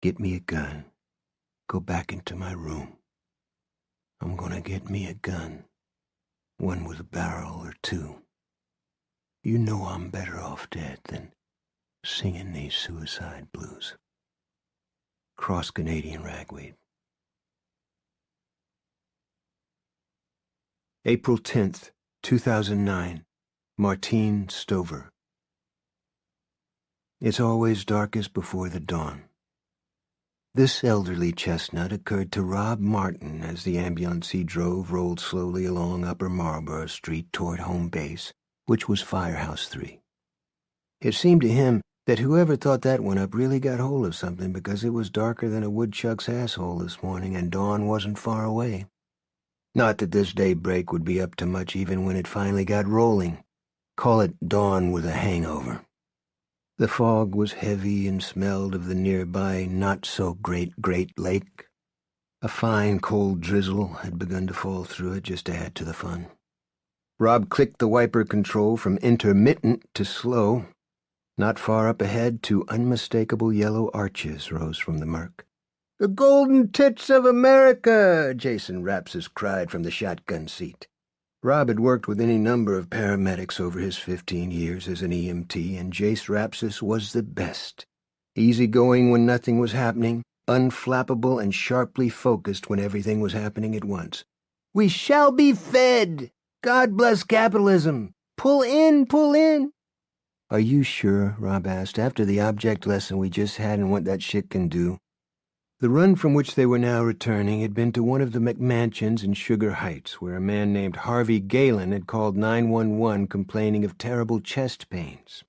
Get me a gun. Go back into my room. I'm gonna get me a gun. One with a barrel or two. You know I'm better off dead than singing these suicide blues. Cross Canadian Ragweed. April 10th, 2009. Martine Stover. It's always darkest before the dawn. This elderly chestnut occurred to Rob Martin as the ambulance he drove rolled slowly along Upper Marlborough Street toward home base, which was Firehouse 3. It seemed to him that whoever thought that one up really got hold of something, because it was darker than a woodchuck's asshole this morning and dawn wasn't far away. Not that this daybreak would be up to much even when it finally got rolling. Call it dawn with a hangover. The fog was heavy and smelled of the nearby not-so-great Great Lake. A fine, cold drizzle had begun to fall through it just to add to the fun. Rob clicked the wiper control from intermittent to slow. Not far up ahead, two unmistakable yellow arches rose from the murk. "The golden tits of America!" Jason Rapsis cried from the shotgun seat. Rob had worked with any number of paramedics over his 15 years as an EMT, and Jace Rapsis was the best. Easygoing when nothing was happening, unflappable and sharply focused when everything was happening at once. "We shall be fed! God bless capitalism! Pull in, pull in!" "Are you sure?" Rob asked, "after the object lesson we just had and what that shit can do?" The run from which they were now returning had been to one of the McMansions in Sugar Heights, where a man named Harvey Galen had called 911 complaining of terrible chest pains.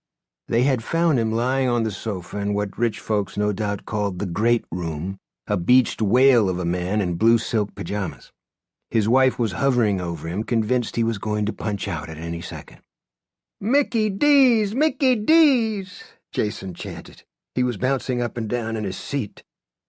They had found him lying on the sofa in what rich folks no doubt called the Great Room, a beached whale of a man in blue silk pajamas. His wife was hovering over him, convinced he was going to punch out at any second. "Mickey D's! Mickey D's!" Jason chanted. He was bouncing up and down in his seat.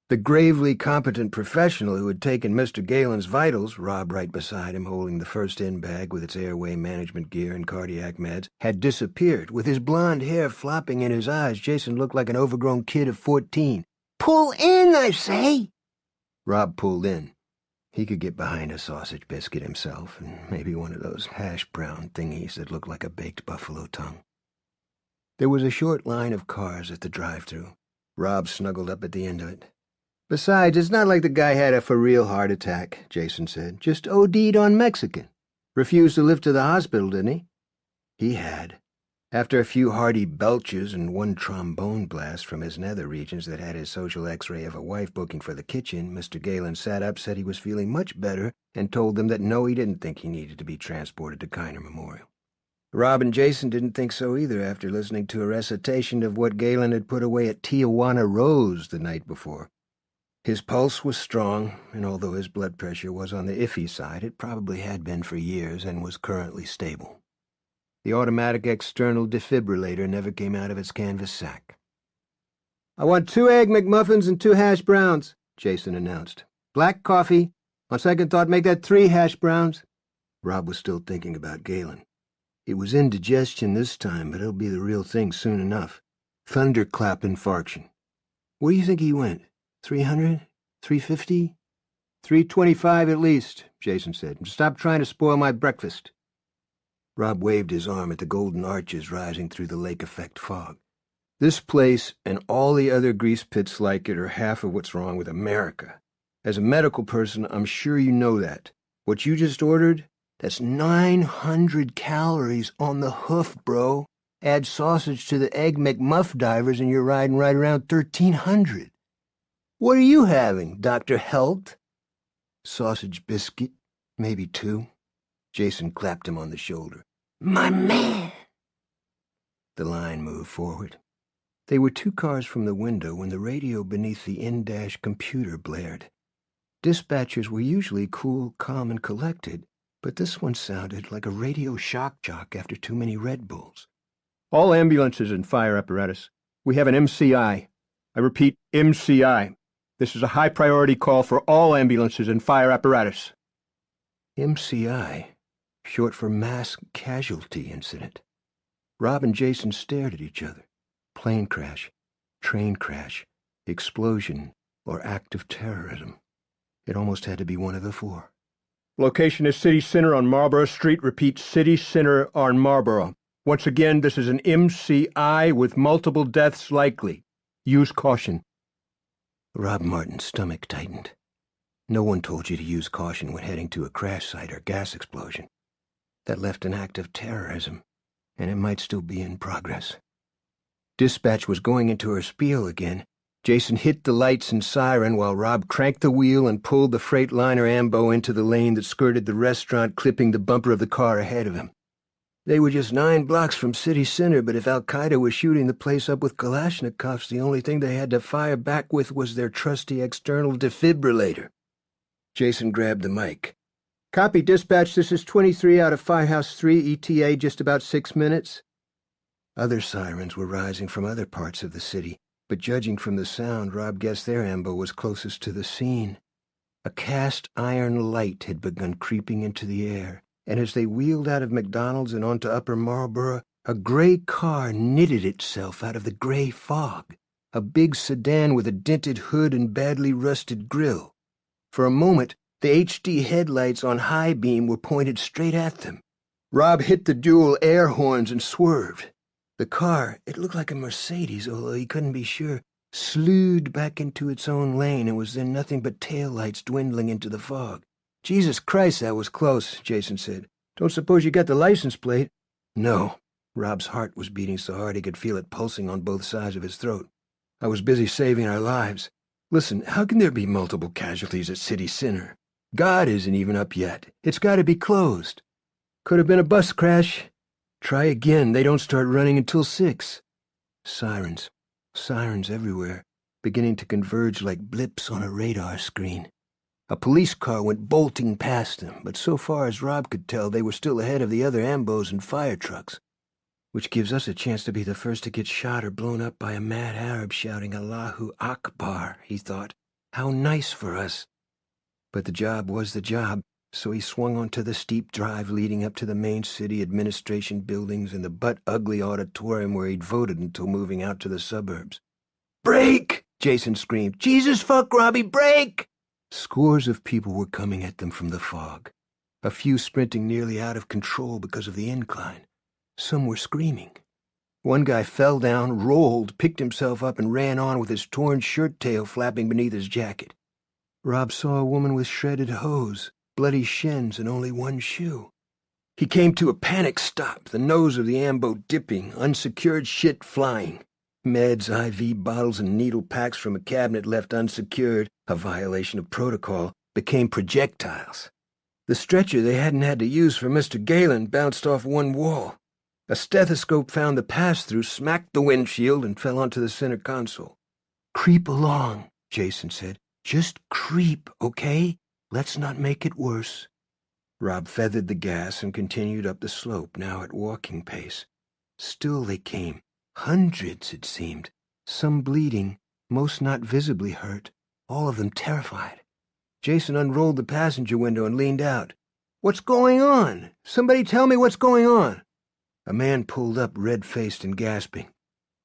The gravely competent professional who had taken Mr. Galen's vitals, Rob right beside him holding the first-in bag with its airway management gear and cardiac meds, had disappeared. With his blonde hair flopping in his eyes, Jason looked like an overgrown kid of 14. "Pull in, I say!" Rob pulled in. He could get behind a sausage biscuit himself, and maybe one of those hash brown thingies that looked like a baked buffalo tongue. There was a short line of cars at the drive-thru. Rob snuggled up at the end of it. "Besides, it's not like the guy had a for-real heart attack," Jason said. "Just OD'd on Mexican. Refused to lift to the hospital, didn't he?" He had. After a few hearty belches and one trombone blast from his nether regions that had his social x-ray of a wife booking for the kitchen, Mr. Galen sat up, said he was feeling much better, and told them that no, he didn't think he needed to be transported to Kiner Memorial. Rob and Jason didn't think so either after listening to a recitation of what Galen had put away at Tijuana Rose the night before. His pulse was strong, and although his blood pressure was on the iffy side, it probably had been for years and was currently stable. The automatic external defibrillator never came out of its canvas sack. "I want 2 Egg McMuffins and 2 hash browns," Jason announced. "Black coffee. On second thought, make that 3 hash browns." Rob was still thinking about Galen. It was indigestion this time, but it'll be the real thing soon enough. Thunderclap infarction. Where do you think he went? 300? 350? 325 at least, Jason said. "Stop trying to spoil my breakfast." Rob waved his arm at the golden arches rising through the lake-effect fog. "This place and all the other grease pits like it are half of what's wrong with America. As a medical person, I'm sure you know that. What you just ordered, that's 900 calories on the hoof, bro. Add sausage to the Egg McMuff divers and you're riding right around 1,300. What are you having, Dr. Helt?" "Sausage biscuit, maybe 2. Jason clapped him on the shoulder. "My man!" The line moved forward. They were 2 cars from the window when the radio beneath the in-dash computer blared. Dispatchers were usually cool, calm, and collected, but this one sounded like a radio shock jock after too many Red Bulls. "All ambulances and fire apparatus. We have an MCI. I repeat, MCI. This is a high-priority call for all ambulances and fire apparatus." MCI, short for Mass Casualty Incident. Rob and Jason stared at each other. Plane crash, train crash, explosion, or act of terrorism. It almost had to be one of the four. Location is City Center on Marlborough Street. Repeat, City Center on Marlborough. Once again, this is an MCI with multiple deaths likely. Use caution. Rob Martin's stomach tightened. No one told you to use caution when heading to a crash site or gas explosion. That left an act of terrorism, and it might still be in progress. Dispatch was going into her spiel again. Jason hit the lights and siren while Rob cranked the wheel and pulled the Freightliner Ambo into the lane that skirted the restaurant, clipping the bumper of the car ahead of him. They were just 9 blocks from City Center, but if Al-Qaeda was shooting the place up with Kalashnikovs, the only thing they had to fire back with was their trusty external defibrillator. Jason grabbed the mic. Copy, dispatch. This is 23 out of Firehouse 3, ETA, just about 6 minutes. Other sirens were rising from other parts of the city, but judging from the sound, Rob guessed their ambo was closest to the scene. A cast iron light had begun creeping into the air, and as they wheeled out of McDonald's and onto Upper Marlborough, a gray car knitted itself out of the gray fog, a big sedan with a dented hood and badly rusted grille. For a moment, the HD headlights on high beam were pointed straight at them. Rob hit the dual air horns and swerved. The car, it looked like a Mercedes, although he couldn't be sure, slewed back into its own lane and was then nothing but taillights dwindling into the fog. Jesus Christ, that was close, Jason said. Don't suppose you got the license plate? No. Rob's heart was beating so hard he could feel it pulsing on both sides of his throat. I was busy saving our lives. Listen, how can there be multiple casualties at City Center? God isn't even up yet. It's got to be closed. Could have been a bus crash. Try again. They don't start running until 6. Sirens. Sirens everywhere, beginning to converge like blips on a radar screen. A police car went bolting past them, but so far as Rob could tell, they were still ahead of the other ambos and fire trucks, which gives us a chance to be the first to get shot or blown up by a mad Arab shouting Allahu Akbar, he thought. How nice for us. But the job was the job, so he swung onto the steep drive leading up to the main city administration buildings and the butt-ugly auditorium where he'd voted until moving out to the suburbs. "Brake!" Jason screamed. "Jesus fuck, Robbie, brake!" Scores of people were coming at them from the fog, a few sprinting nearly out of control because of the incline. Some were screaming. One guy fell down, rolled, picked himself up, and ran on with his torn shirt tail flapping beneath his jacket. Rob saw a woman with shredded hose, bloody shins, and only one shoe. He came to a panic stop, the nose of the ambo dipping, unsecured shit flying. Meds, IV bottles, and needle packs from a cabinet left unsecured, a violation of protocol, became projectiles. The stretcher they hadn't had to use for Mr. Galen bounced off one wall. A stethoscope found the pass-through, smacked the windshield, and fell onto the center console. "Creep along," Jason said. "Just creep, okay? Let's not make it worse." Rob feathered the gas and continued up the slope, now at walking pace. Still they came. Hundreds, it seemed. Some bleeding, most not visibly hurt, all of them terrified. Jason unrolled the passenger window and leaned out. "What's going on? Somebody tell me what's going on." A man pulled up, red-faced and gasping.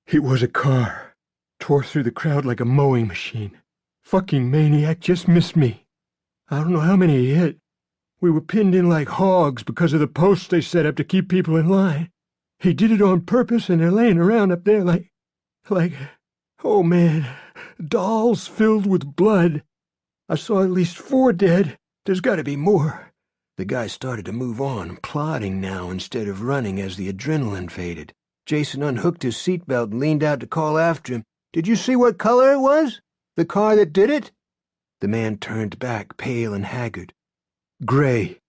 "It was a car. Tore through the crowd like a mowing machine. Fucking maniac just missed me. I don't know how many he hit. We were pinned in like hogs because of the posts they set up to keep people in line. He did it on purpose, and they're laying around up there like, oh man, dolls filled with blood. I saw at least 4 dead. There's got to be more." The guy started to move on, plodding now instead of running as the adrenaline faded. Jason unhooked his seatbelt and leaned out to call after him. "Did you see what color it was? The car that did it?" The man turned back, pale and haggard. "Gray.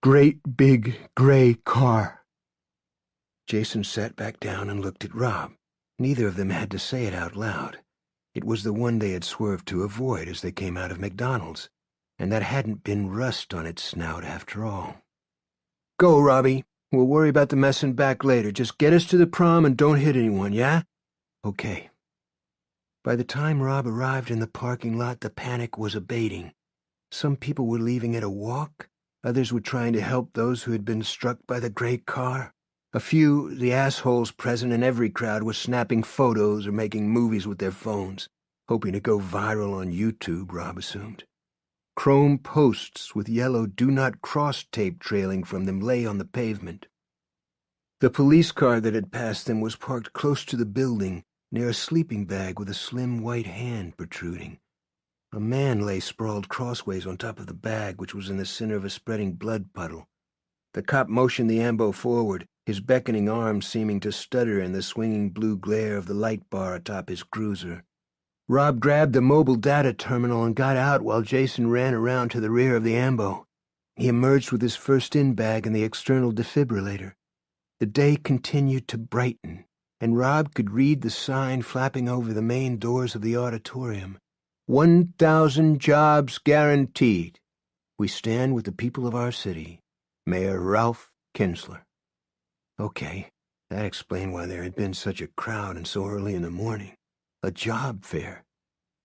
Great big gray car." Jason sat back down and looked at Rob. Neither of them had to say it out loud. It was the one they had swerved to avoid as they came out of McDonald's, and that hadn't been rust on its snout after all. "Go, Robbie. We'll worry about the messing back later. Just get us to the prom and don't hit anyone, yeah?" "Okay." By the time Rob arrived in the parking lot, the panic was abating. Some people were leaving at a walk. Others were trying to help those who had been struck by the gray car. A few, the assholes present in every crowd, were snapping photos or making movies with their phones. hoping to go viral on YouTube, Rob assumed. Chrome posts with yellow "Do Not Cross" tape trailing from them lay on the pavement. The police car that had passed them was parked close to the building, near a sleeping bag with a slim white hand protruding. A man lay sprawled crossways on top of the bag, which was in the center of a spreading blood puddle. The cop motioned the ambo forward, his beckoning arm seeming to stutter in the swinging blue glare of the light bar atop his cruiser. Rob grabbed the mobile data terminal and got out while Jason ran around to the rear of the ambo. He emerged with his first-in bag and the external defibrillator. The day continued to brighten, and Rob could read the sign flapping over the main doors of the auditorium. 1,000 jobs guaranteed. We stand with the people of our city. Mayor Ralph Kinsler. Okay, that explained why there had been such a crowd and so early in the morning. A job fair.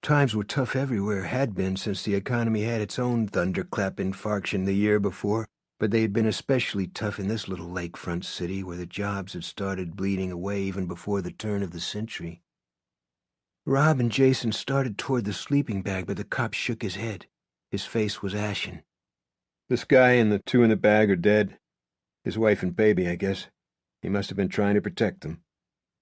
Times were tough everywhere, had been since the economy had its own thunderclap infarction the year before, but they had been especially tough in this little lakefront city where the jobs had started bleeding away even before the turn of the century. Rob and Jason started toward the sleeping bag, but the cop shook his head. His face was ashen. This guy and the two in the bag are dead. His wife and baby, I guess. He must have been trying to protect them.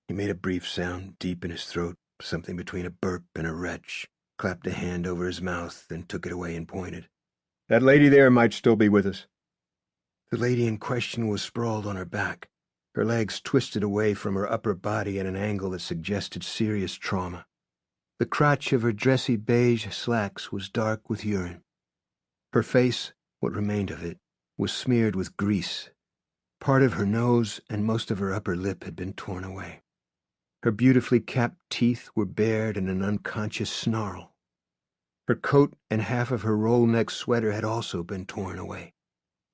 He made a brief sound deep in his throat, something between a burp and a retch, clapped a hand over his mouth, then took it away and pointed. That lady there might still be with us. The lady in question was sprawled on her back, her legs twisted away from her upper body at an angle that suggested serious trauma. The crotch of her dressy beige slacks was dark with urine. Her face, what remained of it, was smeared with grease. Part of her nose and most of her upper lip had been torn away. Her beautifully capped teeth were bared in an unconscious snarl. Her coat and half of her roll-neck sweater had also been torn away.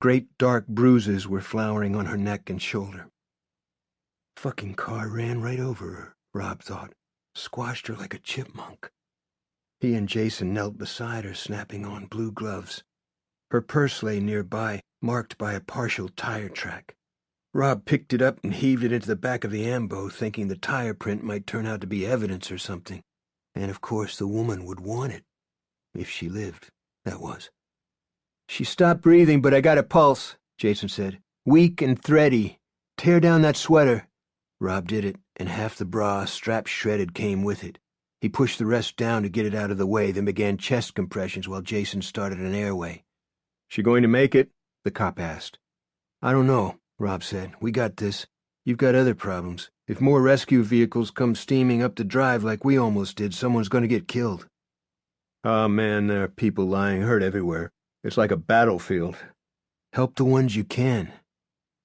Great dark bruises were flowering on her neck and shoulder. Fucking car ran right over her, Rob thought, squashed her like a chipmunk. He and Jason knelt beside her, snapping on blue gloves. Her purse lay nearby, marked by a partial tire track. Rob picked it up and heaved it into the back of the ambo, thinking the tire print might turn out to be evidence or something. And of course the woman would want it. If she lived, that was. She stopped breathing, but I got a pulse, Jason said. Weak and thready. Tear down that sweater. Rob did it, and half the bra, strapped shredded, came with it. He pushed the rest down to get it out of the way, then began chest compressions while Jason started an airway. She going to make it? The cop asked. I don't know, Rob said. We got this. You've got other problems. If more rescue vehicles come steaming up the drive like we almost did, someone's going to get killed. Oh, man, there are people lying hurt everywhere. It's like a battlefield. Help the ones you can.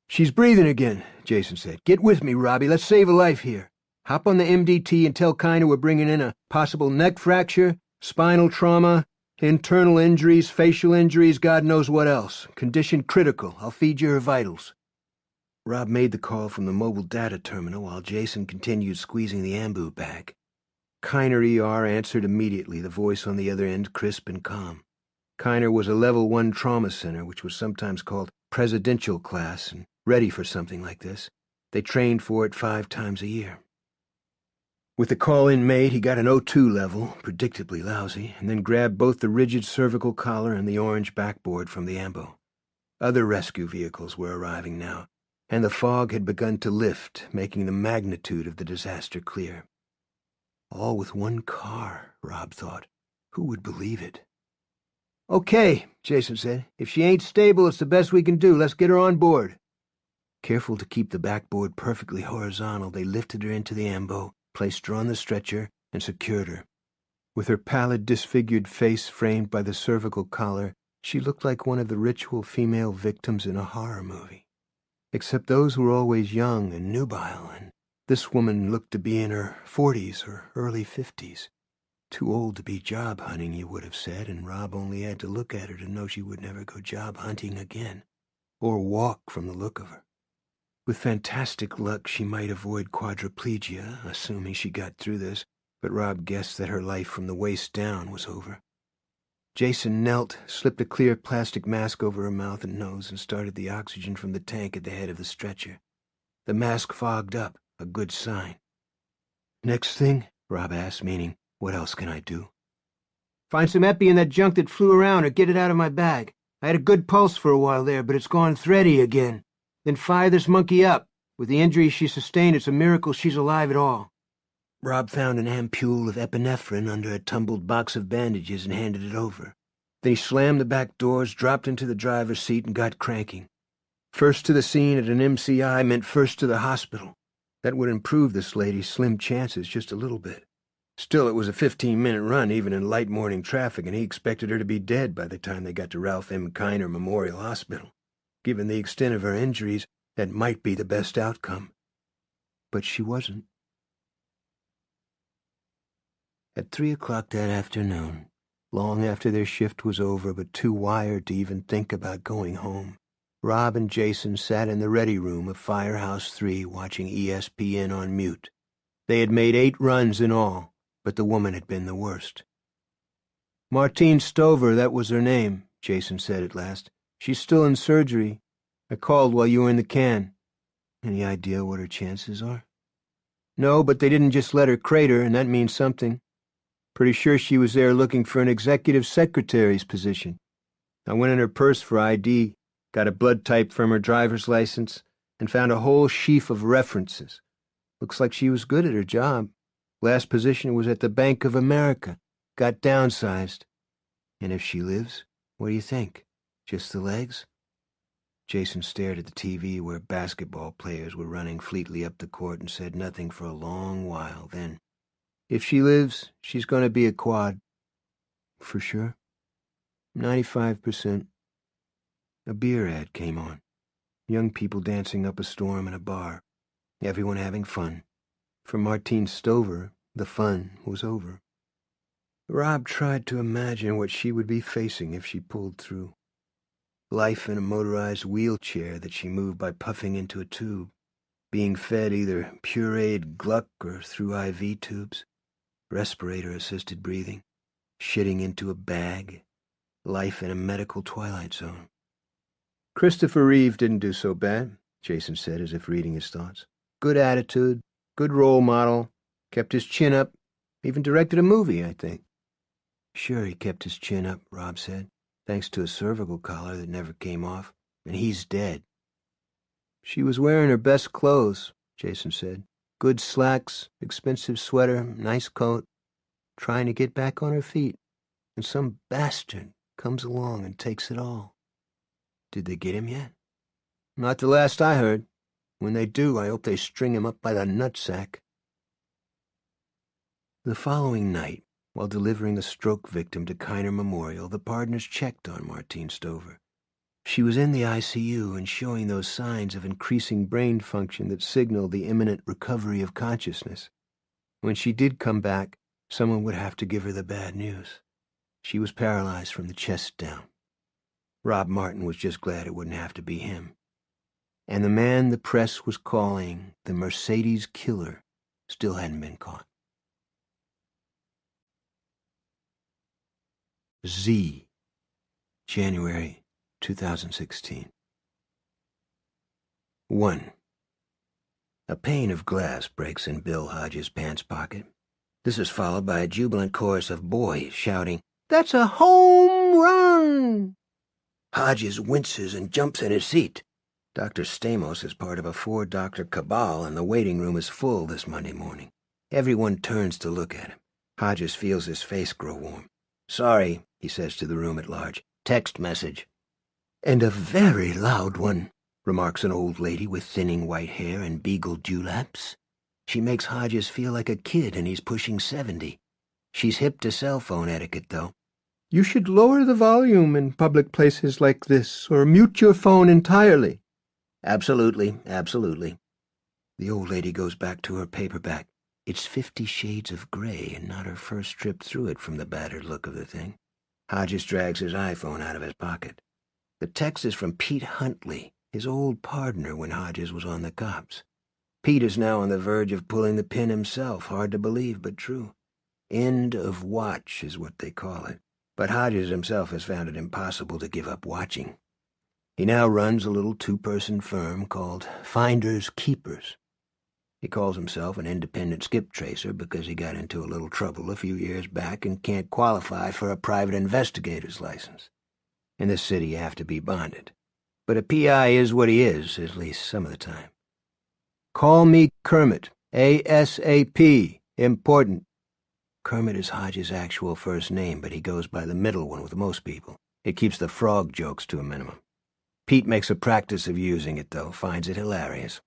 She's breathing again, Jason said. Get with me, Robbie. Let's save a life here. Hop on the MDT and tell Kiner we're bringing in a possible neck fracture, spinal trauma, internal injuries, facial injuries, God knows what else. Condition critical. I'll feed you her vitals. Rob made the call from the mobile data terminal while Jason continued squeezing the ambu bag. Kiner ER answered immediately, the voice on the other end crisp and calm. Kiner was a Level 1 trauma center, which was sometimes called presidential class, and ready for something like this. They trained for it 5 times a year. With the call-in made, he got an O2 level, predictably lousy, and then grabbed both the rigid cervical collar and the orange backboard from the ambo. Other rescue vehicles were arriving now, and the fog had begun to lift, making the magnitude of the disaster clear. All with one car, Rob thought. Who would believe it? Okay, Jason said. If she ain't stable, it's the best we can do. Let's get her on board. Careful to keep the backboard perfectly horizontal, they lifted her into the ambo, placed her on the stretcher, and secured her. With her pallid, disfigured face framed by the cervical collar, she looked like one of the ritual female victims in a horror movie. Except those were always young and nubile, and this woman looked to be in her 40s or early 50s. Too old to be job hunting, you would have said, and Rob only had to look at her to know she would never go job hunting again, or walk from the look of her. With fantastic luck, she might avoid quadriplegia, assuming she got through this, but Rob guessed that her life from the waist down was over. Jason knelt, slipped a clear plastic mask over her mouth and nose, and started the oxygen from the tank at the head of the stretcher. The mask fogged up, a good sign. Next thing? Rob asked, meaning, What else can I do? Find some epi in that junk that flew around or get it out of my bag. I had a good pulse for a while there, but it's gone thready again. Then fire this monkey up. With the injuries she sustained, it's a miracle she's alive at all. Rob found an ampule of epinephrine under a tumbled box of bandages and handed it over. Then he slammed the back doors, dropped into the driver's seat, and got cranking. First to the scene at an MCI meant first to the hospital. That would improve this lady's slim chances just a little bit. Still, it was a 15-minute run, even in light morning traffic, and he expected her to be dead by the time they got to Ralph M. Kiner Memorial Hospital. Given the extent of her injuries, that might be the best outcome. But she wasn't. At 3 o'clock that afternoon, long after their shift was over but too wired to even think about going home, Rob and Jason sat in the ready room of Firehouse 3 watching ESPN on mute. They had made 8 runs in all, but the woman had been the worst. "Martine Stover, that was her name," Jason said at last. "She's still in surgery. I called while you were in the can." "Any idea what her chances are?" "No, but they didn't just let her crater, and that means something. Pretty sure she was there looking for an executive secretary's position. I went in her purse for ID, got a blood type from her driver's license, and found a whole sheaf of references. Looks like she was good at her job. Last position was at the Bank of America. Got downsized. And if she lives, what do you think? Just the legs?" Jason stared at the TV where basketball players were running fleetly up the court and said nothing for a long while. Then, "If she lives, she's going to be a quad." "For sure?" 95%. A beer ad came on. Young people dancing up a storm in a bar. Everyone having fun. For Martine Stover, the fun was over. Rob tried to imagine what she would be facing if she pulled through. Life in a motorized wheelchair that she moved by puffing into a tube, being fed either pureed Gluck or through IV tubes, respirator-assisted breathing, shitting into a bag, life in a medical twilight zone. "Christopher Reeve didn't do so bad," Jason said as if reading his thoughts. "Good attitude, good role model, kept his chin up, even directed a movie, I think." "Sure he kept his chin up," Rob said, "thanks to a cervical collar that never came off, and he's dead." "She was wearing her best clothes," Jason said. "Good slacks, expensive sweater, nice coat, trying to get back on her feet, and some bastard comes along and takes it all." "Did they get him yet?" "Not the last I heard. When they do, I hope they string him up by the nutsack." The following night, while delivering a stroke victim to Kiner Memorial, the partners checked on Martine Stover. She was in the ICU and showing those signs of increasing brain function that signaled the imminent recovery of consciousness. When she did come back, someone would have to give her the bad news. She was paralyzed from the chest down. Rob Martin was just glad it wouldn't have to be him. And the man the press was calling the Mercedes Killer still hadn't been caught. Z. January 2016. 1. A pane of glass breaks in Bill Hodges' pants pocket. This is followed by a jubilant chorus of boys shouting, "That's a home run!" Hodges winces and jumps in his seat. Dr. Stamos is part of a 4-doctor cabal, and the waiting room is full this Monday morning. Everyone turns to look at him. Hodges feels his face grow warm. "Sorry," he says to the room at large. "Text message." "And a very loud one," remarks an old lady with thinning white hair and beagle dewlaps. She makes Hodges feel like a kid and he's pushing 70. She's hip to cell phone etiquette, though. "You should lower the volume in public places like this, or mute your phone entirely." "Absolutely, absolutely." The old lady goes back to her paperback. It's 50 Shades of Grey, and not her first trip through it from the battered look of the thing. Hodges drags his iPhone out of his pocket. The text is from Pete Huntley, his old partner when Hodges was on the cops. Pete is now on the verge of pulling the pin himself, hard to believe, but true. End of watch is what they call it, but Hodges himself has found it impossible to give up watching. He now runs a little 2-person firm called Finders Keepers. He calls himself an independent skip tracer because he got into a little trouble a few years back and can't qualify for a private investigator's license. In this city, you have to be bonded. But a PI is what he is, at least some of the time. Call me Kermit. ASAP. Important. Kermit is Hodges' actual first name, but he goes by the middle one with most people. It keeps the frog jokes to a minimum. Pete makes a practice of using it, though, finds it hilarious.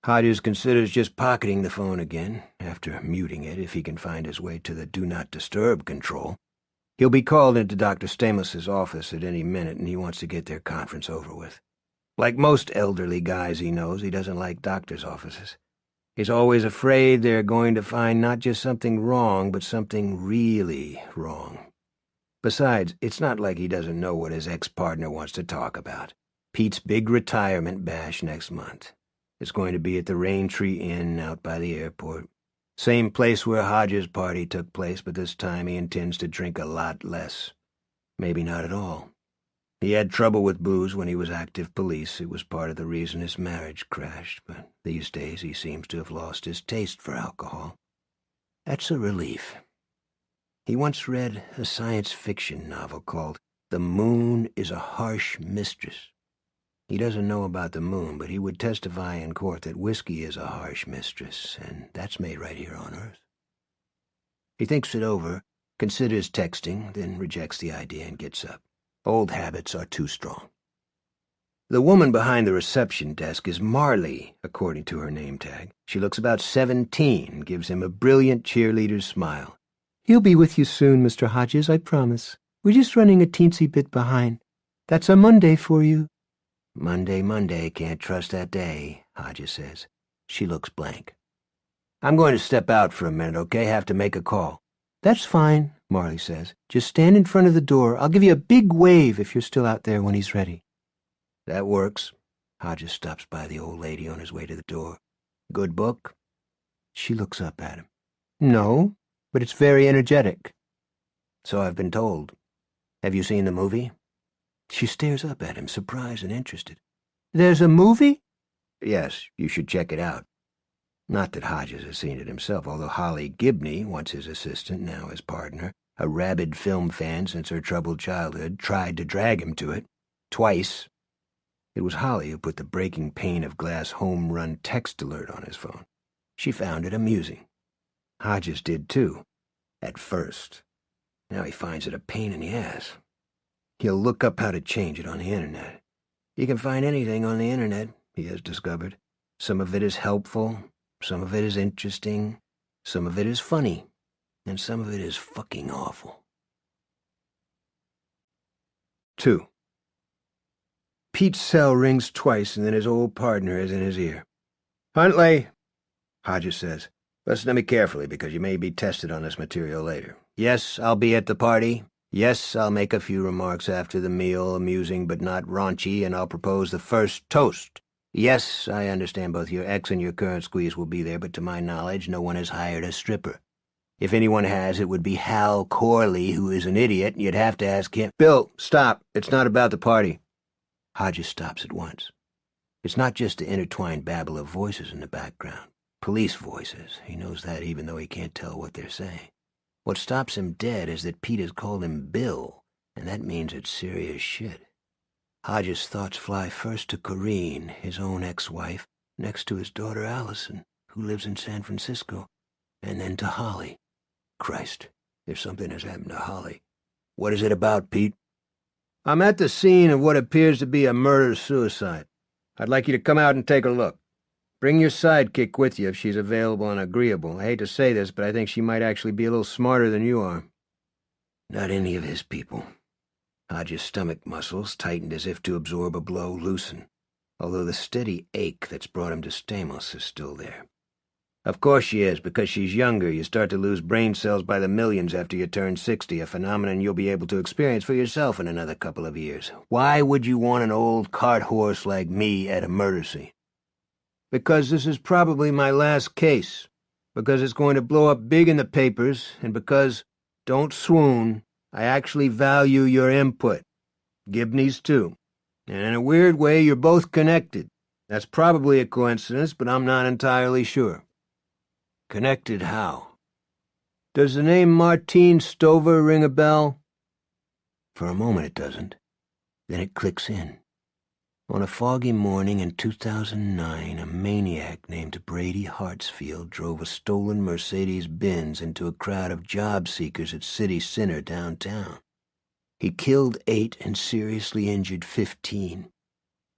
Hodges considers just pocketing the phone again, after muting it if he can find his way to the Do Not Disturb control. He'll be called into Dr. Stamos's office at any minute, and he wants to get their conference over with. Like most elderly guys he knows, he doesn't like doctors' offices. He's always afraid they're going to find not just something wrong, but something really wrong. Besides, it's not like he doesn't know what his ex-partner wants to talk about. Pete's big retirement bash next month. It's going to be at the Raintree Inn out by the airport. Same place where Hodges' party took place, but this time he intends to drink a lot less. Maybe not at all. He had trouble with booze when he was active police. It was part of the reason his marriage crashed, but these days he seems to have lost his taste for alcohol. That's a relief. He once read a science fiction novel called The Moon is a Harsh Mistress. He doesn't know about the moon, but he would testify in court that whiskey is a harsh mistress, and that's made right here on Earth. He thinks it over, considers texting, then rejects the idea and gets up. Old habits are too strong. The woman behind the reception desk is Marley, according to her name tag. She looks about 17 and gives him a brilliant cheerleader's smile. He'll be with you soon, Mr. Hodges, I promise. We're just running a teensy bit behind. That's a Monday for you. Monday, can't trust that day, Hodges says. She looks blank. I'm going to step out for a minute, okay? Have to make a call. That's fine, Marley says. Just stand in front of the door. I'll give you a big wave if you're still out there when he's ready. That works. Hodges stops by the old lady on his way to the door. Good book? She looks up at him. No, but it's very energetic. So I've been told. Have you seen the movie? She stares up at him, surprised and interested. There's a movie? Yes, you should check it out. Not that Hodges has seen it himself, although Holly Gibney, once his assistant, now his partner, a rabid film fan since her troubled childhood, tried to drag him to it. Twice. It was Holly who put the breaking pane of glass home run text alert on his phone. She found it amusing. Hodges did too, at first. Now he finds it a pain in the ass. He'll look up how to change it on the internet. You can find anything on the internet, he has discovered. Some of it is helpful, some of it is interesting, some of it is funny, and some of it is fucking awful. 2. Pete's cell rings twice, and then his old partner is in his ear. Huntley, Hodges says. Listen to me carefully, because you may be tested on this material later. Yes, I'll be at the party. Yes, I'll make a few remarks after the meal, amusing but not raunchy, and I'll propose the first toast. Yes, I understand both your ex and your current squeeze will be there, but to my knowledge, no one has hired a stripper. If anyone has, it would be Hal Corley, who is an idiot. You'd have to ask him. Bill, stop. It's not about the party. Hodges stops at once. It's not just the intertwined babble of voices in the background. Police voices. He knows that even though he can't tell what they're saying. What stops him dead is that Pete has called him Bill, and that means it's serious shit. Hodges' thoughts fly first to Corrine, his own ex-wife, next to his daughter Allison, who lives in San Francisco, and then to Holly. Christ, if something has happened to Holly. What is it about, Pete? I'm at the scene of what appears to be a murder-suicide. I'd like you to come out and take a look. Bring your sidekick with you if she's available and agreeable. I hate to say this, but I think she might actually be a little smarter than you are. Not any of his people. Hodges' stomach muscles, tightened as if to absorb a blow, loosen, although the steady ache that's brought him to Stamos is still there. Of course she is, because she's younger. You start to lose brain cells by the millions after you turn 60, a phenomenon you'll be able to experience for yourself in another couple of years. Why would you want an old cart horse like me at a murder scene? Because this is probably my last case, because it's going to blow up big in the papers, and because, don't swoon, I actually value your input. Gibney's too. And in a weird way, you're both connected. That's probably a coincidence, but I'm not entirely sure. Connected how? Does the name Martine Stover ring a bell? For a moment it doesn't. Then it clicks in. On a foggy morning in 2009, a maniac named Brady Hartsfield drove a stolen Mercedes-Benz into a crowd of job seekers at City Center downtown. He killed 8 and seriously injured 15.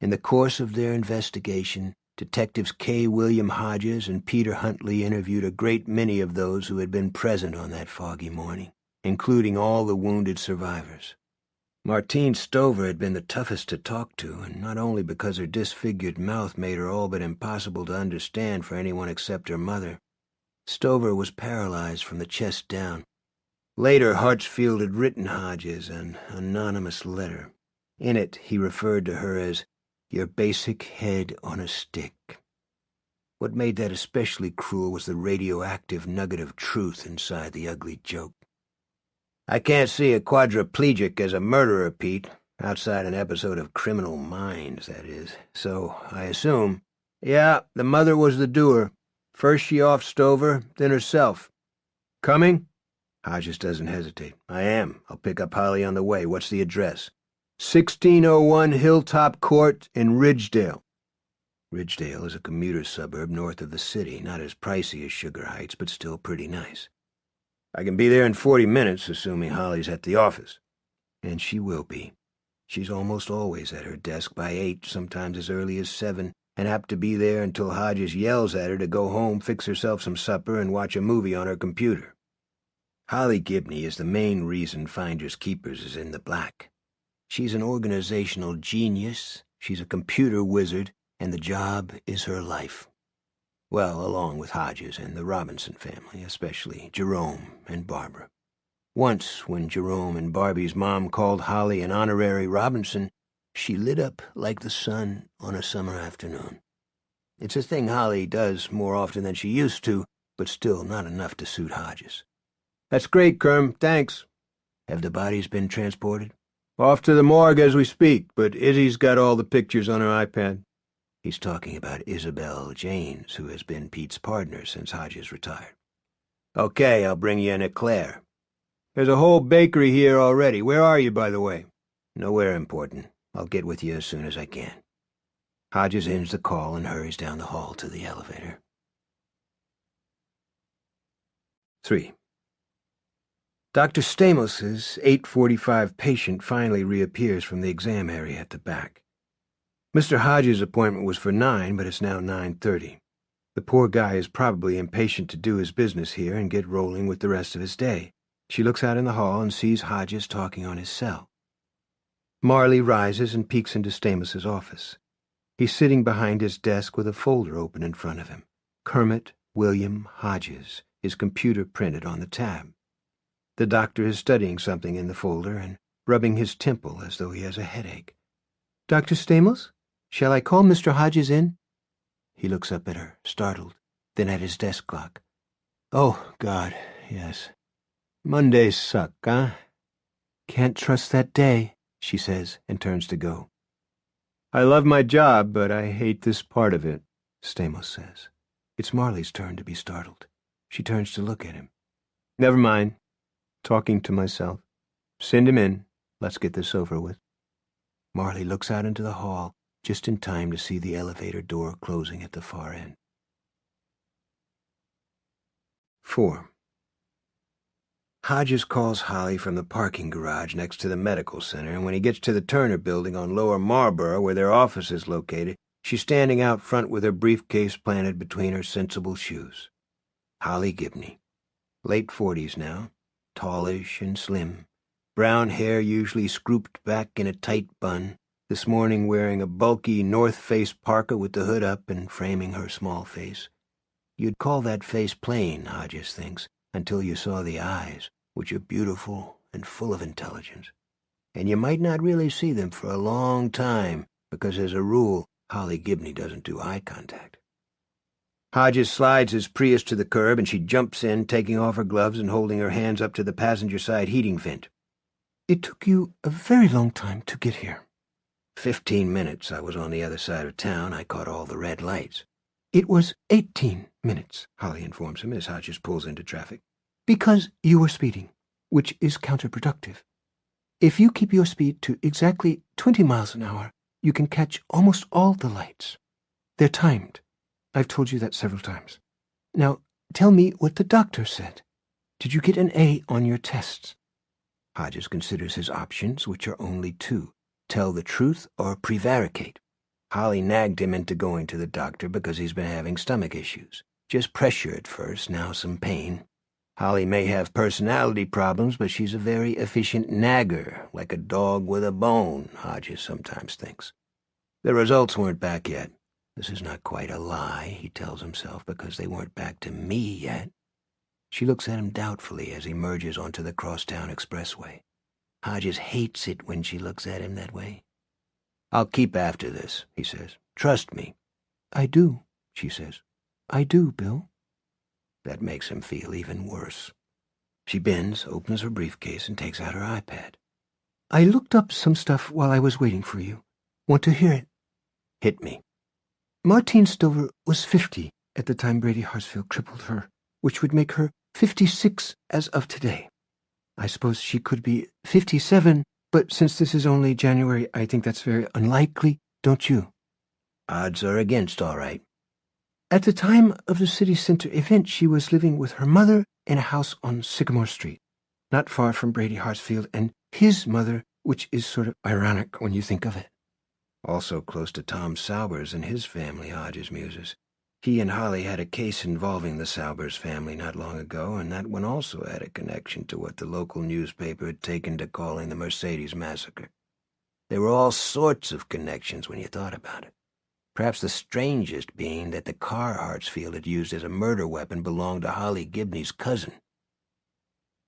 In the course of their investigation, Detectives K. William Hodges and Peter Huntley interviewed a great many of those who had been present on that foggy morning, including all the wounded survivors. Martine Stover had been the toughest to talk to, and not only because her disfigured mouth made her all but impossible to understand for anyone except her mother. Stover was paralyzed from the chest down. Later, Hartsfield had written Hodges an anonymous letter. In it, he referred to her as your basic head on a stick. What made that especially cruel was the radioactive nugget of truth inside the ugly joke. I can't see a quadriplegic as a murderer, Pete, outside an episode of Criminal Minds, that is. So I assume, yeah, the mother was the doer. First she offed Stover, then herself. Coming? Hodges doesn't hesitate. I am. I'll pick up Holly on the way. What's the address? 1601 Hilltop Court in Ridgedale. Ridgedale is a commuter suburb north of the city, not as pricey as Sugar Heights, but still pretty nice. I can be there in 40 minutes, assuming Holly's at the office. And she will be. She's almost always at her desk by 8, sometimes as early as 7, and apt to be there until Hodges yells at her to go home, fix herself some supper, and watch a movie on her computer. Holly Gibney is the main reason Finders Keepers is in the black. She's an organizational genius, she's a computer wizard, and the job is her life. Well, along with Hodges and the Robinson family, especially Jerome and Barbara. Once, when Jerome and Barbie's mom called Holly an honorary Robinson, she lit up like the sun on a summer afternoon. It's a thing Holly does more often than she used to, but still not enough to suit Hodges. That's great, Kerm. Thanks. Have the bodies been transported? Off to the morgue as we speak, but Izzy's got all the pictures on her iPad. He's talking about Isabel Janes, who has been Pete's partner since Hodges retired. Okay, I'll bring you an eclair. There's a whole bakery here already. Where are you, by the way? Nowhere important. I'll get with you as soon as I can. Hodges ends the call and hurries down the hall to the elevator. 3. Dr. Stamos's 8:45 patient finally reappears from the exam area at the back. Mr. Hodges' appointment was for 9, but it's now 9:30. The poor guy is probably impatient to do his business here and get rolling with the rest of his day. She looks out in the hall and sees Hodges talking on his cell. Marley rises and peeks into Stamos's office. He's sitting behind his desk with a folder open in front of him. Kermit William Hodges, his computer printed on the tab. The doctor is studying something in the folder and rubbing his temple as though he has a headache. Dr. Stamos? Shall I call Mr. Hodges in? He looks up at her, startled, then at his desk clock. Oh, God, yes. Mondays suck, huh? Can't trust that day, she says, and turns to go. I love my job, but I hate this part of it, Stamos says. It's Marley's turn to be startled. She turns to look at him. Never mind. Talking to myself. Send him in. Let's get this over with. Marley looks out into the hall, just in time to see the elevator door closing at the far end. 4. Hodges calls Holly from the parking garage next to the medical center, and when he gets to the Turner building on Lower Marlboro, where their office is located, she's standing out front with her briefcase planted between her sensible shoes. Holly Gibney. Late 40s now. Tallish and slim, brown hair usually scooped back in a tight bun, this morning wearing a bulky North Face parka with the hood up and framing her small face. You'd call that face plain, Hodges thinks, until you saw the eyes, which are beautiful and full of intelligence. And you might not really see them for a long time, because as a rule, Holly Gibney doesn't do eye contact. Hodges slides his Prius to the curb, and she jumps in, taking off her gloves and holding her hands up to the passenger-side heating vent. It took you a very long time to get here. 15 minutes I was on the other side of town. I caught all the red lights. It was 18 minutes, Holly informs him as Hodges pulls into traffic. Because you were speeding, which is counterproductive. If you keep your speed to exactly 20 miles an hour, you can catch almost all the lights. They're timed. I've told you that several times. Now, tell me what the doctor said. Did you get an A on your tests? Hodges considers his options, which are only two: tell the truth or prevaricate. Holly nagged him into going to the doctor because he's been having stomach issues. Just pressure at first, now some pain. Holly may have personality problems, but she's a very efficient nagger, like a dog with a bone, Hodges sometimes thinks. The results weren't back yet. This is not quite a lie, he tells himself, because they weren't back to me yet. She looks at him doubtfully as he merges onto the crosstown expressway. Hodges hates it when she looks at him that way. I'll keep after this, he says. Trust me. I do, she says. I do, Bill. That makes him feel even worse. She bends, opens her briefcase, and takes out her iPad. I looked up some stuff while I was waiting for you. Want to hear it? Hit me. Martine Stover was 50 at the time Brady Hartsfield crippled her, which would make her 56 as of today. I suppose she could be 57, but since this is only January, I think that's very unlikely, don't you? Odds are against, all right. At the time of the city center event, she was living with her mother in a house on Sycamore Street, not far from Brady Hartsfield and his mother, which is sort of ironic when you think of it. Also close to Tom Saubers and his family, Hodges muses. He and Holly had a case involving the Saubers family not long ago, and that one also had a connection to what the local newspaper had taken to calling the Mercedes Massacre. There were all sorts of connections when you thought about it. Perhaps the strangest being that the car Hartsfield had used as a murder weapon belonged to Holly Gibney's cousin.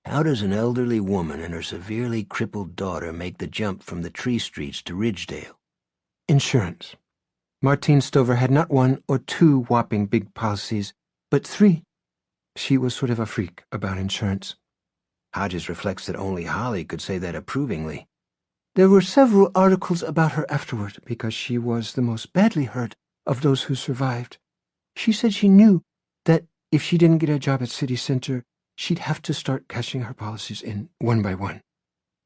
How does an elderly woman and her severely crippled daughter make the jump from the tree streets to Ridgedale? Insurance. Martine Stover had not one or two whopping big policies, but 3. She was sort of a freak about insurance. Hodges reflects that only Holly could say that approvingly. There were several articles about her afterward because she was the most badly hurt of those who survived. She said she knew that if she didn't get a job at City Center, she'd have to start cashing her policies in one by one.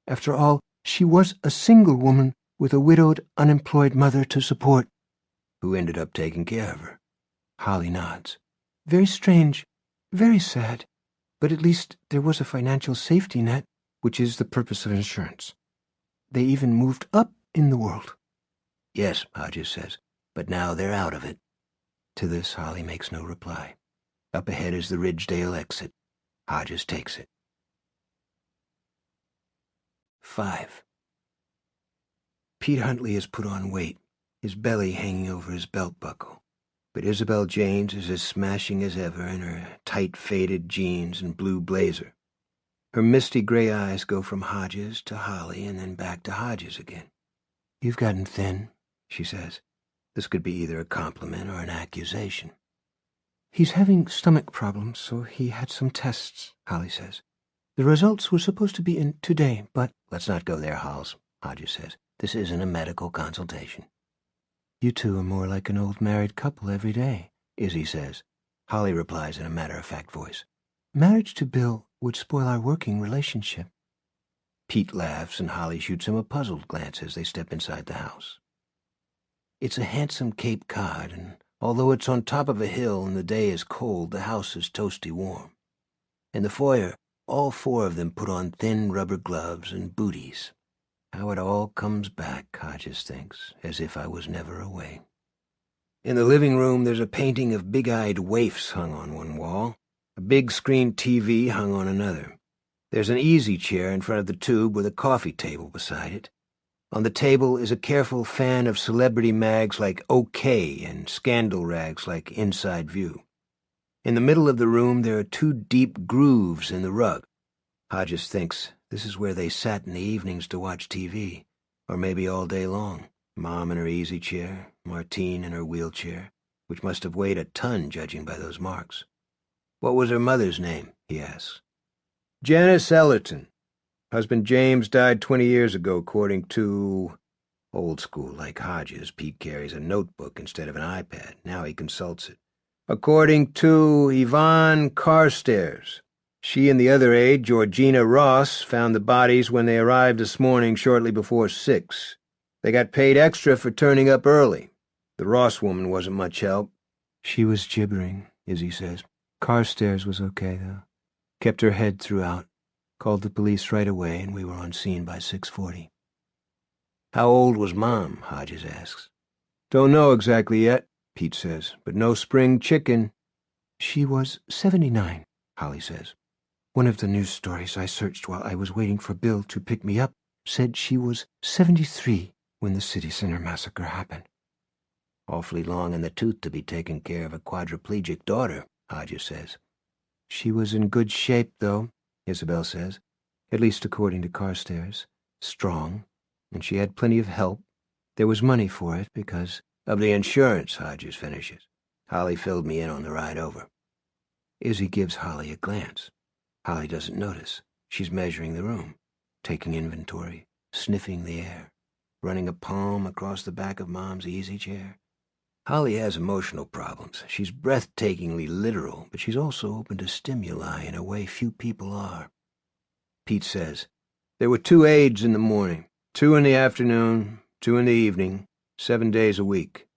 After all, she was a single woman with a widowed, unemployed mother to support. Who ended up taking care of her? Holly nods. Very strange, very sad, but at least there was a financial safety net, which is the purpose of insurance. They even moved up in the world. Yes, Hodges says, but now they're out of it. To this, Holly makes no reply. Up ahead is the Ridgedale exit. Hodges takes it. 5. Pete Huntley has put on weight, his belly hanging over his belt buckle. But Isabel James is as smashing as ever in her tight faded jeans and blue blazer. Her misty gray eyes go from Hodges to Holly and then back to Hodges again. You've gotten thin, she says. This could be either a compliment or an accusation. He's having stomach problems, so he had some tests, Holly says. The results were supposed to be in today, but... Let's not go there, Hollis, Hodges says. This isn't a medical consultation. You two are more like an old married couple every day, Izzy says. Holly replies in a matter-of-fact voice. Marriage to Bill would spoil our working relationship. Pete laughs and Holly shoots him a puzzled glance as they step inside the house. It's a handsome Cape Cod, and although it's on top of a hill and the day is cold, the house is toasty warm. In the foyer, all 4 of them put on thin rubber gloves and booties. How it all comes back, Hodges thinks, as if I was never away. In the living room, there's a painting of big-eyed waifs hung on one wall, a big-screen TV hung on another. There's an easy chair in front of the tube with a coffee table beside it. On the table is a careful fan of celebrity mags like OK and scandal rags like Inside View. In the middle of the room, there are 2 deep grooves in the rug. Hodges thinks this is where they sat in the evenings to watch TV, or maybe all day long. Mom in her easy chair, Martine in her wheelchair, which must have weighed a ton judging by those marks. What was her mother's name, he asks. Janice Ellerton. Husband James died 20 years ago, according to... Old school like Hodges, Pete carries a notebook instead of an iPad. Now he consults it. According to Yvonne Carstairs, she and the other aide, Georgina Ross, found the bodies when they arrived this morning shortly before 6. They got paid extra for turning up early. The Ross woman wasn't much help. She was gibbering, Izzy says. Carstairs was okay, though. Kept her head throughout. Called the police right away, and we were on scene by 6:40. How old was Mom? Hodges asks. Don't know exactly yet, Pete says, but no spring chicken. She was 79, Holly says. One of the news stories I searched while I was waiting for Bill to pick me up said she was 73 when the city center massacre happened. Awfully long in the tooth to be taking care of a quadriplegic daughter, Hodges says. She was in good shape, though, Isabel says, at least according to Carstairs. Strong, and she had plenty of help. There was money for it because of the insurance, Hodges finishes. Holly filled me in on the ride over. Izzy gives Holly a glance. Holly doesn't notice. She's measuring the room, taking inventory, sniffing the air, running a palm across the back of Mom's easy chair. Holly has emotional problems. She's breathtakingly literal, but she's also open to stimuli in a way few people are. Pete says, there were 2 aides in the morning, 2 in the afternoon, 2 in the evening, 7 days a week.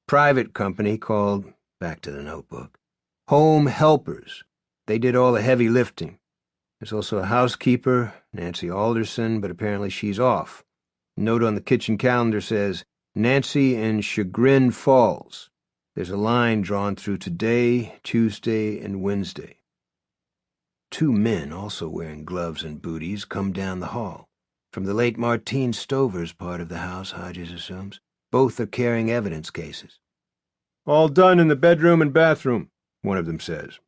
Private company called, back to the notebook, Home Helpers. They did all the heavy lifting. There's also a housekeeper, Nancy Alderson, but apparently she's off. Note on the kitchen calendar says, Nancy in Chagrin Falls. There's a line drawn through today, Tuesday, and Wednesday. 2 men, also wearing gloves and booties, come down the hall. From the late Martine Stover's part of the house, Hodges assumes. Both are carrying evidence cases. All done in the bedroom and bathroom, one of them says.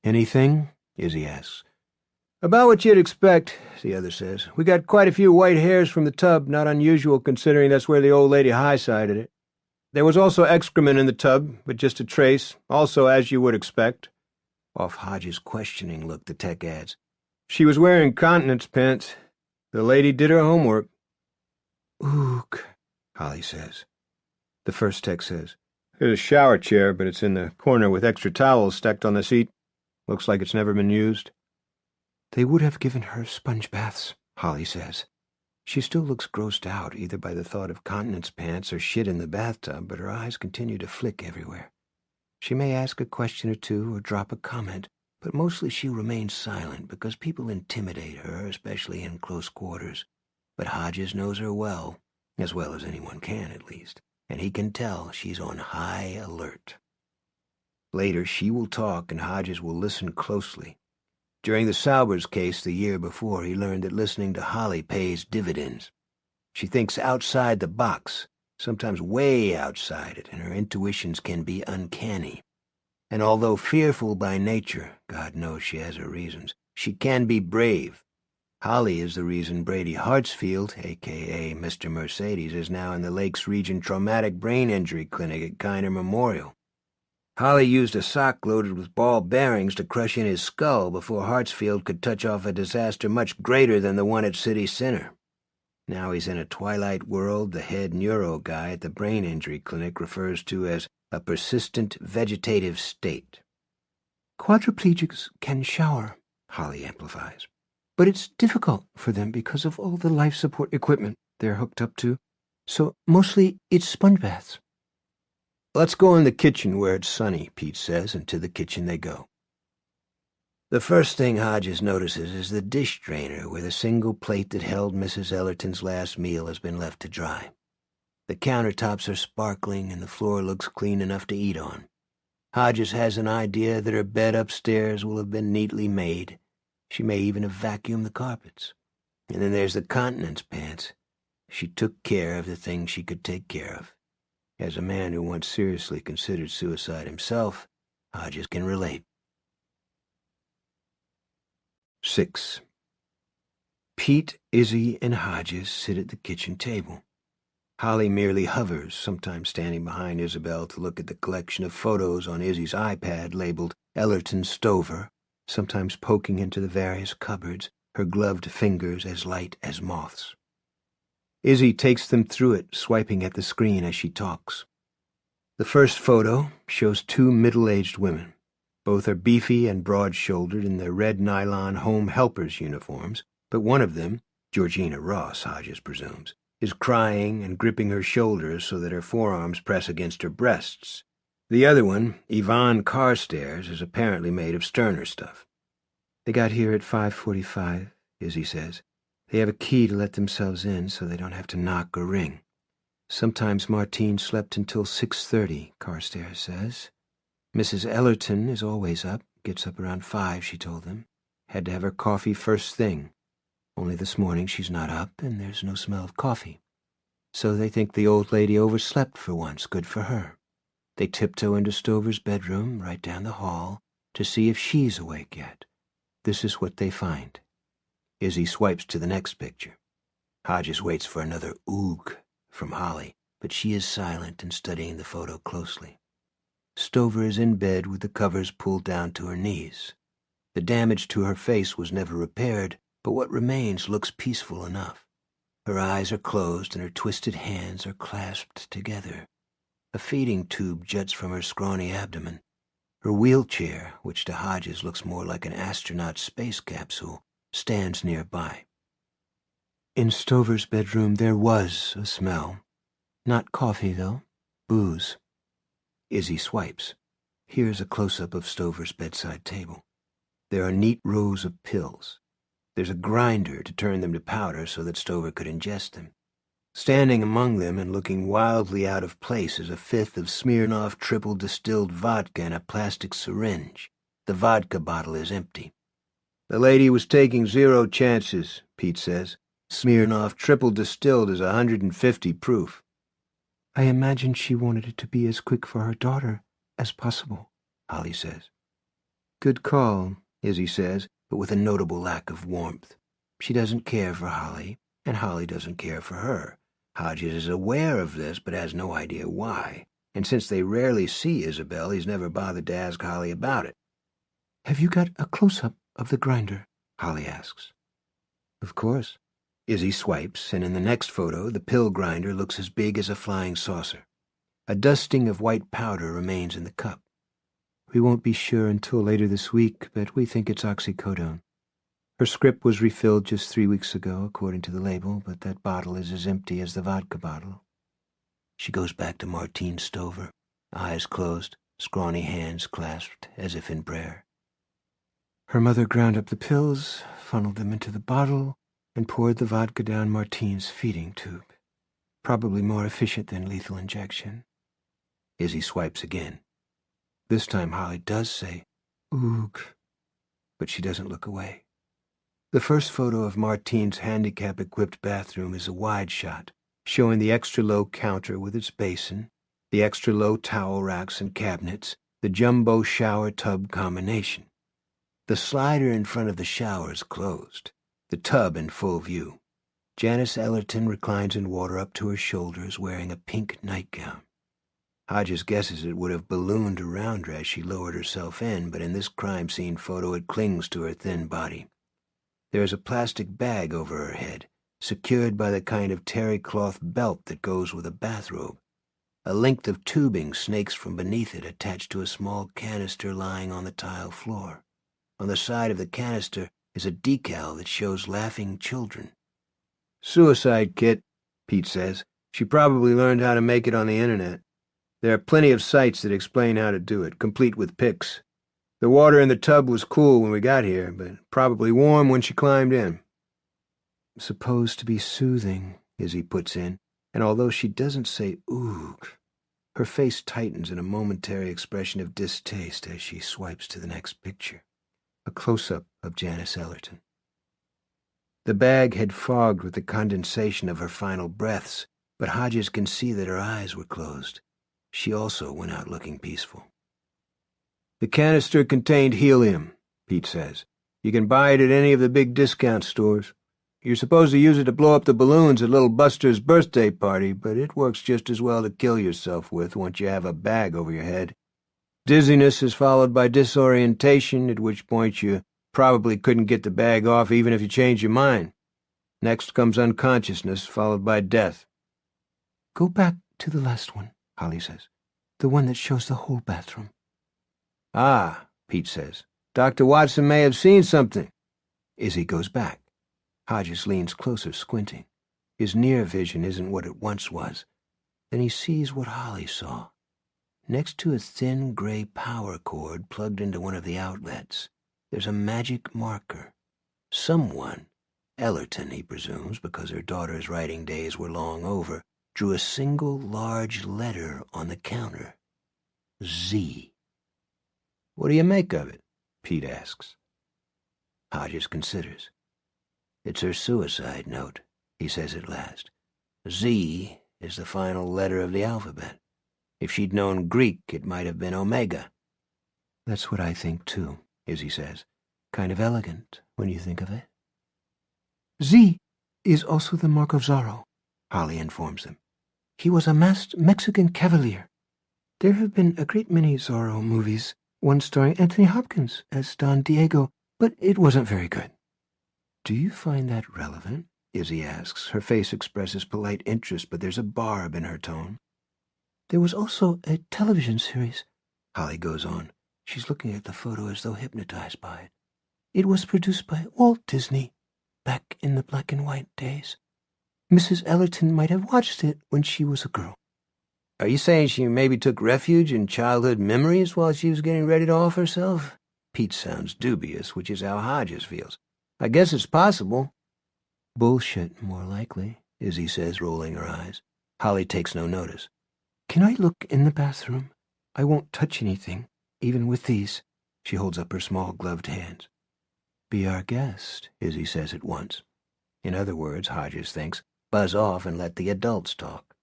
Anything? Izzy asks. About what you'd expect, the other says. We got quite a few white hairs from the tub, not unusual considering that's where the old lady high-sided it. There was also excrement in the tub, but just a trace, also as you would expect. Off Hodges' questioning look, the tech adds, she was wearing continence pants. The lady did her homework. Ook, Holly says. The first tech says, there's a shower chair, but it's in the corner with extra towels stacked on the seat. Looks like it's never been used. They would have given her sponge baths, Holly says. She still looks grossed out, either by the thought of continence pants or shit in the bathtub, but her eyes continue to flick everywhere. She may ask a question or two or drop a comment, but mostly she remains silent because people intimidate her, especially in close quarters. But Hodges knows her well as anyone can at least, and he can tell she's on high alert. Later she will talk and Hodges will listen closely. During the Saubers case the year before, he learned that listening to Holly pays dividends. She thinks outside the box, sometimes way outside it, and her intuitions can be uncanny. And although fearful by nature, God knows she has her reasons, she can be brave. Holly is the reason Brady Hartsfield, a.k.a. Mr. Mercedes, is now in the Lakes Region Traumatic Brain Injury Clinic at Kiner Memorial. Holly used a sock loaded with ball bearings to crush in his skull before Hartsfield could touch off a disaster much greater than the one at City Center. Now he's in a twilight world the head neuro guy at the brain injury clinic refers to as a persistent vegetative state. Quadriplegics can shower, Holly amplifies, but it's difficult for them because of all the life support equipment they're hooked up to, so mostly it's sponge baths. Let's go in the kitchen where it's sunny, Pete says, and to the kitchen they go. The first thing Hodges notices is the dish drainer where the single plate that held Mrs. Ellerton's last meal has been left to dry. The countertops are sparkling and the floor looks clean enough to eat on. Hodges has an idea that her bed upstairs will have been neatly made. She may even have vacuumed the carpets. And then there's the continence pants. She took care of the things she could take care of. As a man who once seriously considered suicide himself, Hodges can relate. 6. Pete, Izzy, and Hodges sit at the kitchen table. Holly merely hovers, sometimes standing behind Isabel to look at the collection of photos on Izzy's iPad labeled Ellerton Stover, sometimes poking into the various cupboards, her gloved fingers as light as moths. Izzy takes them through it, swiping at the screen as she talks. The first photo shows two middle-aged women. Both are beefy and broad-shouldered in their red nylon home helpers uniforms, but one of them, Georgina Ross, Hodges presumes, is crying and gripping her shoulders so that her forearms press against her breasts. The other one, Yvonne Carstairs, is apparently made of sterner stuff. They got here at 5:45, Izzy says. They have a key to let themselves in so they don't have to knock or ring. Sometimes Martine slept until 6:30, Carstairs says. Mrs. Ellerton is always up, gets up around 5, she told them. Had to have her coffee first thing. Only this morning she's not up and there's no smell of coffee. So they think the old lady overslept for once, good for her. They tiptoe into Stover's bedroom, right down the hall, to see if she's awake yet. This is what they find. Izzy swipes to the next picture. Hodges waits for another oog from Holly, but she is silent and studying the photo closely. Stover is in bed with the covers pulled down to her knees. The damage to her face was never repaired, but what remains looks peaceful enough. Her eyes are closed and her twisted hands are clasped together. A feeding tube juts from her scrawny abdomen. Her wheelchair, which to Hodges looks more like an astronaut's space capsule, stands nearby. In Stover's bedroom there was a smell. Not coffee, though. Booze. Izzy swipes. Here's a close-up of Stover's bedside table. There are neat rows of pills. There's a grinder to turn them to powder so that Stover could ingest them. Standing among them and looking wildly out of place is a fifth of Smirnoff triple-distilled vodka in a plastic syringe. The vodka bottle is empty. The lady was taking 0 chances, Pete says. Smirnoff triple-distilled is 150 proof. I imagine she wanted it to be as quick for her daughter as possible, Holly says. Good call, Izzy says, but with a notable lack of warmth. She doesn't care for Holly, and Holly doesn't care for her. Hodges is aware of this, but has no idea why, and since they rarely see Isabel, he's never bothered to ask Holly about it. Have you got a close-up of the grinder? Holly asks. Of course. Izzy swipes, and in the next photo, the pill grinder looks as big as a flying saucer. A dusting of white powder remains in the cup. We won't be sure until later this week, but we think it's oxycodone. Her script was refilled just 3 weeks ago, according to the label, but that bottle is as empty as the vodka bottle. She goes back to Martine Stover, eyes closed, scrawny hands clasped as if in prayer. Her mother ground up the pills, funneled them into the bottle, and poured the vodka down Martine's feeding tube. Probably more efficient than lethal injection. Izzy swipes again. This time Holly does say, oog, but she doesn't look away. The first photo of Martine's handicap-equipped bathroom is a wide shot, showing the extra-low counter with its basin, the extra-low towel racks and cabinets, the jumbo shower tub combination. The slider in front of the shower is closed, the tub in full view. Janice Ellerton reclines in water up to her shoulders, wearing a pink nightgown. Hodges guesses it would have ballooned around her as she lowered herself in, but in this crime scene photo it clings to her thin body. There is a plastic bag over her head, secured by the kind of terry cloth belt that goes with a bathrobe. A length of tubing snakes from beneath it, attached to a small canister lying on the tile floor. On the side of the canister is a decal that shows laughing children. Suicide kit, Pete says. She probably learned how to make it on the internet. There are plenty of sites that explain how to do it, complete with pics. The water in the tub was cool when we got here, but probably warm when she climbed in. Supposed to be soothing, Izzy puts in, and although she doesn't say oog, her face tightens in a momentary expression of distaste as she swipes to the next picture. A close-up of Janice Ellerton. The bag had fogged with the condensation of her final breaths, but Hodges can see that her eyes were closed. She also went out looking peaceful. The canister contained helium, Pete says. You can buy it at any of the big discount stores. You're supposed to use it to blow up the balloons at little Buster's birthday party, but it works just as well to kill yourself with once you have a bag over your head. Dizziness is followed by disorientation, at which point you probably couldn't get the bag off even if you changed your mind. Next comes unconsciousness, followed by death. Go back to the last one, Holly says. The one that shows the whole bathroom. Ah, Pete says. Dr. Watson may have seen something. Izzy goes back. Hodges leans closer, squinting. His near vision isn't what it once was. Then he sees what Holly saw. Next to a thin gray power cord plugged into one of the outlets, there's a magic marker. Someone, Ellerton he presumes because her daughter's writing days were long over, drew a single large letter on the counter. Z. What do you make of it? Pete asks. Hodges considers. It's her suicide note, he says at last. Z is the final letter of the alphabet. If she'd known Greek, it might have been Omega. That's what I think, too, Izzy says. Kind of elegant, when you think of it. Z is also the mark of Zorro, Holly informs them. He was a masked Mexican cavalier. There have been a great many Zorro movies, one starring Anthony Hopkins as Don Diego, but it wasn't very good. Do you find that relevant? Izzy asks. Her face expresses polite interest, but there's a barb in her tone. There was also a television series, Holly goes on. She's looking at the photo as though hypnotized by it. It was produced by Walt Disney, back in the black and white days. Mrs. Ellerton might have watched it when she was a girl. Are you saying she maybe took refuge in childhood memories while she was getting ready to off herself? Pete sounds dubious, which is how Hodges feels. I guess it's possible. Bullshit, more likely, Izzy says, rolling her eyes. Holly takes no notice. Can I look in the bathroom? I won't touch anything, even with these. She holds up her small gloved hands. Be our guest, Izzy says at once. In other words, Hodges thinks, buzz off and let the adults talk.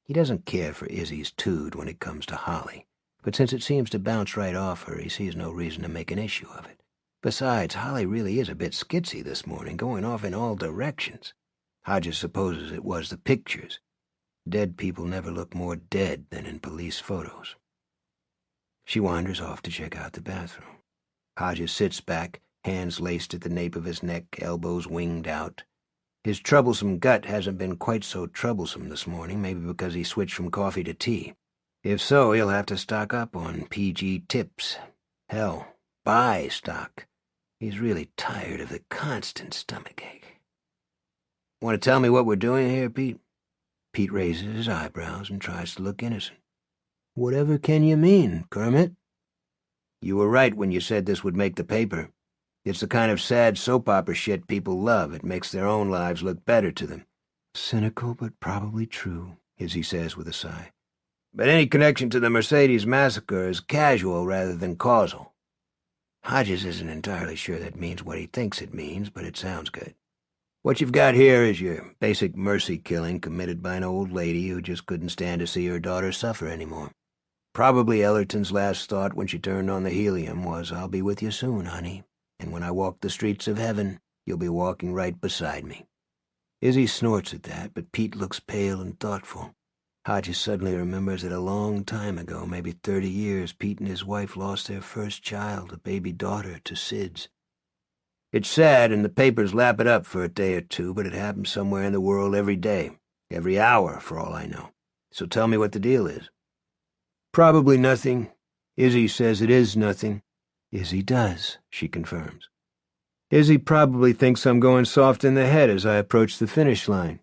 He doesn't care for Izzy's tood when it comes to Holly, but since it seems to bounce right off her, he sees no reason to make an issue of it. Besides, Holly really is a bit skitsy this morning, going off in all directions. Hodges supposes it was the pictures. Dead people never look more dead than in police photos. She wanders off to check out the bathroom. Hodges sits back, hands laced at the nape of his neck, elbows winged out. His troublesome gut hasn't been quite so troublesome this morning, maybe because he switched from coffee to tea. If so, he'll have to stock up on PG tips. Hell, buy stock. He's really tired of the constant stomachache. Want to tell me what we're doing here, Pete? Pete raises his eyebrows and tries to look innocent. Whatever can you mean, Kermit? You were right when you said this would make the paper. It's the kind of sad soap opera shit people love. It makes their own lives look better to them. Cynical, but probably true, Izzy says with a sigh. But any connection to the Mercedes massacre is casual rather than causal. Hodges isn't entirely sure that means what he thinks it means, but it sounds good. What you've got here is your basic mercy killing committed by an old lady who just couldn't stand to see her daughter suffer anymore. Probably Ellerton's last thought when she turned on the helium was, I'll be with you soon, honey, and when I walk the streets of heaven, you'll be walking right beside me. Izzy snorts at that, but Pete looks pale and thoughtful. Hodges suddenly remembers that a long time ago, maybe 30 years, Pete and his wife lost their first child, a baby daughter, to SIDS. It's sad, and the papers lap it up for a day or two, but it happens somewhere in the world every day, every hour, for all I know. So tell me what the deal is. Probably nothing. Izzy says it is nothing. Izzy does, she confirms. Izzy probably thinks I'm going soft in the head as I approach the finish line.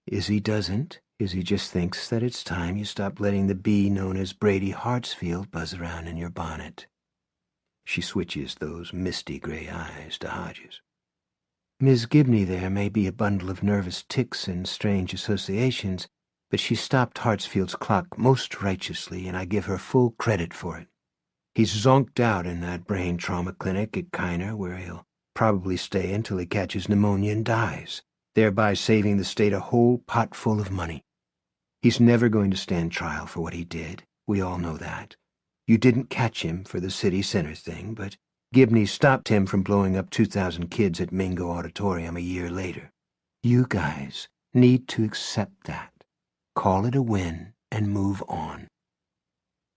Izzy doesn't. Izzy just thinks that it's time you stop letting the bee known as Brady Hartsfield buzz around in your bonnet. She switches those misty gray eyes to Hodges. Ms. Gibney there may be a bundle of nervous tics and strange associations, but she stopped Hartsfield's clock most righteously, and I give her full credit for it. He's zonked out in that brain trauma clinic at Kiner, where he'll probably stay until he catches pneumonia and dies, thereby saving the state a whole pot full of money. He's never going to stand trial for what he did. We all know that. You didn't catch him for the city center thing, but Gibney stopped him from blowing up 2,000 kids at Mingo Auditorium a year later. You guys need to accept that. Call it a win and move on.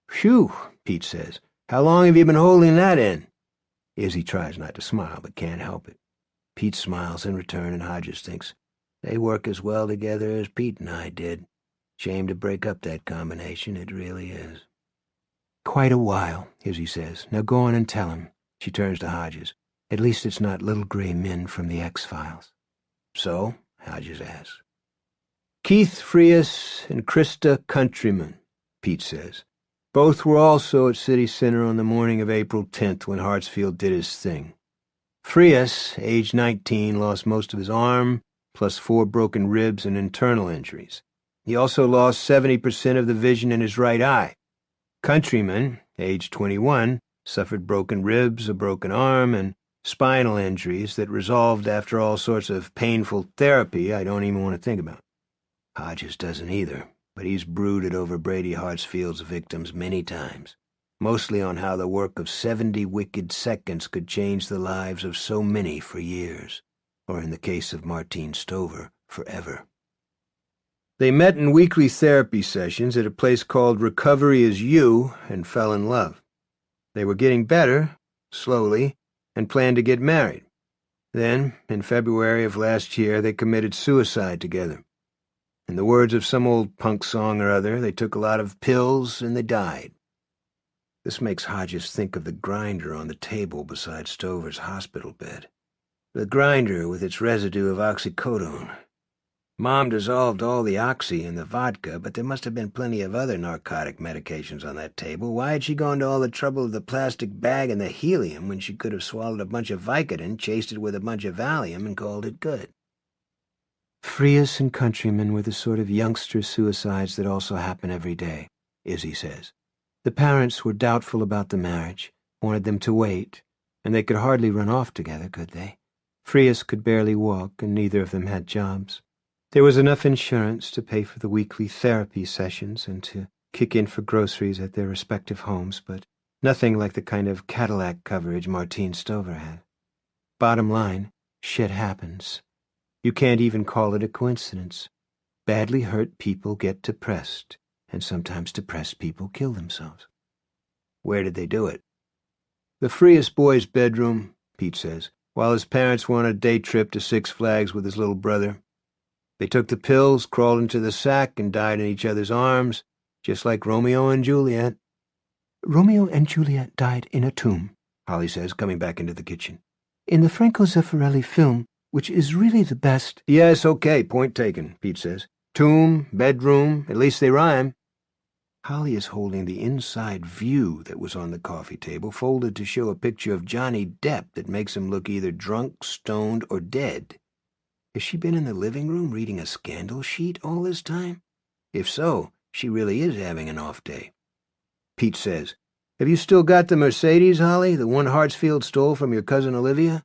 Phew, Pete says. How long have you been holding that in? Izzy tries not to smile, but can't help it. Pete smiles in return, and Hodges thinks, they work as well together as Pete and I did. Shame to break up that combination, it really is. Quite a while, Izzy says. Now go on and tell him. She turns to Hodges. At least it's not little gray men from the X-Files. So, Hodges asks. Keith Frias and Krista Countryman, Pete says. Both were also at City Center on the morning of April 10th when Hartsfield did his thing. Frias, age 19, lost most of his arm, plus 4 broken ribs and internal injuries. He also lost 70% of the vision in his right eye. Countryman, age 21, suffered broken ribs, a broken arm, and spinal injuries that resolved after all sorts of painful therapy I don't even want to think about. Hodges doesn't either, but he's brooded over Brady Hartsfield's victims many times, mostly on how the work of 70 wicked seconds could change the lives of so many for years, or in the case of Martine Stover, forever. They met in weekly therapy sessions at a place called Recovery Is You and fell in love. They were getting better, slowly, and planned to get married. Then, in February of last year, they committed suicide together. In the words of some old punk song or other, they took a lot of pills and they died. This makes Hodges think of the grinder on the table beside Stover's hospital bed. The grinder with its residue of oxycodone. Mom dissolved all the oxy in the vodka, but there must have been plenty of other narcotic medications on that table. Why had she gone to all the trouble of the plastic bag and the helium when she could have swallowed a bunch of Vicodin, chased it with a bunch of Valium, and called it good? Frias and Countryman were the sort of youngster suicides that also happen every day, Izzy says. The parents were doubtful about the marriage, wanted them to wait, and they could hardly run off together, could they? Frias could barely walk, and neither of them had jobs. There was enough insurance to pay for the weekly therapy sessions and to kick in for groceries at their respective homes, but nothing like the kind of Cadillac coverage Martine Stover had. Bottom line, shit happens. You can't even call it a coincidence. Badly hurt people get depressed, and sometimes depressed people kill themselves. Where did they do it? The Frias boy's bedroom, Pete says, while his parents were on a day trip to Six Flags with his little brother. They took the pills, crawled into the sack, and died in each other's arms, just like Romeo and Juliet. Romeo and Juliet died in a tomb, Holly says, coming back into the kitchen. In the Franco Zeffirelli film, which is really the best— Yes, okay, point taken, Pete says. Tomb, bedroom, at least they rhyme. Holly is holding the inside view that was on the coffee table, folded to show a picture of Johnny Depp that makes him look either drunk, stoned, or dead. Has she been in the living room reading a scandal sheet all this time? If so, she really is having an off day. Pete says, Have you still got the Mercedes, Holly, the one Hartsfield stole from your cousin Olivia?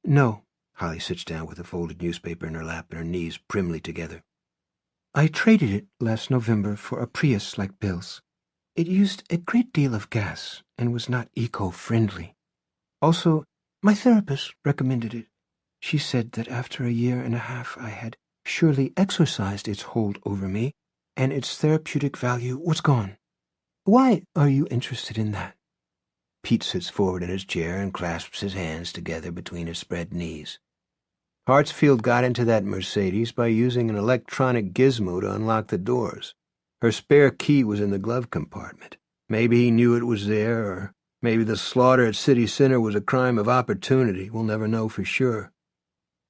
No. Holly sits down with a folded newspaper in her lap and her knees primly together. I traded it last November for a Prius like Bill's. It used a great deal of gas and was not eco-friendly. Also, my therapist recommended it. She said that after a year and a half I had surely exorcised its hold over me, and its therapeutic value was gone. Why are you interested in that? Pete sits forward in his chair and clasps his hands together between his spread knees. Hartsfield got into that Mercedes by using an electronic gizmo to unlock the doors. Her spare key was in the glove compartment. Maybe he knew it was there, or maybe the slaughter at City Center was a crime of opportunity. We'll never know for sure.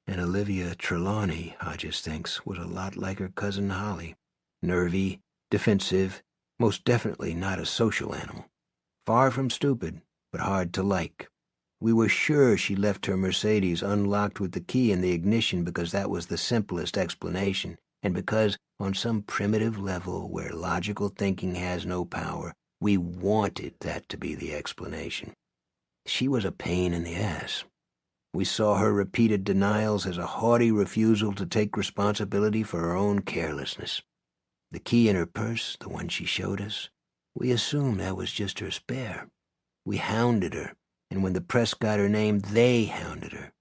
And Olivia Trelawney, Hodges thinks, was a lot like her cousin Holly. Nervy, defensive, most definitely not a social animal. Far from stupid, but hard to like. We were sure she left her Mercedes unlocked with the key in the ignition because that was the simplest explanation, and because, on some primitive level where logical thinking has no power, we wanted that to be the explanation. She was a pain in the ass. We saw her repeated denials as a haughty refusal to take responsibility for her own carelessness. The key in her purse, the one she showed us, we assumed that was just her spare. We hounded her, and when the press got her name, they hounded her.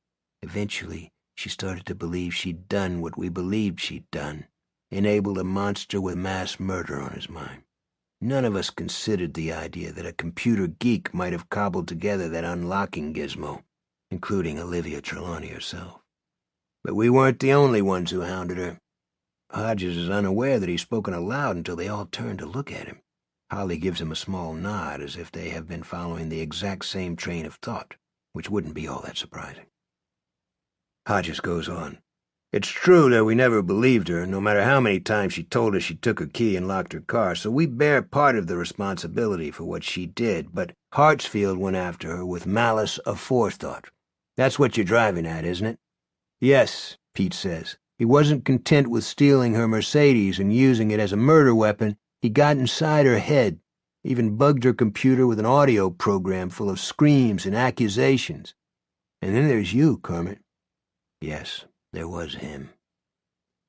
Eventually, she started to believe she'd done what we believed she'd done, enabled a monster with mass murder on his mind. None of us considered the idea that a computer geek might have cobbled together that unlocking gizmo. including Olivia Trelawney herself. But we weren't the only ones who hounded her. Hodges is unaware that he's spoken aloud until they all turn to look at him. Holly gives him a small nod as if they have been following the exact same train of thought, which wouldn't be all that surprising. Hodges goes on. It's true that we never believed her, no matter how many times she told us she took her key and locked her car, so we bear part of the responsibility for what she did, but Hartsfield went after her with malice aforethought. That's what you're driving at, isn't it? Yes, Pete says. He wasn't content with stealing her Mercedes and using it as a murder weapon. He got inside her head, even bugged her computer with an audio program full of screams and accusations. And then there's you, Kermit. Yes, there was him.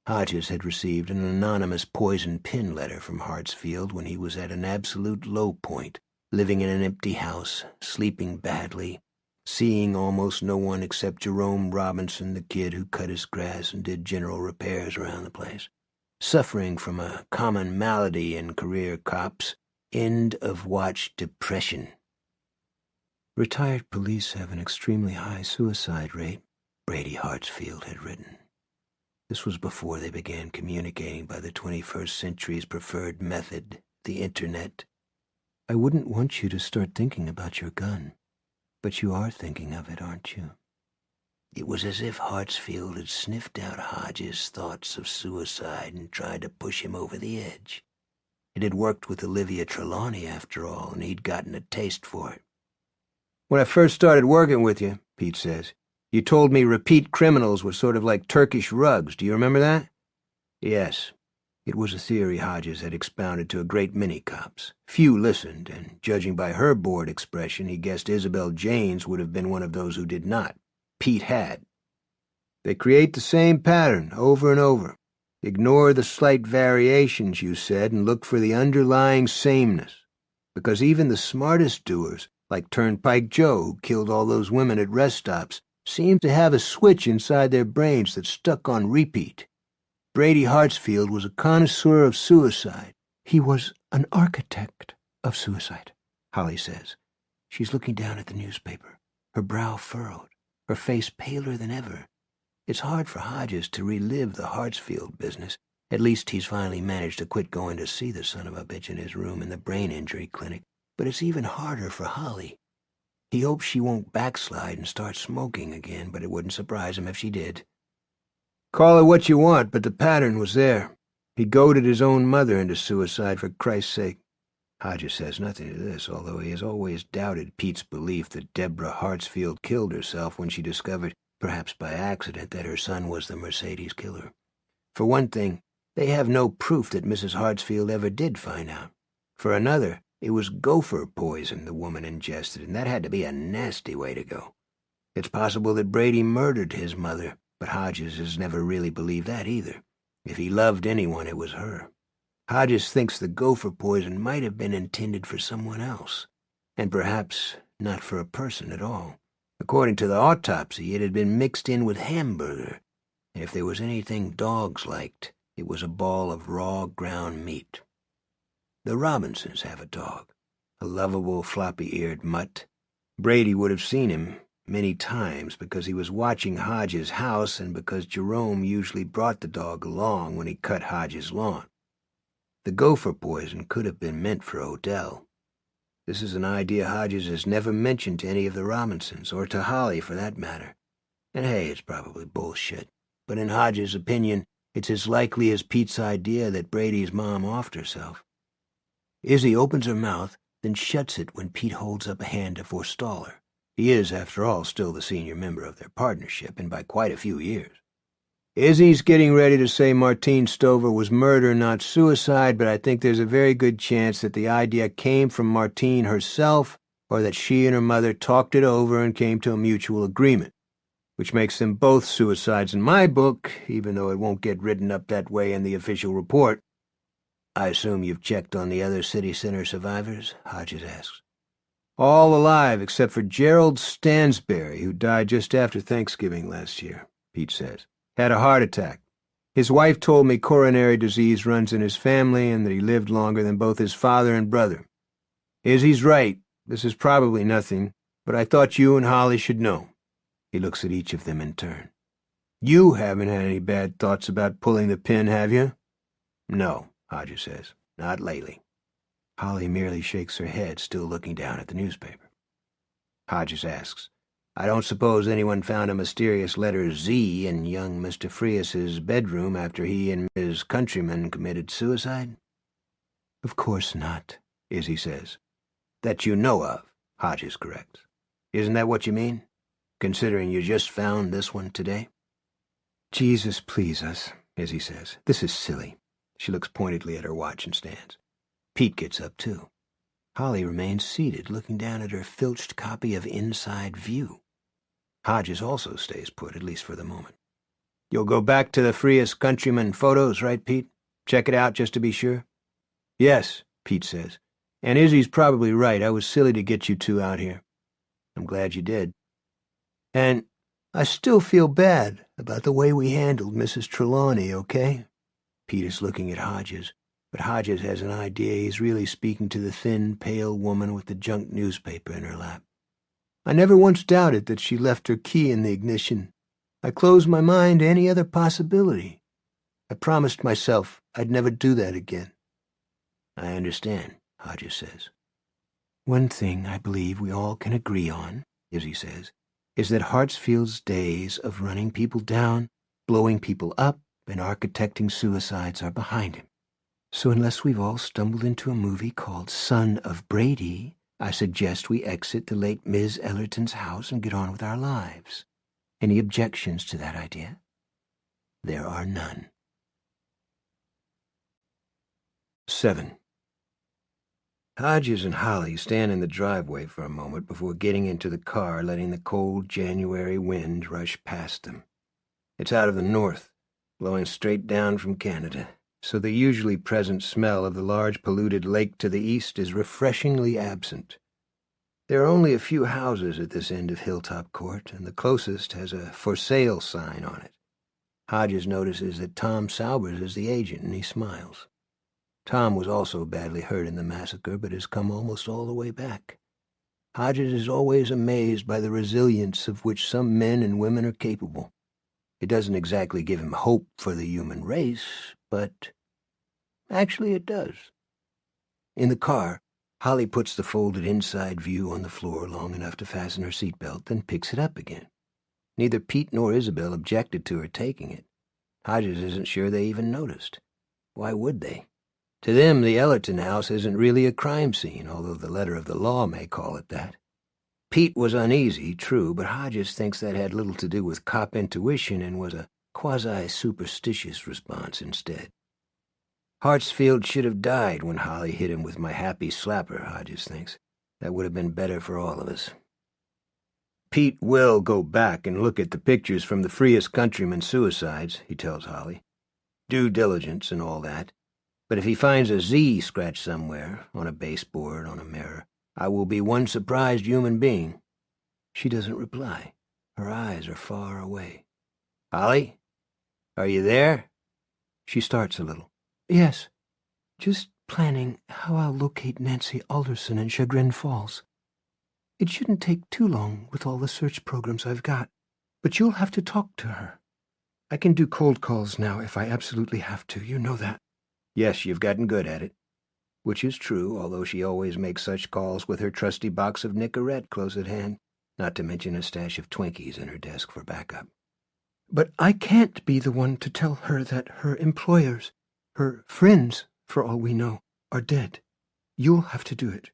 Hodges had received an anonymous poison pin letter from Hartsfield when he was at an absolute low point, living in an empty house, sleeping badly, seeing almost no one except Jerome Robinson, the kid who cut his grass and did general repairs around the place, suffering from a common malady in career cops, end-of-watch depression. Retired police have an extremely high suicide rate, Brady Hartsfield had written. This was before they began communicating by the 21st century's preferred method, the Internet. I wouldn't want you to start thinking about your gun, but you are thinking of it, aren't you? It was as if Hartsfield had sniffed out Hodges' thoughts of suicide and tried to push him over the edge. It had worked with Olivia Trelawney, after all, and he'd gotten a taste for it. When I first started working with you, Pete says, you told me repeat criminals were sort of like Turkish rugs. Do you remember that? Yes. It was a theory Hodges had expounded to a great many cops. Few listened, and judging by her bored expression, he guessed Isabel Janes would have been one of those who did not. Pete had. They create the same pattern over and over. Ignore the slight variations, you said, and look for the underlying sameness. Because even the smartest doers, like Turnpike Joe, who killed all those women at rest stops, seemed to have a switch inside their brains that stuck on repeat. Brady Hartsfield was a connoisseur of suicide. He was an architect of suicide, Holly says. She's looking down at the newspaper, her brow furrowed, her face paler than ever. It's hard for Hodges to relive the Hartsfield business. At least he's finally managed to quit going to see the son of a bitch in his room in the brain injury clinic. But it's even harder for Holly. He hopes she won't backslide and start smoking again, but it wouldn't surprise him if she did. Call it what you want, but the pattern was there. He goaded his own mother into suicide, for Christ's sake. Hodges says nothing to this, although he has always doubted Pete's belief that Deborah Hartsfield killed herself when she discovered, perhaps by accident, that her son was the Mercedes killer. For one thing, they have no proof that Mrs. Hartsfield ever did find out. For another, it was gopher poison the woman ingested, and that had to be a nasty way to go. It's possible that Brady murdered his mother, but Hodges has never really believed that either. If he loved anyone, it was her. Hodges thinks the gopher poison might have been intended for someone else, and perhaps not for a person at all. According to the autopsy, it had been mixed in with hamburger, and if there was anything dogs liked, it was a ball of raw ground meat. The Robinsons have a dog, a lovable floppy-eared mutt. Brady would have seen him many times because he was watching Hodges' house and because Jerome usually brought the dog along when he cut Hodges' lawn. The gopher poison could have been meant for Odell. This is an idea Hodges has never mentioned to any of the Robinsons, or to Holly for that matter. And hey, it's probably bullshit. But in Hodges' opinion, it's as likely as Pete's idea that Brady's mom offed herself. Izzy opens her mouth, then shuts it when Pete holds up a hand to forestall her. He is, after all, still the senior member of their partnership, and by quite a few years. Izzy's getting ready to say Martine Stover was murder, not suicide, but I think there's a very good chance that the idea came from Martine herself, or that she and her mother talked it over and came to a mutual agreement, which makes them both suicides in my book, even though it won't get written up that way in the official report. I assume you've checked on the other city center survivors? Hodges asks. All alive except for Gerald Stansberry, who died just after Thanksgiving last year, Pete says. Had a heart attack. His wife told me coronary disease runs in his family and that he lived longer than both his father and brother. Izzy's right. This is probably nothing, but I thought you and Holly should know. He looks at each of them in turn. You haven't had any bad thoughts about pulling the pin, have you? No, Hodges says. Not lately. Holly merely shakes her head, still looking down at the newspaper. Hodges asks, I don't suppose anyone found a mysterious letter Z in young Mr. Frias's bedroom after he and his countryman committed suicide? Of course not, Izzy says. That you know of, Hodges corrects. Isn't that what you mean, considering you just found this one today? Jesus please us, Izzy says. This is silly. She looks pointedly at her watch and stands. Pete gets up, too. Holly remains seated, looking down at her filched copy of Inside View. Hodges also stays put, at least for the moment. You'll go back to the Frias countryman photos, right, Pete? Check it out just to be sure? Yes, Pete says. And Izzy's probably right. I was silly to get you two out here. I'm glad you did. And I still feel bad about the way we handled Mrs. Trelawney, okay? Pete is looking at Hodges, but Hodges has an idea he's really speaking to the thin, pale woman with the junk newspaper in her lap. I never once doubted that she left her key in the ignition. I closed my mind to any other possibility. I promised myself I'd never do that again. I understand, Hodges says. One thing I believe we all can agree on, Izzy says, is that Hartsfield's days of running people down, blowing people up, and architecting suicides are behind him. So unless we've all stumbled into a movie called Son of Brady, I suggest we exit the late Ms. Ellerton's house and get on with our lives. Any objections to that idea? There are none. 7. Hodges and Holly stand in the driveway for a moment before getting into the car, letting the cold January wind rush past them. It's out of the north, blowing straight down from Canada, so the usually present smell of the large polluted lake to the east is refreshingly absent. There are only a few houses at this end of Hilltop Court, and the closest has a for sale sign on it. Hodges notices that Tom Saubers is the agent, and he smiles. Tom was also badly hurt in the massacre, but has come almost all the way back. Hodges is always amazed by the resilience of which some men and women are capable. It doesn't exactly give him hope for the human race, but actually it does. In the car, Holly puts the folded Inside View on the floor long enough to fasten her seatbelt, then picks it up again. Neither Pete nor Isabel objected to her taking it. Hodges isn't sure they even noticed. Why would they? To them, the Ellerton house isn't really a crime scene, although the letter of the law may call it that. Pete was uneasy, true, but Hodges thinks that had little to do with cop intuition and was a quasi-superstitious response instead. Hartsfield should have died when Holly hit him with my happy slapper, Hodges thinks. That would have been better for all of us. Pete will go back and look at the pictures from the Frias countryman suicides, he tells Holly. Due diligence and all that. But if he finds a Z scratch somewhere, on a baseboard, on a mirror, I will be one surprised human being. She doesn't reply. Her eyes are far away. Holly? Are you there? She starts a little. Yes. Just planning how I'll locate Nancy Alderson in Chagrin Falls. It shouldn't take too long with all the search programs I've got, but you'll have to talk to her. I can do cold calls now if I absolutely have to, you know that. Yes, you've gotten good at it. Which is true, although she always makes such calls with her trusty box of Nicorette close at hand, not to mention a stash of Twinkies in her desk for backup. But I can't be the one to tell her that her employers, her friends, for all we know, are dead. You'll have to do it.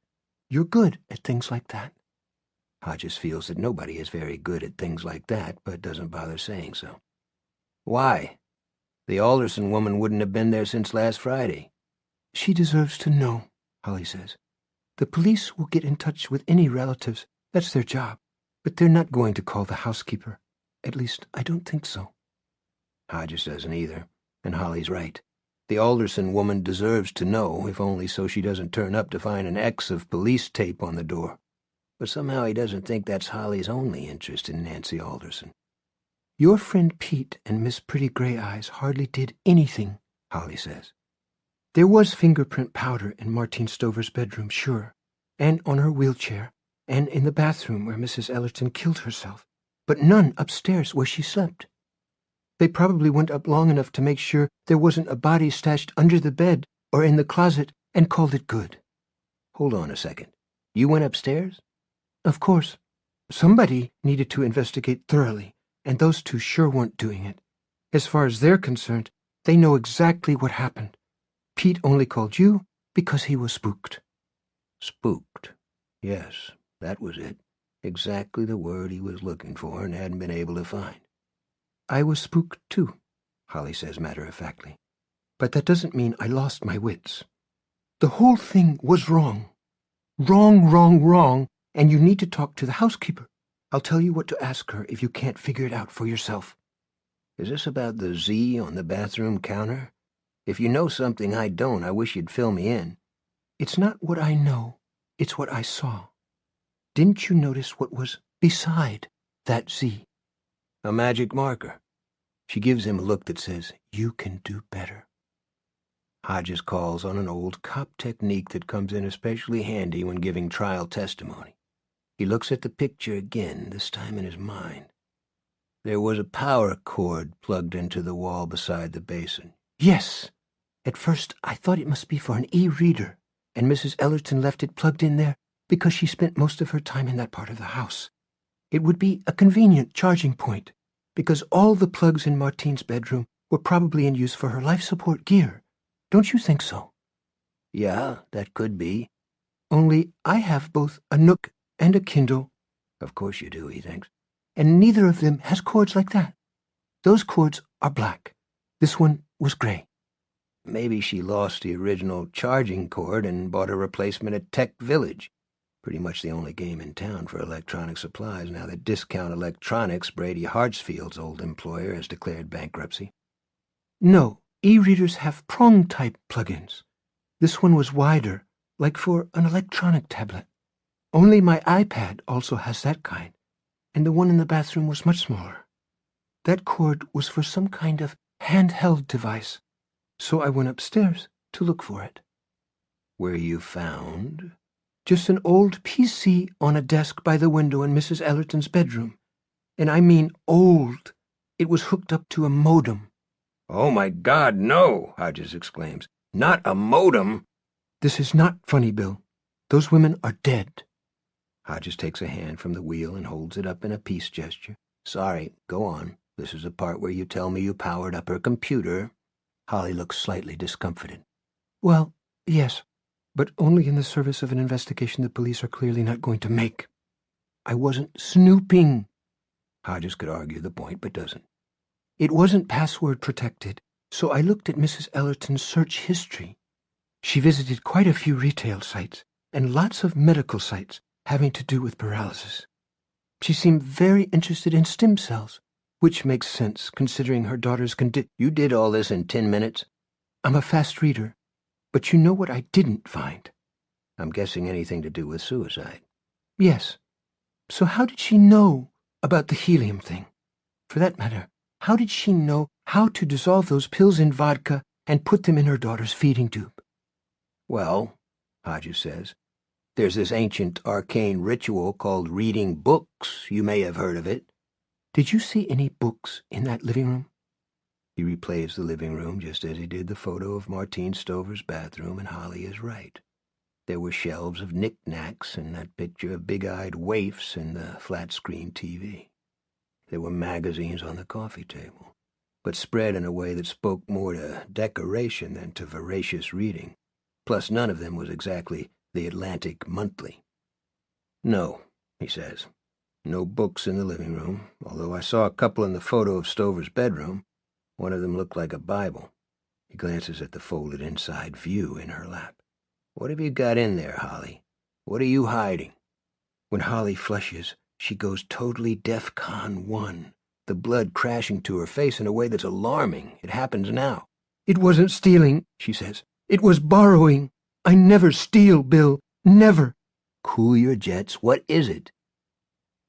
You're good at things like that. Hodges feels that nobody is very good at things like that, but doesn't bother saying so. Why? The Alderson woman wouldn't have been there since last Friday. She deserves to know, Holly says. The police will get in touch with any relatives. That's their job. But they're not going to call the housekeeper. At least, I don't think so. Hodges doesn't either, and Holly's right. The Alderson woman deserves to know, if only so she doesn't turn up to find an X of police tape on the door. But somehow he doesn't think that's Holly's only interest in Nancy Alderson. Your friend Pete and Miss Pretty Gray Eyes hardly did anything, Holly says. There was fingerprint powder in Martine Stover's bedroom, sure, and on her wheelchair, and in the bathroom where Mrs. Ellerton killed herself. but none upstairs where she slept. They probably went up long enough to make sure there wasn't a body stashed under the bed or in the closet and called it good. Hold on a second. You went upstairs? Of course. Somebody needed to investigate thoroughly, and those two sure weren't doing it. As far as they're concerned, they know exactly what happened. Pete only called you because he was spooked. Spooked. Yes, that was it. Exactly the word he was looking for and hadn't been able to find. I was spooked too, Holly says matter-of-factly. But that doesn't mean I lost my wits. The whole thing was wrong. Wrong, and you need to talk to the housekeeper. I'll tell you what to ask her if you can't figure it out for yourself. Is this about the Z on the bathroom counter? If you know something I don't, I wish you'd fill me in. It's not what I know, it's what I saw. Didn't you notice what was beside that Z? A magic marker. She gives him a look that says, "You can do better." Hodges calls on an old cop technique that comes in especially handy when giving trial testimony. He looks at the picture again, this time in his mind. There was a power cord plugged into the wall beside the basin. Yes. At first I thought it must be for an e-reader, and Mrs. Ellerton left it plugged in there because she spent most of her time in that part of the house. It would be a convenient charging point, because all the plugs in Martine's bedroom were probably in use for her life support gear. Don't you think so? Yeah, that could be. Only I have both a Nook and a Kindle. Of course you do, he thinks. And neither of them has cords like that. Those cords are black. This one was gray. Maybe she lost the original charging cord and bought a replacement at Tech Village. Pretty much the only game in town for electronic supplies now that Discount Electronics, Brady Hartsfield's old employer, has declared bankruptcy. No, e-readers have prong-type plugins. This one was wider, like for an electronic tablet. Only my iPad also has that kind, and the one in the bathroom was much smaller. That cord was for some kind of handheld device, so I went upstairs to look for it. Where you found? Just an old PC on a desk by the window in Mrs. Ellerton's bedroom. And I mean old. It was hooked up to a modem. "Oh, my God, no!" Hodges exclaims. "Not a modem!" This is not funny, Bill. Those women are dead. Hodges takes a hand from the wheel and holds it up in a peace gesture. "Sorry, go on. This is the part where you tell me you powered up her computer." Holly looks slightly discomfited. Well, yes, but only in the service of an investigation the police are clearly not going to make. I wasn't snooping. Hodges could argue the point, but doesn't. It wasn't password protected, so I looked at Mrs. Ellerton's search history. She visited quite a few retail sites and lots of medical sites having to do with paralysis. She seemed very interested in stem cells, which makes sense considering her daughter's condition. You did all this in 10 minutes? I'm a fast reader, but you know what I didn't find? I'm guessing anything to do with suicide. Yes. So how did she know about the helium thing? For that matter, how did she know how to dissolve those pills in vodka and put them in her daughter's feeding tube? Well, Hodges says, there's this ancient arcane ritual called reading books. You may have heard of it. Did you see any books in that living room? He replays the living room just as he did the photo of Martine Stover's bathroom, and Holly is right. There were shelves of knickknacks and that picture of big-eyed waifs in the flat-screen TV. There were magazines on the coffee table, but spread in a way that spoke more to decoration than to voracious reading. Plus, none of them was exactly the Atlantic Monthly. "No," he says. "No books in the living room, although I saw a couple in the photo of Stover's bedroom. One of them looked like a Bible." He glances at the folded inside view in her lap. "What have you got in there, Holly? What are you hiding?" When Holly flushes, she goes totally DEFCON 1, the blood crashing to her face in a way that's alarming. It happens now. "It wasn't stealing," she says. "It was borrowing. I never steal, Bill. Never." "Cool your jets. What is it?"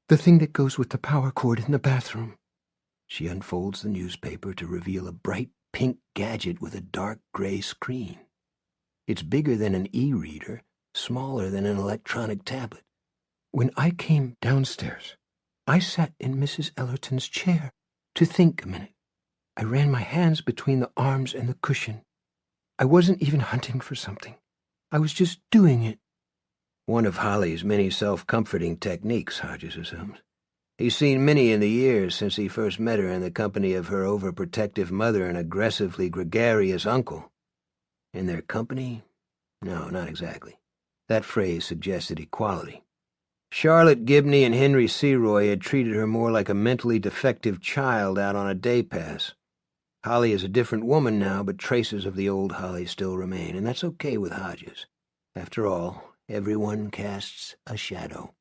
"The thing that goes with the power cord in the bathroom." She unfolds the newspaper to reveal a bright pink gadget with a dark gray screen. It's bigger than an e-reader, smaller than an electronic tablet. When I came downstairs, I sat in Mrs. Ellerton's chair to think a minute. I ran my hands between the arms and the cushion. I wasn't even hunting for something. I was just doing it. One of Holly's many self-comforting techniques, Hodges assumes. He's seen many in the years since he first met her in the company of her overprotective mother and aggressively gregarious uncle. In their company? No, not exactly. That phrase suggested equality. Charlotte Gibney and Henry Seroy had treated her more like a mentally defective child out on a day pass. Holly is a different woman now, but traces of the old Holly still remain, and that's okay with Hodges. After all, everyone casts a shadow.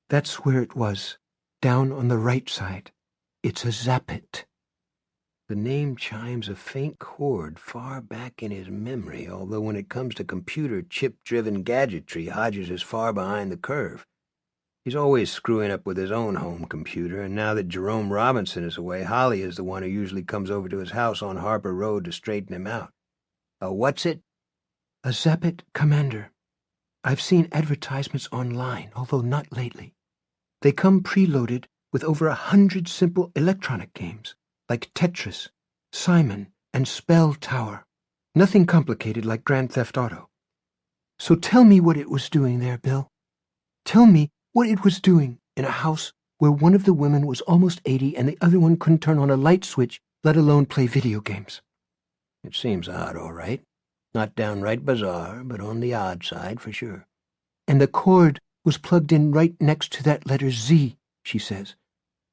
That's where it was, down on the right side. It's a Zappit. The name chimes a faint chord far back in his memory, although when it comes to computer chip-driven gadgetry, Hodges is far behind the curve. He's always screwing up with his own home computer, and now that Jerome Robinson is away, Holly is the one who usually comes over to his house on Harper Road to straighten him out. What's it? A Zappit Commander. I've seen advertisements online, although not lately. They come preloaded with over 100 simple electronic games, like Tetris, Simon, and Spell Tower. Nothing complicated like Grand Theft Auto. So tell me what it was doing there, Bill. Tell me what it was doing in a house where one of the women was almost 80 and the other one couldn't turn on a light switch, let alone play video games. It seems odd, all right. Not downright bizarre, but on the odd side for sure. And the cord was plugged in right next to that letter Z, she says.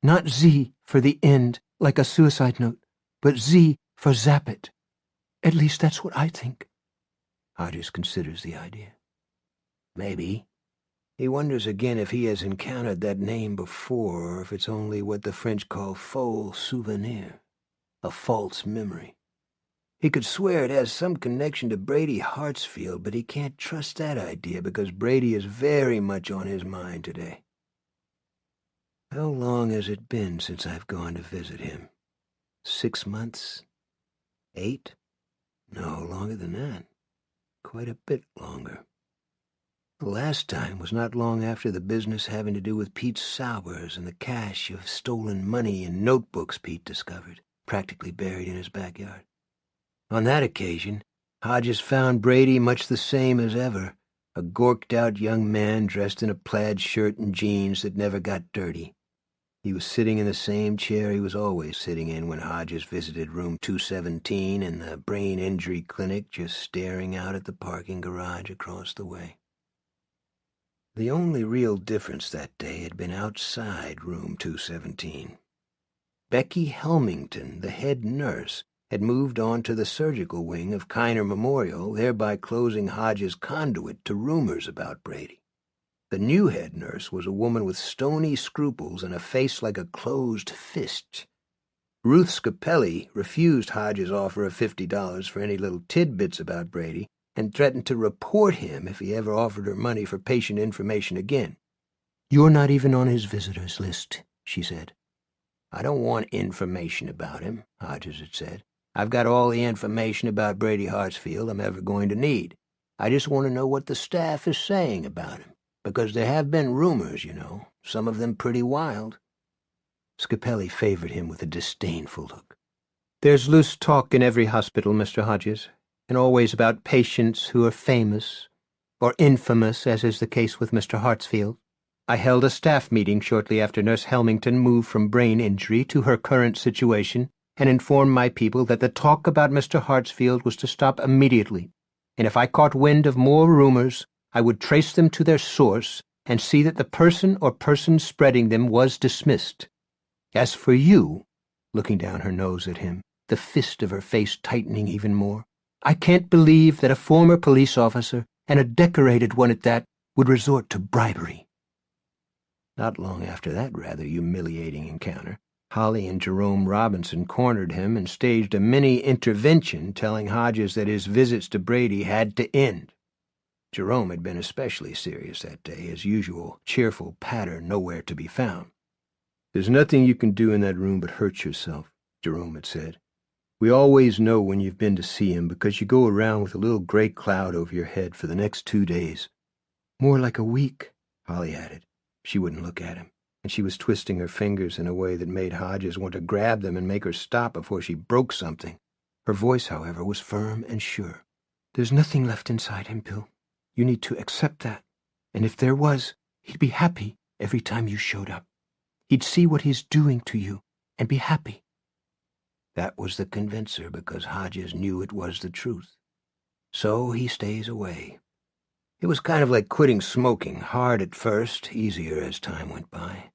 Not Z for the end, like a suicide note, but Z for Zappit. At least that's what I think. Hodges considers the idea. Maybe. He wonders again if he has encountered that name before, or if it's only what the French call faux souvenir, a false memory. He could swear it has some connection to Brady Hartsfield, but he can't trust that idea because Brady is very much on his mind today. How long has it been since I've gone to visit him? 6 months? 8? No, longer than that. Quite a bit longer. The last time was not long after the business having to do with Pete's Sours and the cache of stolen money and notebooks Pete discovered, practically buried in his backyard. On that occasion, Hodges found Brady much the same as ever, a gorked-out young man dressed in a plaid shirt and jeans that never got dirty. He was sitting in the same chair he was always sitting in when Hodges visited room 217 in the brain injury clinic, just staring out at the parking garage across the way. The only real difference that day had been outside room 217. Becky Helmington, the head nurse, had moved on to the surgical wing of Kiner Memorial, thereby closing Hodges' conduit to rumors about Brady. The new head nurse was a woman with stony scruples and a face like a closed fist. Ruth Scapelli refused Hodges' offer of $50 for any little tidbits about Brady and threatened to report him if he ever offered her money for patient information again. You're not even on his visitors list, she said. I don't want information about him, Hodges had said. I've got all the information about Brady Hartsfield I'm ever going to need. I just want to know what the staff is saying about him, because there have been rumors, you know, some of them pretty wild. Scapelli favored him with a disdainful look. There's loose talk in every hospital, Mr. Hodges, and always about patients who are famous, or infamous, as is the case with Mr. Hartsfield. I held a staff meeting shortly after Nurse Helmington moved from brain injury to her current situation, and informed my people that the talk about Mr. Hartsfield was to stop immediately, and if I caught wind of more rumors, I would trace them to their source and see that the person or persons spreading them was dismissed. As for you, looking down her nose at him, the fist of her face tightening even more, I can't believe that a former police officer, and a decorated one at that, would resort to bribery. Not long after that rather humiliating encounter, Holly and Jerome Robinson cornered him and staged a mini-intervention telling Hodges that his visits to Brady had to end. Jerome had been especially serious that day, his usual cheerful patter nowhere to be found. There's nothing you can do in that room but hurt yourself, Jerome had said. We always know when you've been to see him because you go around with a little gray cloud over your head for the next 2 days. More like a week, Holly added. She wouldn't look at him. and she was twisting her fingers in a way that made Hodges want to grab them and make her stop before she broke something. Her voice, however, was firm and sure. "There's nothing left inside him, Bill. You need to accept that. And if there was, he'd be happy every time you showed up. He'd see what he's doing to you and be happy." That was the convincer because Hodges knew it was the truth. So he stays away. It was kind of like quitting smoking, hard at first, easier as time went by.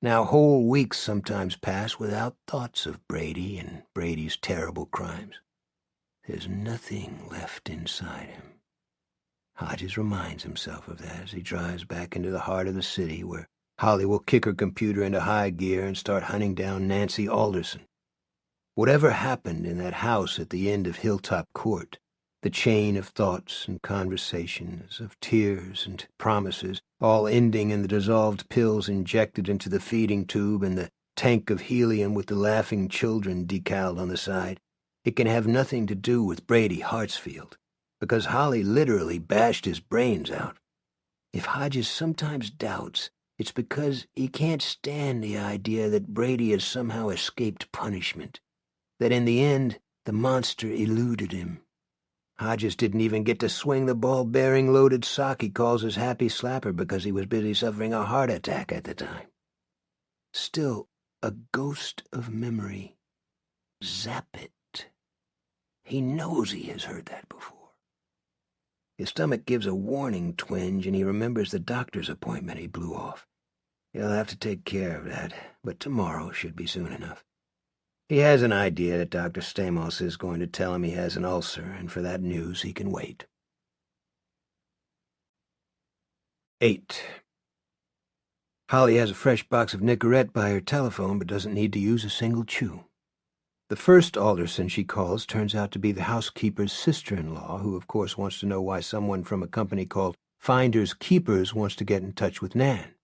Now whole weeks sometimes pass without thoughts of Brady and Brady's terrible crimes. There's nothing left inside him. Hodges reminds himself of that as he drives back into the heart of the city where Holly will kick her computer into high gear and start hunting down Nancy Alderson. Whatever happened in that house at the end of Hilltop Court, the chain of thoughts and conversations, of tears and promises, all ending in the dissolved pills injected into the feeding tube and the tank of helium with the laughing children decaled on the side, it can have nothing to do with Brady Hartsfield, because Holly literally bashed his brains out. If Hodges sometimes doubts, it's because he can't stand the idea that Brady has somehow escaped punishment, that in the end the monster eluded him. Hodges didn't even get to swing the ball-bearing loaded sock he calls his happy slapper because he was busy suffering a heart attack at the time. Still, a ghost of memory. Zap it. He knows he has heard that before. His stomach gives a warning twinge, and he remembers the doctor's appointment he blew off. He'll have to take care of that, but tomorrow should be soon enough. He has an idea that Dr. Stamos is going to tell him he has an ulcer, and for that news he can wait. 8. Holly has a fresh box of Nicorette by her telephone, but doesn't need to use a single chew. The first Alderson she calls turns out to be the housekeeper's sister-in-law, who of course wants to know why someone from a company called Finders Keepers wants to get in touch with Nan.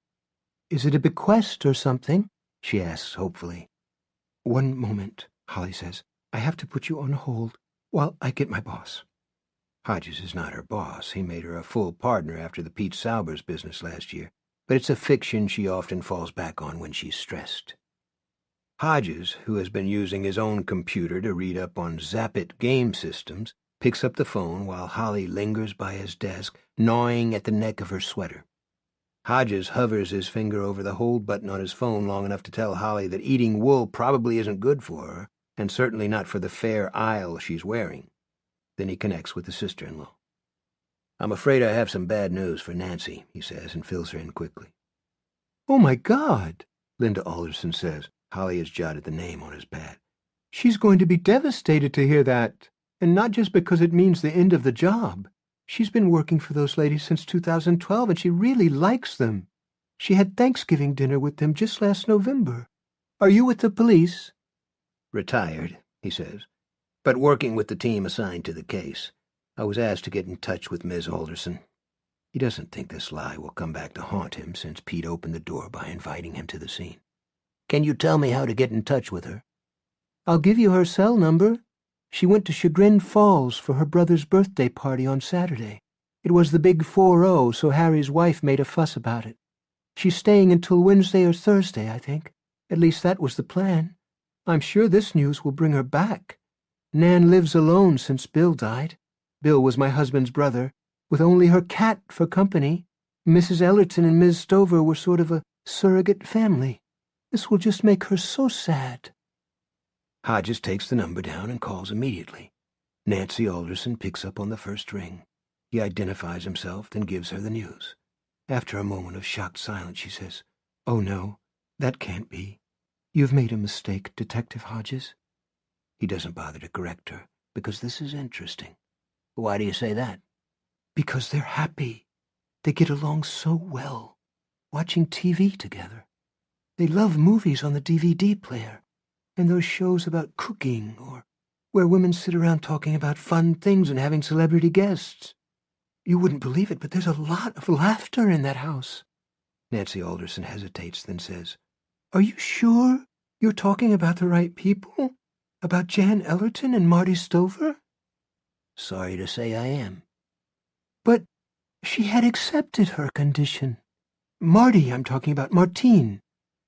"Is it a bequest or something?" she asks hopefully. "One moment," Holly says. "I have to put you on hold while I get my boss." Hodges is not her boss. He made her a full partner after the Pete Saubers business last year, but it's a fiction she often falls back on when she's stressed. Hodges, who has been using his own computer to read up on Zap-It game systems, picks up the phone while Holly lingers by his desk, gnawing at the neck of her sweater. Hodges hovers his finger over the hold button on his phone long enough to tell Holly that eating wool probably isn't good for her, and certainly not for the fair isle she's wearing. Then he connects with the sister-in-law. "I'm afraid I have some bad news for Nancy," he says, and fills her in quickly. "Oh, my God," Linda Alderson says. Holly has jotted the name on his pad. "She's going to be devastated to hear that, and not just because it means the end of the job. She's been working for those ladies since 2012, and she really likes them. She had Thanksgiving dinner with them just last November. Are you with the police?" "Retired," he says, "but working with the team assigned to the case. I was asked to get in touch with Ms. Alderson." He doesn't think this lie will come back to haunt him since Pete opened the door by inviting him to the scene. "Can you tell me how to get in touch with her?" "I'll give you her cell number. She went to Chagrin Falls for her brother's birthday party on Saturday. It was the big 4-0, so Harry's wife made a fuss about it. She's staying until Wednesday or Thursday, I think. At least that was the plan. I'm sure this news will bring her back. Nan lives alone since Bill died. Bill was my husband's brother, with only her cat for company. Mrs. Ellerton and Ms. Stover were sort of a surrogate family. This will just make her so sad." Hodges takes the number down and calls immediately. Nancy Alderson picks up on the first ring. He identifies himself, then gives her the news. After a moment of shocked silence, she says, "Oh, no, that can't be. You've made a mistake, Detective Hodges." He doesn't bother to correct her, because this is interesting. "Why do you say that?" "Because they're happy. They get along so well, watching TV together. They love movies on the DVD player, and those shows about cooking or where women sit around talking about fun things and having celebrity guests. You wouldn't believe it, but there's a lot of laughter in that house." Nancy Alderson hesitates, then says, "Are you sure you're talking about the right people? About Jan Ellerton and Marty Stover?" "Sorry to say I am." "But she had accepted her condition. Marty, I'm talking about, Martine.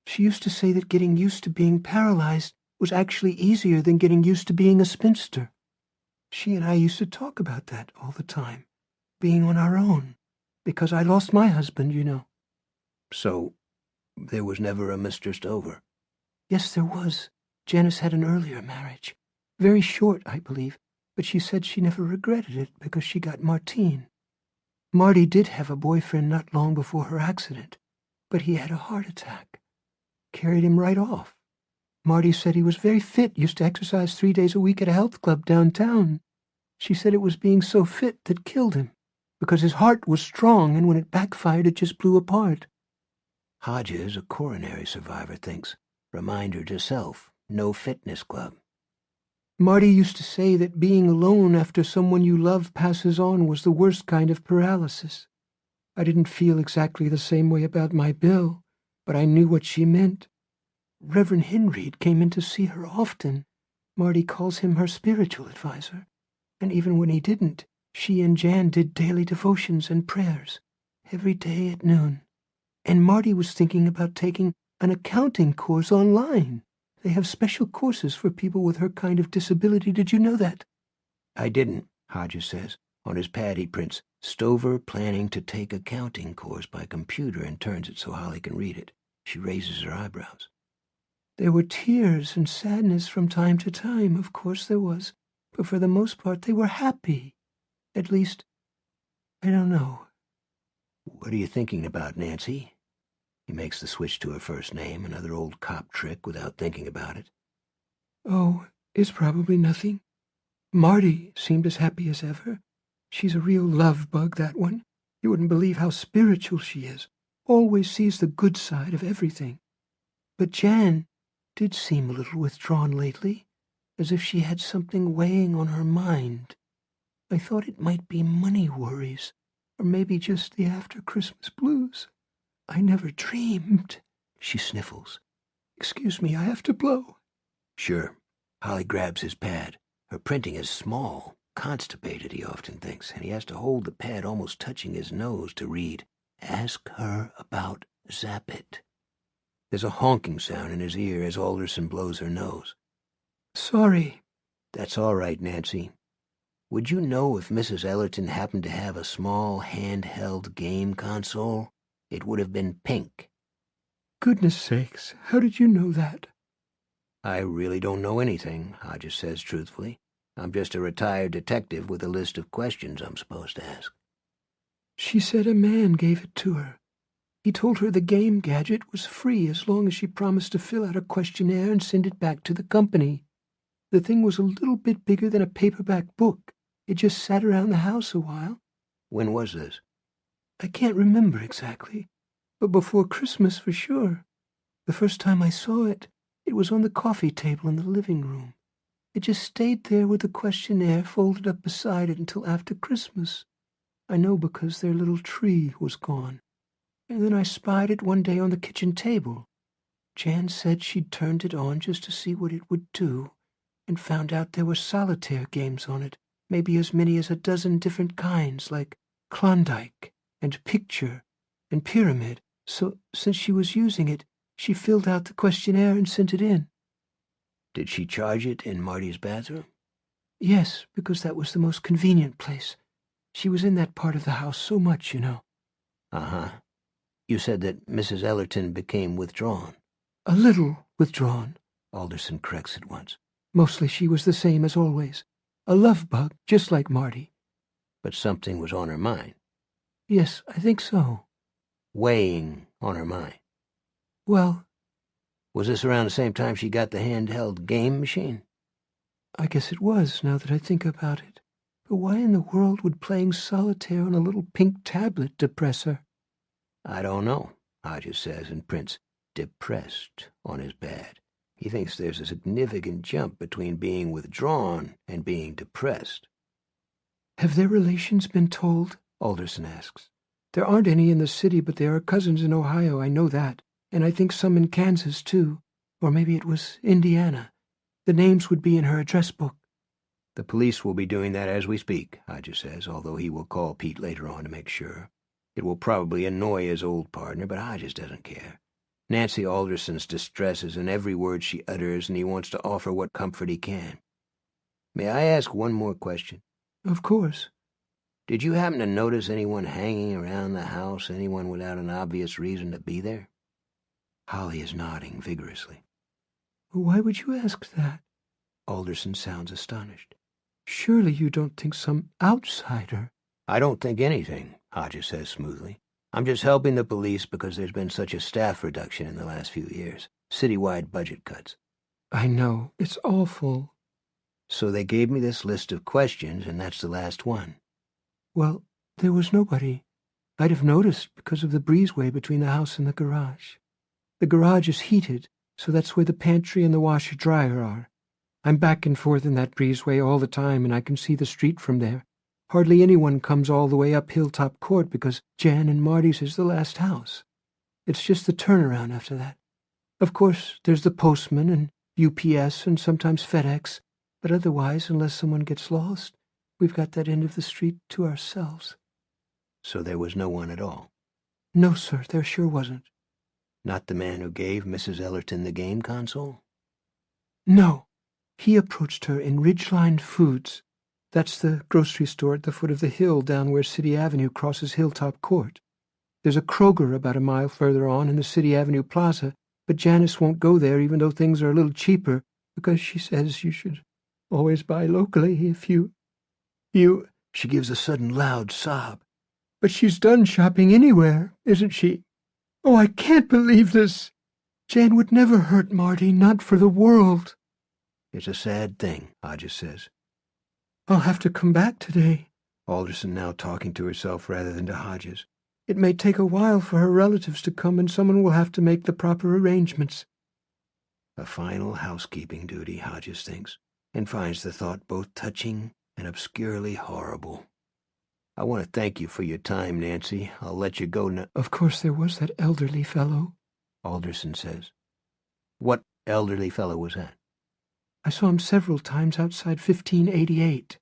She used to say that getting used to being paralyzed was actually easier than getting used to being a spinster. She and I used to talk about that all the time, being on our own, because I lost my husband, you know. So, there was never a Mr. Stover? Yes, there was. Janice had an earlier marriage. Very short, I believe, but she said she never regretted it because she got Martine. Marty did have a boyfriend not long before her accident, but he had a heart attack. Carried him right off. Marty said he was very fit, used to exercise 3 days a week at a health club downtown. She said it was being so fit that killed him, because his heart was strong, and when it backfired, it just blew apart. Hodges, a coronary survivor, thinks. Reminder to self, no fitness club. Marty used to say that being alone after someone you love passes on was the worst kind of paralysis. I didn't feel exactly the same way about my Bill, but I knew what she meant. Reverend Hinried came in to see her often. Marty calls him her spiritual advisor. And even when he didn't, she and Jan did daily devotions and prayers, every day at noon. And Marty was thinking about taking an accounting course online. They have special courses for people with her kind of disability. Did you know that? I didn't, Hodges says. On his pad he prints, Stover planning to take accounting course by computer, and turns it so Holly can read it. She raises her eyebrows. There were tears and sadness from time to time, of course there was, but for the most part they were happy. At least, I don't know. What are you thinking about, Nancy? He makes the switch to her first name, another old cop trick without thinking about it. Oh, it's probably nothing. Marty seemed as happy as ever. She's a real love bug, that one. You wouldn't believe how spiritual she is. Always sees the good side of everything. But Jan did seem a little withdrawn lately, as if she had something weighing on her mind. I thought it might be money worries, or maybe just the after-Christmas blues. I never dreamed. She sniffles. Excuse me, I have to blow. Sure. Holly grabs his pad. Her printing is small, constipated, he often thinks, and he has to hold the pad almost touching his nose to read, Ask her about Zappit. There's a honking sound in his ear as Alderson blows her nose. Sorry. That's all right, Nancy. Would you know if Mrs. Ellerton happened to have a small handheld game console? It would have been pink. Goodness sakes, how did you know that? I really don't know anything, Hodges says truthfully. I'm just a retired detective with a list of questions I'm supposed to ask. She said a man gave it to her. He told her the game gadget was free as long as she promised to fill out a questionnaire and send it back to the company. The thing was a little bit bigger than a paperback book. It just sat around the house a while. When was this? I can't remember exactly, but before Christmas for sure. The first time I saw it, it was on the coffee table in the living room. It just stayed there with the questionnaire folded up beside it until after Christmas. I know because their little tree was gone. And then I spied it one day on the kitchen table. Jan said she'd turned it on just to see what it would do, and found out there were solitaire games on it, maybe as many as a dozen different kinds, like Klondike and Picture and Pyramid. So, since she was using it, she filled out the questionnaire and sent it in. Did she charge it in Marty's bathroom? Yes, because that was the most convenient place. She was in that part of the house so much, you know. Uh-huh. You said that Mrs. Ellerton became withdrawn. A little withdrawn, Alderson corrects at once. Mostly she was the same as always. A love bug, just like Marty. But something was on her mind. Yes, I think so. Weighing on her mind. Well, Was this around the same time she got the handheld game machine? I guess it was, now that I think about it. But why in the world would playing solitaire on a little pink tablet depress her? I don't know, Hodges says, and prints depressed on his pad. He thinks there's a significant jump between being withdrawn and being depressed. Have their relations been told? Alderson asks. There aren't any in the city, but there are cousins in Ohio, I know that. And I think some in Kansas, too. Or maybe it was Indiana. The names would be in her address book. The police will be doing that as we speak, Hodges says, although he will call Pete later on to make sure. It will probably annoy his old partner, but Hodges doesn't care. Nancy Alderson's distress is in every word she utters, and he wants to offer what comfort he can. May I ask one more question? Of course. Did you happen to notice anyone hanging around the house, anyone without an obvious reason to be there? Holly is nodding vigorously. Why would you ask that? Alderson sounds astonished. Surely you don't think some outsider... I don't think anything, Hodges says smoothly. I'm just helping the police because there's been such a staff reduction in the last few years. Citywide budget cuts. I know. It's awful. So they gave me this list of questions, and that's the last one. Well, there was nobody. I'd have noticed because of the breezeway between the house and the garage. The garage is heated, so that's where the pantry and the washer-dryer are. I'm back and forth in that breezeway all the time, and I can see the street from there. Hardly anyone comes all the way up Hilltop Court because Jan and Marty's is the last house. It's just the turnaround after that. Of course, there's the postman and UPS and sometimes FedEx, but otherwise, unless someone gets lost, we've got that end of the street to ourselves. So there was no one at all? No, sir, there sure wasn't. Not the man who gave Mrs. Ellerton the game console? No. He approached her in Ridgeline Foods. That's the grocery store at the foot of the hill down where City Avenue crosses Hilltop Court. There's a Kroger about a mile further on in the City Avenue Plaza, but Janice won't go there even though things are a little cheaper because she says you should always buy locally if you... She gives a sudden loud sob. But she's done shopping anywhere, isn't she? Oh, I can't believe this. Jan would never hurt Marty, not for the world. It's a sad thing, Hodges says. I'll have to come back today. Alderson now talking to herself rather than to Hodges. It may take a while for her relatives to come, and someone will have to make the proper arrangements. A final housekeeping duty, Hodges thinks, and finds the thought both touching and obscurely horrible. I want to thank you for your time, Nancy. I'll let you go now. Of course there was that elderly fellow, Alderson says. What elderly fellow was that? I saw him several times outside 1588.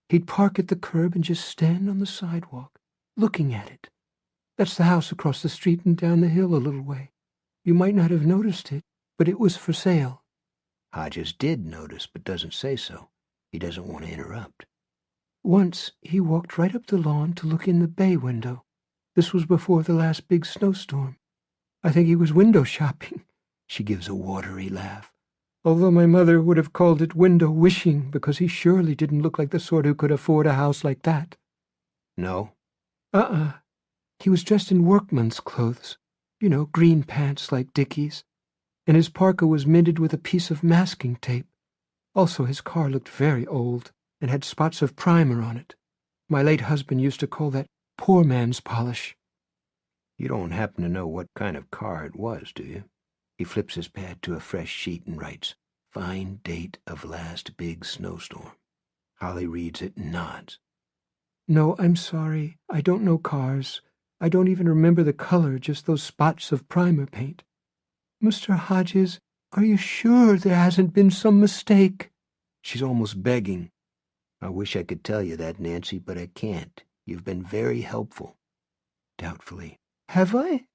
He'd park at the curb and just stand on the sidewalk, looking at it. That's the house across the street and down the hill a little way. You might not have noticed it, but it was for sale. Hodges did notice, but doesn't say so. He doesn't want to interrupt. Once he walked right up the lawn to look in the bay window. This was before the last big snowstorm. I think he was window shopping. She gives a watery laugh. Although my mother would have called it window wishing, because he surely didn't look like the sort who could afford a house like that. No? He was dressed in workman's clothes. You know, green pants like Dickie's. And his parka was minted with a piece of masking tape. Also, his car looked very old and had spots of primer on it. My late husband used to call that poor man's polish. You don't happen to know what kind of car it was, do you? He flips his pad to a fresh sheet and writes, "Fine date of last big snowstorm." Holly reads it and nods. No, I'm sorry. I don't know cars. I don't even remember the color, just those spots of primer paint. Mr. Hodges, are you sure there hasn't been some mistake? She's almost begging. I wish I could tell you that, Nancy, but I can't. You've been very helpful. Doubtfully. Have I?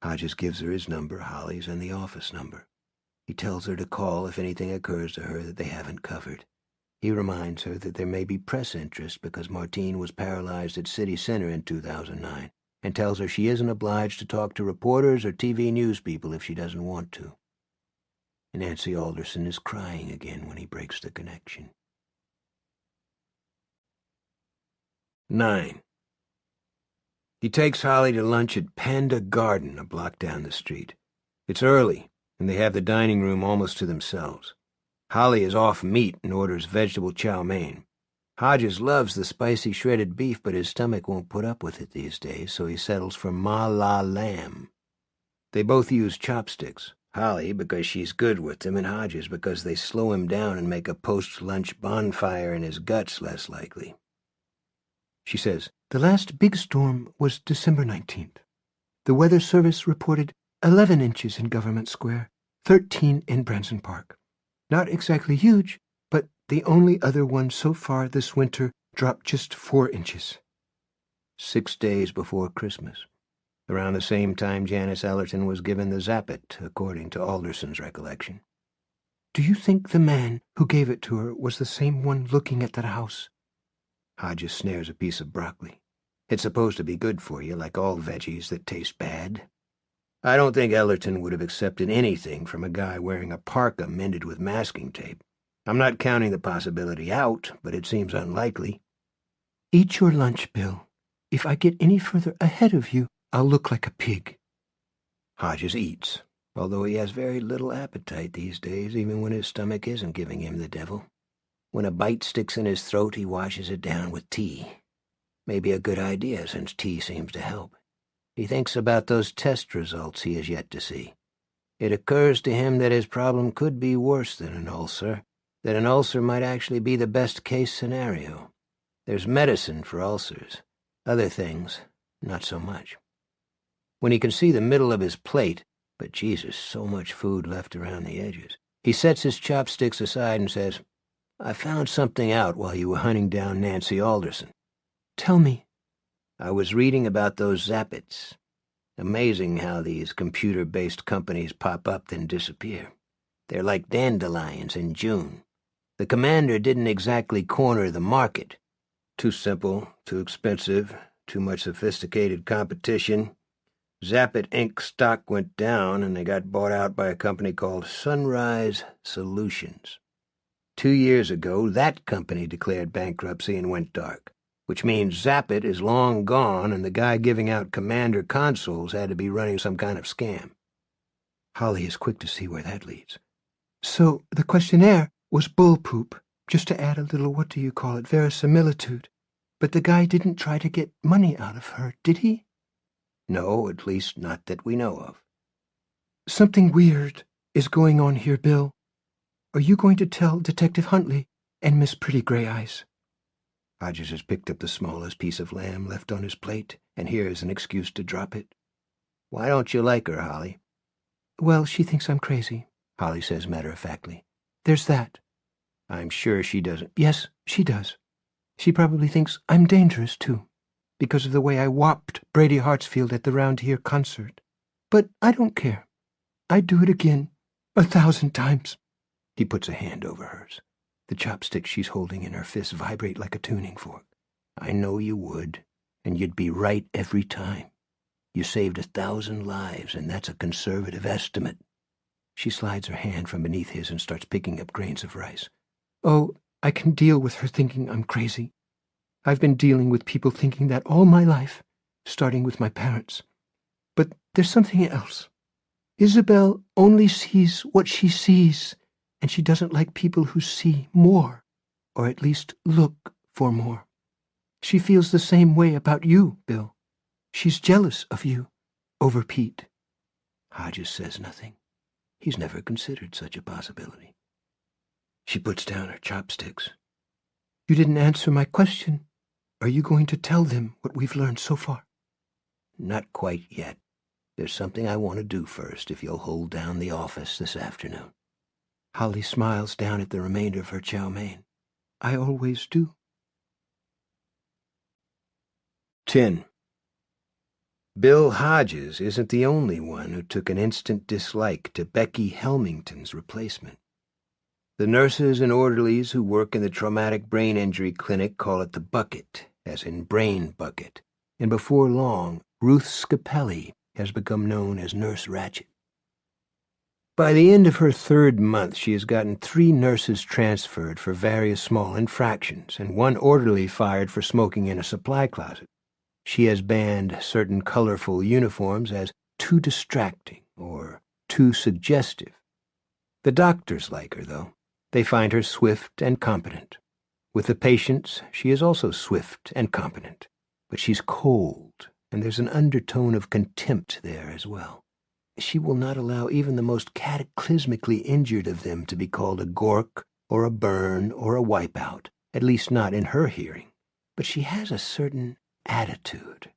Hodges gives her his number, Holly's, and the office number. He tells her to call if anything occurs to her that they haven't covered. He reminds her that there may be press interest because Martine was paralyzed at City Center in 2009, and tells her she isn't obliged to talk to reporters or TV news people if she doesn't want to. Nancy Alderson is crying again when he breaks the connection. 9. He takes Holly to lunch at Panda Garden, a block down the street. It's early, and they have the dining room almost to themselves. Holly is off meat and orders vegetable chow mein. Hodges loves the spicy shredded beef, but his stomach won't put up with it these days, so he settles for ma la lamb. They both use chopsticks, Holly because she's good with them, and Hodges because they slow him down and make a post-lunch bonfire in his guts less likely. She says, The last big storm was December 19th. The Weather Service reported 11 inches in Government Square, 13 in Branson Park. Not exactly huge, but the only other one so far this winter dropped just 4 inches. 6 days before Christmas. around the same time Janice Ellerton was given the Zappet, according to Alderson's recollection. Do you think the man who gave it to her was the same one looking at that house? Hodges snares a piece of broccoli. It's supposed to be good for you, like all veggies that taste bad. I don't think Ellerton would have accepted anything from a guy wearing a parka mended with masking tape. I'm not counting the possibility out, but it seems unlikely. Eat your lunch, Bill. If I get any further ahead of you, I'll look like a pig. Hodges eats, although he has very little appetite these days, even when his stomach isn't giving him the devil. When a bite sticks in his throat, he washes it down with tea. Maybe a good idea, since tea seems to help. He thinks about those test results he has yet to see. It occurs to him that his problem could be worse than an ulcer, that an ulcer might actually be the best-case scenario. There's medicine for ulcers. Other things, not so much. When he can see the middle of his plate, but Jesus, so much food left around the edges, he sets his chopsticks aside and says, I found something out while you were hunting down Nancy Alderson. Tell me. I was reading about those Zappets. Amazing how these computer-based companies pop up then disappear. They're like dandelions in June. The commander didn't exactly corner the market. Too simple, too expensive, too much sophisticated competition. Zappet Inc. stock went down, and they got bought out by a company called Sunrise Solutions. 2 years ago, that company declared bankruptcy and went dark, which means Zappet is long gone, and the guy giving out commander consoles had to be running some kind of scam. Holly is quick to see where that leads. So the questionnaire was bull poop, just to add a little, verisimilitude. But the guy didn't try to get money out of her, did he? No, at least not that we know of. Something weird is going on here, Bill. Are you going to tell Detective Huntley and Miss Pretty Gray Eyes? Hodges has picked up the smallest piece of lamb left on his plate, and here is an excuse to drop it. Why don't you like her, Holly? Well, she thinks I'm crazy, Holly says matter-of-factly. There's that. I'm sure she doesn't. Yes, she does. She probably thinks I'm dangerous, too, because of the way I whopped Brady Hartsfield at the Round Here concert. But I don't care. I'd do it again, 1,000 times. He puts a hand over hers. The chopsticks she's holding in her fist vibrate like a tuning fork. I know you would, and you'd be right every time. You saved 1,000 lives, and that's a conservative estimate. She slides her hand from beneath his and starts picking up grains of rice. Oh, I can deal with her thinking I'm crazy. I've been dealing with people thinking that all my life, starting with my parents. But there's something else. Isabel only sees what she sees, and she doesn't like people who see more, or at least look for more. She feels the same way about you, Bill. She's jealous of you, over Pete. Hodges says nothing. He's never considered such a possibility. She puts down her chopsticks. You didn't answer my question. Are you going to tell them what we've learned so far? Not quite yet. There's something I want to do first, if you'll hold down the office this afternoon. Holly smiles down at the remainder of her chow mein. I always do. 10. Bill Hodges isn't the only one who took an instant dislike to Becky Helmington's replacement. The nurses and orderlies who work in the traumatic brain injury clinic call it the bucket, as in brain bucket, and before long, Ruth Scapelli has become known as Nurse Ratchet. By the end of her 3rd month, she has gotten 3 nurses transferred for various small infractions and 1 orderly fired for smoking in a supply closet. She has banned certain colorful uniforms as too distracting or too suggestive. The doctors like her, though. They find her swift and competent. With the patients, she is also swift and competent. But she's cold, and there's an undertone of contempt there as well. She will not allow even the most cataclysmically injured of them to be called a gork or a burn or a wipeout, at least not in her hearing. But she has a certain attitude.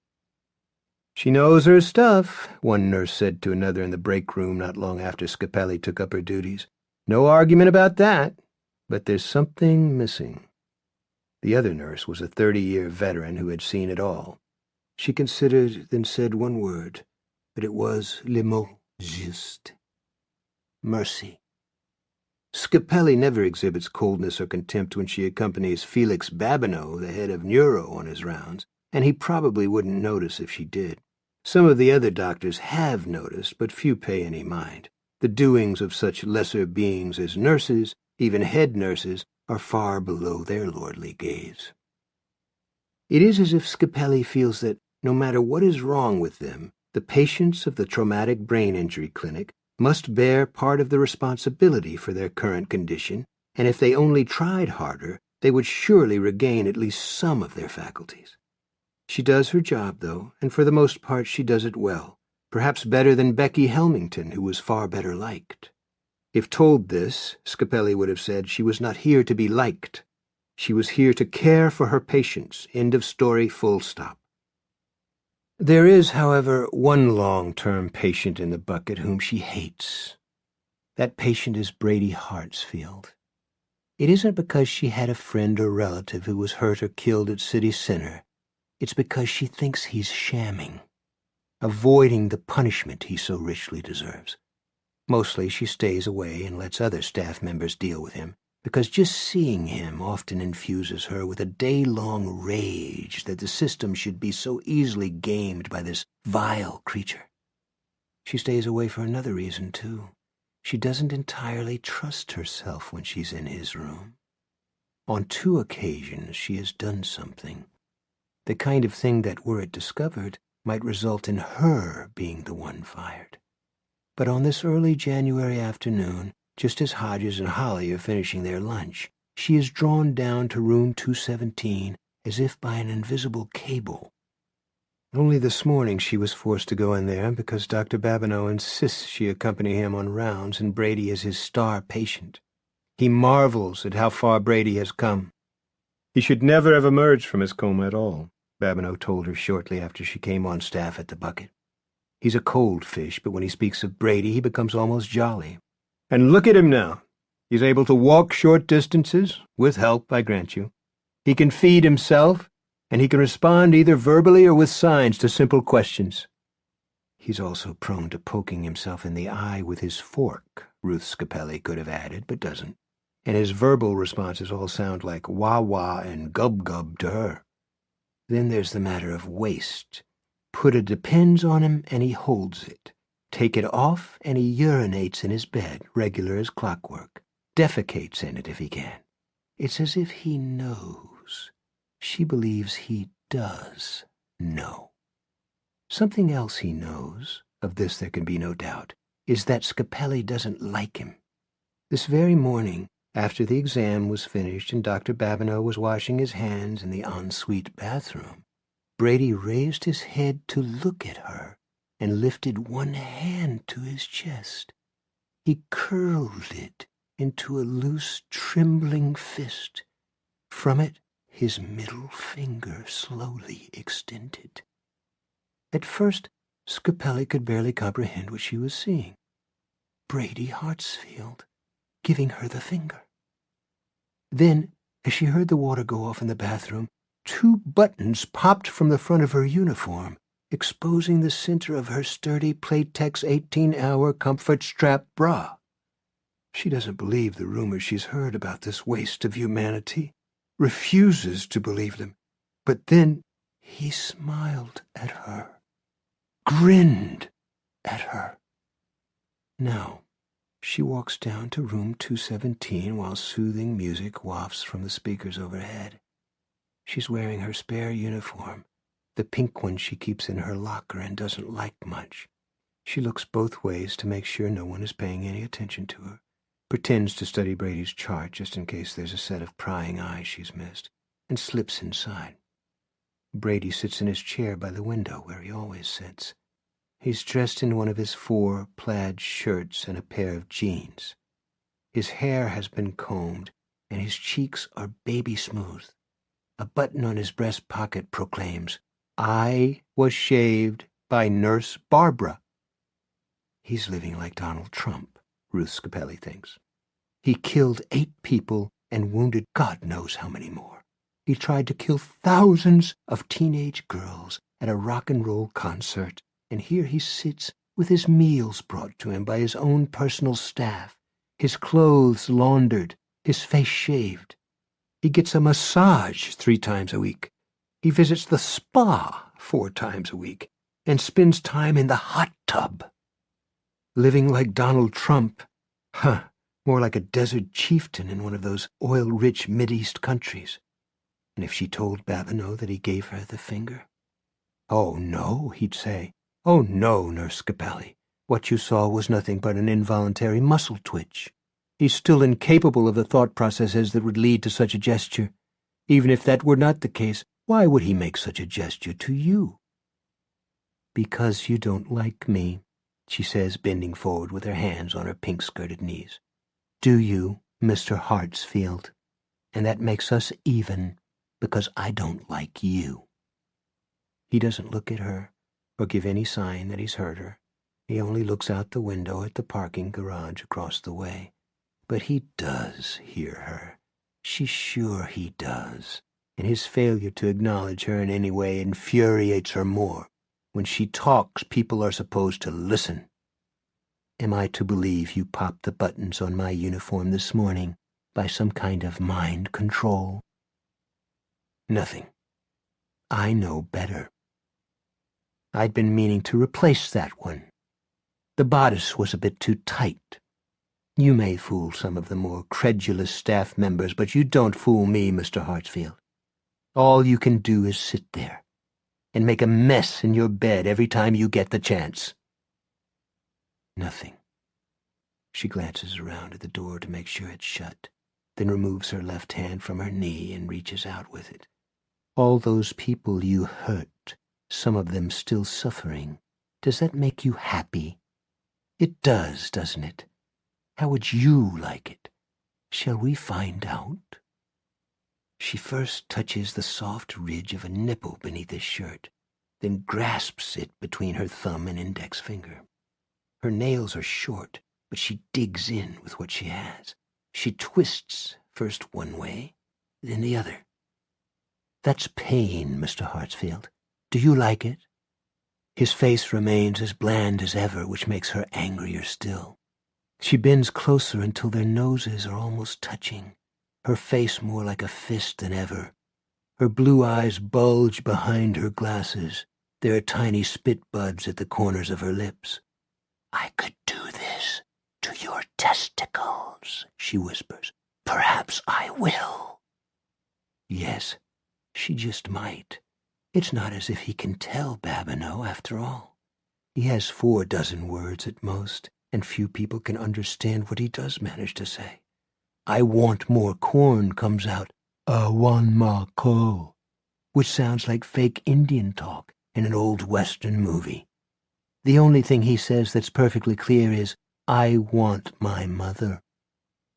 She knows her stuff, one nurse said to another in the break room not long after Scapelli took up her duties. No argument about that, but there's something missing. The other nurse was a 30-year veteran who had seen it all. She considered, then said one word, but it was le mot juste. Mercy. Scapelli never exhibits coldness or contempt when she accompanies Felix Babineau, the head of Neuro, on his rounds, and he probably wouldn't notice if she did. Some of the other doctors have noticed, but few pay any mind. The doings of such lesser beings as nurses, even head nurses, are far below their lordly gaze. It is as if Scapelli feels that, no matter what is wrong with them, the patients of the traumatic brain injury clinic must bear part of the responsibility for their current condition, and if they only tried harder, they would surely regain at least some of their faculties. She does her job, though, and for the most part she does it well, perhaps better than Becky Helmington, who was far better liked. If told this, Scapelli would have said she was not here to be liked. She was here to care for her patients. End of story, full stop. There is, however, one long-term patient in the bucket whom she hates. That patient is Brady Hartsfield. It isn't because she had a friend or relative who was hurt or killed at City Center. It's because she thinks he's shamming, avoiding the punishment he so richly deserves. Mostly she stays away and lets other staff members deal with him, because just seeing him often infuses her with a day-long rage that the system should be so easily gamed by this vile creature. She stays away for another reason, too. She doesn't entirely trust herself when she's in his room. On 2 occasions she has done something, the kind of thing that, were it discovered, might result in her being the one fired. But on this early January afternoon, just as Hodges and Holly are finishing their lunch, she is drawn down to room 217 as if by an invisible cable. Only this morning she was forced to go in there because Dr. Babineau insists she accompany him on rounds and Brady is his star patient. He marvels at how far Brady has come. He should never have emerged from his coma at all, Babineau told her shortly after she came on staff at the bucket. He's a cold fish, but when he speaks of Brady, he becomes almost jolly. And look at him now. He's able to walk short distances, with help, I grant you. He can feed himself, and he can respond either verbally or with signs to simple questions. He's also prone to poking himself in the eye with his fork, Ruth Scapelli could have added, but doesn't. And his verbal responses all sound like wah-wah and gub-gub to her. Then there's the matter of waste. Put a depends on him, and he holds it. Take it off, and he urinates in his bed, regular as clockwork. Defecates in it if he can. It's as if he knows. She believes he does know. Something else he knows, of this there can be no doubt, is that Scapelli doesn't like him. This very morning, after the exam was finished and Dr. Babineau was washing his hands in the ensuite bathroom, Brady raised his head to look at her and lifted one hand to his chest. He curled it into a loose, trembling fist. From it, his middle finger slowly extended. At first, Scapelli could barely comprehend what she was seeing. Brady Hartsfield giving her the finger. Then, as she heard the water go off in the bathroom, 2 buttons popped from the front of her uniform, exposing the center of her sturdy Playtex 18-hour comfort strap bra. She doesn't believe the rumors she's heard about this waste of humanity, refuses to believe them. But then he smiled at her, grinned at her. Now, she walks down to room 217 while soothing music wafts from the speakers overhead. She's wearing her spare uniform, the pink one she keeps in her locker and doesn't like much. She looks both ways to make sure no one is paying any attention to her, pretends to study Brady's chart just in case there's a set of prying eyes she's missed, and slips inside. Brady sits in his chair by the window where he always sits. He's dressed in one of his 4 plaid shirts and a pair of jeans. His hair has been combed, and his cheeks are baby smooth. A button on his breast pocket proclaims, "I was shaved by Nurse Barbara." He's living like Donald Trump, Ruth Scapelli thinks. He killed 8 people and wounded God knows how many more. He tried to kill thousands of teenage girls at a rock and roll concert, and here he sits with his meals brought to him by his own personal staff, his clothes laundered, his face shaved. He gets a massage 3 times a week. He visits the spa 4 times a week and spends time in the hot tub. Living like Donald Trump, more like a desert chieftain in one of those oil-rich Mideast countries. And if she told Babineau that he gave her the finger? "Oh, no," he'd say. "Oh, no, Nurse Scapelli. What you saw was nothing but an involuntary muscle twitch. He's still incapable of the thought processes that would lead to such a gesture. Even if that were not the case, why would he make such a gesture to you?" "Because you don't like me," she says, bending forward with her hands on her pink-skirted knees. "Do you, Mr. Hartsfield? And that makes us even, because I don't like you." He doesn't look at her or give any sign that he's heard her. He only looks out the window at the parking garage across the way. But he does hear her. She's sure he does. And his failure to acknowledge her in any way infuriates her more. When she talks, people are supposed to listen. "Am I to believe you popped the buttons on my uniform this morning by some kind of mind control?" "Nothing. I know better. I'd been meaning to replace that one. The bodice was a bit too tight. You may fool some of the more credulous staff members, but you don't fool me, Mr. Hartsfield. All you can do is sit there and make a mess in your bed every time you get the chance." Nothing. She glances around at the door to make sure it's shut, then removes her left hand from her knee and reaches out with it. "All those people you hurt, some of them still suffering, does that make you happy? It does, doesn't it? How would you like it? Shall we find out?" She first touches the soft ridge of a nipple beneath his shirt, then grasps it between her thumb and index finger. Her nails are short, but she digs in with what she has. She twists, first one way, then the other. "That's pain, Mr. Hartsfield. Do you like it?" His face remains as bland as ever, which makes her angrier still. She bends closer until their noses are almost touching, her face more like a fist than ever. Her blue eyes bulge behind her glasses. There are tiny spit buds at the corners of her lips. "I could do this to your testicles," she whispers. "Perhaps I will." Yes, she just might. It's not as if he can tell Babineau, after all. He has 4 dozen words at most, and few people can understand what he does manage to say. "I want more corn" comes out, "one more coal," which sounds like fake Indian talk in an old Western movie. The only thing he says that's perfectly clear is, "I want my mother."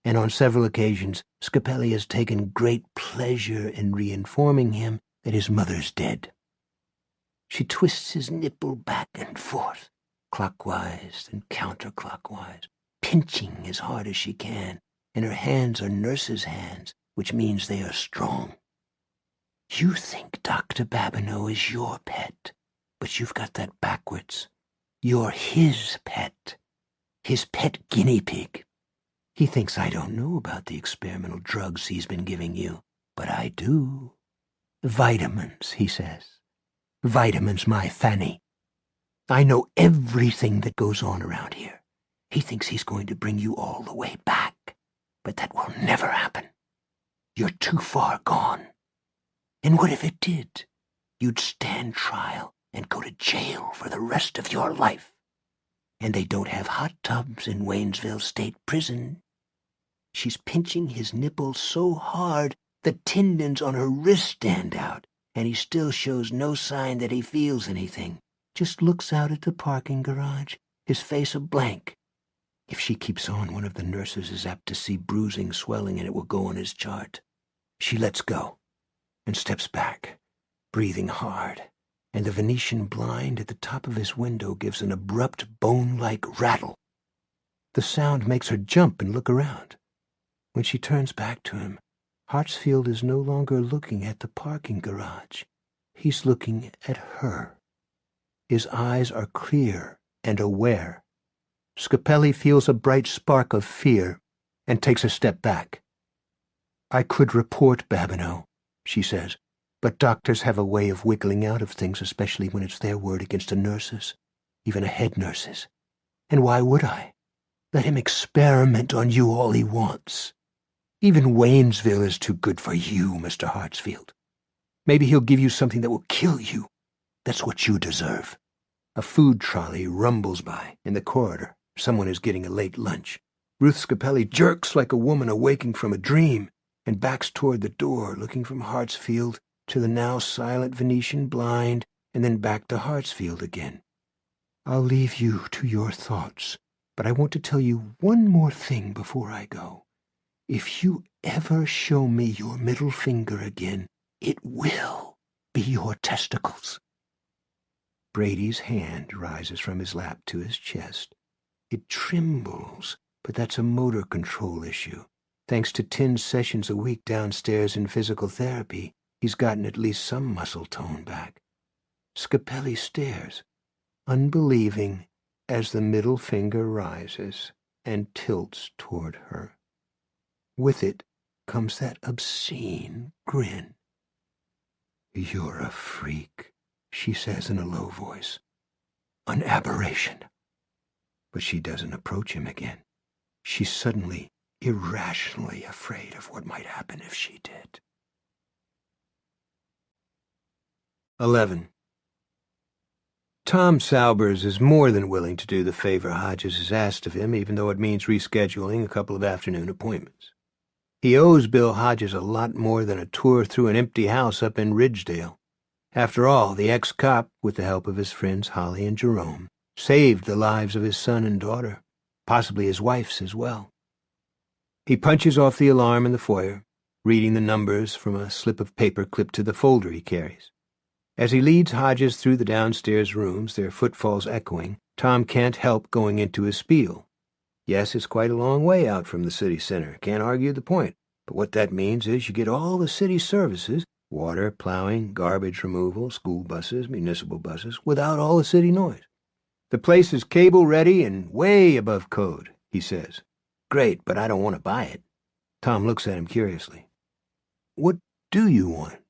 And on several occasions, Scapelli has taken great pleasure in reinforming him that his mother's dead. She twists his nipple back and forth, clockwise and counterclockwise, pinching as hard as she can, and her hands are nurse's hands, which means they are strong. "You think Dr. Babineau is your pet, but you've got that backwards. You're his pet guinea pig. He thinks I don't know about the experimental drugs he's been giving you, but I do. Vitamins, he says. Vitamins, my Fanny. I know everything that goes on around here. He thinks he's going to bring you all the way back, but that will never happen. You're too far gone. And what if it did? You'd stand trial and go to jail for the rest of your life. And they don't have hot tubs in Waynesville State Prison. She's pinching his nipple so hard the tendons on her wrist stand out, and he still shows no sign that he feels anything. Just looks out at the parking garage, his face a blank. If she keeps on, one of the nurses is apt to see bruising, swelling, and it will go on his chart. She lets go and steps back, breathing hard, and the Venetian blind at the top of his window gives an abrupt bone-like rattle. The sound makes her jump and look around. When she turns back to him, Hartsfield is no longer looking at the parking garage. He's looking at her. His eyes are clear and aware. Scapelli feels a bright spark of fear and takes a step back. "I could report Babineau," she says, "but doctors have a way of wiggling out of things, especially when it's their word against a nurse's, even a head nurse's. And why would I? Let him experiment on you all he wants. Even Waynesville is too good for you, Mr. Hartsfield. Maybe he'll give you something that will kill you. That's what you deserve." A food trolley rumbles by in the corridor. Someone is getting a late lunch. Ruth Scapelli jerks like a woman awaking from a dream and backs toward the door, looking from Hartsfield to the now silent Venetian blind and then back to Hartsfield again. "I'll leave you to your thoughts, but I want to tell you one more thing before I go. If you ever show me your middle finger again, it will be your testicles." Brady's hand rises from his lap to his chest. It trembles, but that's a motor control issue. Thanks to 10 sessions a week downstairs in physical therapy, he's gotten at least some muscle tone back. Scapelli stares, unbelieving, as the middle finger rises and tilts toward her. With it comes that obscene grin. "You're a freak," she says in a low voice. "An aberration." But she doesn't approach him again. She's suddenly, irrationally afraid of what might happen if she did. 11. Tom Saubers is more than willing to do the favor Hodges has asked of him, even though it means rescheduling a couple of afternoon appointments. He owes Bill Hodges a lot more than a tour through an empty house up in Ridgedale. After all, the ex-cop, with the help of his friends Holly and Jerome, saved the lives of his son and daughter, possibly his wife's as well. He punches off the alarm in the foyer, reading the numbers from a slip of paper clipped to the folder he carries. As he leads Hodges through the downstairs rooms, their footfalls echoing, Tom can't help going into his spiel. Yes, it's quite a long way out from the city center, can't argue the point, but what that means is you get all the city services, water, plowing, garbage removal, school buses, municipal buses, without all the city noise. "The place is cable-ready and way above code," he says. "Great, but I don't want to buy it." Tom looks at him curiously. "What do you want?"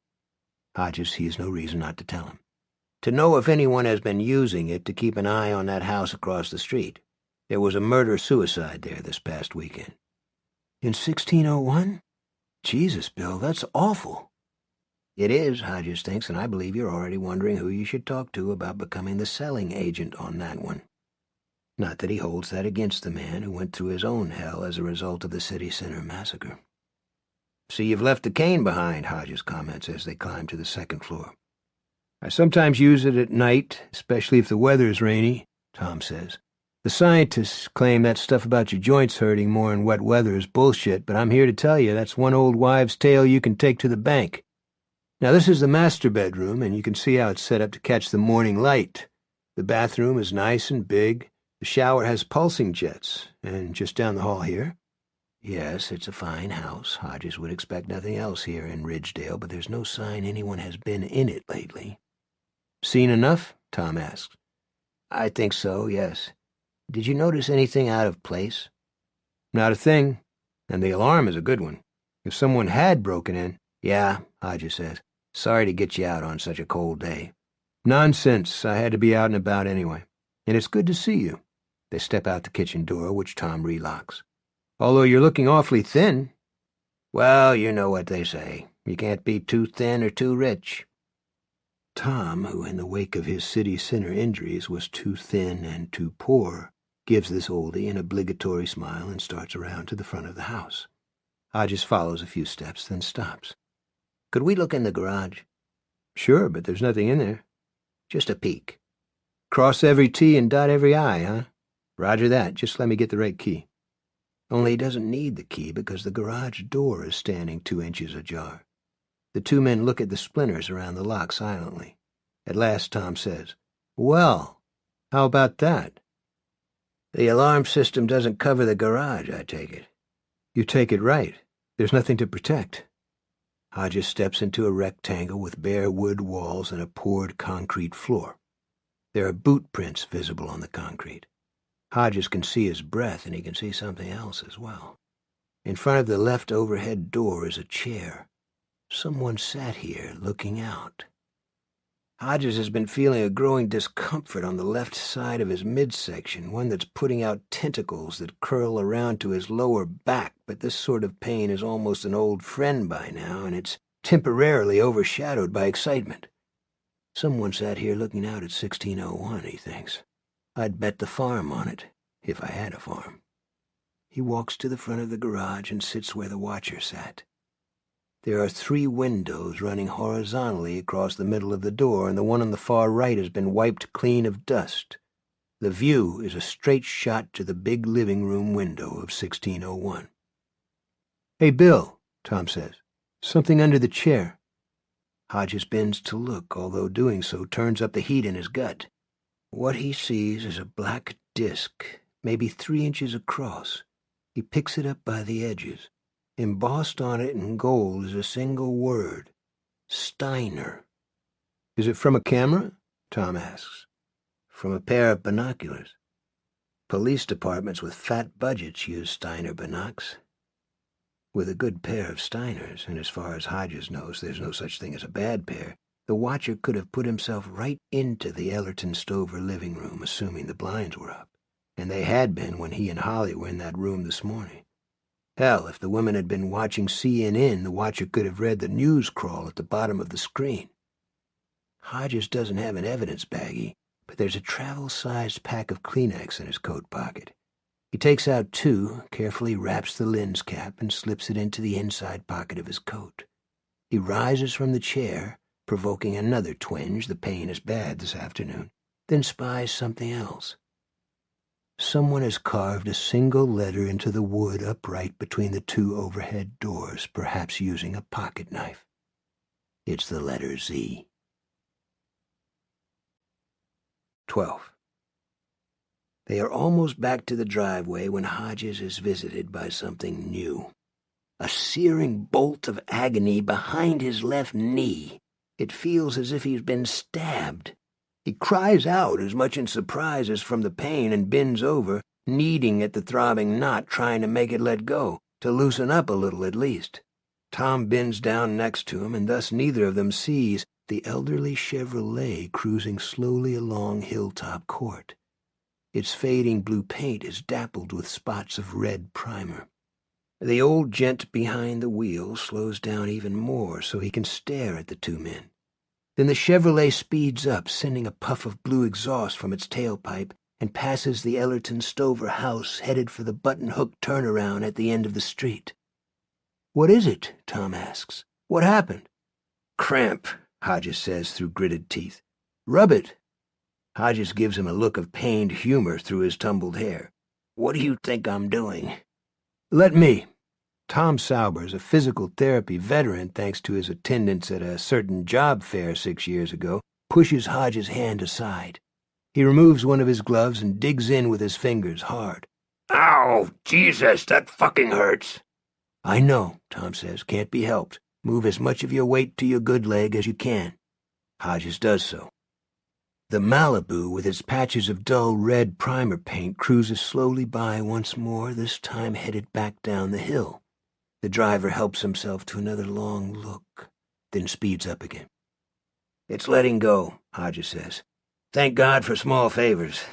Hodges sees no reason not to tell him. "To know if anyone has been using it to keep an eye on that house across the street. There was a murder-suicide there this past weekend." "In 1601? Jesus, Bill, that's awful." "It is," Hodges thinks, "and I believe you're already wondering who you should talk to about becoming the selling agent on that one. Not that he holds that against the man who went through his own hell as a result of the city center massacre." "So you've left the cane behind," Hodges comments as they climb to the second floor. "I sometimes use it at night, especially if the weather's rainy," Tom says. "The scientists claim that stuff about your joints hurting more in wet weather is bullshit, but I'm here to tell you that's one old wives' tale you can take to the bank. Now, this is the master bedroom, and you can see how it's set up to catch the morning light. The bathroom is nice and big. The shower has pulsing jets, and just down the hall here." Yes, it's a fine house. Hodges would expect nothing else here in Ridgedale, but there's no sign anyone has been in it lately. "Seen enough?" Tom asks. "I think so, yes. Did you notice anything out of place?" "Not a thing. And the alarm is a good one. If someone had broken in—" "Yeah," Hodges says. "Sorry to get you out on such a cold day." "Nonsense. I had to be out and about anyway. And it's good to see you." They step out the kitchen door, which Tom relocks. "Although you're looking awfully thin." "Well, you know what they say. You can't be too thin or too rich." Tom, who in the wake of his city center injuries was too thin and too poor, gives this oldie an obligatory smile and starts around to the front of the house. Hodges follows a few steps, then stops. "Could we look in the garage?" "Sure, but there's nothing in there." "Just a peek." "Cross every T and dot every I, huh?" "Roger that. Just let me get the right key." Only he doesn't need the key because the garage door is standing 2 inches ajar. The two men look at the splinters around the lock silently. At last Tom says, "Well, how about that?" "The alarm system doesn't cover the garage, I take it." "You take it right. There's nothing to protect." Hodges steps into a rectangle with bare wood walls and a poured concrete floor. There are boot prints visible on the concrete. Hodges can see his breath, and he can see something else as well. In front of the left overhead door is a chair. Someone sat here, looking out. Hodges has been feeling a growing discomfort on the left side of his midsection, one that's putting out tentacles that curl around to his lower back, but this sort of pain is almost an old friend by now, and it's temporarily overshadowed by excitement. Someone sat here looking out at 1601, he thinks. I'd bet the farm on it, if I had a farm. He walks to the front of the garage and sits where the watcher sat. There are 3 windows running horizontally across the middle of the door, and the one on the far right has been wiped clean of dust. The view is a straight shot to the big living room window of 1601. "Hey, Bill," Tom says. "Something under the chair." Hodges bends to look, although doing so turns up the heat in his gut. What he sees is a black disc, maybe 3 inches across. He picks it up by the edges. Embossed on it in gold is a single word: Steiner. "Is it from a camera?" Tom asks. "From a pair of binoculars. Police departments with fat budgets use Steiner binocs. With a good pair of Steiners, and as far as Hodges knows, there's no such thing as a bad pair, the watcher could have put himself right into the Ellerton Stover living room, assuming the blinds were up. And they had been when he and Holly were in that room this morning. Hell, if the women had been watching CNN, the watcher could have read the news crawl at the bottom of the screen. Hodges doesn't have an evidence baggie, but there's a travel-sized pack of Kleenex in his coat pocket. He takes out 2, carefully wraps the lens cap, and slips it into the inside pocket of his coat. He rises from the chair, provoking another twinge. The pain is bad this afternoon, then spies something else. Someone has carved a single letter into the wood upright between the 2 overhead doors, perhaps using a pocket knife. It's the letter Z. 12. They are almost back to the driveway when Hodges is visited by something new. A searing bolt of agony behind his left knee. It feels as if he's been stabbed. He cries out, as much in surprise as from the pain, and bends over, kneading at the throbbing knot, trying to make it let go, to loosen up a little at least. Tom bends down next to him, and thus neither of them sees the elderly Chevrolet cruising slowly along Hilltop Court. Its fading blue paint is dappled with spots of red primer. The old gent behind the wheel slows down even more so he can stare at the 2 men. Then the Chevrolet speeds up, sending a puff of blue exhaust from its tailpipe, and passes the Ellerton Stover house, headed for the button-hook turnaround at the end of the street. "What is it?" Tom asks. "What happened?" "Cramp," Hodges says through gritted teeth. "Rub it." Hodges gives him a look of pained humor through his tumbled hair. "What do you think I'm doing?" "Let me." Tom Sauber is a physical therapy veteran thanks to his attendance at a certain job fair 6 years ago, pushes Hodges' hand aside. He removes one of his gloves and digs in with his fingers hard. "Ow! Jesus, that fucking hurts!" "I know," Tom says. "Can't be helped. Move as much of your weight to your good leg as you can." Hodges does so. The Malibu, with its patches of dull red primer paint, cruises slowly by once more, this time headed back down the hill. The driver helps himself to another long look, then speeds up again. "It's letting go," Hodges says. "Thank God for small favors."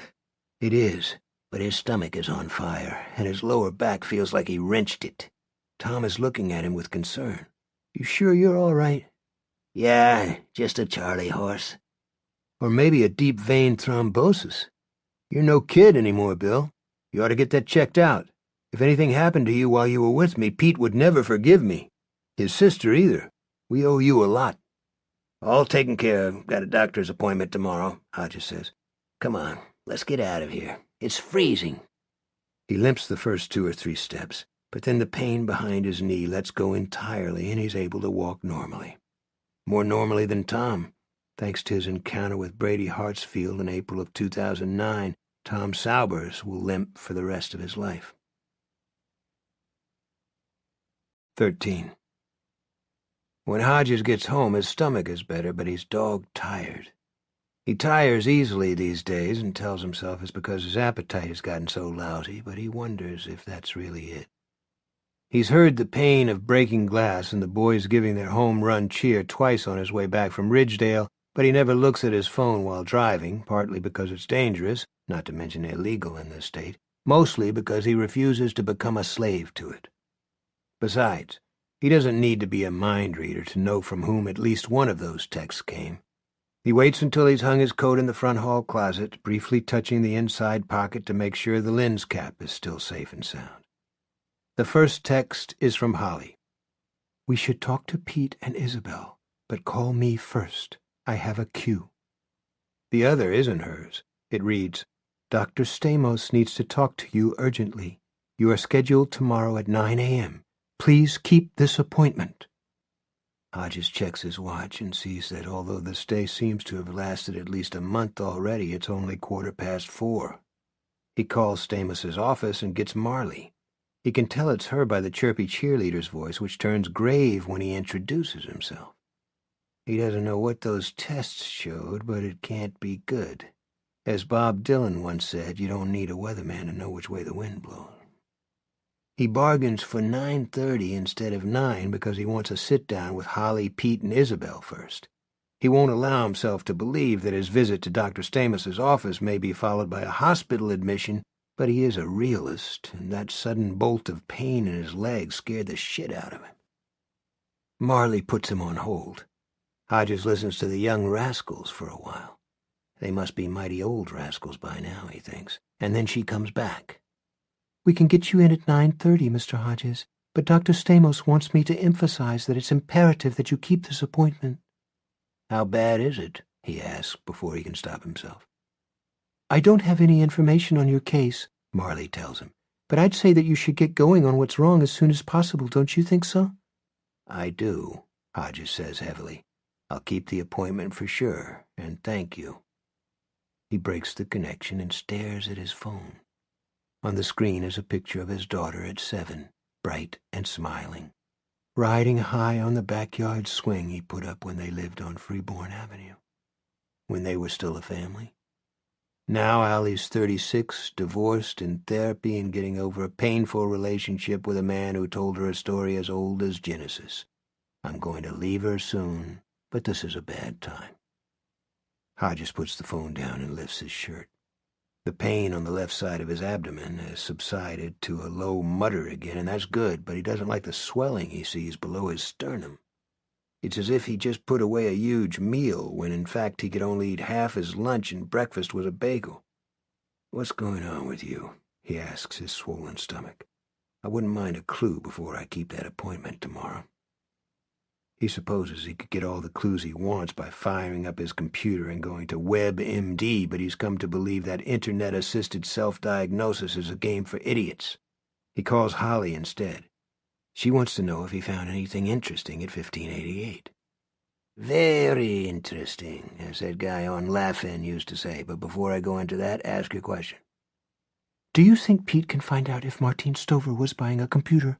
It is, but his stomach is on fire, and his lower back feels like he wrenched it. Tom is looking at him with concern. "You sure you're all right?" "Yeah, just a Charlie horse." "Or maybe a deep vein thrombosis. You're no kid anymore, Bill. You ought to get that checked out. If anything happened to you while you were with me, Pete would never forgive me. His sister either. We owe you a lot." "All taken care of. Got a doctor's appointment tomorrow," Hodges says. "Come on, let's get out of here. It's freezing." He limps the first 2 or 3 steps, but then the pain behind his knee lets go entirely and he's able to walk normally. More normally than Tom. Thanks to his encounter with Brady Hartsfield in April of 2009, Tom Saubers will limp for the rest of his life. 13. When Hodges gets home, his stomach is better, but he's dog-tired. He tires easily these days and tells himself it's because his appetite has gotten so lousy, but he wonders if that's really it. He's heard the pain of breaking glass and the boys giving their home-run cheer twice on his way back from Ridgedale, but he never looks at his phone while driving, partly because it's dangerous, not to mention illegal in this state, mostly because he refuses to become a slave to it. Besides, he doesn't need to be a mind reader to know from whom at least one of those texts came. He waits until he's hung his coat in the front hall closet, briefly touching the inside pocket to make sure the lens cap is still safe and sound. The first text is from Holly. We should talk to Pete and Isabel, but call me first. I have a cue. The other isn't hers. It reads, Dr. Stamos needs to talk to you urgently. You are scheduled tomorrow at 9 a.m. Please keep this appointment. Hodges checks his watch and sees that although the stay seems to have lasted at least a month already, it's only 4:15. He calls Stamos's office and gets Marley. He can tell it's her by the chirpy cheerleader's voice, which turns grave when he introduces himself. He doesn't know what those tests showed, but it can't be good. As Bob Dylan once said, you don't need a weatherman to know which way the wind blows. He bargains for 9:30 instead of 9 because he wants a sit-down with Holly, Pete, and Isabel first. He won't allow himself to believe that his visit to Dr. Stamos's office may be followed by a hospital admission, but he is a realist, and that sudden bolt of pain in his leg scared the shit out of him. Marley puts him on hold. Hodges listens to the Young Rascals for a while. They must be mighty old rascals by now, he thinks, and then she comes back. We can get you in at 9:30, Mr. Hodges, but Dr. Stamos wants me to emphasize that it's imperative that you keep this appointment. How bad is it? He asks before he can stop himself. I don't have any information on your case, Marley tells him, but I'd say that you should get going on what's wrong as soon as possible, don't you think so? I do, Hodges says heavily. I'll keep the appointment for sure, and thank you. He breaks the connection and stares at his phone. On the screen is a picture of his daughter at 7, bright and smiling, riding high on the backyard swing he put up when they lived on Freeborn Avenue, when they were still a family. Now Allie's 36, divorced, in therapy, and getting over a painful relationship with a man who told her a story as old as Genesis. I'm going to leave her soon, but this is a bad time. Hodges puts the phone down and lifts his shirt. The pain on the left side of his abdomen has subsided to a low mutter again, and that's good, but he doesn't like the swelling he sees below his sternum. It's as if he just put away a huge meal, when in fact he could only eat half his lunch and breakfast was a bagel. What's going on with you? He asks his swollen stomach. I wouldn't mind a clue before I keep that appointment tomorrow. He supposes he could get all the clues he wants by firing up his computer and going to WebMD, but he's come to believe that internet-assisted self-diagnosis is a game for idiots. He calls Holly instead. She wants to know if he found anything interesting at 1588. Very interesting, as that guy on Laugh-In used to say, but before I go into that, ask your question. Do you think Pete can find out if Martine Stover was buying a computer?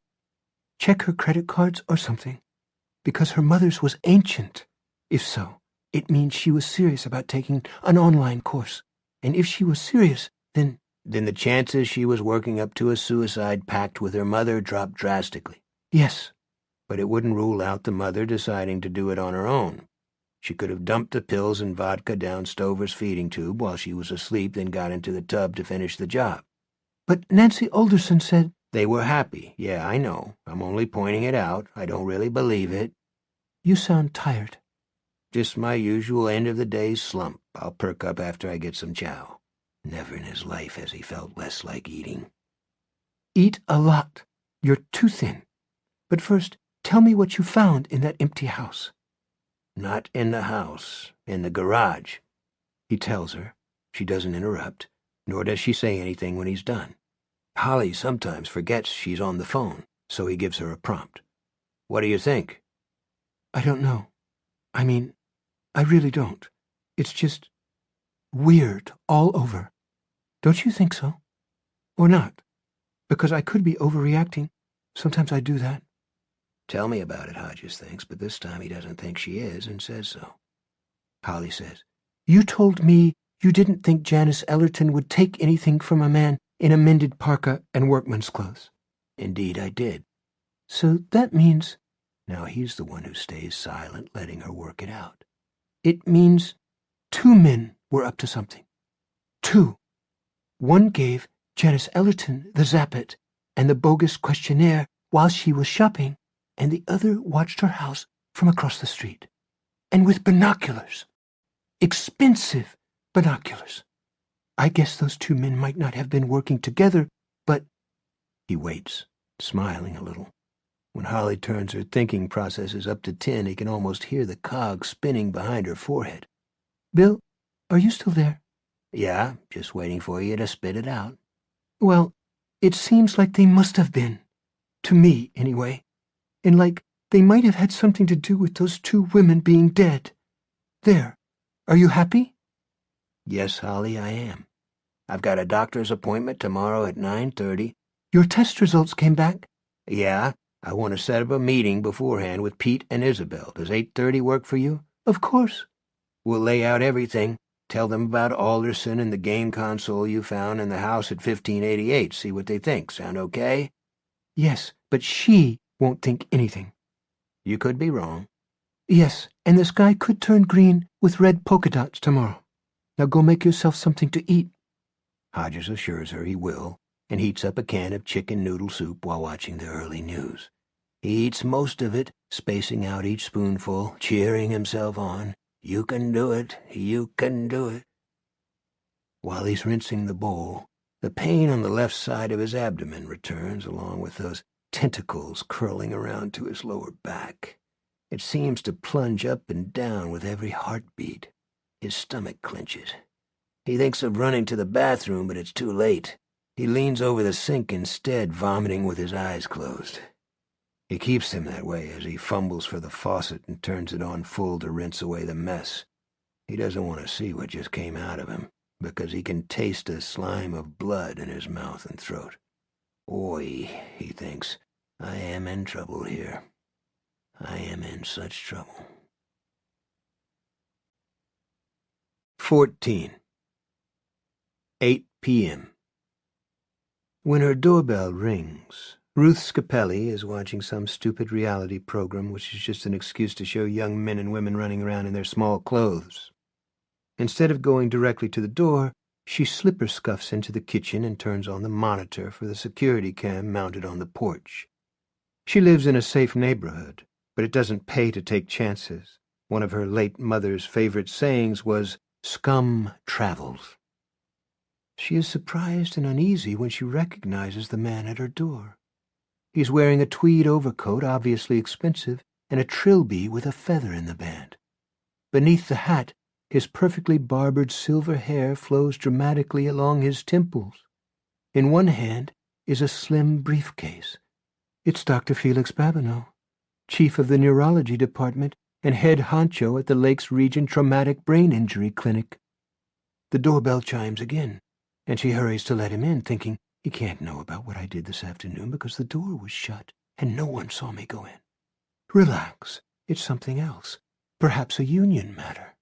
Check her credit cards or something? Because her mother's was ancient. If so, it means she was serious about taking an online course. And if she was serious, then the chances she was working up to a suicide pact with her mother dropped drastically. Yes, but it wouldn't rule out the mother deciding to do it on her own. She could have dumped the pills and vodka down Stover's feeding tube while she was asleep, then got into the tub to finish the job. But Nancy Alderson said they were happy. Yeah, I know. I'm only pointing it out. I don't really believe it. You sound tired. Just my usual end-of-the-day slump. I'll perk up after I get some chow. Never in his life has he felt less like eating. Eat a lot. You're too thin. But first, tell me what you found in that empty house. Not in the house, in the garage. He tells her. She doesn't interrupt, nor does she say anything when he's done. Holly sometimes forgets she's on the phone, so he gives her a prompt. What do you think? I don't know. I mean, I really don't. It's just weird all over. Don't you think so? Or not? Because I could be overreacting. Sometimes I do that. Tell me about it, Hodges thinks, but this time he doesn't think she is and says so. Holly says, You told me you didn't think Janice Ellerton would take anything from a man in a mended parka and workman's clothes. Indeed I did. So that means... Now he's the one who stays silent, letting her work it out. It means 2 men were up to something. 2. One gave Janice Ellerton the zappet and the bogus questionnaire while she was shopping, and the other watched her house from across the street. And with binoculars. Expensive binoculars. I guess those 2 men might not have been working together, but... He waits, smiling a little. When Holly turns her thinking processes up to 10, he can almost hear the cogs spinning behind her forehead. Bill, are you still there? Yeah, just waiting for you to spit it out. Well, it seems like they must have been. To me, anyway. And like they might have had something to do with those 2 women being dead. There. Are you happy? Yes, Holly, I am. I've got a doctor's appointment tomorrow at 9:30. Your test results came back? Yeah, I want to set up a meeting beforehand with Pete and Isabel. Does 8:30 work for you? Of course. We'll lay out everything. Tell them about Alderson and the game console you found in the house at 1588. See what they think. Sound okay? Yes, but she won't think anything. You could be wrong. Yes, and the sky could turn green with red polka dots tomorrow. Now go make yourself something to eat. Hodges assures her he will, and heats up a can of chicken noodle soup while watching the early news. He eats most of it, spacing out each spoonful, cheering himself on. You can do it. You can do it. While he's rinsing the bowl, the pain on the left side of his abdomen returns, along with those tentacles curling around to his lower back. It seems to plunge up and down with every heartbeat. His stomach clenches. He thinks of running to the bathroom, but it's too late. He leans over the sink instead, vomiting with his eyes closed. He keeps them that way as he fumbles for the faucet and turns it on full to rinse away the mess. He doesn't want to see what just came out of him, because he can taste a slime of blood in his mouth and throat. Oi, he thinks, I am in trouble here. I am in such trouble. 14. 8 p.m. When her doorbell rings, Ruth Scapelli is watching some stupid reality program which is just an excuse to show young men and women running around in their small clothes. Instead of going directly to the door, she slipper scuffs into the kitchen and turns on the monitor for the security cam mounted on the porch. She lives in a safe neighborhood, but it doesn't pay to take chances. One of her late mother's favorite sayings was, "Scum travels." She is surprised and uneasy when she recognizes the man at her door. He's wearing a tweed overcoat, obviously expensive, and a trilby with a feather in the band. Beneath the hat, his perfectly barbered silver hair flows dramatically along his temples. In one hand is a slim briefcase. It's Dr. Felix Babineau, chief of the neurology department and head honcho at the Lakes Region Traumatic Brain Injury Clinic. The doorbell chimes again, and she hurries to let him in, thinking, he can't know about what I did this afternoon because the door was shut and no one saw me go in. Relax, it's something else, perhaps a union matter.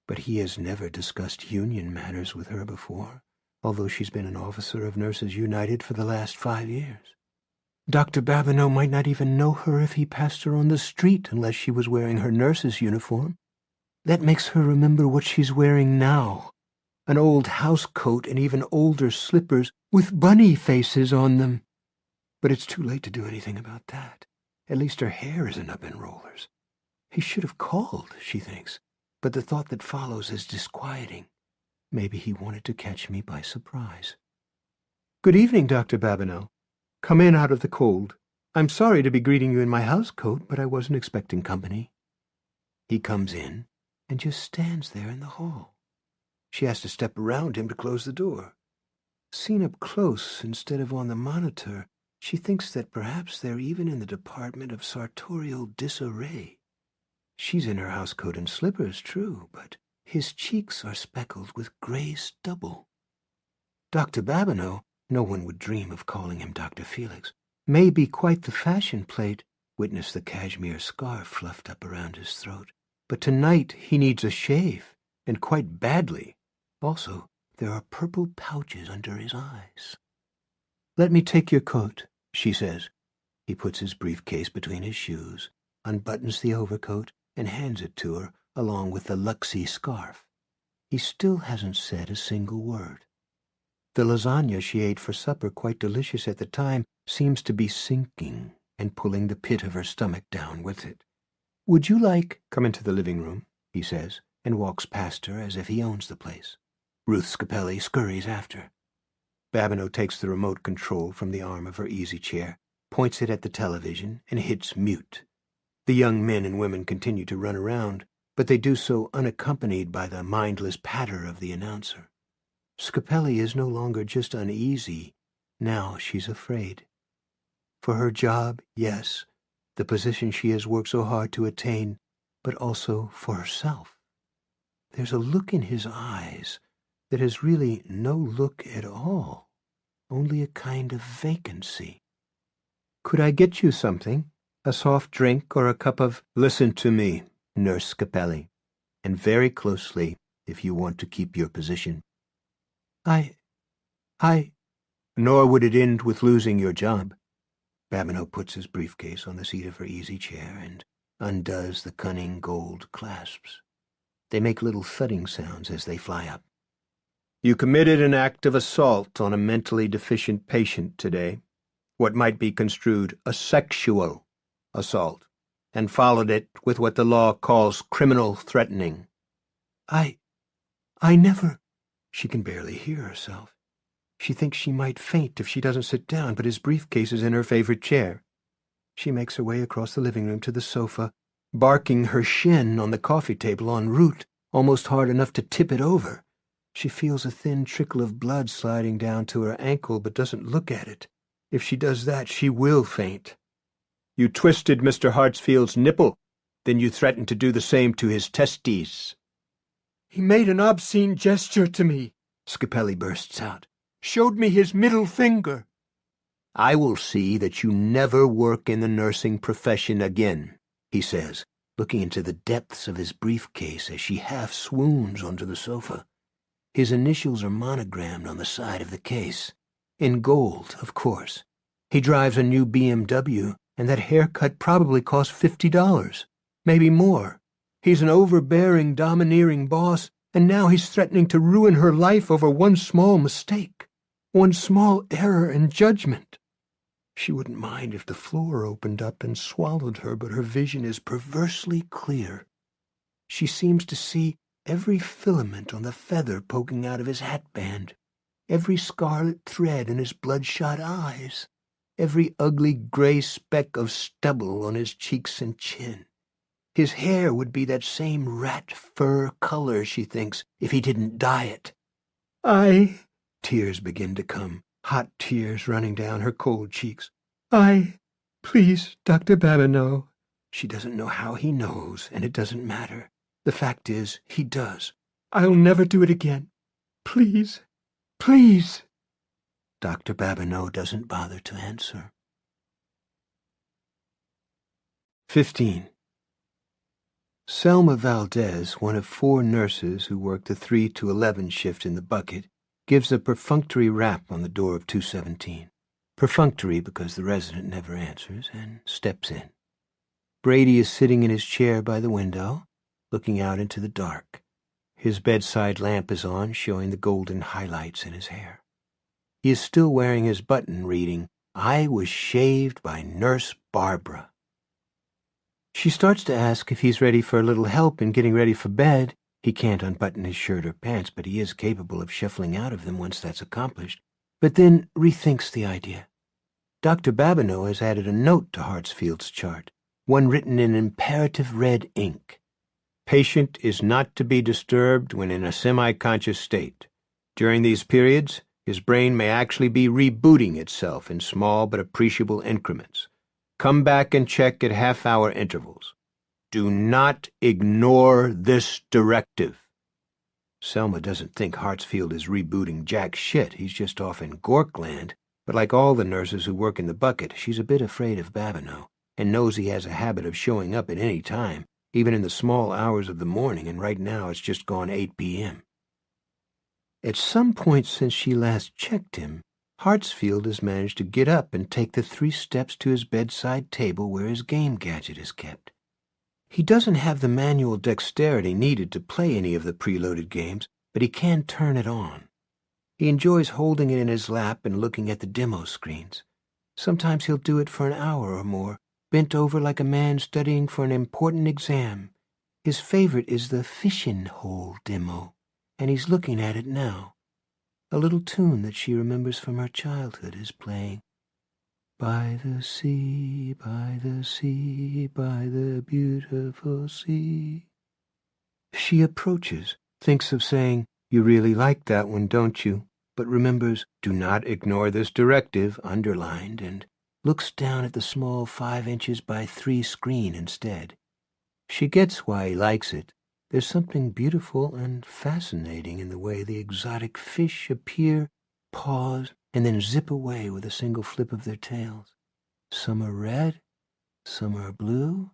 But he has never discussed union matters with her before, although she's been an officer of Nurses United for the last 5 years. Dr. Babineau might not even know her if he passed her on the street unless she was wearing her nurse's uniform. That makes her remember what she's wearing now, an old house coat and even older slippers with bunny faces on them. But it's too late to do anything about that. At least her hair isn't up in rollers. He should have called, she thinks, but the thought that follows is disquieting. Maybe he wanted to catch me by surprise. Good evening, Dr. Babineau. Come in out of the cold. I'm sorry to be greeting you in my house coat, but I wasn't expecting company. He comes in and just stands there in the hall. She has to step around him to close the door. Seen up close instead of on the monitor, she thinks that perhaps they're even in the department of sartorial disarray. She's in her housecoat and slippers, true, but his cheeks are speckled with gray stubble. Dr. Babineau, no one would dream of calling him Dr. Felix, may be quite the fashion plate, Witness the cashmere scarf fluffed up around his throat. But tonight he needs a shave, and quite badly. Also, there are purple pouches under his eyes. "Let me take your coat," she says. He puts his briefcase between his shoes, unbuttons the overcoat, and hands it to her, along with the luxy scarf. He still hasn't said a single word. The lasagna she ate for supper, quite delicious at the time, seems to be sinking and pulling the pit of her stomach down with it. "Would you like—" "Come into the living room," he says, and walks past her as if he owns the place. Ruth Scapelli scurries after. Babineau takes the remote control from the arm of her easy chair, points it at the television, and hits mute. The young men and women continue to run around, but they do so unaccompanied by the mindless patter of the announcer. Scapelli is no longer just uneasy. Now she's afraid. For her job, yes, the position she has worked so hard to attain, but also for herself. There's a look in his eyes that is really no look at all, only a kind of vacancy. "Could I get you something? A soft drink or a cup of—" "Listen to me, Nurse Scapelli, and very closely if you want to keep your position. I... Nor would it end with losing your job." Babineau puts his briefcase on the seat of her easy chair and undoes the cunning gold clasps. They make little thudding sounds as they fly up. "You committed an act of assault on a mentally deficient patient today, what might be construed a sexual assault, and followed it with what the law calls criminal threatening." I never—" She can barely hear herself. She thinks she might faint if she doesn't sit down, but his briefcase is in her favorite chair. She makes her way across the living room to the sofa, barking her shin on the coffee table en route, almost hard enough to tip it over. She feels a thin trickle of blood sliding down to her ankle, but doesn't look at it. If she does that, she will faint. "You twisted Mr. Hartsfield's nipple. Then you threatened to do the same to his testes." "He made an obscene gesture to me," Scapelli bursts out. "Showed me his middle finger." "I will see that you never work in the nursing profession again," he says, looking into the depths of his briefcase as she half swoons onto the sofa. His initials are monogrammed on the side of the case. In gold, of course. He drives a new BMW, and that haircut probably cost $50, maybe more. He's an overbearing, domineering boss, and now he's threatening to ruin her life over one small mistake, one small error in judgment. She wouldn't mind if the floor opened up and swallowed her, but her vision is perversely clear. She seems to see every filament on the feather poking out of his hatband, every scarlet thread in his bloodshot eyes, every ugly gray speck of stubble on his cheeks and chin. His hair would be that same rat fur color, she thinks, if he didn't dye it. Tears begin to come, hot tears running down her cold cheeks. Please, Dr. Babineau." She doesn't know how he knows, and it doesn't matter. The fact is, he does. "I'll never do it again. Please, please." Dr. Babineau doesn't bother to answer. 15. Selma Valdez, one of 4 nurses who work the 3 to 11 shift in the bucket, gives a perfunctory rap on the door of 217. Perfunctory because the resident never answers, and steps in. Brady is sitting in his chair by the window, looking out into the dark. His bedside lamp is on, showing the golden highlights in his hair. He is still wearing his button reading, "I was shaved by Nurse Barbara." She starts to ask if he's ready for a little help in getting ready for bed. He can't unbutton his shirt or pants, but he is capable of shuffling out of them once that's accomplished, but then rethinks the idea. Dr. Babineau has added a note to Hartsfield's chart, one written in imperative red ink. Patient is not to be disturbed when in a semi-conscious state. During these periods, his brain may actually be rebooting itself in small but appreciable increments. Come back and check at half-hour intervals. Do not ignore this directive. Selma doesn't think Hartsfield is rebooting jack shit. He's just off in Gorkland. But like all the nurses who work in the bucket, she's a bit afraid of Babineau. and knows he has a habit of showing up at any time, even in the small hours of the morning, and right now it's just gone 8 p.m. At some point since she last checked him, Hartsfield has managed to get up and take the 3 steps to his bedside table where his game gadget is kept. He doesn't have the manual dexterity needed to play any of the preloaded games, but he can turn it on. He enjoys holding it in his lap and looking at the demo screens. Sometimes he'll do it for an hour or more, bent over like a man studying for an important exam. His favorite is the fishing hole demo, and he's looking at it now. A little tune that she remembers from her childhood is playing. By the sea, by the sea, by the beautiful sea. She approaches, thinks of saying, "You really like that one, don't you?" but remembers, "Do not ignore this directive," underlined, and looks down at the small 5 inches by 3 screen instead. She gets why he likes it. There's something beautiful and fascinating in the way the exotic fish appear, pause, and then zip away with a single flip of their tails. Some are red, some are blue,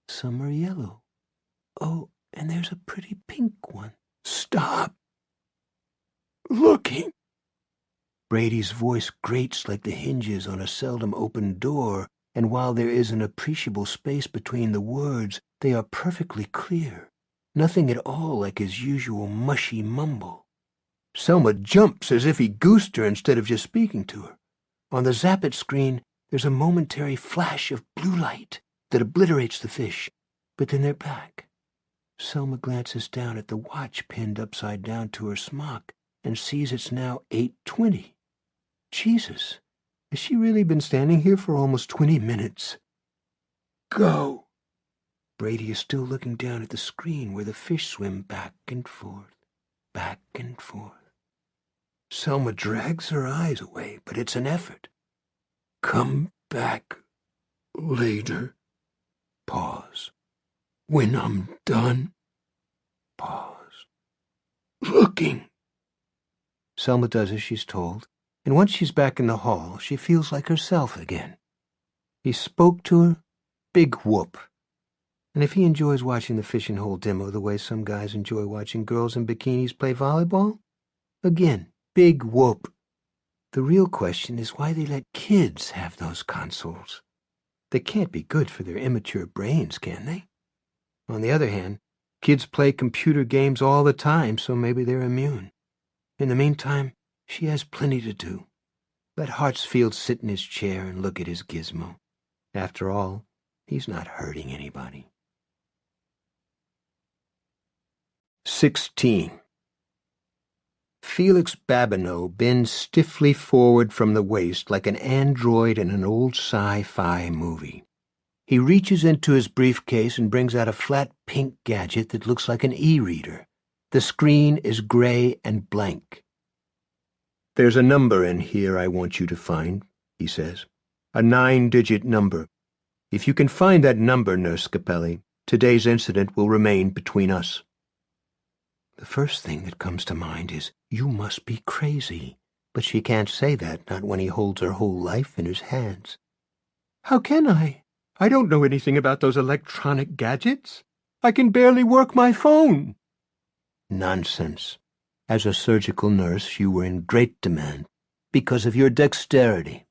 some are yellow. Oh, and there's a pretty pink one. Stop looking. Brady's voice grates like the hinges on a seldom opened door, and while there is an appreciable space between the words, they are perfectly clear. Nothing at all like his usual mushy mumble. Selma jumps as if he goosed her instead of just speaking to her. On the Zappit screen, there's a momentary flash of blue light that obliterates the fish, but then they're back. Selma glances down at the watch pinned upside down to her smock and sees it's now 8:20. Jesus, has she really been standing here for almost 20 minutes? Go! Brady is still looking down at the screen where the fish swim back and forth, back and forth. Selma drags her eyes away, but it's an effort. Come back later. Pause. When I'm done. Pause. Looking. Selma does as she's told, and once she's back in the hall, she feels like herself again. He spoke to her. Big whoop. And if he enjoys watching the fishing hole demo the way some guys enjoy watching girls in bikinis play volleyball, again, big whoop. The real question is why they let kids have those consoles. They can't be good for their immature brains, can they? On the other hand, kids play computer games all the time, so maybe they're immune. In the meantime, she has plenty to do. Let Hartsfield sit in his chair and look at his gizmo. After all, he's not hurting anybody. 16. Felix Babineau bends stiffly forward from the waist like an android in an old sci-fi movie. He reaches into his briefcase and brings out a flat pink gadget that looks like an e-reader. The screen is gray and blank. "There's a number in here I want you to find," he says. "A 9-digit number. If you can find that number, Nurse Capelli, today's incident will remain between us." The first thing that comes to mind is, "You must be crazy." But she can't say that, not when he holds her whole life in his hands. "How can I? I don't know anything about those electronic gadgets. I can barely work my phone." Nonsense. As a surgical nurse, you were in great demand because of your dexterity.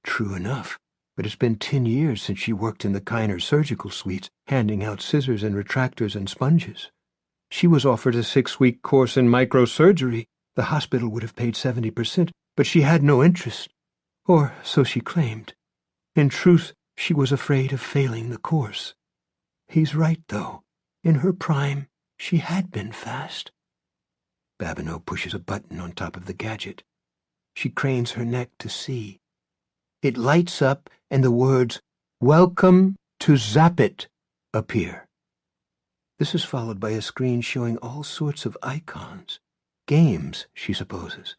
True enough, but it's been 10 years since she worked in the Kiner surgical suites, handing out scissors and retractors and sponges. She was offered a 6-week course in microsurgery. The hospital would have paid 70%, but she had no interest. Or so she claimed. In truth, she was afraid of failing the course. He's right, though. In her prime, she had been fast. Babineau pushes a button on top of the gadget. She cranes her neck to see. It lights up, and the words, "Welcome to Zappit," appear. This is followed by a screen showing all sorts of icons. Games, she supposes.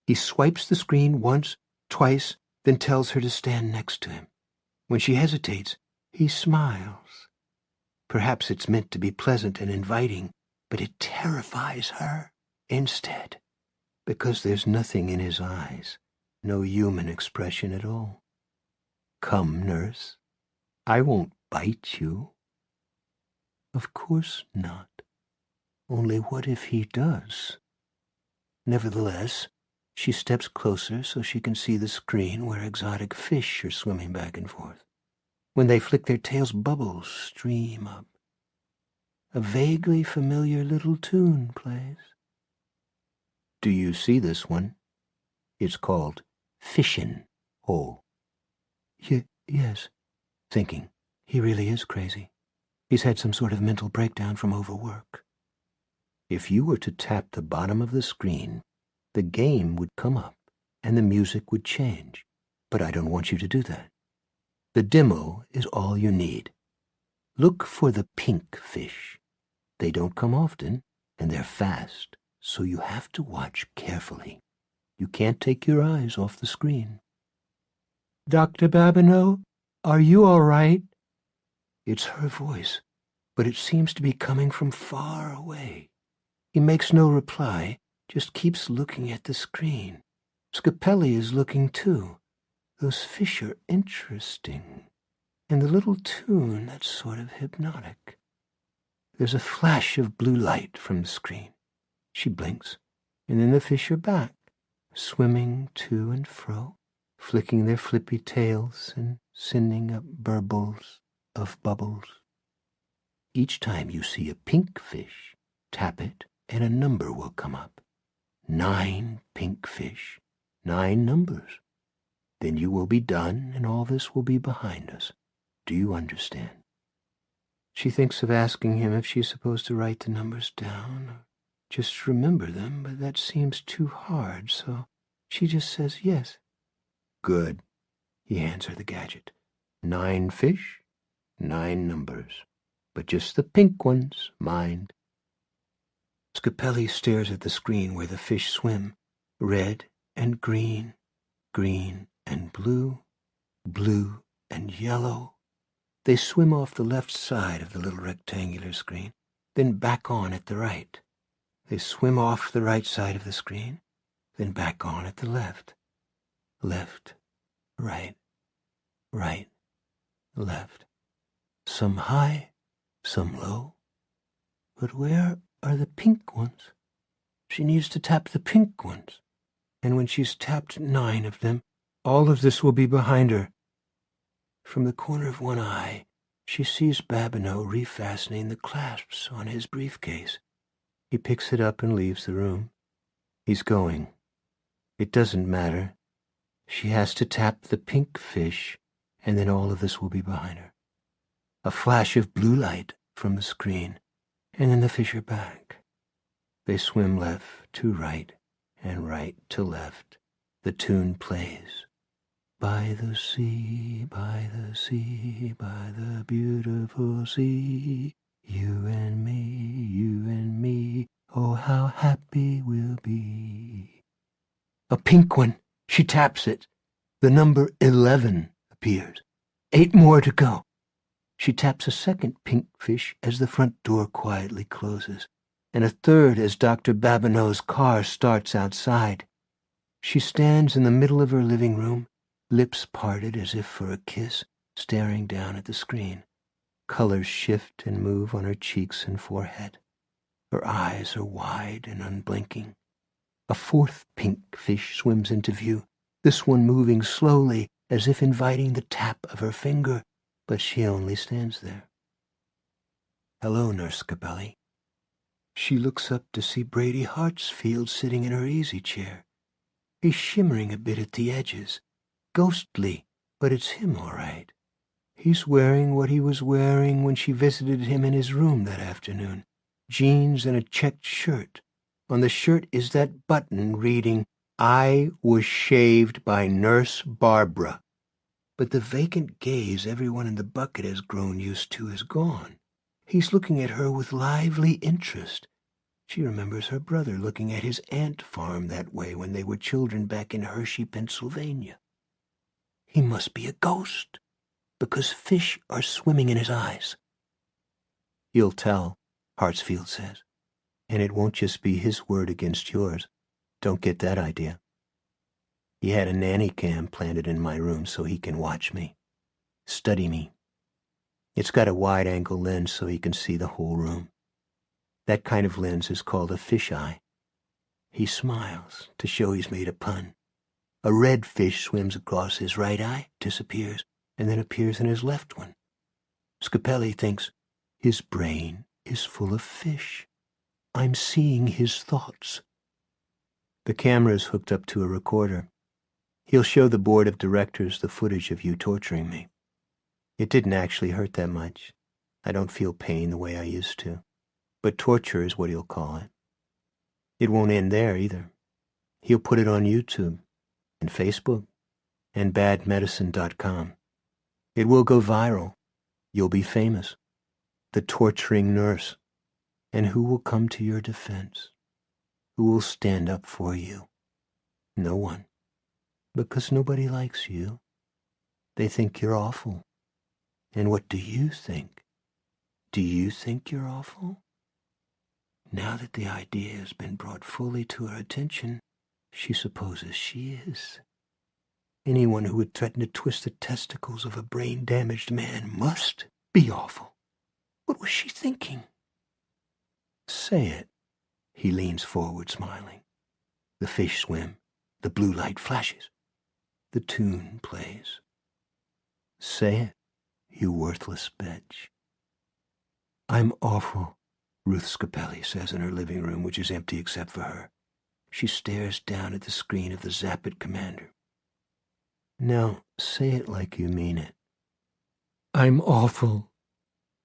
He swipes the screen once, twice, then tells her to stand next to him. When she hesitates, he smiles. Perhaps it's meant to be pleasant and inviting, but it terrifies her instead, because there's nothing in his eyes, no human expression at all. "Come, nurse," I won't bite you. Of course not. Only what if he does? Nevertheless, she steps closer so she can see the screen where exotic fish are swimming back and forth. When they flick their tails, bubbles stream up. A vaguely familiar little tune plays. Do you see this one? It's called Fishin' Hole. Yes. Thinking, he really is crazy. He's had some sort of mental breakdown from overwork. If you were to tap the bottom of the screen, the game would come up and the music would change. But I don't want you to do that. The demo is all you need. Look for the pink fish. They don't come often, and they're fast, so you have to watch carefully. You can't take your eyes off the screen. Dr. Babineau, are you all right? It's her voice, but it seems to be coming from far away. He makes no reply, just keeps looking at the screen. Scapelli is looking too. Those fish are interesting. And the little tune, that's sort of hypnotic. There's a flash of blue light from the screen. She blinks, and then the fish are back, swimming to and fro, flicking their flippy tails and sending up burbles of bubbles. Each time you see a pink fish, tap it, and a number will come up. 9 pink fish, 9 numbers. Then you will be done, and all this will be behind us. Do you understand? She thinks of asking him if she's supposed to write the numbers down, or just remember them, but that seems too hard, so she just says yes. Good. He hands her the gadget. 9 fish, 9 numbers. But just the pink ones, mind. Scapelli stares at the screen where the fish swim. Red and green, green and blue, blue and yellow. They swim off the left side of the little rectangular screen, then back on at the right. They swim off the right side of the screen, then back on at the left. Left, right, right, left. Some high, some low. But where are the pink ones? She needs to tap the pink ones. And when she's tapped 9 of them, all of this will be behind her. From the corner of one eye, she sees Babineau refastening the clasps on his briefcase. He picks it up and leaves the room. He's going. It doesn't matter. She has to tap the pink fish, and then all of this will be behind her. A flash of blue light from the screen, and then the fish are back. They swim left to right and right to left. The tune plays. By the sea, by the sea, by the beautiful sea, you and me, oh how happy we'll be. A pink one. She taps it. The number 11 appears. 8 more to go. She taps a second pink fish as the front door quietly closes, and a third as Dr. Babineau's car starts outside. She stands in the middle of her living room, lips parted as if for a kiss, staring down at the screen. Colors shift and move on her cheeks and forehead. Her eyes are wide and unblinking. A fourth pink fish swims into view, this one moving slowly as if inviting the tap of her finger, but she only stands there. Hello, Nurse Scapelli. She looks up to see Brady Hartsfield sitting in her easy chair. He's shimmering a bit at the edges. Ghostly, but it's him all right. He's wearing what he was wearing when she visited him in his room that afternoon. Jeans and a checked shirt. On the shirt is that button reading, I was shaved by Nurse Barbara. But the vacant gaze everyone in the bucket has grown used to is gone. He's looking at her with lively interest. She remembers her brother looking at his ant farm that way when they were children back in Hershey, Pennsylvania. He must be a ghost, because fish are swimming in his eyes. You'll tell, Hartsfield says, and it won't just be his word against yours. Don't get that idea. He had a nanny cam planted in my room so he can watch me, study me, It's got a wide-angle lens so he can see the whole room. That kind of lens is called a fisheye. He smiles to show he's made a pun. A red fish swims across his right eye, disappears, and then appears in his left one. Scapelli thinks, his brain is full of fish. I'm seeing his thoughts. The camera is hooked up to a recorder. He'll show the board of directors the footage of you torturing me. It didn't actually hurt that much. I don't feel pain the way I used to. But torture is what he'll call it. It won't end there either. He'll put it on YouTube and Facebook and badmedicine.com. It will go viral. You'll be famous. The torturing nurse. And who will come to your defense? Who will stand up for you? No one. Because nobody likes you. They think you're awful. And what do you think? Do you think you're awful? Now that the idea has been brought fully to her attention, she supposes she is. Anyone who would threaten to twist the testicles of a brain-damaged man must be awful. What was she thinking? Say it. He leans forward, smiling. The fish swim. The blue light flashes. The tune plays. Say it, you worthless bitch. I'm awful, Ruth Scapelli says in her living room, which is empty except for her. She stares down at the screen of the Zapit commander. Now, say it like you mean it. I'm awful.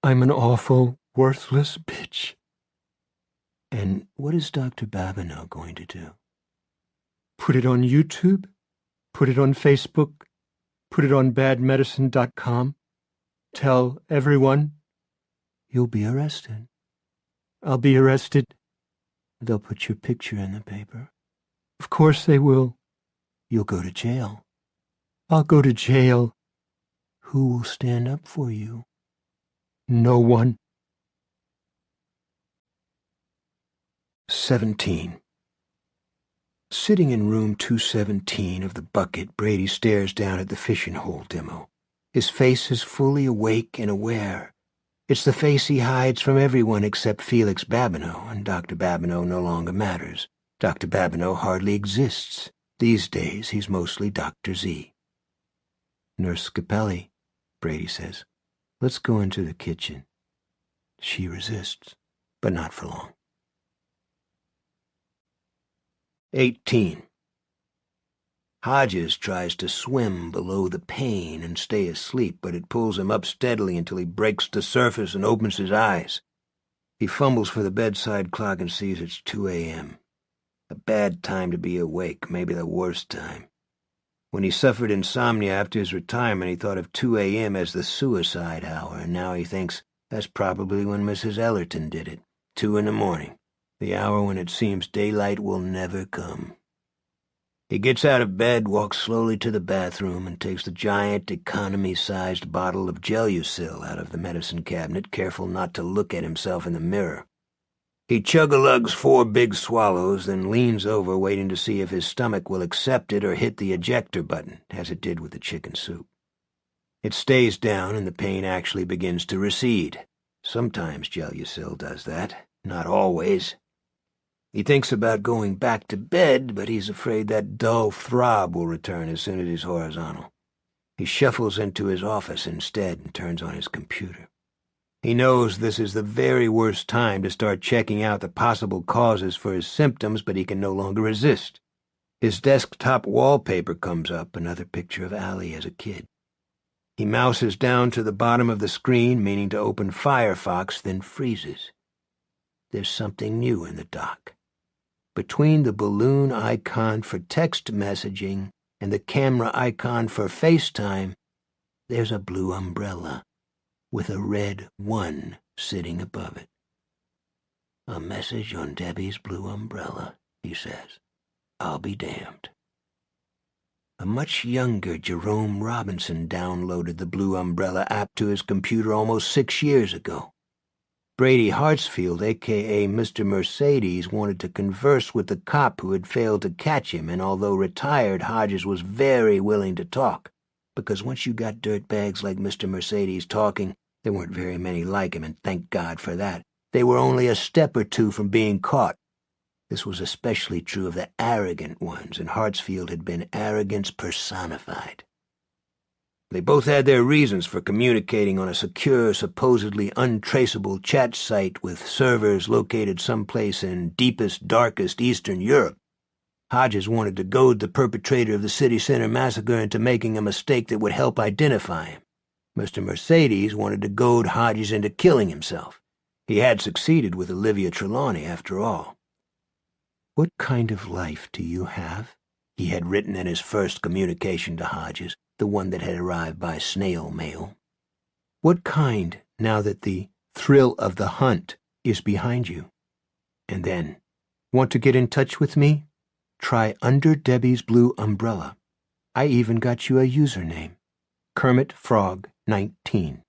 I'm an awful, worthless bitch. And what is Dr. Babineau going to do? Put it on YouTube? Put it on Facebook? Put it on badmedicine.com? Tell everyone? You'll be arrested. I'll be arrested. They'll put your picture in the paper. Of course they will. You'll go to jail. I'll go to jail. Who will stand up for you? No one. 17. Sitting in room 217 of the Bucket, Brady stares down at the fishing hole demo. His face is fully awake and aware. It's the face he hides from everyone except Felix Babineau, and Dr. Babineau no longer matters. Dr. Babineau hardly exists. These days, he's mostly Dr. Z. Nurse Scapelli, Brady says, let's go into the kitchen. She resists, but not for long. 18. Hodges tries to swim below the pain and stay asleep, but it pulls him up steadily until he breaks the surface and opens his eyes. He fumbles for the bedside clock and sees it's 2 a.m. A bad time to be awake, maybe the worst time. When he suffered insomnia after his retirement, he thought of 2 a.m. as the suicide hour, and now he thinks that's probably when Mrs. Ellerton did it, 2 in the morning. The hour when it seems daylight will never come. He gets out of bed, walks slowly to the bathroom, and takes the giant economy-sized bottle of Gelusil out of the medicine cabinet, careful not to look at himself in the mirror. He chug-a-lugs 4 big swallows, then leans over, waiting to see if his stomach will accept it or hit the ejector button, as it did with the chicken soup. It stays down, and the pain actually begins to recede. Sometimes Gelusil does that, not always. He thinks about going back to bed, but he's afraid that dull throb will return as soon as he's horizontal. He shuffles into his office instead and turns on his computer. He knows this is the very worst time to start checking out the possible causes for his symptoms, but he can no longer resist. His desktop wallpaper comes up, another picture of Allie as a kid. He mouses down to the bottom of the screen, meaning to open Firefox, then freezes. There's something new in the dock. Between the balloon icon for text messaging and the camera icon for FaceTime, there's a blue umbrella with a red 1 sitting above it. A message on Debbie's blue umbrella, he says. I'll be damned. A much younger Jerome Robinson downloaded the Blue Umbrella app to his computer almost 6 years ago. Brady Hartsfield, a.k.a. Mr. Mercedes, wanted to converse with the cop who had failed to catch him, and although retired, Hodges was very willing to talk, because once you got dirtbags like Mr. Mercedes talking, There weren't very many like him, and thank God for that. They were only a step or two from being caught. This was especially true of the arrogant ones, and Hartsfield had been arrogance personified. They both had their reasons for communicating on a secure, supposedly untraceable chat site with servers located someplace in deepest, darkest Eastern Europe. Hodges wanted to goad the perpetrator of the city center massacre into making a mistake that would help identify him. Mr. Mercedes wanted to goad Hodges into killing himself. He had succeeded with Olivia Trelawney, after all. "What kind of life do you have?" he had written in his first communication to Hodges, the one that had arrived by snail mail. "What kind, now that the thrill of the hunt is behind you?" And then, "Want to get in touch with me? Try Under Debbie's Blue Umbrella. I even got you a username, Kermit Frog 19.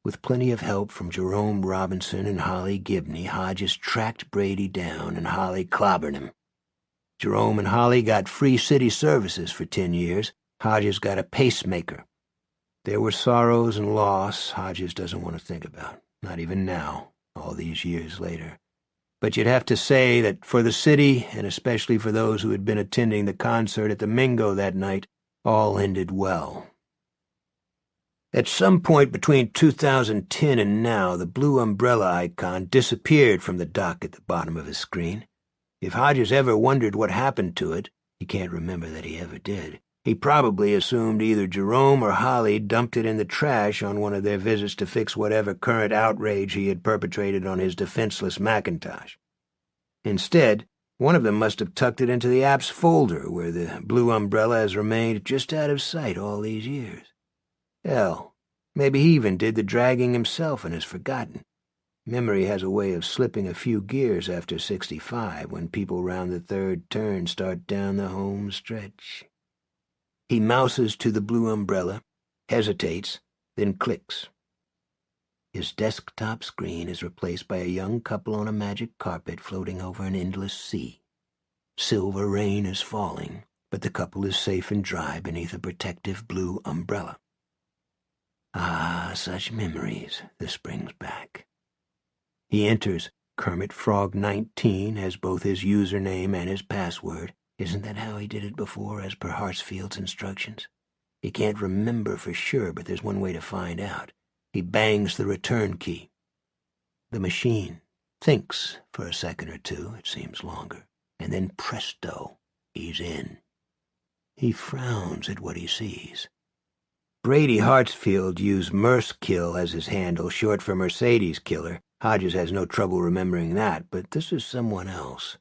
With plenty of help from Jerome Robinson and Holly Gibney, Hodges tracked Brady down, and Holly clobbered him. Jerome and Holly got free city services for 10 years. Hodges got a pacemaker. There were sorrows and loss Hodges doesn't want to think about, not even now, all these years later. But you'd have to say that for the city, and especially for those who had been attending the concert at the Mingo that night, all ended well. At some point between 2010 and now, the blue umbrella icon disappeared from the dock at the bottom of his screen. If Hodges ever wondered what happened to it, he can't remember that he ever did. He probably assumed either Jerome or Holly dumped it in the trash on one of their visits to fix whatever current outrage he had perpetrated on his defenseless Macintosh. Instead, one of them must have tucked it into the apps folder, where the blue umbrella has remained just out of sight all these years. Hell, maybe he even did the dragging himself and has forgotten. Memory has a way of slipping a few gears after 65 when people round the third turn start down the home stretch. He mouses to the blue umbrella, hesitates, then clicks. His desktop screen is replaced by a young couple on a magic carpet floating over an endless sea. Silver rain is falling, but the couple is safe and dry beneath a protective blue umbrella. Ah, such memories, this brings back. He enters Kermit Frog 19 as both his username and his password. Isn't that how he did it before, as per Hartsfield's instructions? He can't remember for sure, but there's one way to find out. He bangs the return key. The machine thinks for a second or two, it seems longer, and then presto, he's in. He frowns at what he sees. Brady Hartsfield used Merskill as his handle, short for Mercedes Killer. Hodges has no trouble remembering that, but this is someone else.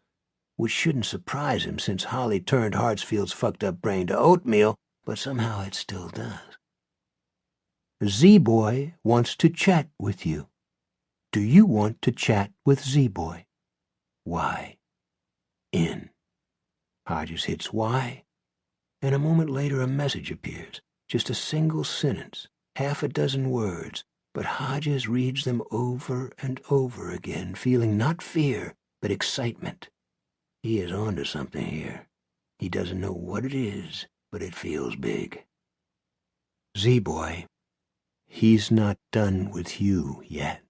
Which shouldn't surprise him, since Holly turned Hartsfield's fucked-up brain to oatmeal, but somehow it still does. Z-Boy wants to chat with you. Do you want to chat with Z-Boy? Y. In. Hodges hits Y, and a moment later a message appears. Just a single sentence, half a dozen words, but Hodges reads them over and over again, feeling not fear, but excitement. He is onto something here. He doesn't know what it is, but it feels big. Z-Boy, he's not done with you yet.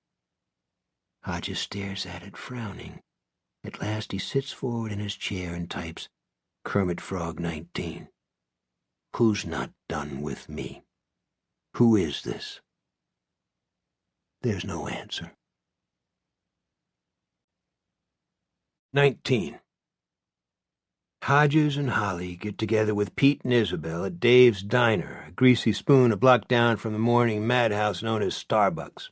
Hodges stares at it, frowning. At last he sits forward in his chair and types, Kermit Frog 19. Who's not done with me? Who is this? There's no answer. 19. Hodges and Holly get together with Pete and Isabel at Dave's Diner, a greasy spoon a block down from the morning madhouse known as Starbucks.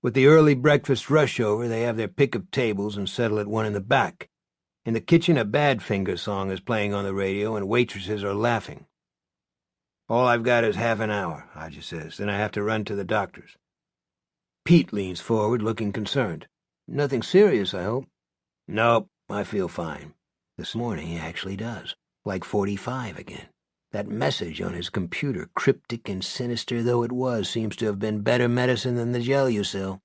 With the early breakfast rush over, they have their pick of tables and settle at one in the back. In the kitchen, a Badfinger song is playing on the radio, and waitresses are laughing. All I've got is half an hour, Hodges says, then I have to run to the doctor's. Pete leans forward, looking concerned. Nothing serious, I hope? Nope, I feel fine. This morning he actually does. Like 45 again. That message on his computer, cryptic and sinister though it was, seems to have been better medicine than the Gelusil.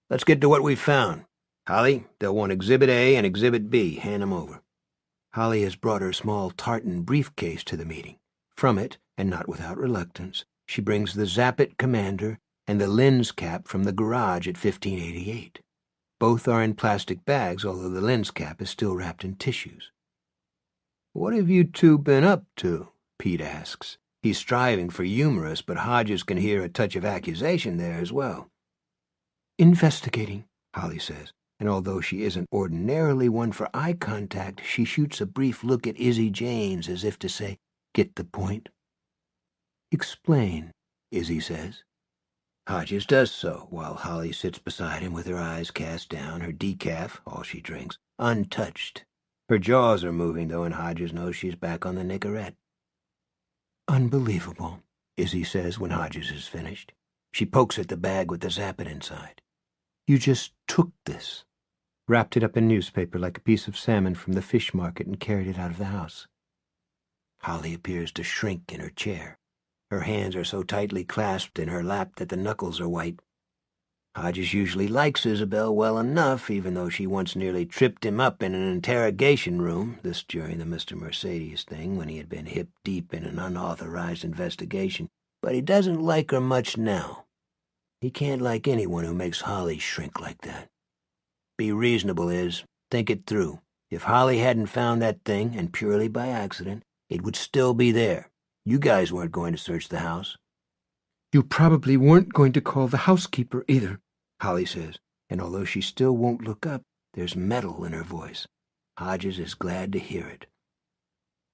Let's get to what we found. Holly, they'll want Exhibit A and Exhibit B. Hand them over. Holly has brought her small tartan briefcase to the meeting. From it, and not without reluctance, she brings the Zappit Commander and the lens cap from the garage at 1588. Both are in plastic bags, although the lens cap is still wrapped in tissues. "What have you two been up to?" Pete asks. He's striving for humorous, but Hodges can hear a touch of accusation there as well. "Investigating," Holly says, and although she isn't ordinarily one for eye contact, she shoots a brief look at Izzy James as if to say, "Get the point?" "Explain," Izzy says. Hodges does so, while Holly sits beside him with her eyes cast down, her decaf, all she drinks, untouched. Her jaws are moving, though, and Hodges knows she's back on the Nicorette. "Unbelievable," Izzy says when Hodges is finished. She pokes at the bag with the zappet inside. "You just took this, wrapped it up in newspaper like a piece of salmon from the fish market, and carried it out of the house." Holly appears to shrink in her chair. Her hands are so tightly clasped in her lap that the knuckles are white. Hodges usually likes Isabel well enough, even though she once nearly tripped him up in an interrogation room, this during the Mr. Mercedes thing when he had been hip-deep in an unauthorized investigation, but he doesn't like her much now. He can't like anyone who makes Holly shrink like that. Be reasonable, Iz. Think it through. If Holly hadn't found that thing, and purely by accident, it would still be there. You guys weren't going to search the house. "You probably weren't going to call the housekeeper either," Holly says, and although she still won't look up, there's metal in her voice. Hodges is glad to hear it.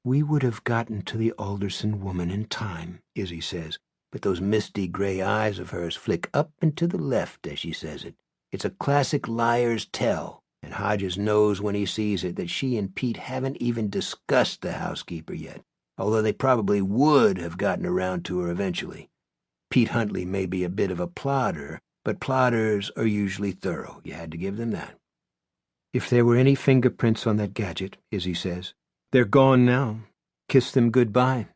"We would have gotten to the Alderson woman in time," Izzy says, but those misty gray eyes of hers flick up and to the left as she says it. It's a classic liar's tell, and Hodges knows when he sees it that she and Pete haven't even discussed the housekeeper yet, although they probably would have gotten around to her eventually. Pete Huntley may be a bit of a plodder, but plodders are usually thorough. You had to give them that. "If there were any fingerprints on that gadget," Izzy says, "they're gone now. Kiss them goodbye."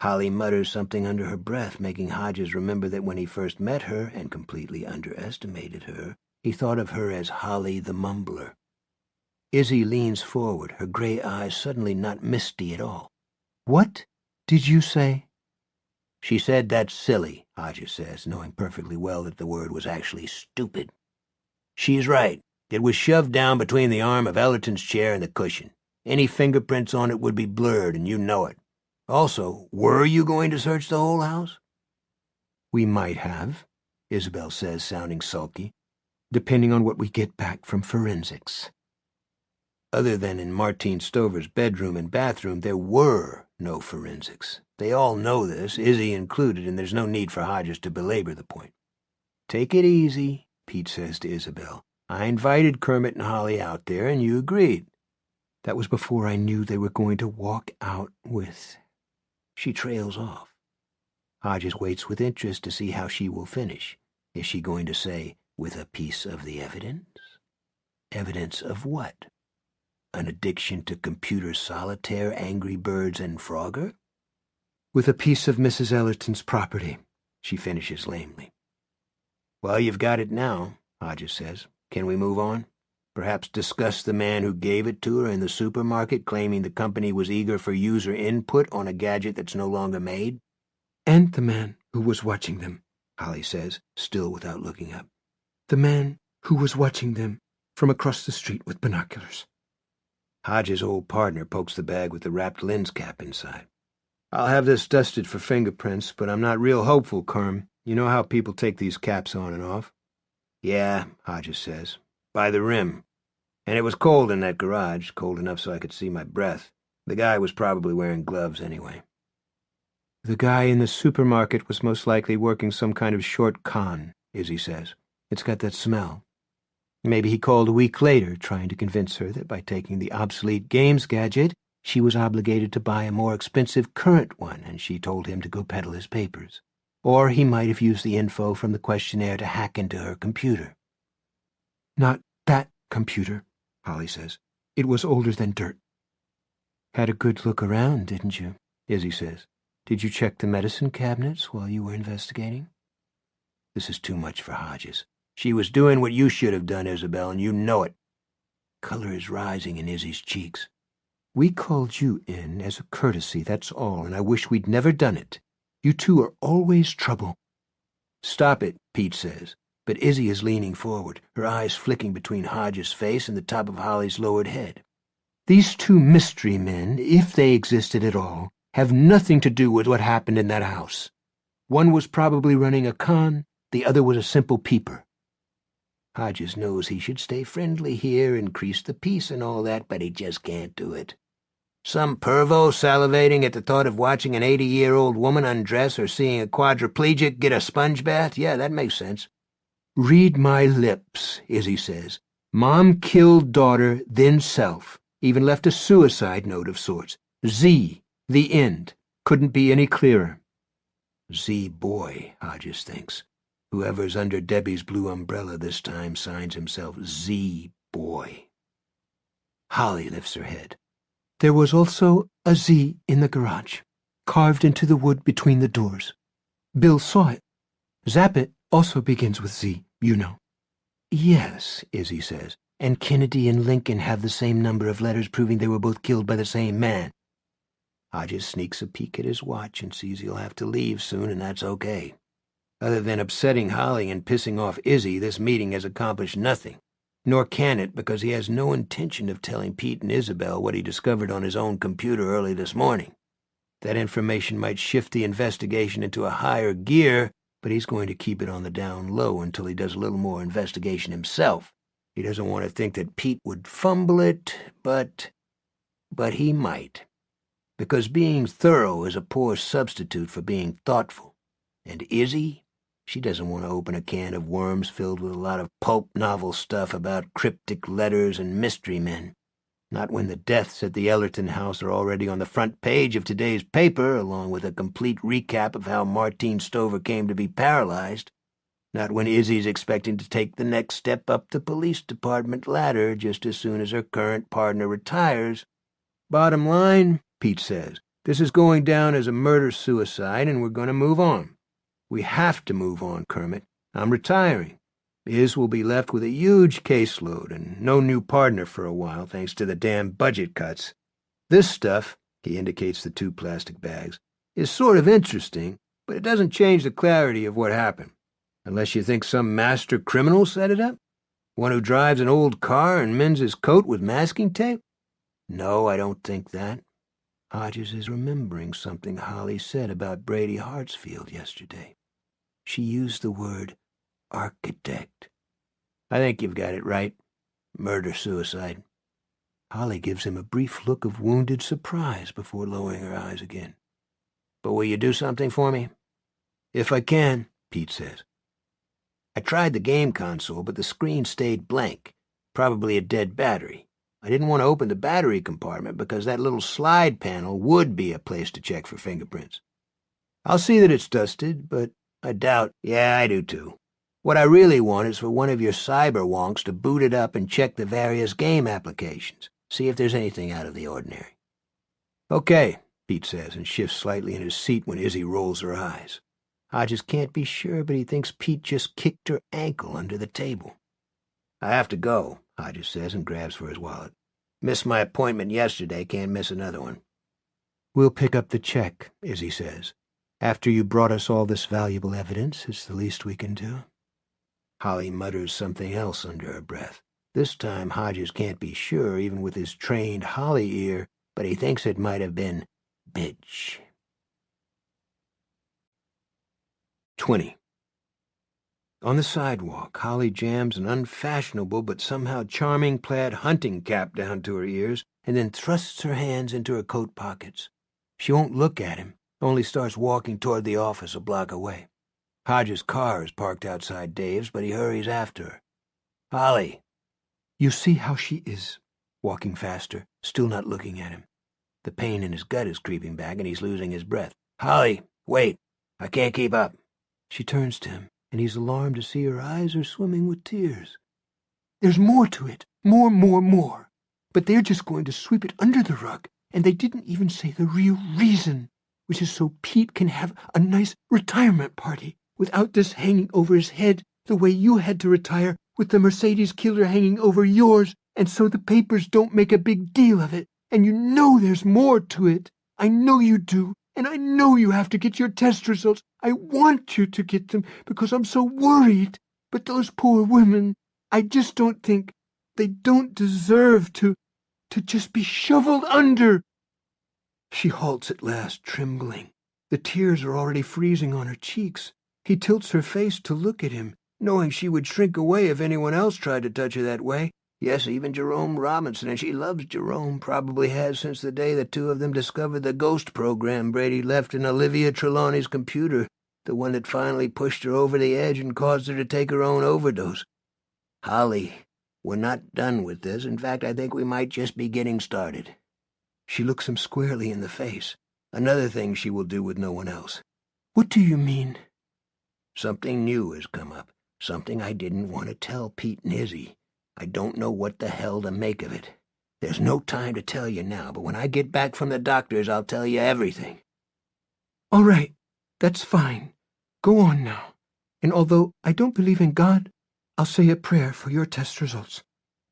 Holly mutters something under her breath, making Hodges remember that when he first met her and completely underestimated her, he thought of her as Holly the Mumbler. Izzy leans forward, her gray eyes suddenly not misty at all. "What did you say?" "She said that's silly," Hodges says, knowing perfectly well that the word was actually stupid. "She's right. It was shoved down between the arm of Ellerton's chair and the cushion. Any fingerprints on it would be blurred, and you know it. Also, were you going to search the whole house?" "We might have," Isabel says, sounding sulky, "depending on what we get back from forensics." Other than in Martine Stover's bedroom and bathroom, there were no forensics. They all know this, Izzy included, and there's no need for Hodges to belabor the point. "Take it easy," Pete says to Isabel. "I invited Kermit and Holly out there, and you agreed." "That was before I knew they were going to walk out with—" She trails off. Hodges waits with interest to see how she will finish. Is she going to say, "with a piece of the evidence"? Evidence of what? An addiction to computer solitaire, Angry Birds, and Frogger? "With a piece of Mrs. Ellerton's property," she finishes lamely. "Well, you've got it now," Hodges says. "Can we move on? Perhaps discuss the man who gave it to her in the supermarket, claiming the company was eager for user input on a gadget that's no longer made?" "And the man who was watching them," Holly says, still without looking up. "The man who was watching them from across the street with binoculars." Hodges' old partner pokes the bag with the wrapped lens cap inside. "I'll have this dusted for fingerprints, but I'm not real hopeful, Kerm. You know how people take these caps on and off?" "Yeah," Hodges says. "By the rim. And it was cold in that garage, cold enough so I could see my breath. The guy was probably wearing gloves anyway." "The guy in the supermarket was most likely working some kind of short con," Izzy says. "It's got that smell. Maybe he called a week later, trying to convince her that by taking the obsolete games gadget, she was obligated to buy a more expensive current one, and she told him to go peddle his papers. Or he might have used the info from the questionnaire to hack into her computer." "Not that computer," Holly says. "It was older than dirt." "Had a good look around, didn't you?" Izzy says. "Did you check the medicine cabinets while you were investigating?" This is too much for Hodges. "She was doing what you should have done, Isabel, and you know it." Color is rising in Izzy's cheeks. "We called you in as a courtesy, that's all, and I wish we'd never done it. You two are always trouble." "Stop it," Pete says, but Izzy is leaning forward, her eyes flicking between Hodges' face and the top of Holly's lowered head. These two mystery men, if they existed at all, have nothing to do with what happened in that house. One was probably running a con, the other was a simple peeper. Hodges knows he should stay friendly here, increase the peace and all that, but he just can't do it. Some pervo salivating at the thought of watching an 80-year-old woman undress or seeing a quadriplegic get a sponge bath? Yeah, that makes sense. "Read my lips," Izzy says. "Mom killed daughter, then self. Even left a suicide note of sorts. Z, the end. Couldn't be any clearer." Z boy, Hodges thinks. Whoever's under Debbie's blue umbrella this time signs himself Z boy. Holly lifts her head. "There was also a Z in the garage, carved into the wood between the doors. Bill saw it. Zappit also begins with Z, you know." "Yes," Izzy says, "and Kennedy and Lincoln have the same number of letters proving they were both killed by the same man." Hodges sneaks a peek at his watch and sees he'll have to leave soon, and that's okay. Other than upsetting Holly and pissing off Izzy, this meeting has accomplished nothing. Nor can it, because he has no intention of telling Pete and Isabel what he discovered on his own computer early this morning. That information might shift the investigation into a higher gear, but he's going to keep it on the down low until he does a little more investigation himself. He doesn't want to think that Pete would fumble it, but he might. Because being thorough is a poor substitute for being thoughtful. And Izzy? She doesn't want to open a can of worms filled with a lot of pulp novel stuff about cryptic letters and mystery men. Not when the deaths at the Ellerton house are already on the front page of today's paper, along with a complete recap of how Martine Stover came to be paralyzed. Not when Izzy's expecting to take the next step up the police department ladder just as soon as her current partner retires. "Bottom line," Pete says, "this is going down as a murder-suicide, and we're going to move on. We have to move on, Kermit. I'm retiring. Iz will be left with a huge caseload and no new partner for a while, thanks to the damn budget cuts. This stuff," he indicates the 2 plastic bags, "is sort of interesting, but it doesn't change the clarity of what happened. Unless you think some master criminal set it up? One who drives an old car and mends his coat with masking tape? No, I don't think that." Hodges is remembering something Holly said about Brady Hartsfield yesterday. She used the word architect. "I think you've got it right. Murder-suicide." Holly gives him a brief look of wounded surprise before lowering her eyes again. "But will you do something for me?" "If I can," Pete says. "I tried the game console, but the screen stayed blank. Probably a dead battery. I didn't want to open the battery compartment because that little slide panel would be a place to check for fingerprints. I'll see that it's dusted, but I doubt—" "Yeah, I do too. What I really want is for one of your cyber wonks to boot it up and check the various game applications, see if there's anything out of the ordinary." "Okay," Pete says, and shifts slightly in his seat when Izzy rolls her eyes. Hodges can't be sure, but he thinks Pete just kicked her ankle under the table. "I have to go," Hodges says, and grabs for his wallet. "Missed my appointment yesterday, can't miss another one." "We'll pick up the check," Izzy says. "After you brought us all this valuable evidence, it's the least we can do." Holly mutters something else under her breath. This time Hodges can't be sure, even with his trained Holly ear, but he thinks it might have been bitch. 20. On the sidewalk, Holly jams an unfashionable but somehow charming plaid hunting cap down to her ears and then thrusts her hands into her coat pockets. She won't look at him, only starts walking toward the office a block away. Hodges' car is parked outside Dave's, but he hurries after her. "Holly." You see how she is, walking faster, still not looking at him. The pain in his gut is creeping back, and he's losing his breath. "Holly, wait. I can't keep up." She turns to him, and he's alarmed to see her eyes are swimming with tears. "There's more to it. More. But they're just going to sweep it under the rug, and they didn't even say the real reason, which is so Pete can have a nice retirement party without this hanging over his head the way you had to retire with the Mercedes killer hanging over yours, and so the papers don't make a big deal of it. And you know there's more to it. I know you do. And I know you have to get your test results. I want you to get them because I'm so worried. But those poor women, I just don't think they don't deserve to just be shoveled under. She halts at last, trembling. The tears are already freezing on her cheeks. He tilts her face to look at him, knowing she would shrink away if anyone else tried to touch her that way. Yes, even Jerome Robinson, and she loves Jerome, probably has since the day the two of them discovered the ghost program Brady left in Olivia Trelawney's computer, the one that finally pushed her over the edge and caused her to take her own overdose. Holly, we're not done with this. In fact, I think we might just be getting started. She looks him squarely in the face. Another thing she will do with no one else. What do you mean? Something new has come up. Something I didn't want to tell Pete and Izzy. I don't know what the hell to make of it. There's no time to tell you now, but when I get back from the doctor's, I'll tell you everything. All right, that's fine. Go on now. And although I don't believe in God, I'll say a prayer for your test results.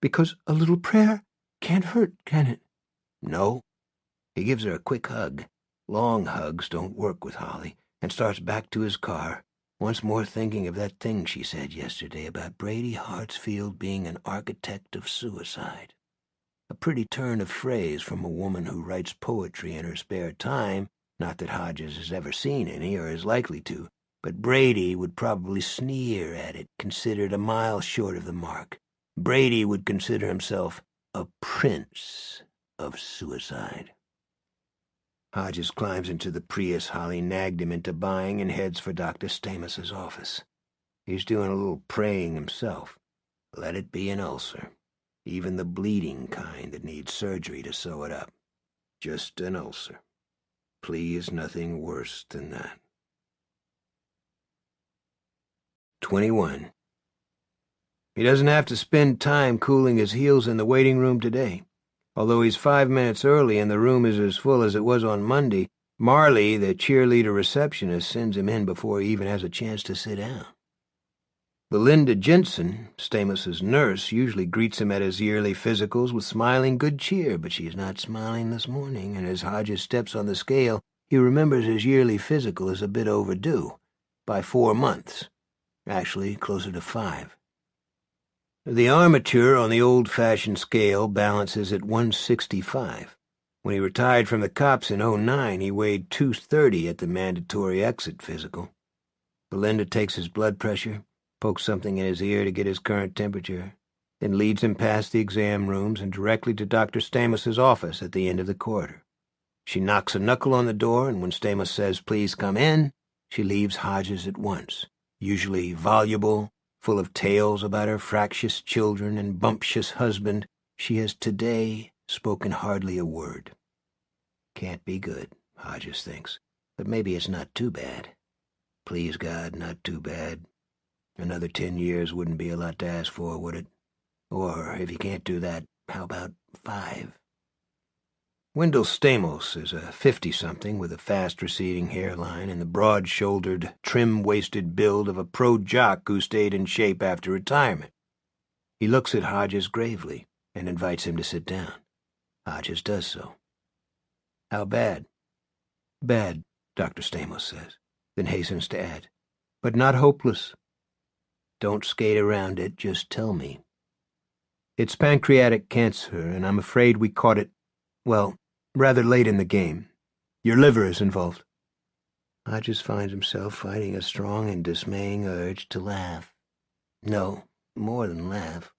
Because a little prayer can't hurt, can it? No. He gives her a quick hug. Long hugs don't work with Holly, and starts back to his car, once more thinking of that thing she said yesterday about Brady Hartsfield being an architect of suicide. A pretty turn of phrase from a woman who writes poetry in her spare time, not that Hodges has ever seen any or is likely to, but Brady would probably sneer at it, considered a mile short of the mark. Brady would consider himself a prince of suicide. Hodges climbs into the Prius Holly nagged him into buying and heads for Dr. Stamos's office. He's doing a little praying himself. Let it be an ulcer. Even the bleeding kind that needs surgery to sew it up. Just an ulcer. Please, nothing worse than that. 21. He doesn't have to spend time cooling his heels in the waiting room today. Although he's 5 minutes early and the room is as full as it was on Monday, Marley, the cheerleader receptionist, sends him in before he even has a chance to sit down. Belinda Jensen, Stamos's nurse, usually greets him at his yearly physicals with smiling good cheer, but she is not smiling this morning, and as Hodges steps on the scale, he remembers his yearly physical is a bit overdue, by 4 months, actually closer to 5. The armature on the old-fashioned scale balances at 165. When he retired from the cops in 2009, he weighed 230 at the mandatory exit physical. Belinda takes his blood pressure, pokes something in his ear to get his current temperature, then leads him past the exam rooms and directly to Dr. Stamos's office at the end of the corridor. She knocks a knuckle on the door, and when Stamos says, "Please come in," she leaves Hodges at once, usually voluble, full of tales about her fractious children and bumptious husband. She has today spoken hardly a word. Can't be good, Hodges thinks, but maybe it's not too bad. Please God, not too bad. Another 10 years wouldn't be a lot to ask for, would it? Or, if you can't do that, how about 5? Wendell Stamos is a 50-something with a fast-receding hairline and the broad-shouldered, trim-waisted build of a pro jock who stayed in shape after retirement. He looks at Hodges gravely and invites him to sit down. Hodges does so. How bad? Bad, Dr. Stamos says, then hastens to add, but not hopeless. Don't skate around it, just tell me. It's pancreatic cancer, and I'm afraid we caught it, well, rather late in the game. Your liver is involved. Hodges finds himself fighting a strong and dismaying urge to laugh. No, more than laugh.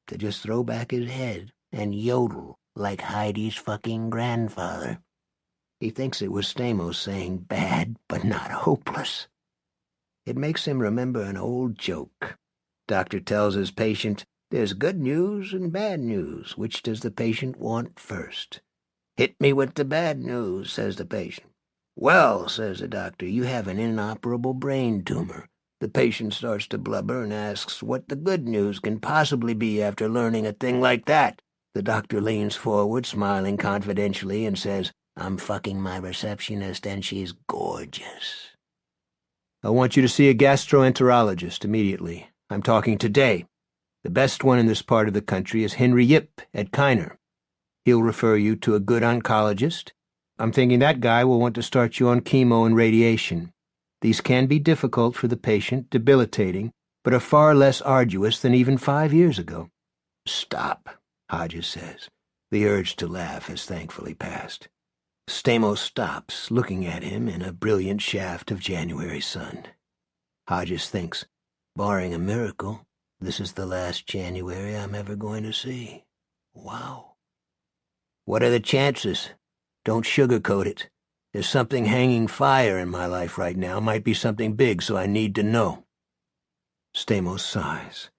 To just throw back his head and yodel like Heidi's fucking grandfather. He thinks it was Stamos saying bad but not hopeless. It makes him remember an old joke. Doctor tells his patient, "There's good news and bad news. Which does the patient want first?" "Hit me with the bad news," says the patient. "Well," says the doctor, "you have an inoperable brain tumor." The patient starts to blubber and asks what the good news can possibly be after learning a thing like that. The doctor leans forward, smiling confidentially, and says, "I'm fucking my receptionist, and she's gorgeous." "I want you to see a gastroenterologist immediately. I'm talking today. The best one in this part of the country is Henry Yip at Kiner. He'll refer you to a good oncologist, I'm thinking that guy will want to start you on chemo and radiation. These can be difficult for the patient, debilitating, but are far less arduous than even 5 years ago. Stop, Hodges says. The urge to laugh has thankfully passed. Stamos stops, looking at him in a brilliant shaft of January sun. Hodges thinks, barring a miracle, this is the last January I'm ever going to see. Wow. What are the chances? Don't sugarcoat it. There's something hanging fire in my life right now. Might be something big, so I need to know. Stamos sighs.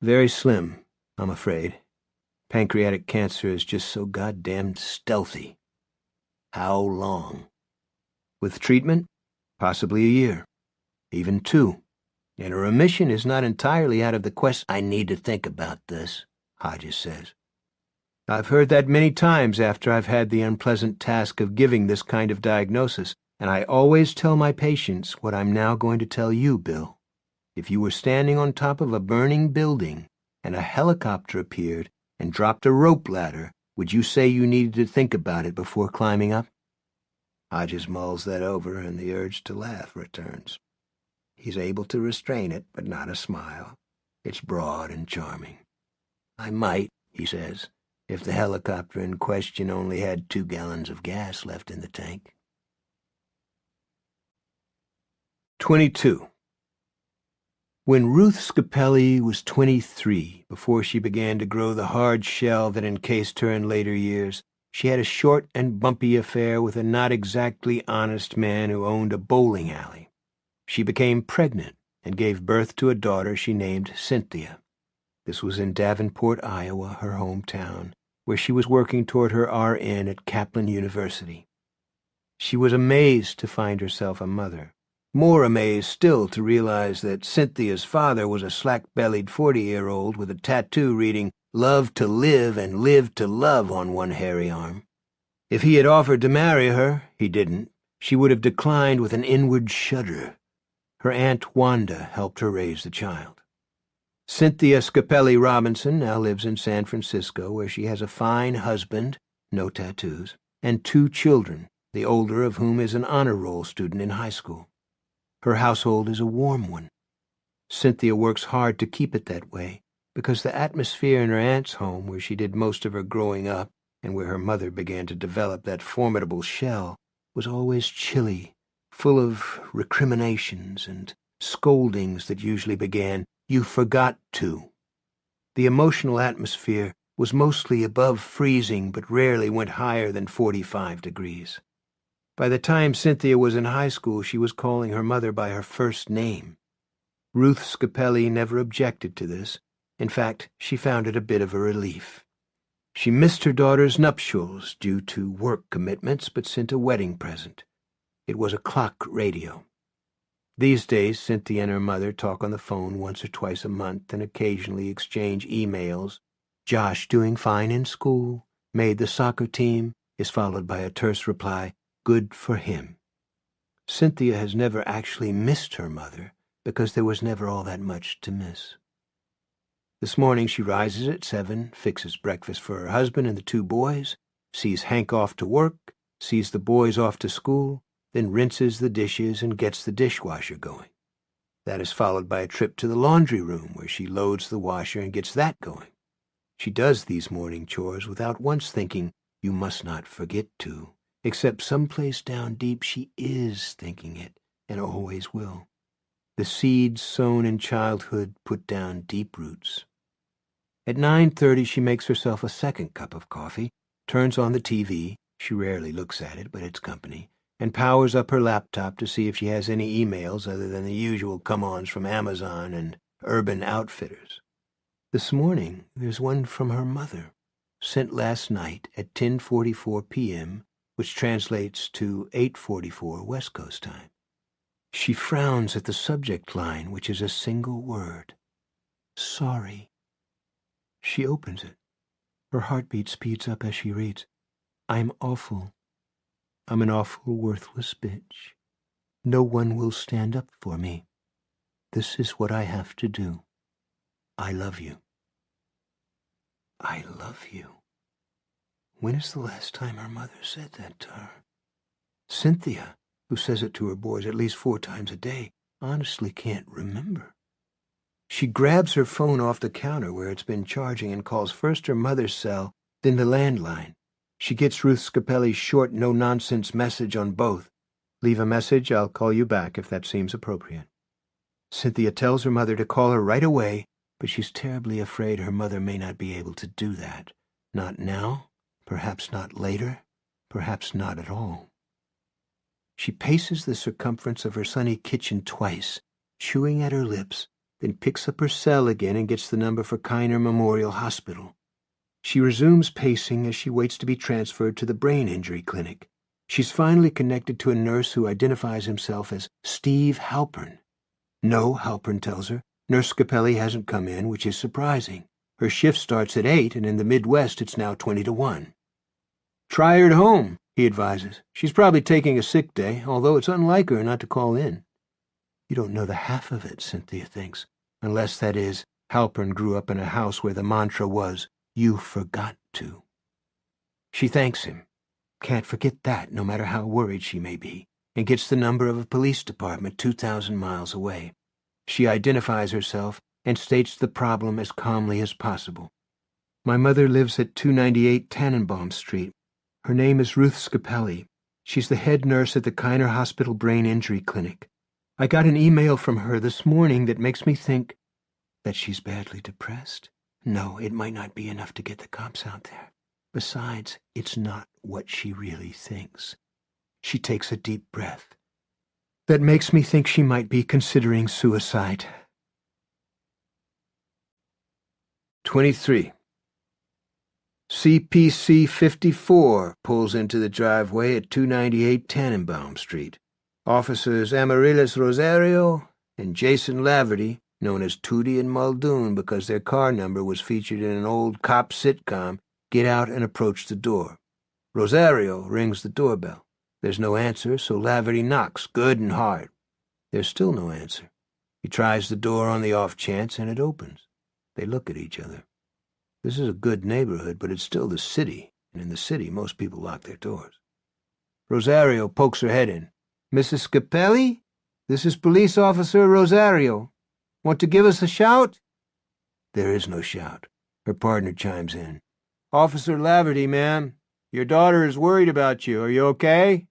Very slim, I'm afraid. Pancreatic cancer is just so goddamn stealthy. How long? With treatment? Possibly a year. Even 2. And a remission is not entirely out of the question. I need to think about this, Hodges says. I've heard that many times after I've had the unpleasant task of giving this kind of diagnosis, and I always tell my patients what I'm now going to tell you, Bill. If you were standing on top of a burning building and a helicopter appeared and dropped a rope ladder, would you say you needed to think about it before climbing up? Hodges mulls that over, and the urge to laugh returns. He's able to restrain it, but not a smile. It's broad and charming. I might, he says, if the helicopter in question only had 2 gallons of gas left in the tank. 22. When Ruth Scapelli was 23, before she began to grow the hard shell that encased her in later years, she had a short and bumpy affair with a not exactly honest man who owned a bowling alley. She became pregnant and gave birth to a daughter she named Cynthia. This was in Davenport, Iowa, her hometown, where she was working toward her RN at Kaplan University. She was amazed to find herself a mother. More amazed still to realize that Cynthia's father was a slack-bellied 40-year-old with a tattoo reading, "Love to live and live to love" on one hairy arm. If he had offered to marry her, he didn't. She would have declined with an inward shudder. Her Aunt Wanda helped her raise the child. Cynthia Scapelli Robinson now lives in San Francisco, where she has a fine husband, no tattoos, and 2 children, the older of whom is an honor roll student in high school. Her household is a warm one. Cynthia works hard to keep it that way, because the atmosphere in her aunt's home, where she did most of her growing up, and where her mother began to develop that formidable shell, was always chilly, full of recriminations and scoldings that usually began, "You forgot to." The emotional atmosphere was mostly above freezing, but rarely went higher than 45 degrees. By the time Cynthia was in high school, she was calling her mother by her first name. Ruth Scapelli never objected to this. In fact, she found it a bit of a relief. She missed her daughter's nuptials due to work commitments, but sent a wedding present. It was a clock radio. These days, Cynthia and her mother talk on the phone once or twice a month and occasionally exchange emails. "Josh doing fine in school, made the soccer team," is followed by a terse reply, "Good for him." Cynthia has never actually missed her mother because there was never all that much to miss. This morning she rises at 7, fixes breakfast for her husband and the 2 boys, sees Hank off to work, sees the boys off to school, then rinses the dishes and gets the dishwasher going. That is followed by a trip to the laundry room where she loads the washer and gets that going. She does these morning chores without once thinking, "You must not forget to," except someplace down deep she is thinking it, and always will. The seeds sown in childhood put down deep roots. At 9:30 she makes herself a second cup of coffee, turns on the TV, she rarely looks at it, but it's company, and powers up her laptop to see if she has any emails other than the usual come-ons from Amazon and Urban Outfitters. This morning there's one from her mother, sent last night at 10:44 p.m., which translates to 8:44 West Coast time. She frowns at the subject line, which is a single word. Sorry. She opens it. Her heartbeat speeds up as she reads. I'm awful. I'm an awful worthless bitch. No one will stand up for me. This is what I have to do. I love you. I love you. When is the last time her mother said that to her? Cynthia, who says it to her boys at least 4 times a day, honestly can't remember. She grabs her phone off the counter where it's been charging and calls first her mother's cell, then the landline. She gets Ruth Scapelli's short, no-nonsense message on both. Leave a message, I'll call you back if that seems appropriate. Cynthia tells her mother to call her right away, but she's terribly afraid her mother may not be able to do that. Not now, perhaps not later, perhaps not at all. She paces the circumference of her sunny kitchen twice, chewing at her lips, then picks up her cell again and gets the number for Kiner Memorial Hospital. She resumes pacing as she waits to be transferred to the brain injury clinic. She's finally connected to a nurse who identifies himself as Steve Halpern. No, Halpern tells her, Nurse Scapelli hasn't come in, which is surprising. Her shift starts at 8, and in the Midwest it's now 20 to 1. Try her at home, he advises. She's probably taking a sick day, although it's unlike her not to call in. You don't know the half of it, Cynthia thinks, unless, that is, Halpern grew up in a house where the mantra was, you forgot to. She thanks him. Can't forget that, no matter how worried she may be, and gets the number of a police department 2,000 miles away. She identifies herself and states the problem as calmly as possible. My mother lives at 298 Tannenbaum Street. Her name is Ruth Scapelli. She's the head nurse at the Kiner Hospital Brain Injury Clinic. I got an email from her this morning that makes me think that she's badly depressed. No, it might not be enough to get the cops out there. Besides, it's not what she really thinks. She takes a deep breath. That makes me think she might be considering suicide. 23. CPC 54 pulls into the driveway at 298 Tannenbaum Street. Officers Amaryllis Rosario and Jason Laverty, known as Tootie and Muldoon because their car number was featured in an old cop sitcom, get out and approach the door. Rosario rings the doorbell. There's no answer, so Laverty knocks, good and hard. There's still no answer. He tries the door on the off chance, and it opens. They look at each other. This is a good neighborhood, but it's still the city, and in the city most people lock their doors. Rosario pokes her head in. Mrs. Scapelli? This is Police Officer Rosario. Want to give us a shout? There is no shout. Her partner chimes in. Officer Laverty, ma'am. Your daughter is worried about you. Are you okay?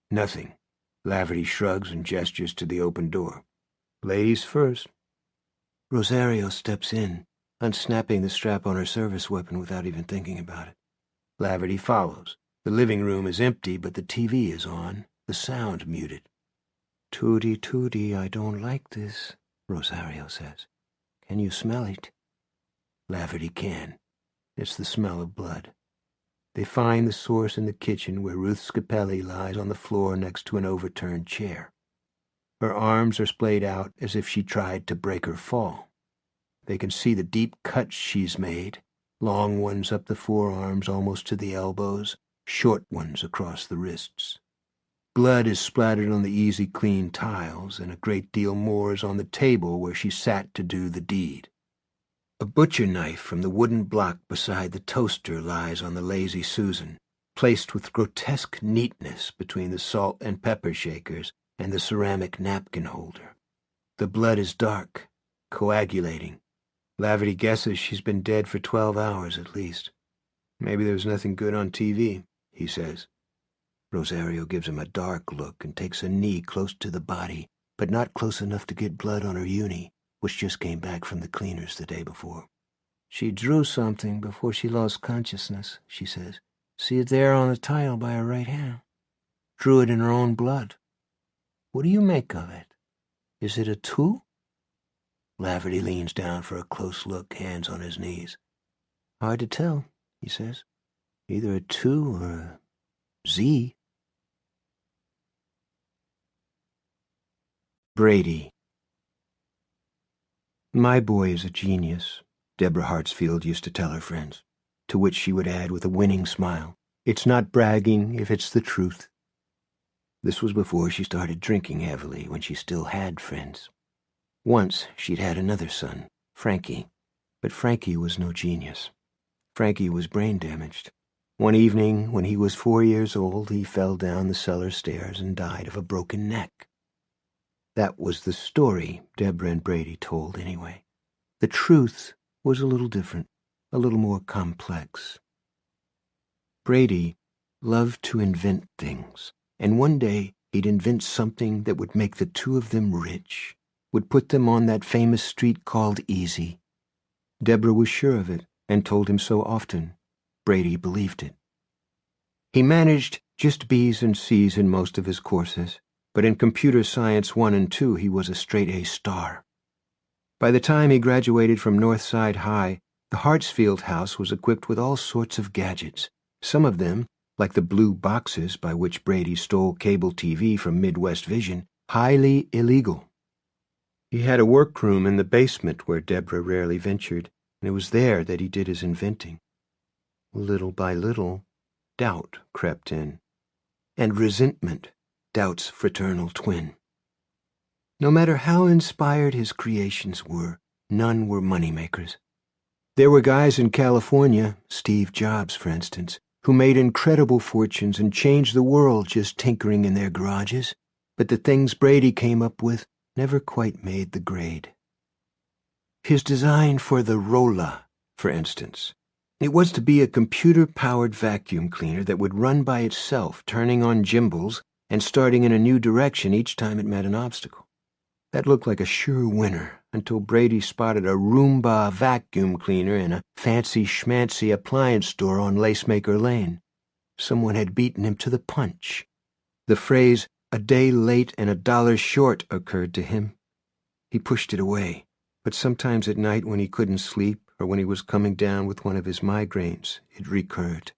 Nothing. Laverty shrugs and gestures to the open door. Ladies first. Rosario steps in, unsnapping the strap on her service weapon without even thinking about it. Laverty follows. The living room is empty, but the TV is on, the sound muted. Tootie, Tootie, I don't like this, Rosario says. Can you smell it? Laverty can. It's the smell of blood. They find the source in the kitchen where Ruth Scapelli lies on the floor next to an overturned chair. Her arms are splayed out as if she tried to break her fall. They can see the deep cuts she's made, long ones up the forearms almost to the elbows, short ones across the wrists. Blood is splattered on the easy-clean tiles, and a great deal more is on the table where she sat to do the deed. A butcher knife from the wooden block beside the toaster lies on the Lazy Susan, placed with grotesque neatness between the salt and pepper shakers and the ceramic napkin holder. The blood is dark, coagulating. Laverty guesses she's been dead for 12 hours at least. Maybe there's nothing good on TV, he says. Rosario gives him a dark look and takes a knee close to the body, but not close enough to get blood on her uni, which just came back from the cleaners the day before. She drew something before she lost consciousness, she says. See it there on the tile by her right hand. Drew it in her own blood. What do you make of it? Is it a 2? Laverty leans down for a close look, hands on his knees. Hard to tell, he says. Either a 2 or a Z. Brady. My boy is a genius, Deborah Hartsfield used to tell her friends, to which she would add with a winning smile, it's not bragging if it's the truth. This was before she started drinking heavily, when she still had friends. Once she'd had another son, Frankie, but Frankie was no genius. Frankie was brain damaged. One evening, when he was 4 years old, he fell down the cellar stairs and died of a broken neck. That was the story Deborah and Brady told anyway. The truth was a little different, a little more complex. Brady loved to invent things, and one day he'd invent something that would make the two of them rich, would put them on that famous street called Easy. Deborah was sure of it and told him so often. Brady believed it. He managed just B's and C's in most of his courses, but in Computer Science 1 and 2 he was a straight-A star. By the time he graduated from Northside High, the Hartsfield house was equipped with all sorts of gadgets, some of them, like the blue boxes by which Brady stole cable TV from Midwest Vision, highly illegal. He had a workroom in the basement where Deborah rarely ventured, and it was there that he did his inventing. Little by little, doubt crept in, and resentment, doubt's fraternal twin. No matter how inspired his creations were, none were moneymakers. There were guys in California, Steve Jobs, for instance, who made incredible fortunes and changed the world just tinkering in their garages, but the things Brady came up with never quite made the grade. His design for the Rolla, for instance. It was to be a computer-powered vacuum cleaner that would run by itself, turning on gimbals and starting in a new direction each time it met an obstacle. That looked like a sure winner until Brady spotted a Roomba vacuum cleaner in a fancy-schmancy appliance store on Lacemaker Lane. Someone had beaten him to the punch. The phrase, "a day late and $1 short," occurred to him. He pushed it away, but sometimes at night when he couldn't sleep or when he was coming down with one of his migraines, it recurred.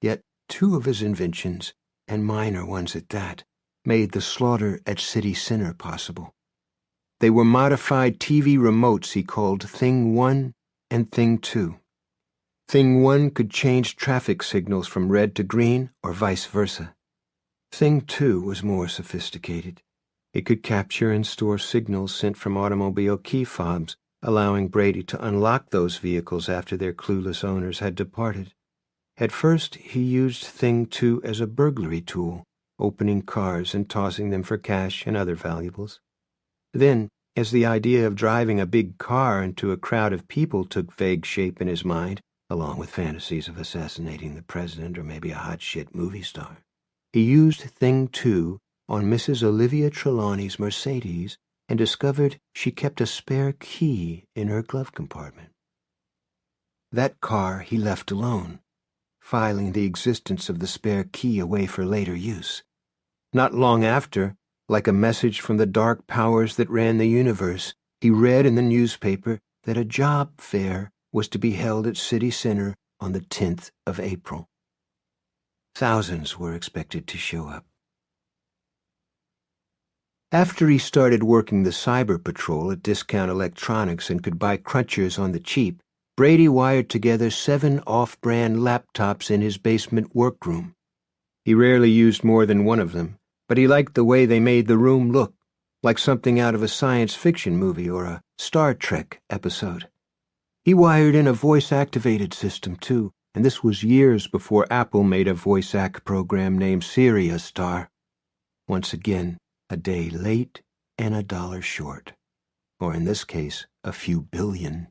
Yet 2 of his inventions, and minor ones at that, made the slaughter at City Center possible. They were modified TV remotes he called Thing 1 and Thing 2. Thing 1 could change traffic signals from red to green or vice versa. Thing 2 was more sophisticated. It could capture and store signals sent from automobile key fobs, allowing Brady to unlock those vehicles after their clueless owners had departed. At first, he used Thing 2 as a burglary tool, opening cars and tossing them for cash and other valuables. Then, as the idea of driving a big car into a crowd of people took vague shape in his mind, along with fantasies of assassinating the president or maybe a hot-shit movie star, he used Thing 2 on Mrs. Olivia Trelawney's Mercedes and discovered she kept a spare key in her glove compartment. That car he left alone, filing the existence of the spare key away for later use. Not long after, like a message from the dark powers that ran the universe, he read in the newspaper that a job fair was to be held at City Center on the 10th of April. Thousands were expected to show up. After he started working the Cyber Patrol at Discount Electronics and could buy crunchers on the cheap, Brady wired together 7 off-brand laptops in his basement workroom. He rarely used more than one of them, but he liked the way they made the room look, like something out of a science fiction movie or a Star Trek episode. He wired in a voice-activated system, too, and this was years before Apple made a voice-act program named Sirius-Star. Once again, a day late and $1 short, or in this case, a few billion.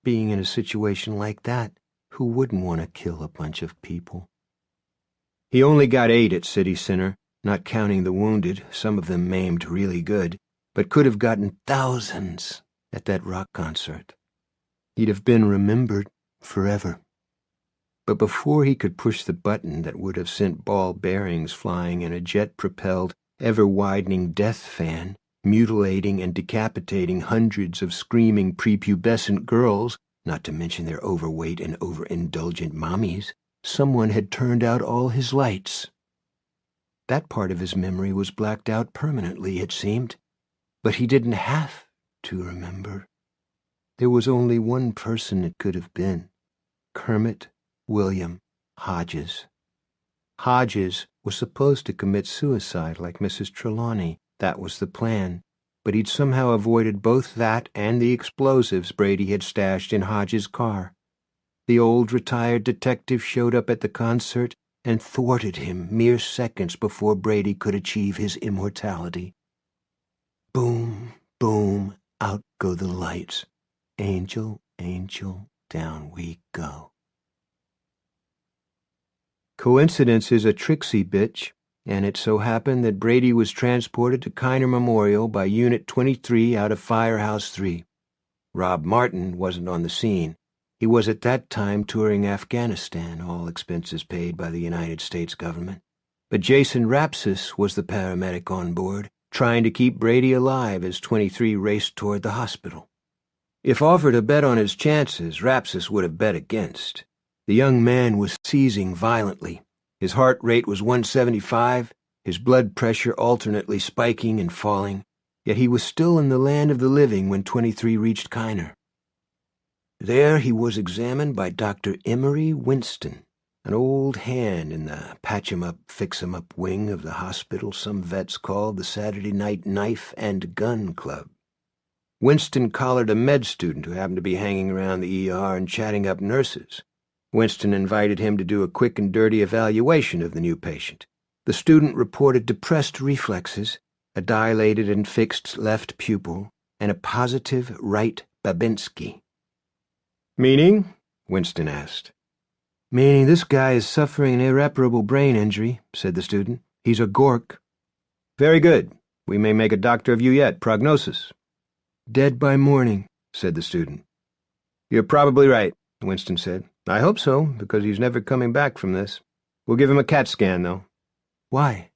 Being in a situation like that, who wouldn't want to kill a bunch of people? He only got 8 at City Center, not counting the wounded, some of them maimed really good, but could have gotten thousands at that rock concert. He'd have been remembered forever. But before he could push the button that would have sent ball bearings flying in a jet-propelled, ever-widening death fan, mutilating and decapitating hundreds of screaming prepubescent girls, not to mention their overweight and overindulgent mommies, someone had turned out all his lights. That part of his memory was blacked out permanently, it seemed. But he didn't have to remember. There was only one person it could have been: Kermit William Hodges. Hodges was supposed to commit suicide like Mrs. Trelawney. That was the plan. But he'd somehow avoided both that and the explosives Brady had stashed in Hodges' car. The old retired detective showed up at the concert and thwarted him mere seconds before Brady could achieve his immortality. Boom, boom, out go the lights. Angel, angel, down we go. Coincidence is a tricksy bitch, and it so happened that Brady was transported to Kiner Memorial by Unit 23 out of Firehouse 3. Rob Martin wasn't on the scene. He was at that time touring Afghanistan, all expenses paid by the United States government. But Jason Rapsis was the paramedic on board, trying to keep Brady alive as 23 raced toward the hospital. If offered a bet on his chances, Rapsis would have bet against. The young man was seizing violently. His heart rate was 175, his blood pressure alternately spiking and falling, yet he was still in the land of the living when 23 reached Kiner. There he was examined by Dr. Emery Winston, an old hand in the patch-em-up, fix-em-up wing of the hospital some vets called the Saturday Night Knife and Gun Club. Winston collared a med student who happened to be hanging around the ER and chatting up nurses. Winston invited him to do a quick and dirty evaluation of the new patient. The student reported depressed reflexes, a dilated and fixed left pupil, and a positive right Babinski. "Meaning?" Winston asked. "Meaning this guy is suffering an irreparable brain injury," said the student. "He's a gork." "Very good. We may make a doctor of you yet. Prognosis?" "Dead by morning," said the student. "You're probably right," Winston said. "I hope so, because he's never coming back from this. We'll give him a CAT scan, though." "Why?"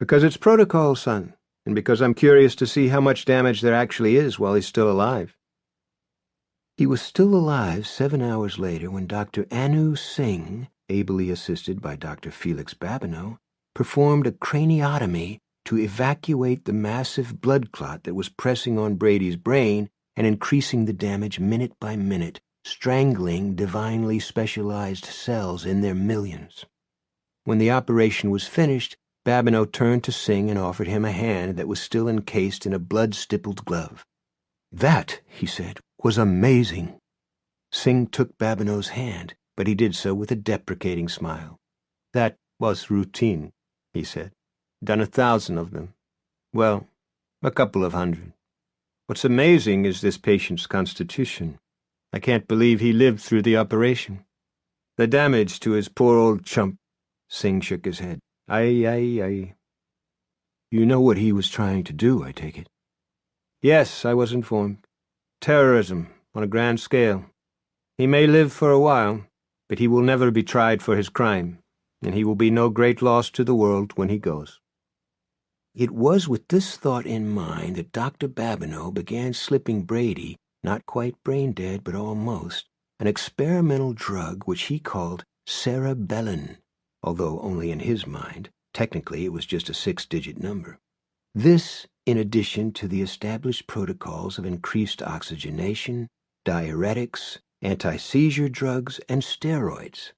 "Because it's protocol, son, and because I'm curious to see how much damage there actually is while he's still alive." He was still alive 7 hours later when Dr. Anu Singh, ably assisted by Dr. Felix Babineau, performed a craniotomy to evacuate the massive blood clot that was pressing on Brady's brain and increasing the damage minute by minute, strangling divinely specialized cells in their millions. When the operation was finished, Babineau turned to Singh and offered him a hand that was still encased in a blood-stippled glove. "That," he said, "was amazing." Singh took Babineau's hand, but he did so with a deprecating smile. "That was routine," he said. "Done 1,000 of them. Well, a couple of hundred. What's amazing is this patient's constitution. I can't believe he lived through the operation. The damage to his poor old chump." Singh shook his head. Aye. "You know what he was trying to do, I take it?" "Yes, I was informed. Terrorism on a grand scale. He may live for a while, but he will never be tried for his crime, and he will be no great loss to the world when he goes." It was with this thought in mind that Dr. Babineau began slipping Brady, not quite brain-dead but almost, an experimental drug which he called cerebellin, although only in his mind. Technically it was just a 6-digit number. This, in addition to the established protocols of increased oxygenation, diuretics, anti-seizure drugs, and steroids.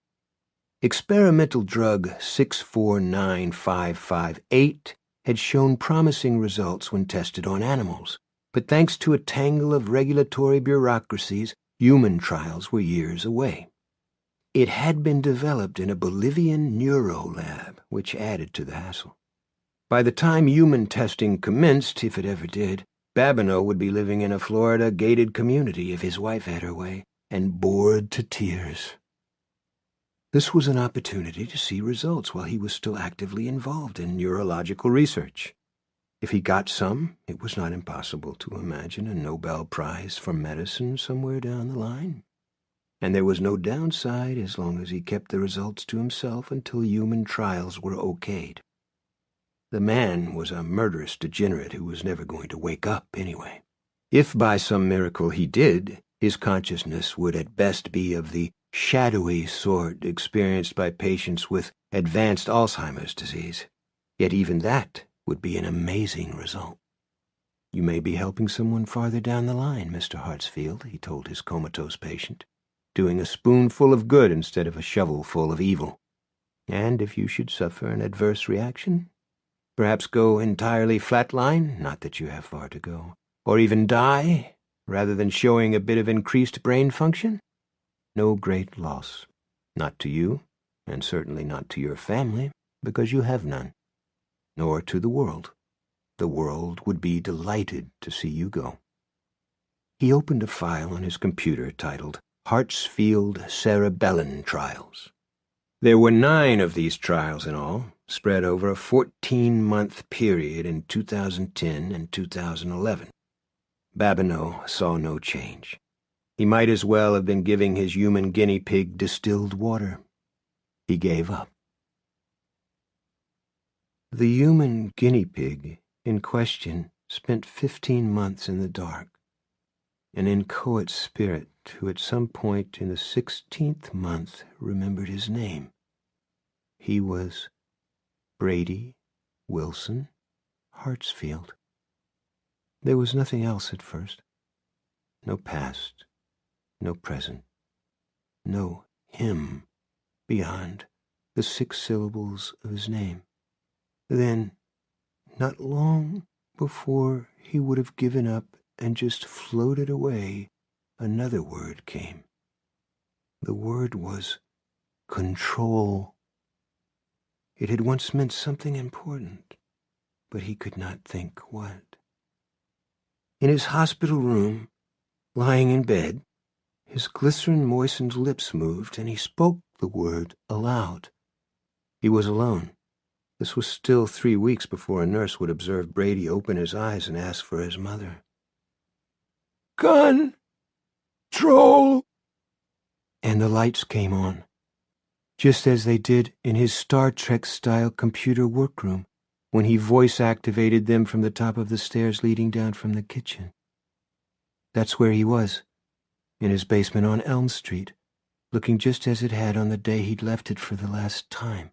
Experimental drug 649558 had shown promising results when tested on animals, but thanks to a tangle of regulatory bureaucracies, human trials were years away. It had been developed in a Bolivian neuro lab, which added to the hassle. By the time human testing commenced, if it ever did, Babineau would be living in a Florida gated community if his wife had her way, and bored to tears. This was an opportunity to see results while he was still actively involved in neurological research. If he got some, it was not impossible to imagine a Nobel Prize for medicine somewhere down the line. And there was no downside as long as he kept the results to himself until human trials were okayed. The man was a murderous degenerate who was never going to wake up anyway. If by some miracle he did, his consciousness would at best be of the shadowy sort experienced by patients with advanced Alzheimer's disease. Yet even that would be an amazing result. "You may be helping someone farther down the line, Mr. Hartsfield," he told his comatose patient, "doing a spoonful of good instead of a shovelful of evil. And if you should suffer an adverse reaction, perhaps go entirely flatline, not that you have far to go, or even die, rather than showing a bit of increased brain function, No great loss. Not to you, and certainly not to your family, because you have none. Nor to the world. The world would be delighted to see you go. He opened a file on his computer titled Hartsfield Cerebellum Trials. There were 9 of these trials in all, spread over a 14-month period in 2010 and 2011. Babineau saw no change. He might as well have been giving his human guinea pig distilled water. He gave up. The human guinea pig in question spent 15 months in the dark. An inchoate spirit who at some point in the 16th month remembered his name. He was Brady Wilson Hartsfield. There was nothing else at first. No past, no present, no him beyond the 6 syllables of his name. Then, not long before he would have given up and just floated away, another word came. The word was control. It had once meant something important, but he could not think what. In his hospital room, lying in bed, his glycerin-moistened lips moved, and he spoke the word aloud. He was alone. This was still 3 weeks before a nurse would observe Brady open his eyes and ask for his mother. Control! And the lights came on, just as they did in his Star Trek-style computer workroom when he voice-activated them from the top of the stairs leading down from the kitchen. That's where he was, in his basement on Elm Street, looking just as it had on the day he'd left it for the last time.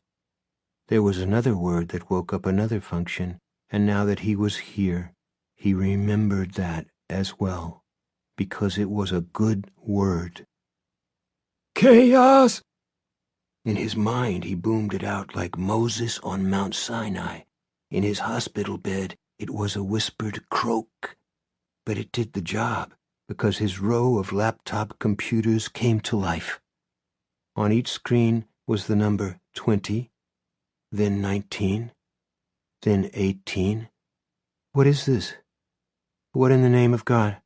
There was another word that woke up another function, and now that he was here, he remembered that as well, because it was a good word. Chaos! In his mind, he boomed it out like Moses on Mount Sinai. In his hospital bed, it was a whispered croak. But it did the job, because his row of laptop computers came to life. On each screen was the number 20, then 19, then 18. What is this? What in the name of God?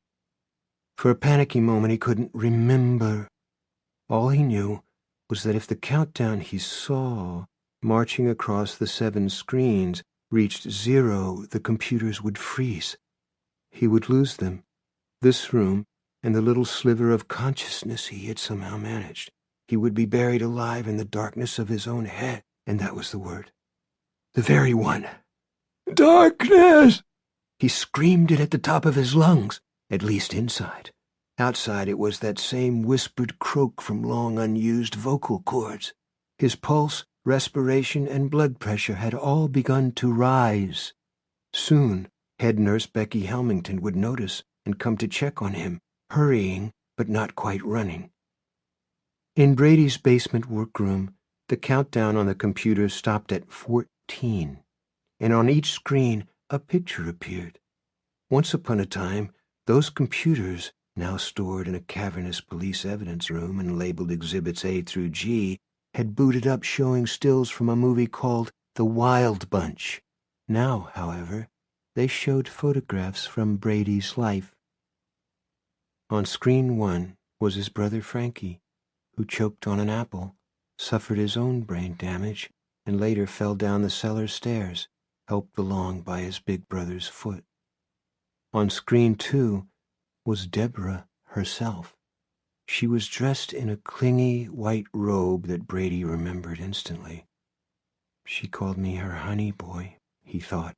For a panicky moment he couldn't remember. All he knew was that if the countdown he saw marching across the 7 screens reached 0, the computers would freeze. He would lose them, this room, and the little sliver of consciousness he had somehow managed. He would be buried alive in the darkness of his own head, and that was the word. The very one. Darkness! He screamed it at the top of his lungs, at least inside. Outside it was that same whispered croak from long unused vocal cords. His pulse, respiration, and blood pressure had all begun to rise. Soon, head nurse Becky Helmington would notice and come to check on him, hurrying but not quite running. In Brady's basement workroom, the countdown on the computer stopped at 14, and on each screen a picture appeared. Once upon a time, those computers, now stored in a cavernous police evidence room and labeled Exhibits A through G, had booted up showing stills from a movie called The Wild Bunch. Now, however, they showed photographs from Brady's life. On screen 1 was his brother Frankie, who choked on an apple, suffered his own brain damage, and later fell down the cellar stairs, helped along by his big brother's foot. On screen 2 was Deborah herself. She was dressed in a clingy white robe that Brady remembered instantly. She called me her honey boy, he thought,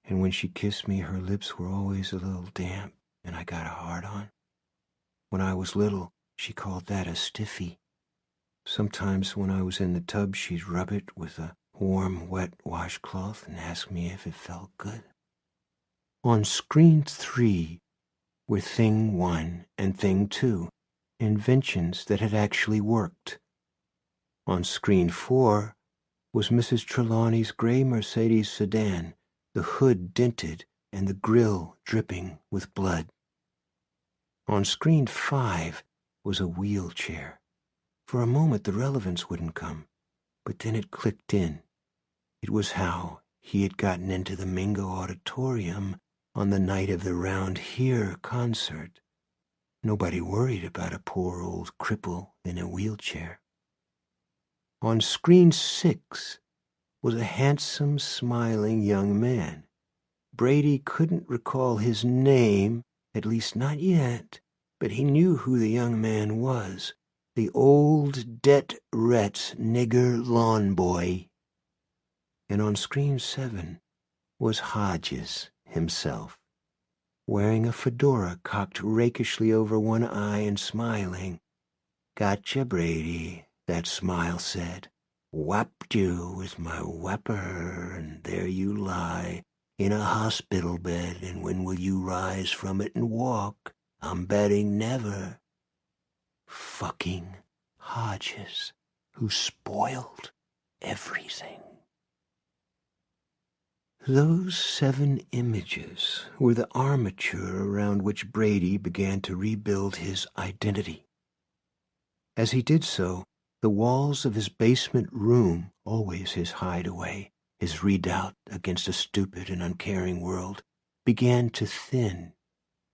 and when she kissed me her lips were always a little damp, and I got a hard-on. When I was little, she called that a stiffy. Sometimes when I was in the tub, she'd rub it with a warm, wet washcloth and ask me if it felt good. On screen 3 were Thing 1 and Thing 2, inventions that had actually worked. On screen 4 was Mrs. Trelawney's gray Mercedes sedan, the hood dented and the grille dripping with blood. On screen 5 was a wheelchair, For a moment the relevance wouldn't come, but then it clicked in. It was how he had gotten into the Mingo Auditorium on the night of the Round Here concert. Nobody worried about a poor old cripple in a wheelchair. On screen 6 was a handsome, smiling young man. Brady couldn't recall his name, at least not yet, but he knew who the young man was. The old det-ret nigger lawn boy. And on screen 7 was Hodges himself, wearing a fedora cocked rakishly over one eye and smiling. "Gotcha, Brady," that smile said. "Whapped you with my whapper, and there you lie, in a hospital bed, and when will you rise from it and walk? I'm betting never." Fucking Hodges, who spoiled everything. Those 7 images were the armature around which Brady began to rebuild his identity. As he did so, the walls of his basement room, always his hideaway, his redoubt against a stupid and uncaring world, began to thin.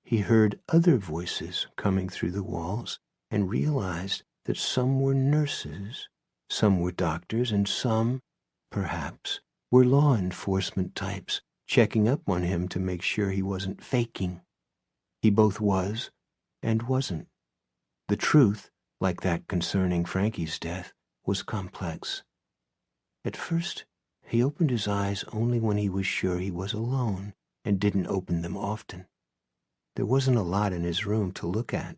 He heard other voices coming through the walls and realized that some were nurses, some were doctors, and some, perhaps, were law enforcement types checking up on him to make sure he wasn't faking. He both was and wasn't. The truth, like that concerning Frankie's death, was complex. At first, he opened his eyes only when he was sure he was alone and didn't open them often. There wasn't a lot in his room to look at.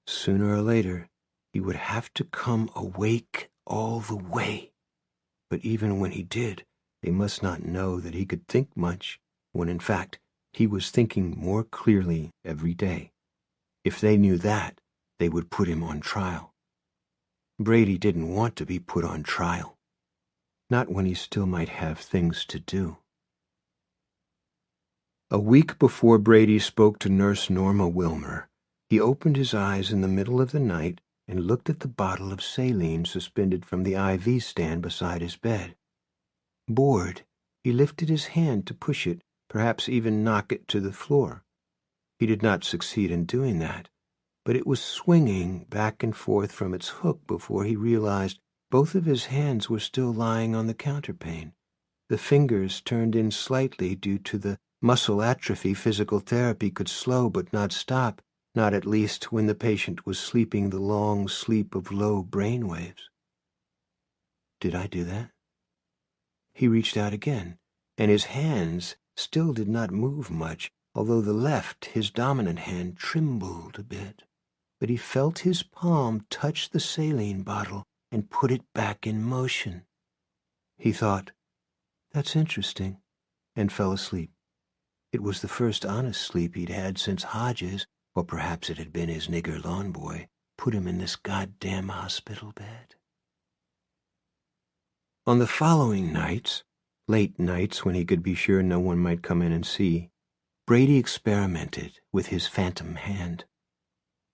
Sooner or later, he would have to come awake all the way. But even when he did, they must not know that he could think much, when in fact he was thinking more clearly every day. If they knew that, they would put him on trial. Brady didn't want to be put on trial. Not when he still might have things to do. A week before Brady spoke to Nurse Norma Wilmer, he opened his eyes in the middle of the night and looked at the bottle of saline suspended from the IV stand beside his bed. Bored, he lifted his hand to push it, perhaps even knock it to the floor. He did not succeed in doing that, but it was swinging back and forth from its hook before he realized both of his hands were still lying on the counterpane. The fingers turned in slightly due to the muscle atrophy physical therapy could slow but not stop, not at least when the patient was sleeping the long sleep of low brain waves. Did I do that? He reached out again, and his hands still did not move much, although the left, his dominant hand, trembled a bit. But he felt his palm touch the saline bottle and put it back in motion. He thought, "That's interesting," and fell asleep. It was the first honest sleep he'd had since Hodges, or perhaps it had been his nigger lawn boy, put him in this goddamn hospital bed. On the following nights, late nights when he could be sure no one might come in and see, Brady experimented with his phantom hand.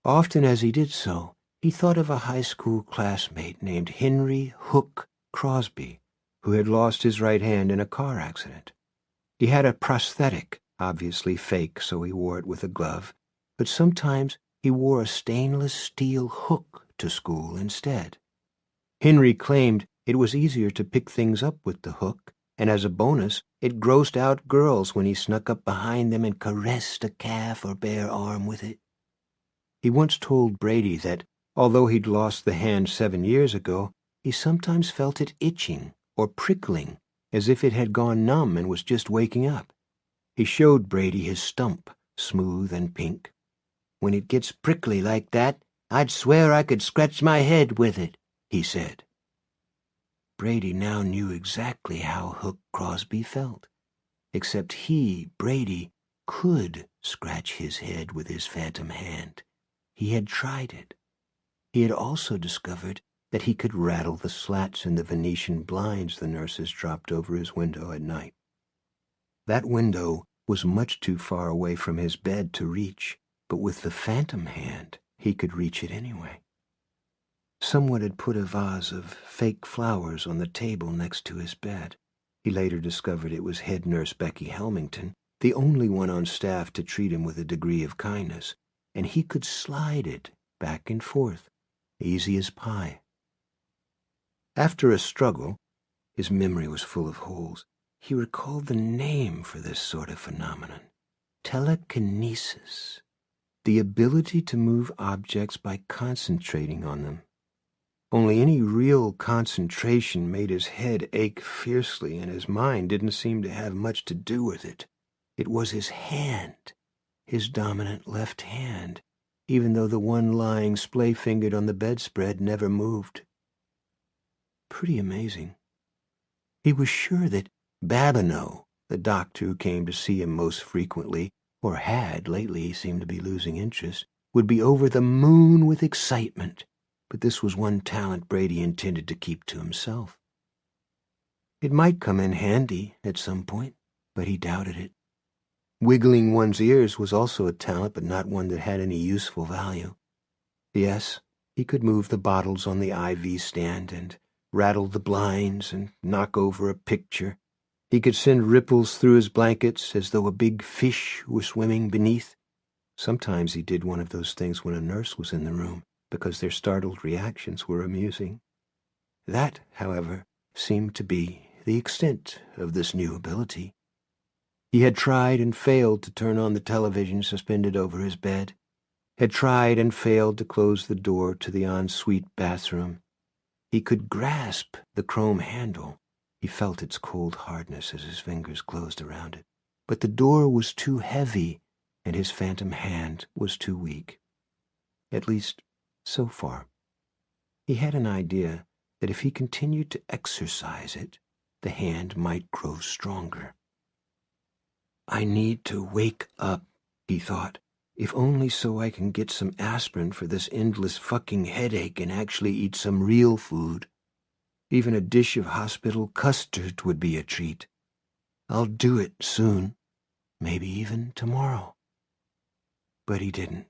Often as he did so, he thought of a high school classmate named Henry Hook Crosby, who had lost his right hand in a car accident. He had a prosthetic, obviously fake, so he wore it with a glove, but sometimes he wore a stainless steel hook to school instead. Henry claimed it was easier to pick things up with the hook, and as a bonus, it grossed out girls when he snuck up behind them and caressed a calf or bare arm with it. He once told Brady that, although he'd lost the hand 7 years ago, he sometimes felt it itching or prickling, as if it had gone numb and was just waking up. He showed Brady his stump, smooth and pink. "When it gets prickly like that, I'd swear I could scratch my head with it," he said. Brady now knew exactly how Hook Crosby felt, except he, Brady, could scratch his head with his phantom hand. He had tried it. He had also discovered that he could rattle the slats in the Venetian blinds the nurses dropped over his window at night. That window was much too far away from his bed to reach, but with the phantom hand, he could reach it anyway. Someone had put a vase of fake flowers on the table next to his bed. He later discovered it was head nurse Becky Helmington, the only one on staff to treat him with a degree of kindness, and he could slide it back and forth, easy as pie. After a struggle, his memory was full of holes. He recalled the name for this sort of phenomenon: telekinesis, the ability to move objects by concentrating on them. Only any real concentration made his head ache fiercely, and his mind didn't seem to have much to do with it. It was his hand, his dominant left hand, even though the one lying splay-fingered on the bedspread never moved. Pretty amazing. He was sure that Babineau, the doctor who came to see him most frequently, or had lately seemed to be losing interest, would be over the moon with excitement, but this was one talent Brady intended to keep to himself. It might come in handy at some point, but he doubted it. Wiggling one's ears was also a talent, but not one that had any useful value. Yes, he could move the bottles on the IV stand and rattle the blinds and knock over a picture. He could send ripples through his blankets as though a big fish were swimming beneath. Sometimes he did one of those things when a nurse was in the room, because their startled reactions were amusing. That, however, seemed to be the extent of this new ability. He had tried and failed to turn on the television suspended over his bed, had tried and failed to close the door to the ensuite bathroom. He could grasp the chrome handle. He felt its cold hardness as his fingers closed around it. But the door was too heavy, and his phantom hand was too weak. At least, so far. He had an idea that if he continued to exercise it, the hand might grow stronger. I need to wake up, he thought, if only so I can get some aspirin for this endless fucking headache and actually eat some real food. Even a dish of hospital custard would be a treat. I'll do it soon, maybe even tomorrow. But he didn't,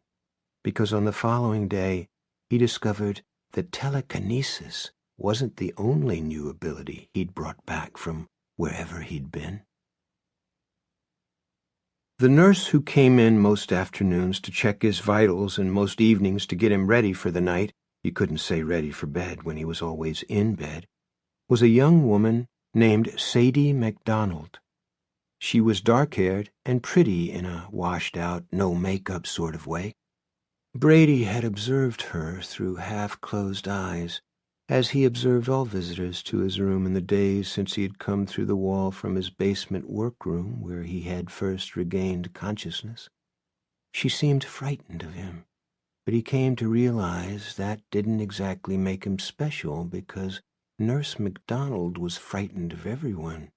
because on the following day he discovered that telekinesis wasn't the only new ability he'd brought back from wherever he'd been. The nurse who came in most afternoons to check his vitals and most evenings to get him ready for the night — you couldn't say ready for bed when he was always in bed — was a young woman named Sadie MacDonald. She was dark-haired and pretty in a washed-out, no-makeup sort of way. Brady had observed her through half-closed eyes, as he observed all visitors to his room in the days since he had come through the wall from his basement workroom where he had first regained consciousness. She seemed frightened of him, but he came to realize that didn't exactly make him special, because Nurse MacDonald was frightened of everyone.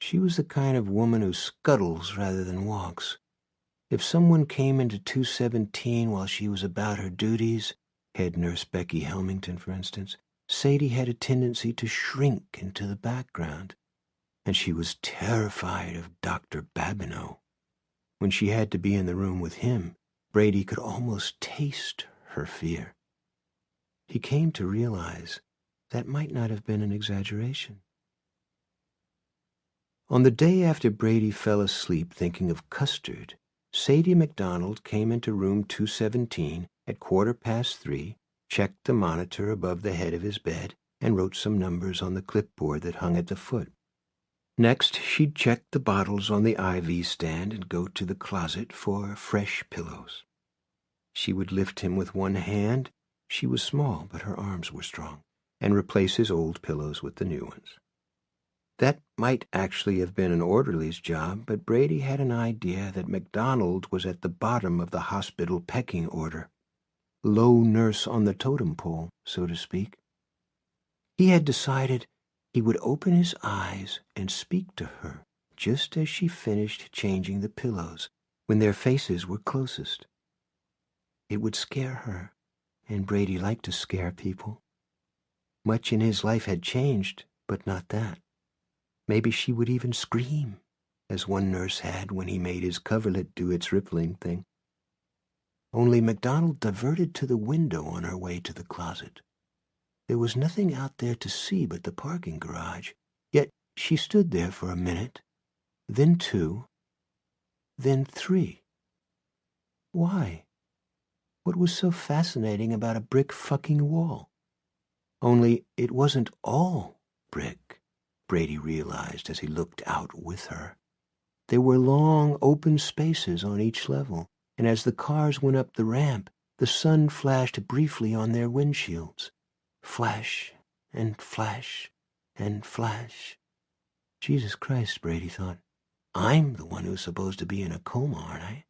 She was the kind of woman who scuttles rather than walks. If someone came into 217 while she was about her duties, head nurse Becky Helmington, for instance, Sadie had a tendency to shrink into the background, and she was terrified of Dr. Babineau. When she had to be in the room with him, Brady could almost taste her fear. He came to realize that might not have been an exaggeration. On the day after Brady fell asleep thinking of custard, Sadie MacDonald came into room 217 at 3:15, checked the monitor above the head of his bed, and wrote some numbers on the clipboard that hung at the foot. Next, she'd check the bottles on the IV stand and go to the closet for fresh pillows. She would lift him with one hand — she was small, but her arms were strong — and replace his old pillows with the new ones. That might actually have been an orderly's job, but Brady had an idea that MacDonald was at the bottom of the hospital pecking order. Low nurse on the totem pole, so to speak. He had decided he would open his eyes and speak to her just as she finished changing the pillows, when their faces were closest. It would scare her, and Brady liked to scare people. Much in his life had changed, but not that. Maybe she would even scream, as one nurse had when he made his coverlet do its rippling thing. Only MacDonald diverted to the window on her way to the closet, There was nothing out there to see but the parking garage, yet she stood there for a minute, then 2, then 3. Why? What was so fascinating about a brick fucking wall? Only it wasn't all brick, Brady realized as he looked out with her. There were long, open spaces on each level, and as the cars went up the ramp, the sun flashed briefly on their windshields. Flash and flash and flash. Jesus Christ, Brady thought. I'm the one who's supposed to be in a coma, aren't I?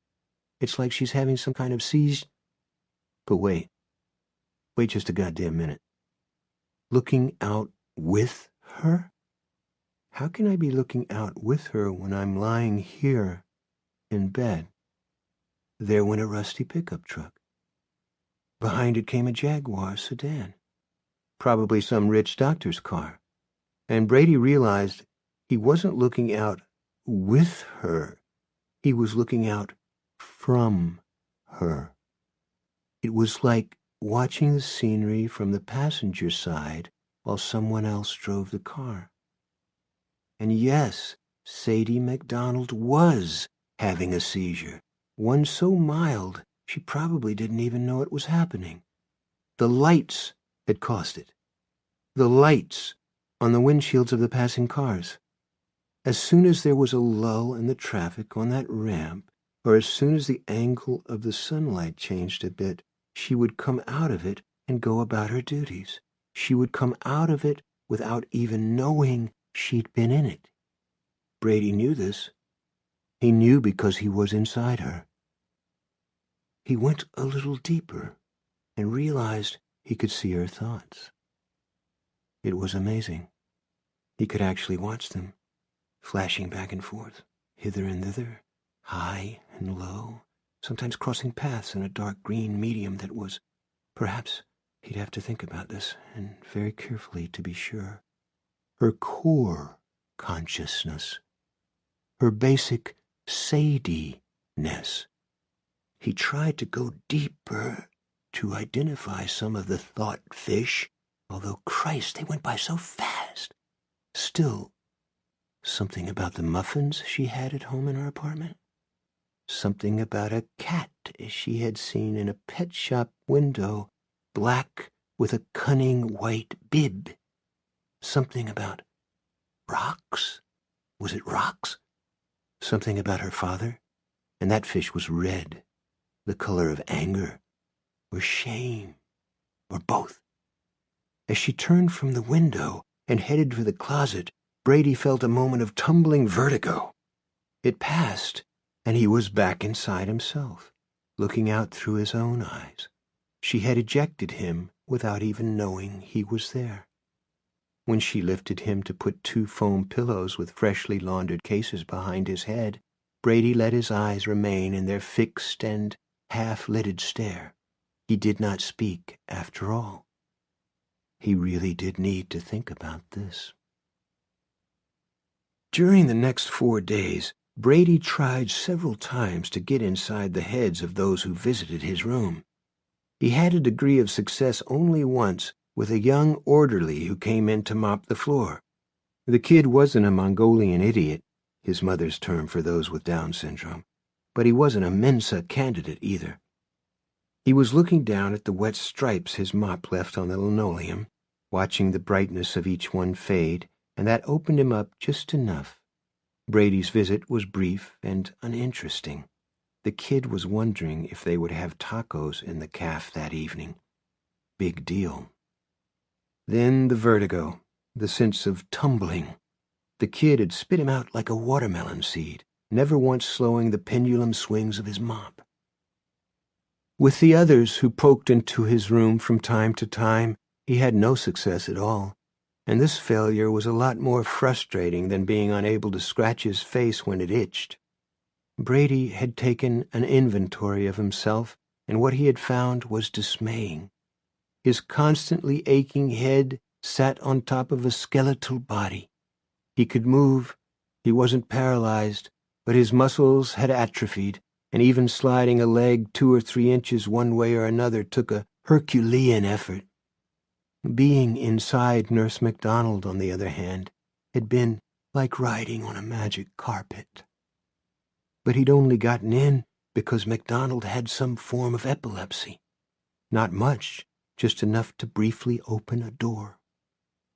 It's like she's having some kind of seizure. But wait just a goddamn minute. Looking out with her? How can I be looking out with her when I'm lying here in bed? There went a rusty pickup truck. Behind it came a Jaguar sedan, probably some rich doctor's car. And Brady realized he wasn't looking out with her. He was looking out from her. It was like watching the scenery from the passenger side while someone else drove the car. And yes, Sadie MacDonald was having a seizure, one so mild she probably didn't even know it was happening. The lights had caused it. The lights on the windshields of the passing cars. As soon as there was a lull in the traffic on that ramp, or as soon as the angle of the sunlight changed a bit, she would come out of it and go about her duties. She would come out of it without even knowing she'd been in it. Brady knew this. He knew because he was inside her. He went a little deeper and realized he could see her thoughts. It was amazing. He could actually watch them, flashing back and forth, hither and thither, high and low, sometimes crossing paths in a dark green medium that was, perhaps he'd have to think about this, and very carefully to be sure, her core consciousness, her basic Sadie-ness. He tried to go deeper to identify some of the thought fish, although, Christ, they went by so fast. Still, something about the muffins she had at home in her apartment. Something about a cat she had seen in a pet shop window, black with a cunning white bib. Something about rocks? Was it rocks? Something about her father, and that fish was red, the color of anger, or shame, or both. As she turned from the window and headed for the closet, Brady felt a moment of tumbling vertigo. It passed, and he was back inside himself, looking out through his own eyes. She had ejected him without even knowing he was there. When she lifted him to put 2 foam pillows with freshly laundered cases behind his head, Brady let his eyes remain in their fixed and half-lidded stare. He did not speak, after all. He really did need to think about this. During the next 4 days, Brady tried several times to get inside the heads of those who visited his room. He had a degree of success only once with a young orderly who came in to mop the floor. The kid wasn't a Mongolian idiot, his mother's term for those with Down syndrome, but he wasn't a Mensa candidate either. He was looking down at the wet stripes his mop left on the linoleum, watching the brightness of each one fade, and that opened him up just enough. Brady's visit was brief and uninteresting. The kid was wondering if they would have tacos in the cafe that evening. Big deal. Then the vertigo, the sense of tumbling. The kid had spit him out like a watermelon seed, never once slowing the pendulum swings of his mop. With the others who poked into his room from time to time, he had no success at all, and this failure was a lot more frustrating than being unable to scratch his face when it itched. Brady had taken an inventory of himself, and what he had found was dismaying. His constantly aching head sat on top of a skeletal body. He could move, he wasn't paralyzed, but his muscles had atrophied, and even sliding a leg 2 or 3 inches one way or another took a Herculean effort. Being inside Nurse MacDonald, on the other hand, had been like riding on a magic carpet. But he'd only gotten in because MacDonald had some form of epilepsy. Not much, just enough to briefly open a door.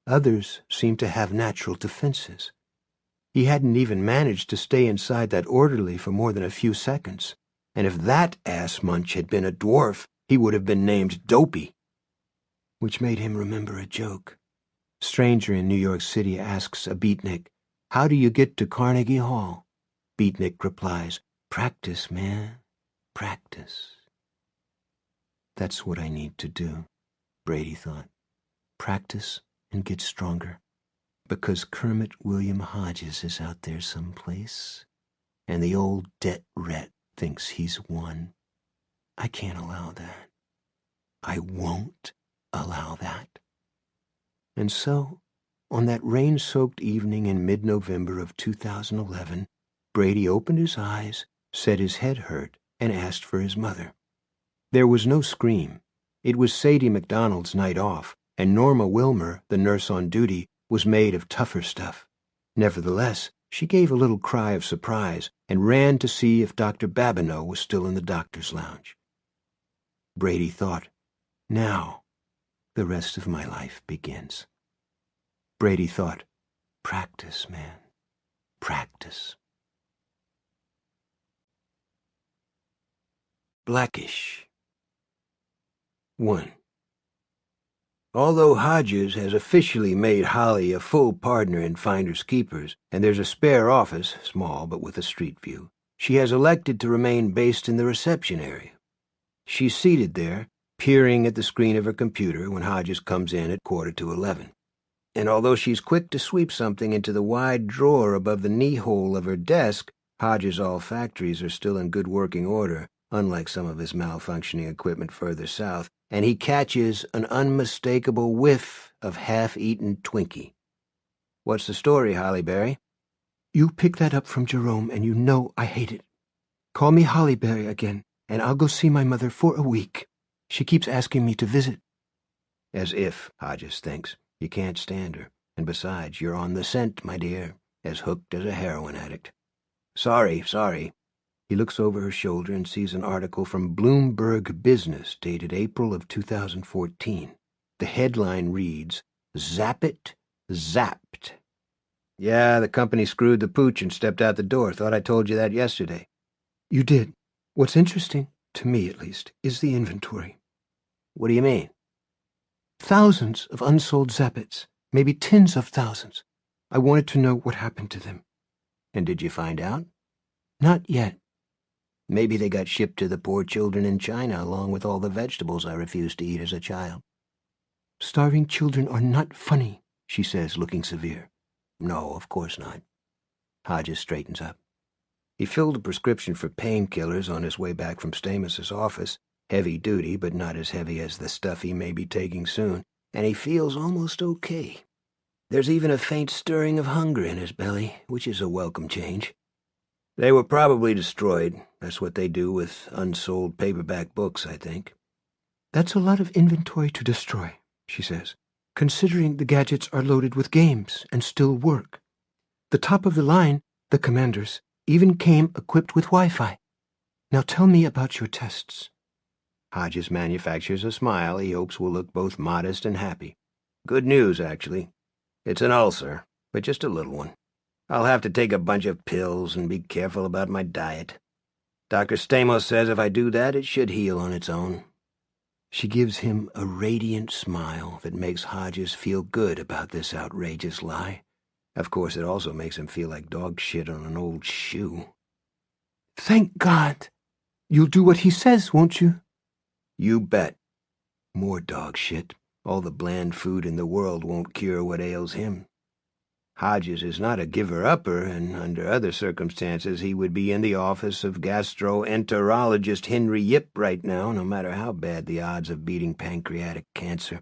Others seemed to have natural defenses. He hadn't even managed to stay inside that orderly for more than a few seconds, and if that ass munch had been a dwarf, he would have been named Dopey. Which made him remember a joke. Stranger in New York City asks a beatnik, "How do you get to Carnegie Hall?" Beatnik replies, "Practice, man, practice." That's what I need to do, Brady thought. Practice and get stronger. Because Kermit William Hodges is out there someplace, and the old debt rat thinks he's won. I can't allow that. I won't allow that. And so, on that rain-soaked evening in mid-November of 2011, Brady opened his eyes, said his head hurt, and asked for his mother. There was no scream. It was Sadie MacDonald's night off, and Norma Wilmer, the nurse on duty, was made of tougher stuff. Nevertheless, she gave a little cry of surprise and ran to see if Dr. Babineau was still in the doctor's lounge. Brady thought, now the rest of my life begins. Brady thought, practice, man, practice. Blackish. 1. Although Hodges has officially made Holly a full partner in Finders Keepers, and there's a spare office, small but with a street view, she has elected to remain based in the reception area. She's seated there, peering at the screen of her computer when Hodges comes in at 11:15. And although she's quick to sweep something into the wide drawer above the knee-hole of her desk, Hodges' olfactories are still in good working order, unlike some of his malfunctioning equipment further south, and he catches an unmistakable whiff of half-eaten Twinkie. "What's the story, Holly Berry?" You picked that up from Jerome, and you know I hate it. Call me Holly Berry again, and I'll go see my mother for a week. She keeps asking me to visit. As if, Hodges thinks, you can't stand her, and besides, you're on the scent, my dear, as hooked as a heroin addict. Sorry. He looks over her shoulder and sees an article from Bloomberg Business dated April of 2014. The headline reads, "Zap it, zapped." Yeah, the company screwed the pooch and stepped out the door. Thought I told you that yesterday. You did. What's interesting, to me at least, is the inventory. What do you mean? Thousands of unsold Zappets, maybe tens of thousands. I wanted to know what happened to them. And did you find out? Not yet. Maybe they got shipped to the poor children in China along with all the vegetables I refused to eat as a child. Starving children are not funny, she says, looking severe. No, of course not. Hodges straightens up. He filled a prescription for painkillers on his way back from Stamos's office, heavy duty but not as heavy as the stuff he may be taking soon, and he feels almost okay. There's even a faint stirring of hunger in his belly, which is a welcome change. They were probably destroyed. That's what they do with unsold paperback books, I think. That's a lot of inventory to destroy, she says, considering the gadgets are loaded with games and still work. The top of the line, the Commanders, even came equipped with Wi-Fi. Now tell me about your tests. Hodges manufactures a smile he hopes will look both modest and happy. Good news, actually. It's an ulcer, but just a little one. I'll have to take a bunch of pills and be careful about my diet. Dr. Stamos says if I do that, it should heal on its own. She gives him a radiant smile that makes Hodges feel good about this outrageous lie. Of course, it also makes him feel like dog shit on an old shoe. Thank God. You'll do what he says, won't you? You bet. More dog shit. All the bland food in the world won't cure what ails him. Hodges is not a giver-upper, and under other circumstances he would be in the office of gastroenterologist Henry Yip right now, no matter how bad the odds of beating pancreatic cancer.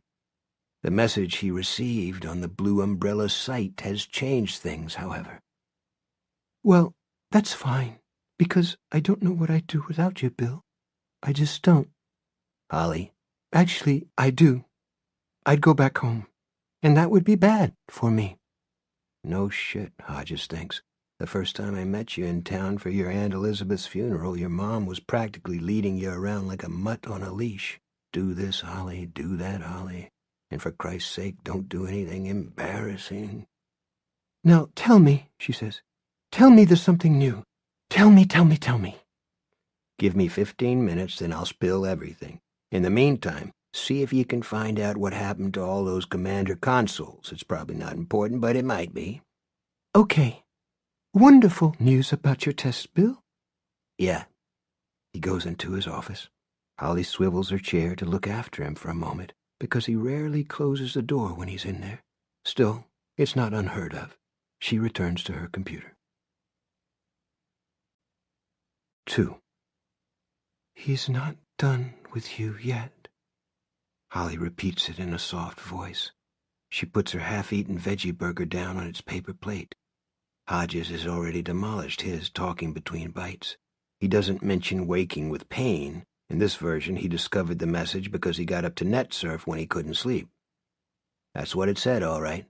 The message he received on the Blue Umbrella site has changed things, however. Well, that's fine, because I don't know what I'd do without you, Bill. I just don't. Holly? Actually, I do. I'd go back home, and that would be bad for me. No shit, Hodges thinks. The first time I met you in town for your Aunt Elizabeth's funeral, your mom was practically leading you around like a mutt on a leash. Do this, Holly, do that, Holly. And for Christ's sake, don't do anything embarrassing. Now, tell me, she says. Tell me there's something new. Tell me, tell me, tell me. Give me 15 minutes, then I'll spill everything. In the meantime, see if you can find out what happened to all those commander consoles. It's probably not important, but it might be. Okay. Wonderful news about your test, Bill. Yeah. He goes into his office. Holly swivels her chair to look after him for a moment, because he rarely closes the door when he's in there. Still, it's not unheard of. She returns to her computer. 2. He's not done with you yet. Holly repeats it in a soft voice. She puts her half-eaten veggie burger down on its paper plate. Hodges has already demolished his, talking between bites. He doesn't mention waking with pain. In this version, he discovered the message because he got up to net surf when he couldn't sleep. That's what it said, all right.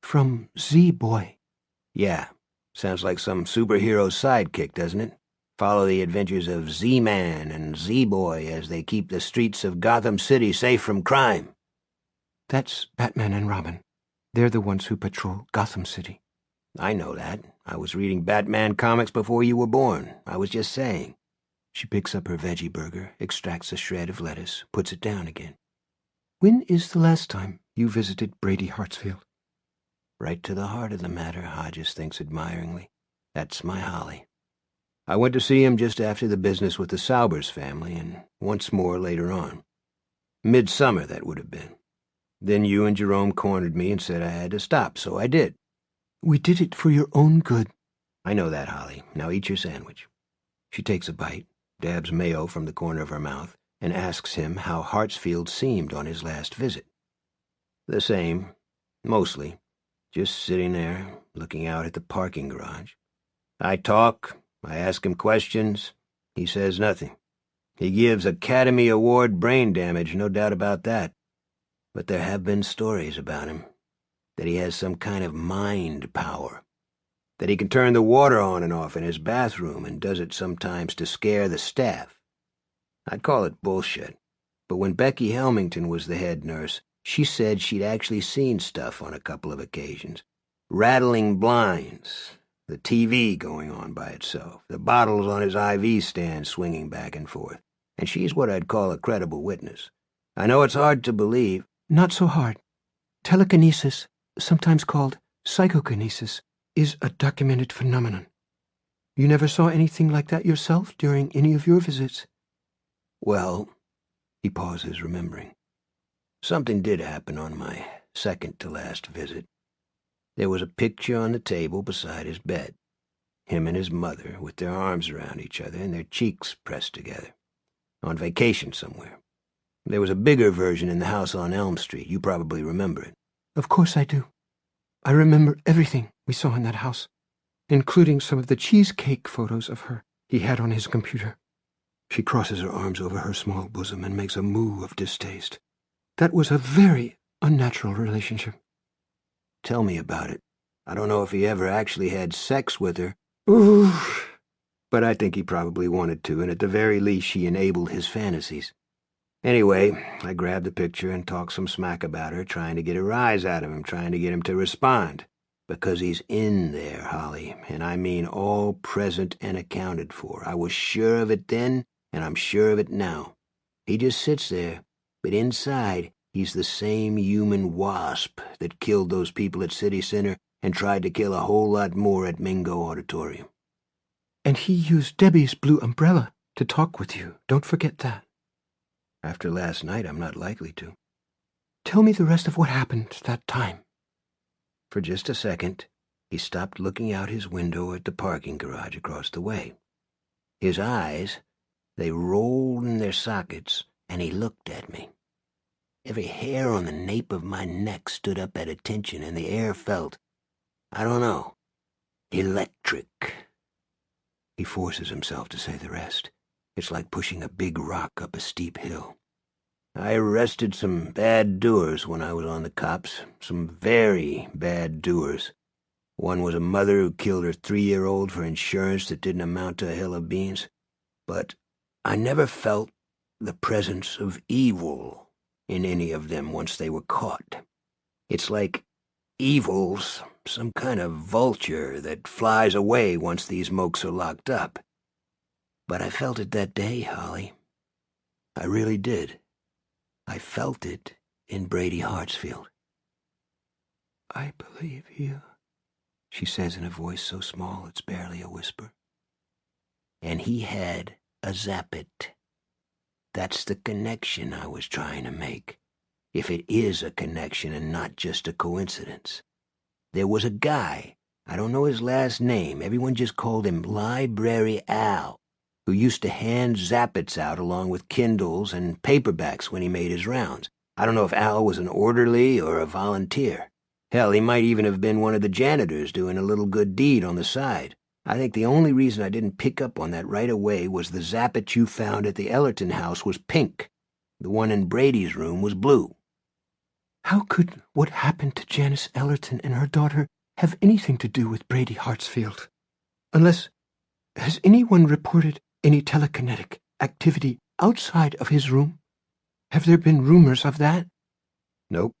From Z-Boy. Yeah, sounds like some superhero sidekick, doesn't it? Follow the adventures of Z-Man and Z-Boy as they keep the streets of Gotham City safe from crime. That's Batman and Robin. They're the ones who patrol Gotham City. I know that. I was reading Batman comics before you were born. I was just saying. She picks up her veggie burger, extracts a shred of lettuce, puts it down again. When is the last time you visited Brady Hartsfield? Right to the heart of the matter, Hodges thinks admiringly. That's my Holly. I went to see him just after the business with the Saubers family, and once more later on. Midsummer, that would have been. Then you and Jerome cornered me and said I had to stop, so I did. We did it for your own good. I know that, Holly. Now eat your sandwich. She takes a bite, dabs mayo from the corner of her mouth, and asks him how Hartsfield seemed on his last visit. The same, mostly, just sitting there, looking out at the parking garage. I talk, I ask him questions, he says nothing. He gives Academy Award brain damage, no doubt about that. But there have been stories about him, that he has some kind of mind power, that he can turn the water on and off in his bathroom and does it sometimes to scare the staff. I'd call it bullshit, but when Becky Helmington was the head nurse, she said she'd actually seen stuff on a couple of occasions. Rattling blinds, the TV going on by itself, the bottles on his IV stand swinging back and forth, and she's what I'd call a credible witness. I know it's hard to believe. Not so hard. Telekinesis, sometimes called psychokinesis, is a documented phenomenon. You never saw anything like that yourself during any of your visits? Well, he pauses, remembering. Something did happen on my second-to-last visit. There was a picture on the table beside his bed. Him and his mother, with their arms around each other and their cheeks pressed together. On vacation somewhere. There was a bigger version in the house on Elm Street. You probably remember it. Of course I do. I remember everything we saw in that house, including some of the cheesecake photos of her he had on his computer. She crosses her arms over her small bosom and makes a moue of distaste. That was a very unnatural relationship. Tell me about it. I don't know if he ever actually had sex with her. Ooh. But I think he probably wanted to, and at the very least she enabled his fantasies. Anyway, I grabbed the picture and talked some smack about her, trying to get a rise out of him, trying to get him to respond. Because he's in there, Holly, and I mean all present and accounted for. I was sure of it then, and I'm sure of it now. He just sits there, but inside he's the same human wasp that killed those people at City Center and tried to kill a whole lot more at Mingo Auditorium. And he used Debbie's blue umbrella to talk with you. Don't forget that. After last night, I'm not likely to. Tell me the rest of what happened that time. For just a second, he stopped looking out his window at the parking garage across the way. His eyes, they rolled in their sockets, and he looked at me. Every hair on the nape of my neck stood up at attention, and the air felt, I don't know, electric. He forces himself to say the rest. It's like pushing a big rock up a steep hill. I arrested some bad doers when I was on the cops, some very bad doers. One was a mother who killed her 3-year-old for insurance that didn't amount to a hill of beans. But I never felt the presence of evil in any of them once they were caught. It's like evil's some kind of vulture that flies away once these mokes are locked up. But I felt it that day, Holly. I really did. I felt it in Brady Hartsfield. "I believe you," she says in a voice so small it's barely a whisper. And he had a zappit. That's the connection I was trying to make. If it is a connection and not just a coincidence. There was a guy, I don't know his last name, everyone just called him Library Al, who used to hand zappits out along with Kindles and paperbacks when he made his rounds. I don't know if Al was an orderly or a volunteer. Hell, he might even have been one of the janitors doing a little good deed on the side. I think the only reason I didn't pick up on that right away was the zappit you found at the Ellerton house was pink. The one in Brady's room was blue. How could what happened to Janice Ellerton and her daughter have anything to do with Brady Hartsfield? Unless, has anyone reported any telekinetic activity outside of his room? Have there been rumors of that? Nope.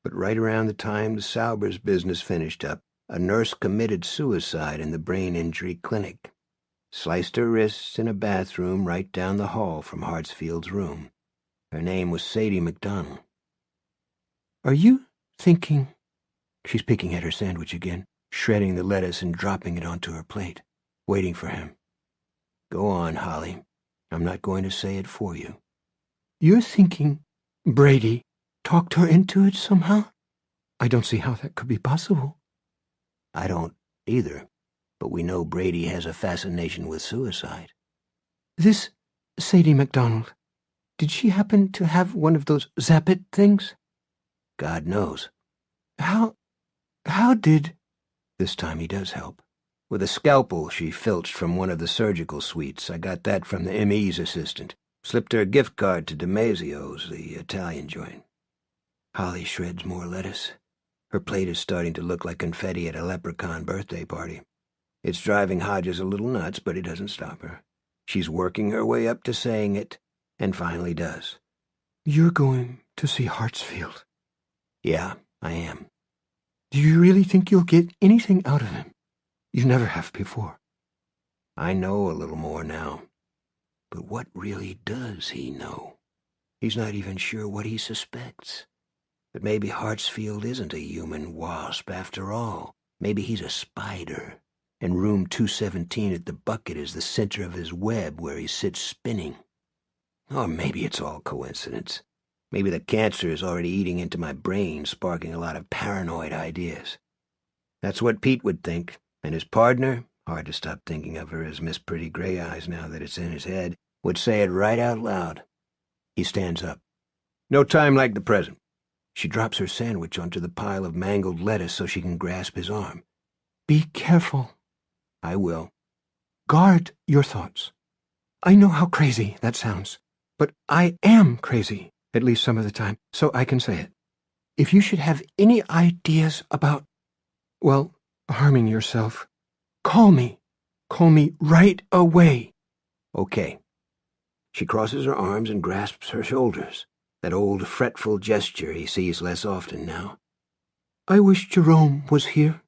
But right around the time the Saubers business finished up, a nurse committed suicide in the brain injury clinic. Sliced her wrists in a bathroom right down the hall from Hartsfield's room. Her name was Sadie McDonald. Are you thinking... She's picking at her sandwich again, shredding the lettuce and dropping it onto her plate, waiting for him. Go on, Holly. I'm not going to say it for you. You're thinking Brady talked her into it somehow? I don't see how that could be possible. I don't either, but we know Brady has a fascination with suicide. This Sadie McDonald, did she happen to have one of those zappit things? God knows. How did... This time he does help. With a scalpel she filched from one of the surgical suites. I got that from the ME's assistant. Slipped her a gift card to DiMaggio's, the Italian joint. Holly shreds more lettuce. Her plate is starting to look like confetti at a leprechaun birthday party. It's driving Hodges a little nuts, but it doesn't stop her. She's working her way up to saying it, and finally does. You're going to see Hartsfield? Yeah, I am. Do you really think you'll get anything out of him? You never have before. I know a little more now. But what really does he know? He's not even sure what he suspects. But maybe Hartsfield isn't a human wasp after all. Maybe he's a spider, and room 217 at the bucket is the center of his web where he sits spinning. Or maybe it's all coincidence. Maybe the cancer is already eating into my brain, sparking a lot of paranoid ideas. That's what Pete would think, and his partner, hard to stop thinking of her as Miss Pretty Gray Eyes now that it's in his head, would say it right out loud. He stands up. No time like the present. She drops her sandwich onto the pile of mangled lettuce so she can grasp his arm. Be careful. I will. Guard your thoughts. I know how crazy that sounds, but I am crazy, at least some of the time, so I can say it. If you should have any ideas about, well, harming yourself, call me. Call me right away. Okay. She crosses her arms and grasps her shoulders, that old fretful gesture he sees less often now. I wish Jerome was here.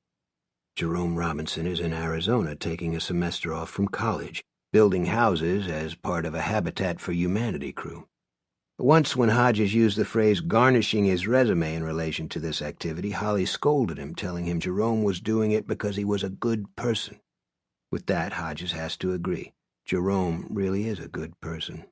Jerome Robinson is in Arizona taking a semester off from college, building houses as part of a Habitat for Humanity crew. Once, when Hodges used the phrase garnishing his resume in relation to this activity, Holly scolded him, telling him Jerome was doing it because he was a good person. With that, Hodges has to agree. Jerome really is a good person.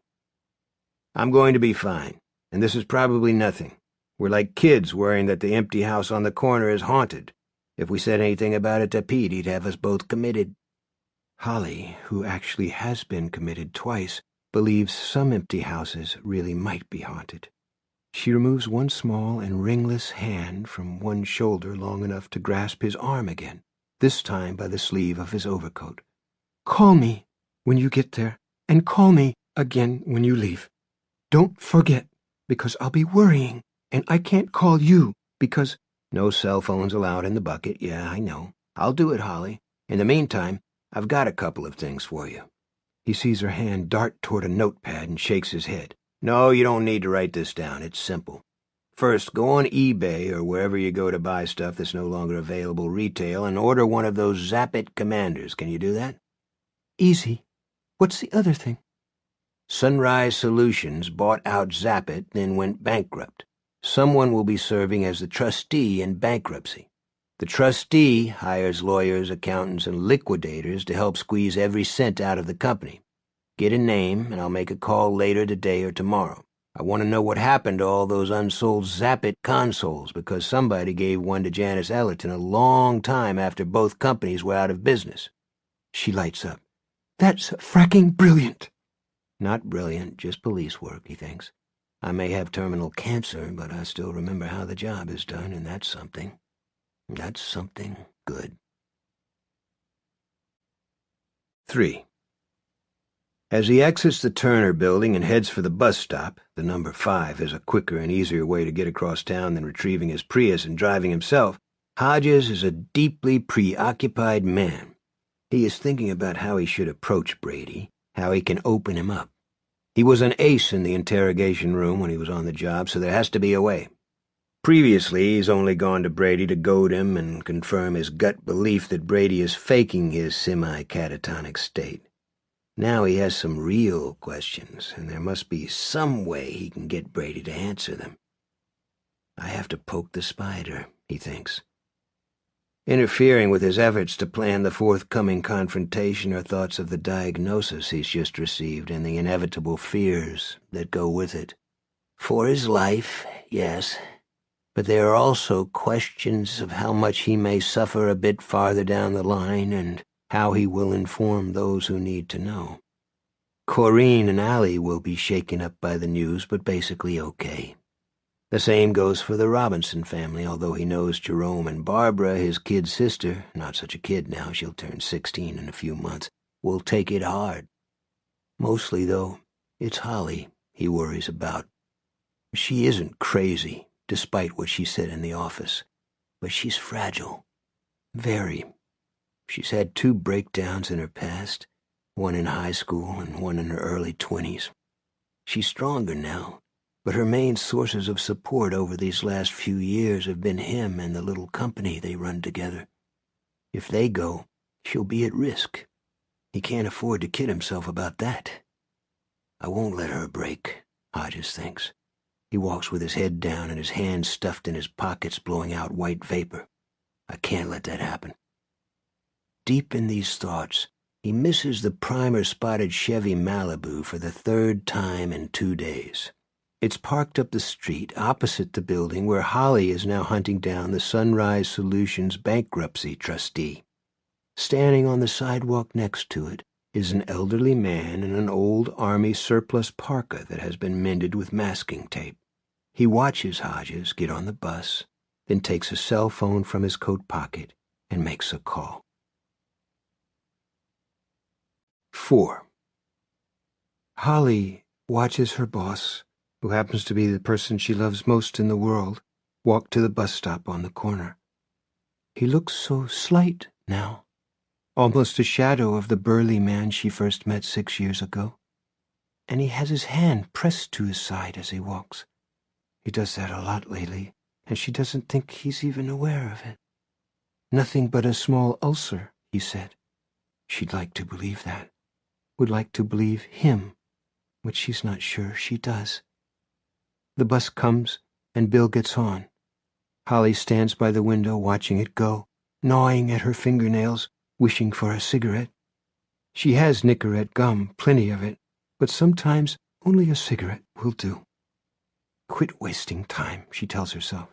I'm going to be fine, and this is probably nothing. We're like kids worrying that the empty house on the corner is haunted. If we said anything about it to Pete, he'd have us both committed. Holly, who actually has been committed twice, believes some empty houses really might be haunted. She removes one small and ringless hand from one shoulder long enough to grasp his arm again, this time by the sleeve of his overcoat. Call me when you get there, and call me again when you leave. Don't forget. Because I'll be worrying, and I can't call you, because... No cell phones allowed in the bucket. Yeah, I know. I'll do it, Holly. In the meantime, I've got a couple of things for you. He sees her hand dart toward a notepad and shakes his head. No, you don't need to write this down. It's simple. First, go on eBay or wherever you go to buy stuff that's no longer available retail and order one of those Zap-It commanders. Can you do that? Easy. What's the other thing? Sunrise Solutions bought out Zap-It, then went bankrupt. Someone will be serving as the trustee in bankruptcy. The trustee hires lawyers, accountants, and liquidators to help squeeze every cent out of the company. Get a name, and I'll make a call later today or tomorrow. I want to know what happened to all those unsold Zap-It consoles, because somebody gave one to Janice Ellerton a long time after both companies were out of business. She lights up. That's fracking brilliant. Not brilliant, just police work, he thinks. I may have terminal cancer, but I still remember how the job is done, and that's something. That's something good. 3. As he exits the Turner building and heads for the bus stop, the number 5 is a quicker and easier way to get across town than retrieving his Prius and driving himself, Hodges is a deeply preoccupied man. He is thinking about how he should approach Brady, how he can open him up. He was an ace in the interrogation room when he was on the job, so there has to be a way. Previously, he's only gone to Brady to goad him and confirm his gut belief that Brady is faking his semi-catatonic state. Now he has some real questions, and there must be some way he can get Brady to answer them. I have to poke the spider, he thinks. Interfering with his efforts to plan the forthcoming confrontation are thoughts of the diagnosis he's just received and the inevitable fears that go with it. For his life, yes, but there are also questions of how much he may suffer a bit farther down the line and how he will inform those who need to know. Corinne and Allie will be shaken up by the news, but basically okay. The same goes for the Robinson family, although he knows Jerome and Barbara, his kid sister, not such a kid now, she'll turn 16 in a few months, will take it hard. Mostly, though, it's Holly he worries about. She isn't crazy, despite what she said in the office, but she's fragile. Very. She's had 2 breakdowns in her past, one in high school and one in her early 20s. She's stronger now, but her main sources of support over these last few years have been him and the little company they run together. If they go, she'll be at risk. He can't afford to kid himself about that. I won't let her break, Hodges thinks. He walks with his head down and his hands stuffed in his pockets, blowing out white vapor. I can't let that happen. Deep in these thoughts, he misses the primer-spotted Chevy Malibu for the 3rd time in 2 days. It's parked up the street opposite the building where Holly is now hunting down the Sunrise Solutions bankruptcy trustee. Standing on the sidewalk next to it is an elderly man in an old Army surplus parka that has been mended with masking tape. He watches Hodges get on the bus, then takes a cell phone from his coat pocket and makes a call. 4. Holly watches her boss, who happens to be the person she loves most in the world, walk to the bus stop on the corner. He looks so slight now, almost a shadow of the burly man she first met 6 years ago, and he has his hand pressed to his side as he walks. He does that a lot lately, and she doesn't think he's even aware of it. Nothing but a small ulcer, he said. She'd like to believe that, would like to believe him, but she's not sure she does. The bus comes, and Bill gets on. Holly stands by the window watching it go, gnawing at her fingernails, wishing for a cigarette. She has Nicorette gum, plenty of it, but sometimes only a cigarette will do. Quit wasting time, she tells herself.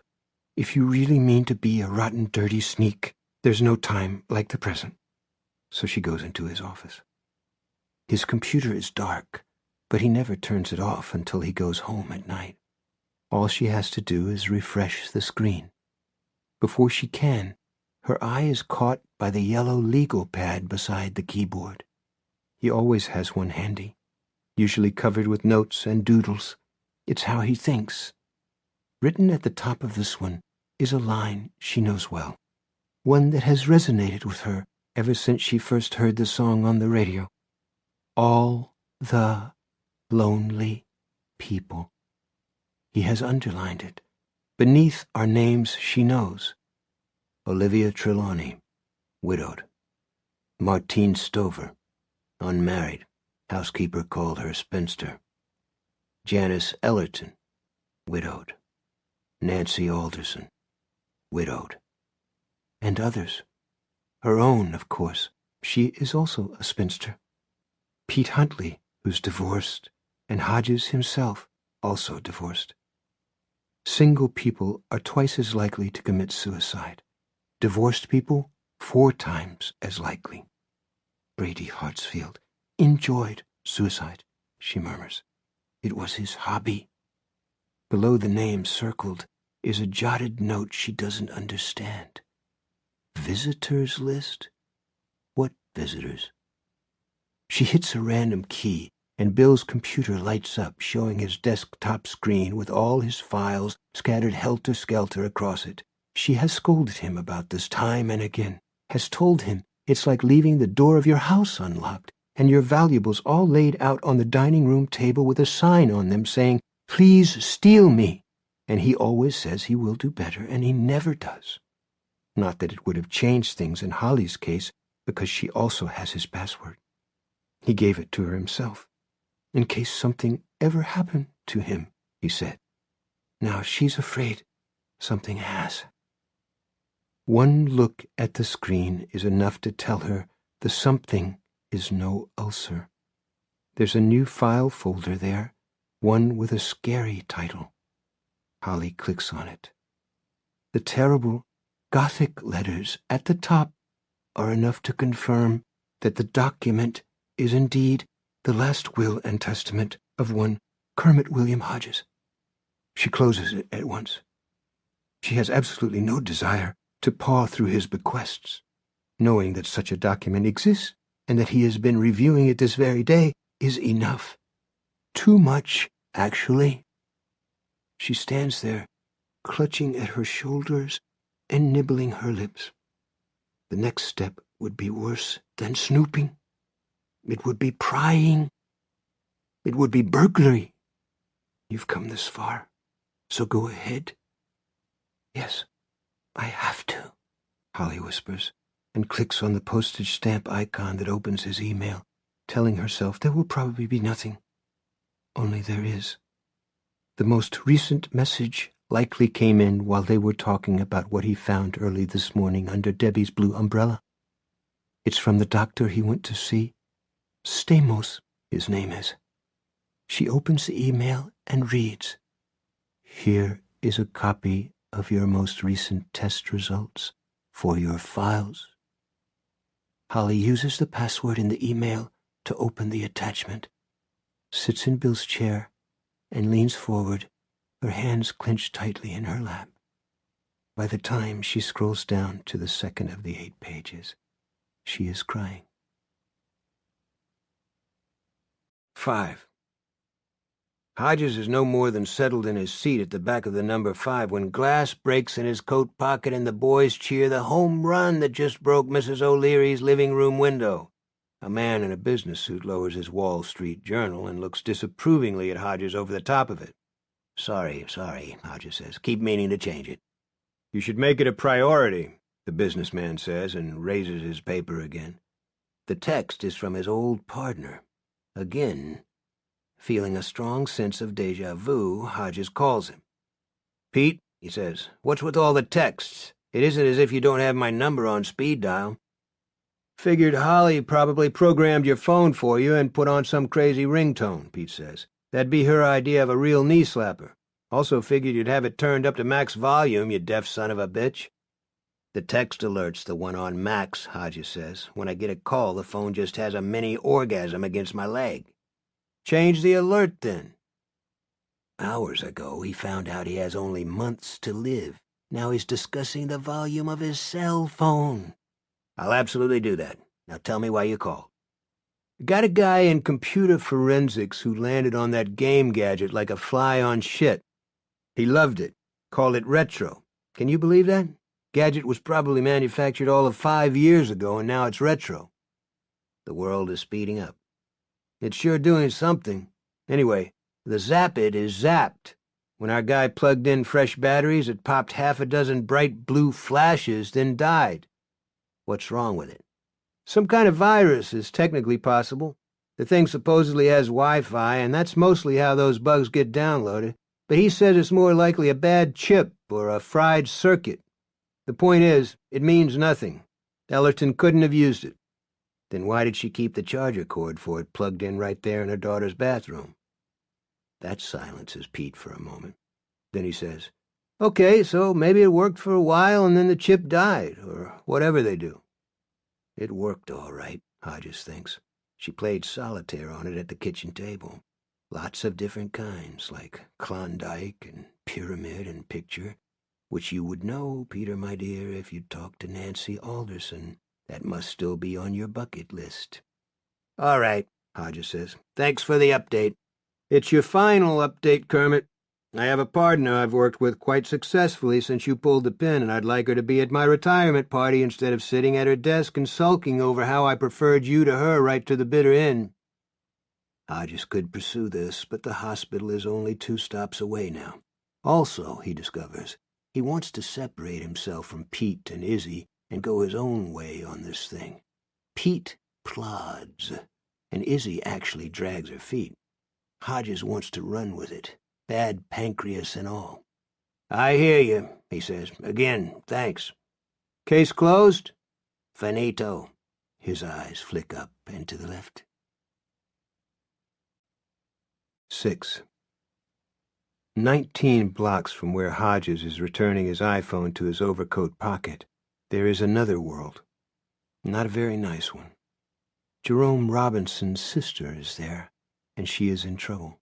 If you really mean to be a rotten, dirty sneak, there's no time like the present. So she goes into his office. His computer is dark, but he never turns it off until he goes home at night. All she has to do is refresh the screen. Before she can, her eye is caught by the yellow legal pad beside the keyboard. He always has one handy, usually covered with notes and doodles. It's how he thinks. Written at the top of this one is a line she knows well, one that has resonated with her ever since she first heard the song on the radio. All the lonely people. He has underlined it. Beneath are names she knows. Olivia Trelawney, widowed. Martine Stover, unmarried. Housekeeper called her spinster. Janice Ellerton, widowed. Nancy Alderson, widowed. And others. Her own, of course. She is also a spinster. Pete Huntley, who's divorced, and Hodges himself, also divorced. Single people are twice as likely to commit suicide. Divorced people, 4 times as likely. Brady Hartsfield enjoyed suicide, she murmurs. It was his hobby. Below the name circled is a jotted note she doesn't understand. Visitors list? What visitors? She hits a random key, and Bill's computer lights up, showing his desktop screen with all his files scattered helter-skelter across it. She has scolded him about this time and again, has told him it's like leaving the door of your house unlocked, and your valuables all laid out on the dining room table with a sign on them saying, "Please steal me." And he always says he will do better, and he never does. Not that it would have changed things in Holly's case, because she also has his password. He gave it to her himself, in case something ever happened to him, he said. Now she's afraid something has. One look at the screen is enough to tell her the something is no ulcer. There's a new file folder there, one with a scary title. Holly clicks on it. The terrible Gothic letters at the top are enough to confirm that the document is indeed the last will and testament of one Kermit William Hodges. She closes it at once. She has absolutely no desire to paw through his bequests. Knowing that such a document exists and that he has been reviewing it this very day is enough. Too much, actually. She stands there, clutching at her shoulders and nibbling her lips. The next step would be worse than snooping. It would be prying. It would be burglary. You've come this far, so go ahead. Yes, I have to, Holly whispers, and clicks on the postage stamp icon that opens his email, telling herself there will probably be nothing. Only there is. The most recent message likely came in while they were talking about what he found early this morning under Debbie's blue umbrella. It's from the doctor he went to see. Stamos, his name is. She opens the email and reads, "Here is a copy of your most recent test results for your files." Holly uses the password in the email to open the attachment, sits in Bill's chair, and leans forward, her hands clenched tightly in her lap. By the time she scrolls down to the second of the 8 pages, she is crying. 5. Hodges is no more than settled in his seat at the back of the number 5 when glass breaks in his coat pocket and the boys cheer the home run that just broke Mrs. O'Leary's living room window. A man in a business suit lowers his Wall Street Journal and looks disapprovingly at Hodges over the top of it. Sorry, Hodges says. Keep meaning to change it. You should make it a priority, the businessman says, and raises his paper again. The text is from his old partner. Again. Feeling a strong sense of déjà vu, Hodges calls him. "Pete," he says, "what's with all the texts? It isn't as if you don't have my number on speed dial." "Figured Holly probably programmed your phone for you and put on some crazy ringtone," Pete says. "That'd be her idea of a real knee slapper. Also figured you'd have it turned up to max volume, you deaf son of a bitch." "The text alert's the one on max," Hodges says. "When I get a call, the phone just has a mini orgasm against my leg." "Change the alert, then." Hours ago, he found out he has only months to live. Now he's discussing the volume of his cell phone. "I'll absolutely do that. Now tell me why you called." Got a guy in computer forensics who landed on that game gadget like a fly on shit. He loved it. Called it retro. Can you believe that? Gadget was probably manufactured all of 5 years ago, and now it's retro. The world is speeding up. It's sure doing something. Anyway, the Zap-It is zapped. When our guy plugged in fresh batteries, it popped half a dozen bright blue flashes, then died. What's wrong with it? Some kind of virus is technically possible. The thing supposedly has Wi-Fi, and that's mostly how those bugs get downloaded. But he says it's more likely a bad chip or a fried circuit. The point is, it means nothing. Ellerton couldn't have used it. Then why did she keep the charger cord for it plugged in right there in her daughter's bathroom? That silences Pete for a moment. Then he says, "Okay, so maybe it worked for a while and then the chip died, or whatever they do." It worked all right, Hodges thinks. She played solitaire on it at the kitchen table. Lots of different kinds, like Klondike and Pyramid and Picture, which you would know, Peter, my dear, if you'd talked to Nancy Alderson. That must still be on your bucket list. All right, Hodges says. Thanks for the update. It's your final update, Kermit. I have a partner I've worked with quite successfully since you pulled the pin, and I'd like her to be at my retirement party instead of sitting at her desk and sulking over how I preferred you to her right to the bitter end. Hodges could pursue this, but the hospital is only 2 stops away now. Also, he discovers, he wants to separate himself from Pete and Izzy and go his own way on this thing. Pete plods, and Izzy actually drags her feet. Hodges wants to run with it, bad pancreas and all. I hear you, he says. Again, thanks. Case closed? Finito. His eyes flick up and to the left. 6. 19 blocks from where Hodges is returning his iPhone to his overcoat pocket, there is another world. Not a very nice one. Jerome Robinson's sister is there, and she is in trouble.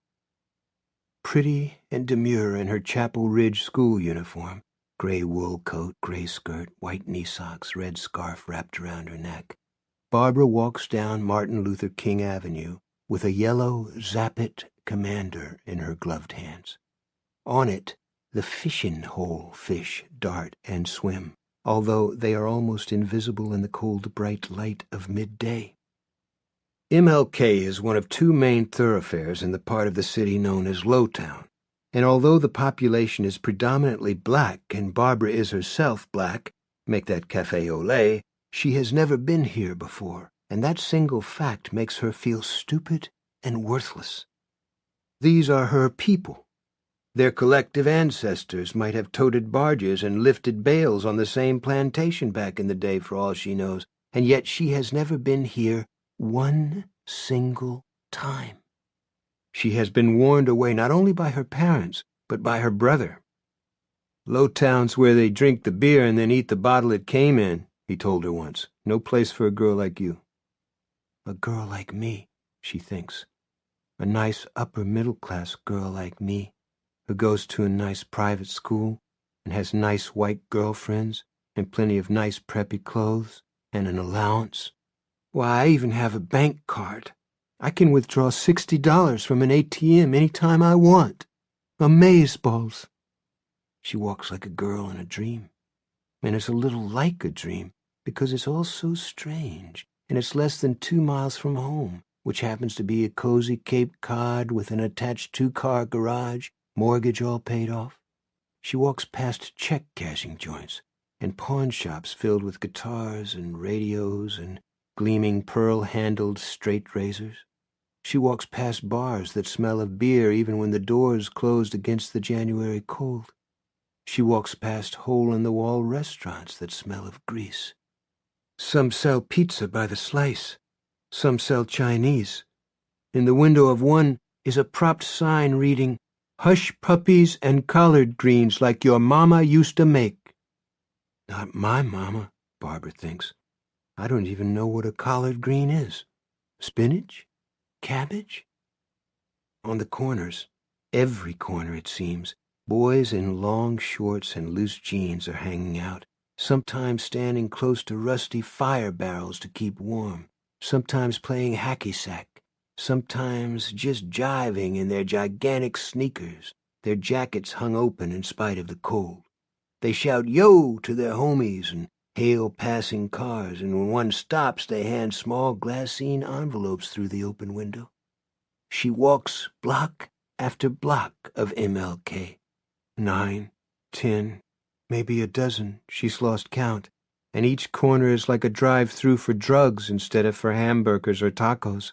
Pretty and demure in her Chapel Ridge school uniform, gray wool coat, gray skirt, white knee socks, red scarf wrapped around her neck, Barbara walks down Martin Luther King Avenue with a yellow Zap-It Commander in her gloved hands. On it, the fishing hole fish dart and swim, although they are almost invisible in the cold, bright light of midday. MLK is one of 2 main thoroughfares in the part of the city known as Lowtown, and although the population is predominantly black and Barbara is herself black, make that cafe au lait, she has never been here before, and that single fact makes her feel stupid and worthless. These are her people. Their collective ancestors might have toted barges and lifted bales on the same plantation back in the day for all she knows, and yet she has never been here one single time. She has been warned away not only by her parents, but by her brother. Lowtown's where they drink the beer and then eat the bottle it came in, he told her once. No place for a girl like you. A girl like me, she thinks. A nice upper-middle-class girl like me, who goes to a nice private school and has nice white girlfriends and plenty of nice preppy clothes and an allowance. Why, I even have a bank card. I can withdraw $60 from an ATM any time I want. Amazeballs. She walks like a girl in a dream. And it's a little like a dream, because it's all so strange, and it's less than 2 miles from home, which happens to be a cozy Cape Cod with an attached 2-car garage, mortgage all paid off. She walks past check-cashing joints and pawn shops filled with guitars and radios and gleaming pearl-handled straight razors. She walks past bars that smell of beer even when the doors closed against the January cold. She walks past hole-in-the-wall restaurants that smell of grease. Some sell pizza by the slice. Some sell Chinese. In the window of one is a propped sign reading, "Hush puppies and collard greens like your mama used to make." Not my mama, Barbara thinks. I don't even know what a collard green is. Spinach? Cabbage? On the corners, every corner it seems, boys in long shorts and loose jeans are hanging out, sometimes standing close to rusty fire barrels to keep warm, sometimes playing hacky-sack, sometimes just jiving in their gigantic sneakers, their jackets hung open in spite of the cold. They shout yo to their homies and hail passing cars, and when one stops, they hand small glassine envelopes through the open window. She walks block after block of MLK. 9, 10, maybe a dozen. She's lost count. And each corner is like a drive-through for drugs instead of for hamburgers or tacos.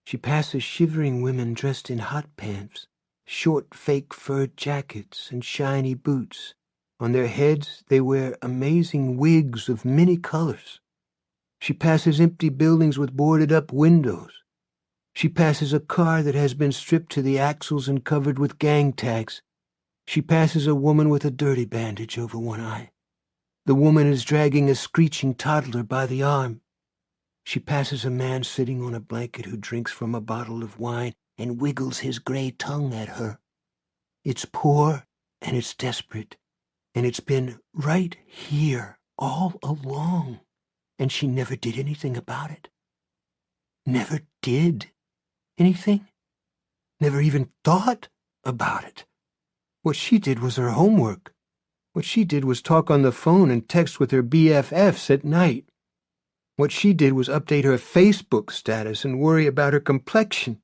She passes shivering women dressed in hot pants, short fake fur jackets, and shiny boots. On their heads they wear amazing wigs of many colors. She passes empty buildings with boarded-up windows. She passes a car that has been stripped to the axles and covered with gang tags. She passes a woman with a dirty bandage over one eye. The woman is dragging a screeching toddler by the arm. She passes a man sitting on a blanket who drinks from a bottle of wine and wiggles his gray tongue at her. It's poor and it's desperate, and it's been right here all along, and she never did anything about it. Never did anything. Never even thought about it. What she did was her homework. What she did was talk on the phone and text with her BFFs at night. What she did was update her Facebook status and worry about her complexion.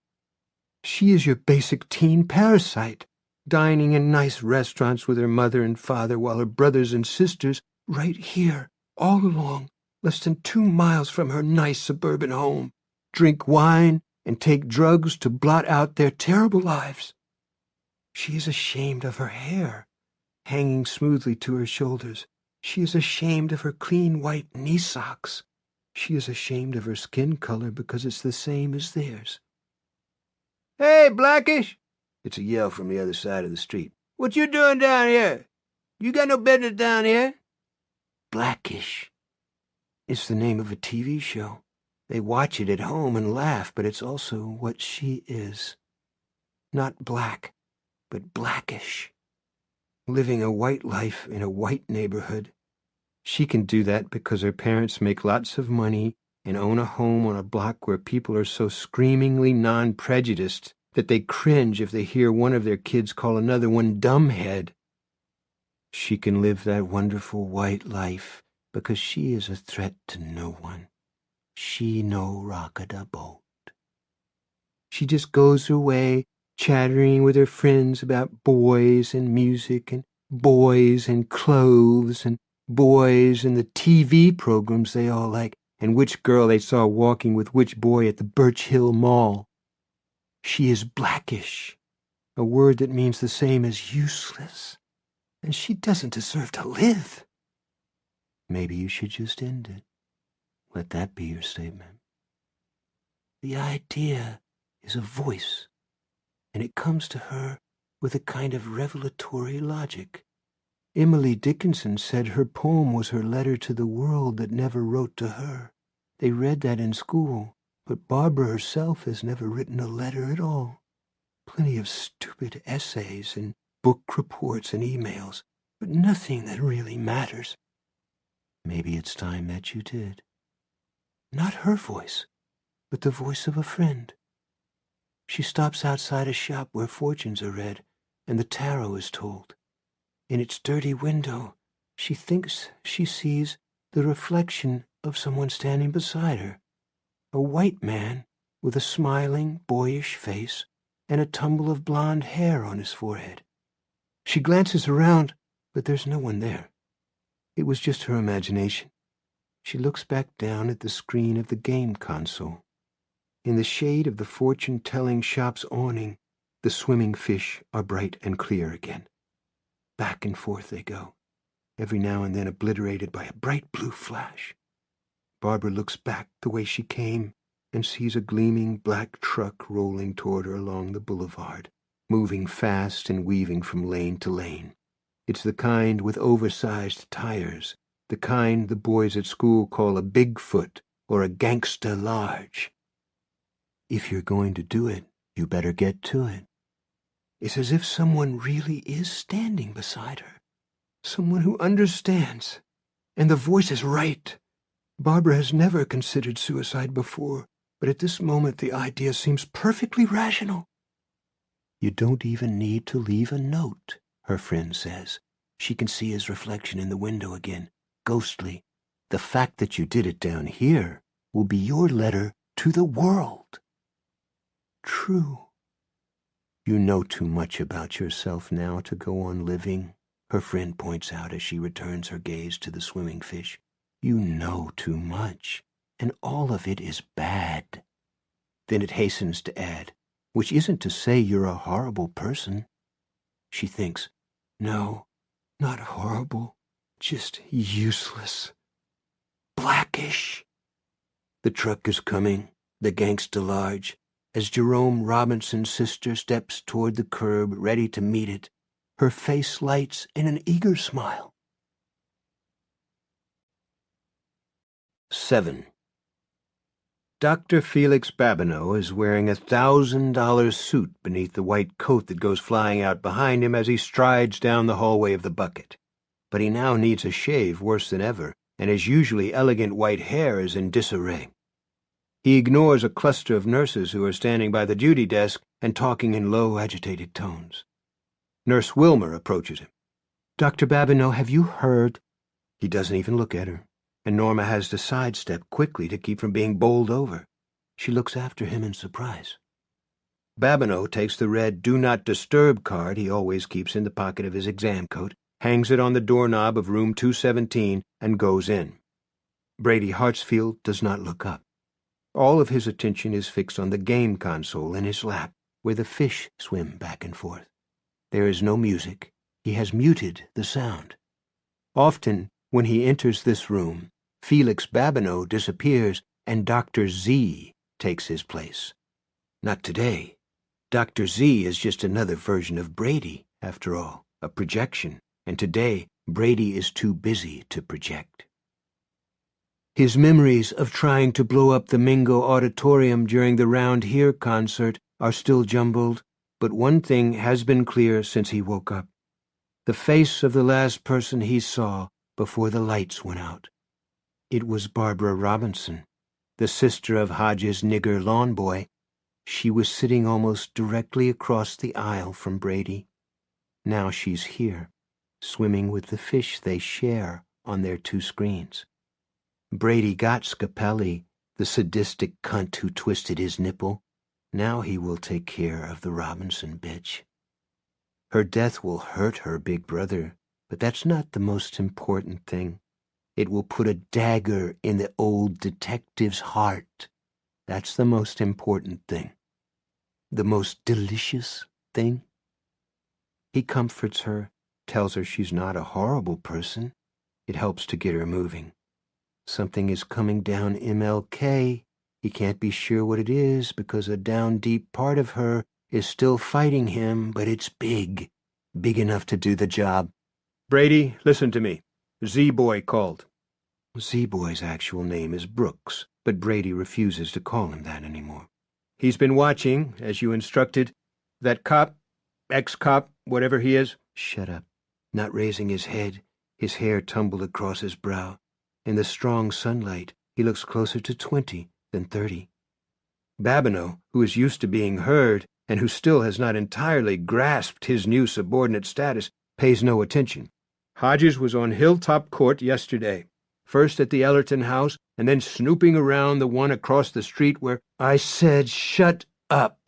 She is your basic teen parasite, dining in nice restaurants with her mother and father while her brothers and sisters, right here, all along, less than 2 miles from her nice suburban home, drink wine and take drugs to blot out their terrible lives. She is ashamed of her hair, hanging smoothly to her shoulders. She is ashamed of her clean white knee socks. She is ashamed of her skin color because it's the same as theirs. "Hey, Blackish!" It's a yell from the other side of the street. "What you doing down here? You got no business down here." Blackish. It's the name of a TV show. They watch it at home and laugh, but it's also what she is. Not black, but blackish. Living a white life in a white neighborhood. She can do that because her parents make lots of money and own a home on a block where people are so screamingly non-prejudiced that they cringe if they hear one of their kids call another one dumbhead. She can live that wonderful white life because she is a threat to no one. She no rockada boat. She just goes her way, chattering with her friends about boys and music and boys and clothes and boys and the TV programs they all like and which girl they saw walking with which boy at the Birch Hill Mall. She is blackish, a word that means the same as useless, and she doesn't deserve to live. Maybe you should just end it. Let that be your statement. The idea is a voice, and it comes to her with a kind of revelatory logic. Emily Dickinson said her poem was her letter to the world that never wrote to her. They read that in school, but Barbara herself has never written a letter at all. Plenty of stupid essays and book reports and emails, but nothing that really matters. Maybe it's time that you did. Not her voice, but the voice of a friend. She stops outside a shop where fortunes are read and the tarot is told. In its dirty window, she thinks she sees the reflection of someone standing beside her, a white man with a smiling, boyish face and a tumble of blonde hair on his forehead. She glances around, but there's no one there. It was just her imagination. She looks back down at the screen of the game console. In the shade of the fortune-telling shop's awning, the swimming fish are bright and clear again. Back and forth they go, every now and then obliterated by a bright blue flash. Barbara looks back the way she came and sees a gleaming black truck rolling toward her along the boulevard, moving fast and weaving from lane to lane. It's the kind with oversized tires, the kind the boys at school call a Bigfoot or a gangsta large. If you're going to do it, you better get to it. It's as if someone really is standing beside her, someone who understands, and the voice is right. Barbara has never considered suicide before, but at this moment the idea seems perfectly rational. You don't even need to leave a note, her friend says. She can see his reflection in the window again, ghostly. The fact that you did it down here will be your letter to the world. True. You know too much about yourself now to go on living, her friend points out as she returns her gaze to the swimming fish. You know too much, and all of it is bad. Then it hastens to add, which isn't to say you're a horrible person. She thinks, No, not horrible, just useless. Blackish. The truck is coming, the gangsta large, as Jerome Robinson's sister steps toward the curb, ready to meet it. Her face lights in an eager smile. 7. Dr. Felix Babineau is wearing a $1,000 suit beneath the white coat that goes flying out behind him as he strides down the hallway of the bucket. But he now needs a shave worse than ever, and his usually elegant white hair is in disarray. He ignores a cluster of nurses who are standing by the duty desk and talking in low, agitated tones. Nurse Wilmer approaches him. Dr. Babineau, have you heard? He doesn't even look at her, and Norma has to sidestep quickly to keep from being bowled over. She looks after him in surprise. Babineau takes the red Do Not Disturb card he always keeps in the pocket of his exam coat, hangs it on the doorknob of room 217, and goes in. Brady Hartsfield does not look up. All of his attention is fixed on the game console in his lap, where the fish swim back and forth. There is no music. He has muted the sound. Often, when he enters this room, Felix Babineau disappears and Dr. Z takes his place. Not today. Dr. Z is just another version of Brady, after all, a projection, and today Brady is too busy to project. His memories of trying to blow up the Mingo Auditorium during the Round Here concert are still jumbled, but one thing has been clear since he woke up. The face of the last person he saw before the lights went out. It was Barbara Robinson, the sister of Hodges' nigger lawn boy. She was sitting almost directly across the aisle from Brady. Now she's here, swimming with the fish they share on their two screens. Brady got Scapelli, the sadistic cunt who twisted his nipple. Now he will take care of the Robinson bitch. Her death will hurt her big brother, but that's not the most important thing. It will put a dagger in the old detective's heart. That's the most important thing. The most delicious thing. He comforts her, tells her she's not a horrible person. It helps to get her moving. Something is coming down MLK. He can't be sure what it is because a down deep part of her is still fighting him, but it's big. Big enough to do the job. Brady, listen to me. Z-Boy called. Z-Boy's actual name is Brooks, but Brady refuses to call him that anymore. He's been watching, as you instructed, that cop, ex-cop, whatever he is. Shut up. Not raising his head, his hair tumbled across his brow. In the strong sunlight, he looks closer to 20 than 30. Babineau, who is used to being heard and who still has not entirely grasped his new subordinate status, pays no attention. Hodges was on Hilltop Court yesterday, first at the Ellerton house and then snooping around the one across the street where I said, shut up.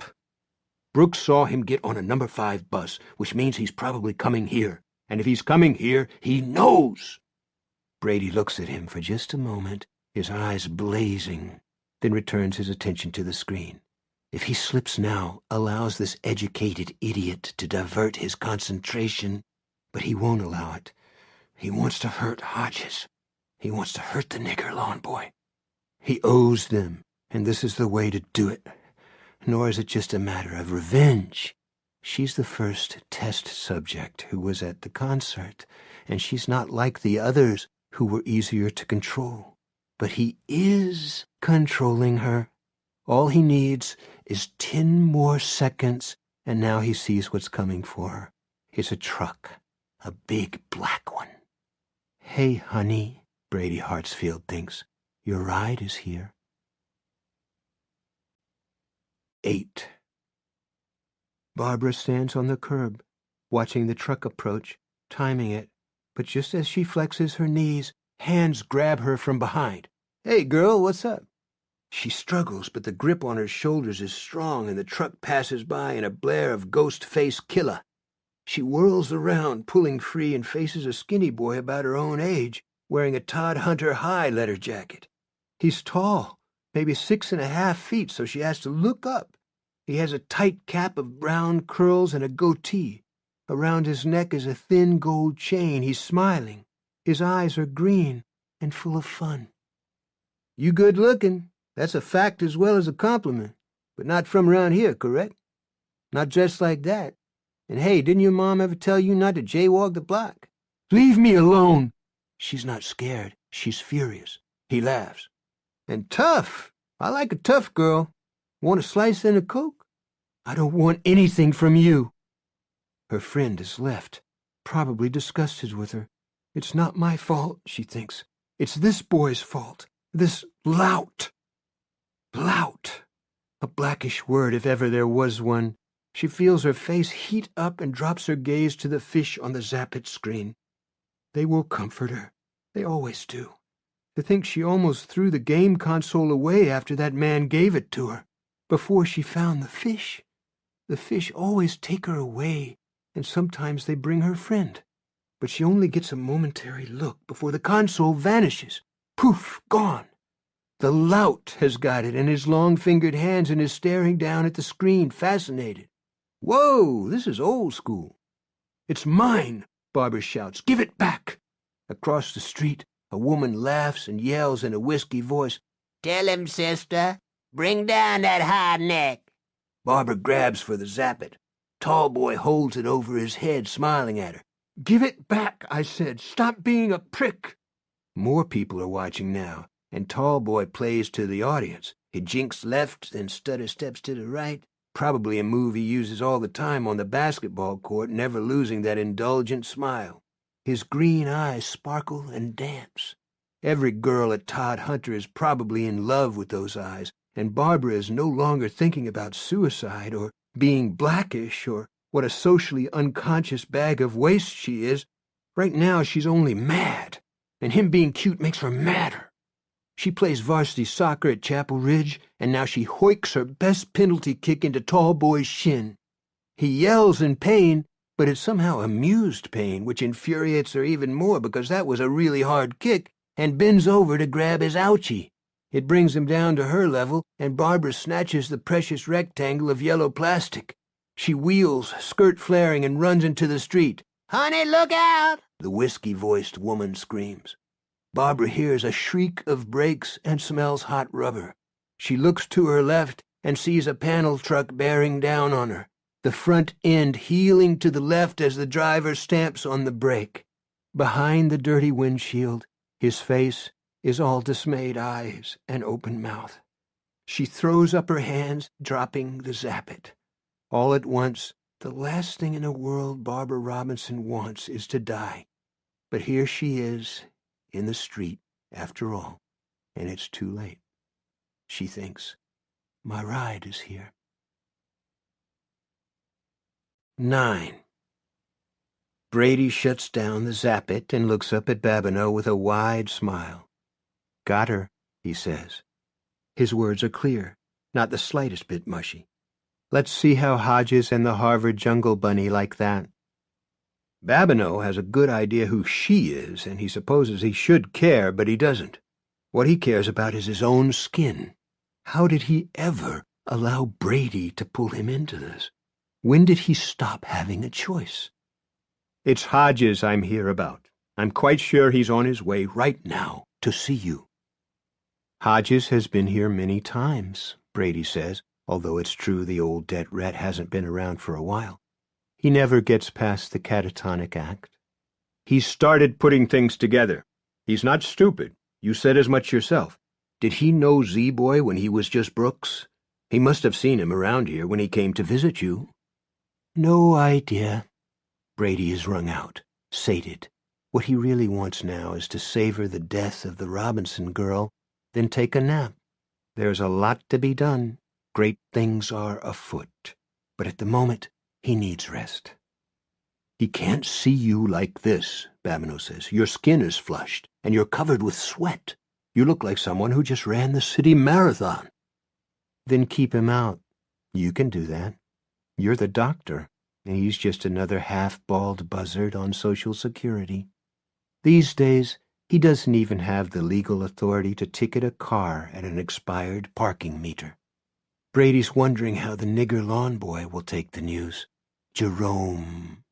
Brooks saw him get on a number 5 bus, which means he's probably coming here. And if he's coming here, he knows. Brady looks at him for just a moment, his eyes blazing, then returns his attention to the screen. If he slips now, allows this educated idiot to divert his concentration, but he won't allow it. He wants to hurt Hodges. He wants to hurt the nigger lawn boy. He owes them, and this is the way to do it. Nor is it just a matter of revenge. She's the first test subject who was at the concert, and she's not like the others who were easier to control. But he is controlling her. All he needs is 10 more seconds, and now he sees what's coming for her. It's a truck, a big black one. Hey, honey, Brady Hartsfield thinks. Your ride is here. 8. Barbara stands on the curb, watching the truck approach, timing it, but just as she flexes her knees, hands grab her from behind. "Hey, girl, what's up?" She struggles, but the grip on her shoulders is strong, and the truck passes by in a blare of ghost-face killer. She whirls around, pulling free, and faces a skinny boy about her own age, wearing a Todd Hunter high leather jacket. He's tall, maybe 6.5 feet, so she has to look up. He has a tight cap of brown curls and a goatee. Around his neck is a thin gold chain. He's smiling. His eyes are green and full of fun. "You good looking. That's a fact as well as a compliment. But not from around here, correct? Not dressed like that. And hey, didn't your mom ever tell you not to jaywalk the block?" "Leave me alone!" She's not scared. She's furious. He laughs. "And tough. I like a tough girl. Want a slice and a Coke?" "I don't want anything from you." Her friend has left, probably disgusted with her. It's not my fault, she thinks. It's this boy's fault. This lout. Lout. A blackish word if ever there was one. She feels her face heat up and drops her gaze to the fish on the Zappit screen. They will comfort her. They always do. To think she almost threw the game console away after that man gave it to her. Before she found the fish. The fish always take her away, and sometimes they bring her friend. But she only gets a momentary look before the console vanishes. Poof, gone. The lout has got it in his long-fingered hands and is staring down at the screen, fascinated. "Whoa, this is old school." "It's mine," Barbara shouts. "Give it back." Across the street, a woman laughs and yells in a whiskey voice, "Tell him, sister. Bring down that high neck." Barbara grabs for the Zappit. Tall boy holds it over his head, smiling at her. "Give it back," I said. "Stop being a prick." More people are watching now, and Tall boy plays to the audience. He jinks left, then stutter steps to the right. Probably a move he uses all the time on the basketball court, never losing that indulgent smile. His green eyes sparkle and dance. Every girl at Todd Hunter is probably in love with those eyes, and Barbara is no longer thinking about suicide or being blackish or what a socially unconscious bag of waste she is. Right now she's only mad, and him being cute makes her madder. She plays varsity soccer at Chapel Ridge, and now she hoiks her best penalty kick into Tall Boy's shin. He yells in pain, but it's somehow amused pain, which infuriates her even more because that was a really hard kick, and bends over to grab his ouchie. It brings him down to her level, and Barbara snatches the precious rectangle of yellow plastic. She wheels, skirt flaring, and runs into the street. "Honey, look out!" the whiskey-voiced woman screams. Barbara hears a shriek of brakes and smells hot rubber. She looks to her left and sees a panel truck bearing down on her, the front end heeling to the left as the driver stamps on the brake. Behind the dirty windshield, his face is all dismayed eyes and open mouth. She throws up her hands, dropping the Zappit. All at once, the last thing in the world Barbara Robinson wants is to die. But here she is, in the street, after all, and it's too late. She thinks, my ride is here. 9. Brady shuts down the Zappit and looks up at Babineau with a wide smile. "Got her," he says. His words are clear, not the slightest bit mushy. Let's see how Hodges and the Harvard Jungle Bunny like that. Babineau has a good idea who she is, and he supposes he should care, but he doesn't. What he cares about is his own skin. How did he ever allow Brady to pull him into this? When did he stop having a choice? "It's Hodges I'm here about. I'm quite sure he's on his way right now to see you." "Hodges has been here many times," Brady says, although it's true the old debt rat hasn't been around for a while. He never gets past the catatonic act. "He's started putting things together. He's not stupid. You said as much yourself. Did he know Z-Boy when he was just Brooks? He must have seen him around here when he came to visit you." "No idea." Brady is wrung out, sated. What he really wants now is to savor the death of the Robinson girl then take a nap. There's a lot to be done. Great things are afoot. But at the moment, he needs rest. He can't see you like this, Babineau says. Your skin is flushed, and you're covered with sweat. You look like someone who just ran the city marathon. Then keep him out. You can do that. You're the doctor, and he's just another half-bald buzzard on Social Security. These days, he doesn't even have the legal authority to ticket a car at an expired parking meter. Brady's wondering how the nigger lawn boy will take the news. Jerome.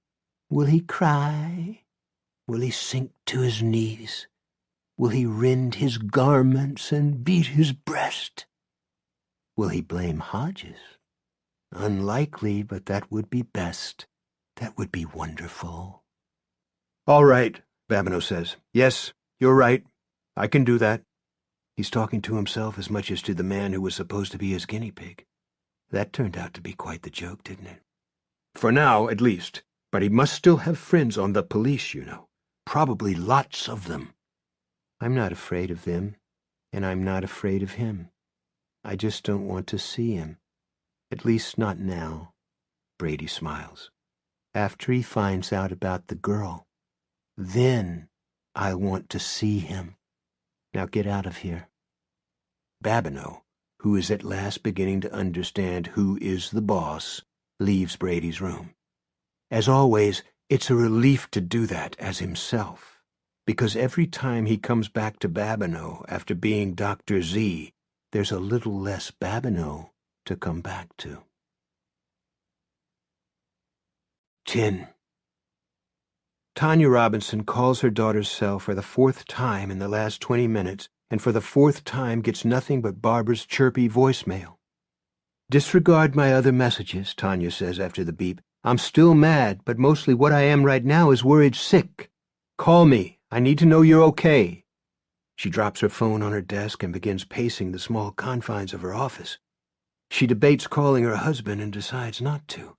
Will he cry? Will he sink to his knees? Will he rend his garments and beat his breast? Will he blame Hodges? Unlikely, but that would be best. That would be wonderful. All right, Babineau says. Yes, you're right. I can do that. He's talking to himself as much as to the man who was supposed to be his guinea pig. That turned out to be quite the joke, didn't it? For now, at least. But he must still have friends on the police, you know. Probably lots of them. I'm not afraid of them, and I'm not afraid of him. I just don't want to see him. At least not now. Brady smiles. After he finds out about the girl, then I'll want to see him. Now get out of here. Babineau, who is at last beginning to understand who is the boss, leaves Brady's room. As always, it's a relief to do that as himself, because every time he comes back to Babineau after being Dr. Z, there's a little less Babineau to come back to. 10. Tanya Robinson calls her daughter's cell for the 4th time in the last 20 minutes, and for the 4th time gets nothing but Barbara's chirpy voicemail. Disregard my other messages, Tanya says after the beep. I'm still mad, but mostly what I am right now is worried sick. Call me. I need to know you're okay. She drops her phone on her desk and begins pacing the small confines of her office. She debates calling her husband and decides not to.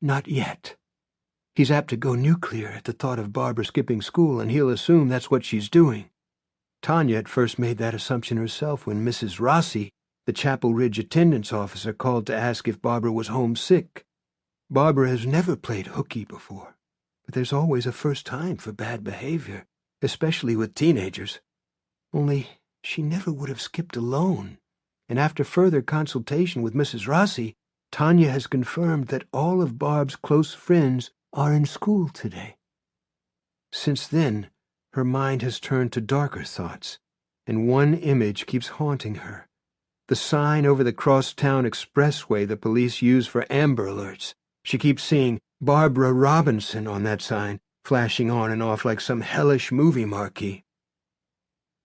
Not yet. He's apt to go nuclear at the thought of Barbara skipping school, and he'll assume that's what she's doing. Tanya at first made that assumption herself when Mrs. Rossi, the Chapel Ridge attendance officer, called to ask if Barbara was homesick. Barbara has never played hooky before, but there's always a first time for bad behavior, especially with teenagers. Only she never would have skipped alone, and after further consultation with Mrs. Rossi, Tanya has confirmed that all of Barb's close friends are in school today. Since then, her mind has turned to darker thoughts, and one image keeps haunting her. The sign over the crosstown expressway the police use for Amber Alerts. She keeps seeing Barbara Robinson on that sign, flashing on and off like some hellish movie marquee.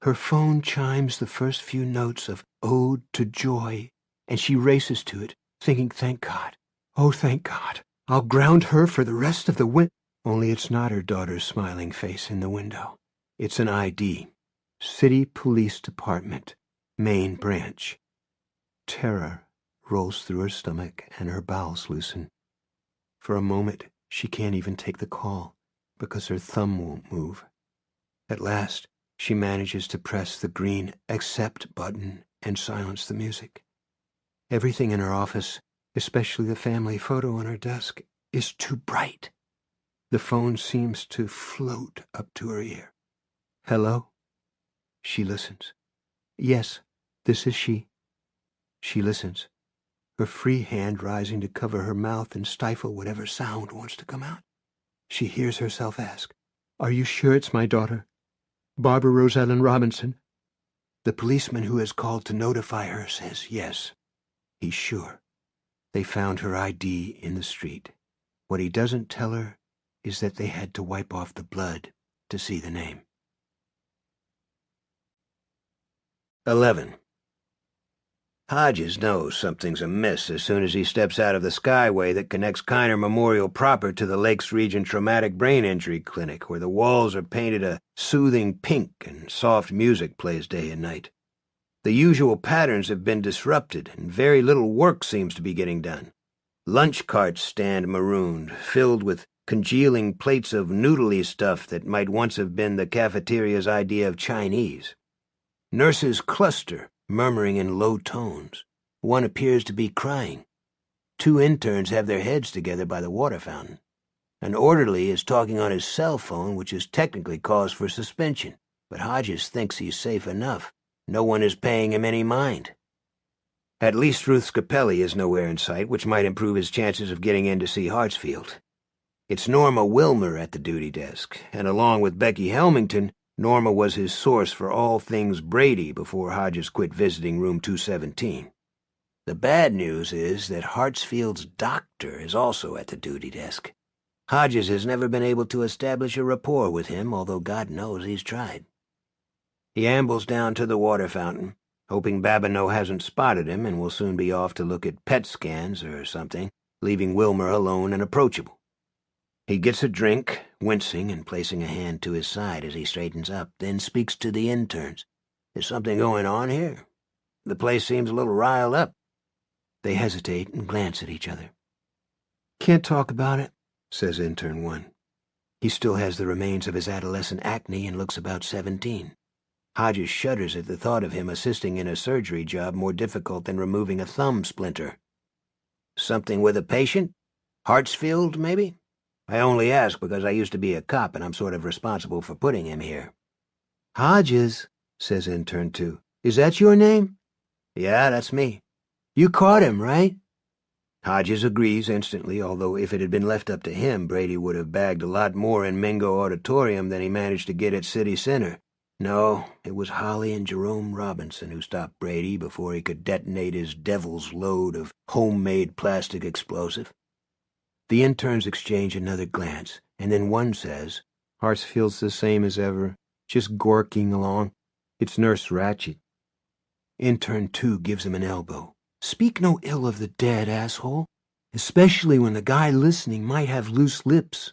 Her phone chimes the first few notes of Ode to Joy, and she races to it, thinking, thank God. Oh, thank God. I'll ground her for the rest of the Only it's not her daughter's smiling face in the window. It's an ID. City Police Department, Main Branch. Terror rolls through her stomach and her bowels loosen. For a moment, she can't even take the call, because her thumb won't move. At last, she manages to press the green Accept button and silence the music. Everything in her office, especially the family photo on her desk, is too bright. The phone seems to float up to her ear. Hello? She listens. Yes, this is she. She listens, her free hand rising to cover her mouth and stifle whatever sound wants to come out. She hears herself ask, Are you sure it's my daughter? Barbara Rosellen Robinson? The policeman who has called to notify her says yes. He's sure. They found her ID in the street. What he doesn't tell her is that they had to wipe off the blood to see the name. 11. Hodges knows something's amiss as soon as he steps out of the skyway that connects Kiner Memorial proper to the Lakes Region Traumatic Brain Injury Clinic, where the walls are painted a soothing pink and soft music plays day and night. The usual patterns have been disrupted, and very little work seems to be getting done. Lunch carts stand marooned, filled with congealing plates of noodly stuff that might once have been the cafeteria's idea of Chinese. Nurses cluster, murmuring in low tones. One appears to be crying. 2 interns have their heads together by the water fountain. An orderly is talking on his cell phone, which is technically cause for suspension, but Hodges thinks he's safe enough. No one is paying him any mind. At least Ruth Scapelli is nowhere in sight, which might improve his chances of getting in to see Hartsfield. It's Norma Wilmer at the duty desk, and along with Becky Helmington, Norma was his source for all things Brady before Hodges quit visiting room 217. The bad news is that Hartsfield's doctor is also at the duty desk. Hodges has never been able to establish a rapport with him, although God knows he's tried. He ambles down to the water fountain, hoping Babineau hasn't spotted him and will soon be off to look at PET scans or something, leaving Wilmer alone and approachable. He gets a drink, wincing and placing a hand to his side as he straightens up, then speaks to the interns. Is something going on here? The place seems a little riled up. They hesitate and glance at each other. Can't talk about it, says intern 1. He still has the remains of his adolescent acne and looks about 17. Hodges shudders at the thought of him assisting in a surgery job more difficult than removing a thumb splinter. Something with a patient? Hartsfield, maybe? I only ask because I used to be a cop and I'm sort of responsible for putting him here. Hodges, says intern 2. Is that your name? Yeah, that's me. You caught him, right? Hodges agrees instantly, although if it had been left up to him, Brady would have bagged a lot more in Mingo Auditorium than he managed to get at City Center. No, it was Holly and Jerome Robinson who stopped Brady before he could detonate his devil's load of homemade plastic explosive. The interns exchange another glance, and then one says, Hartsfield's the same as ever, just gorking along. It's Nurse Ratchet. Intern 2 gives him an elbow. Speak no ill of the dead, asshole, especially when the guy listening might have loose lips.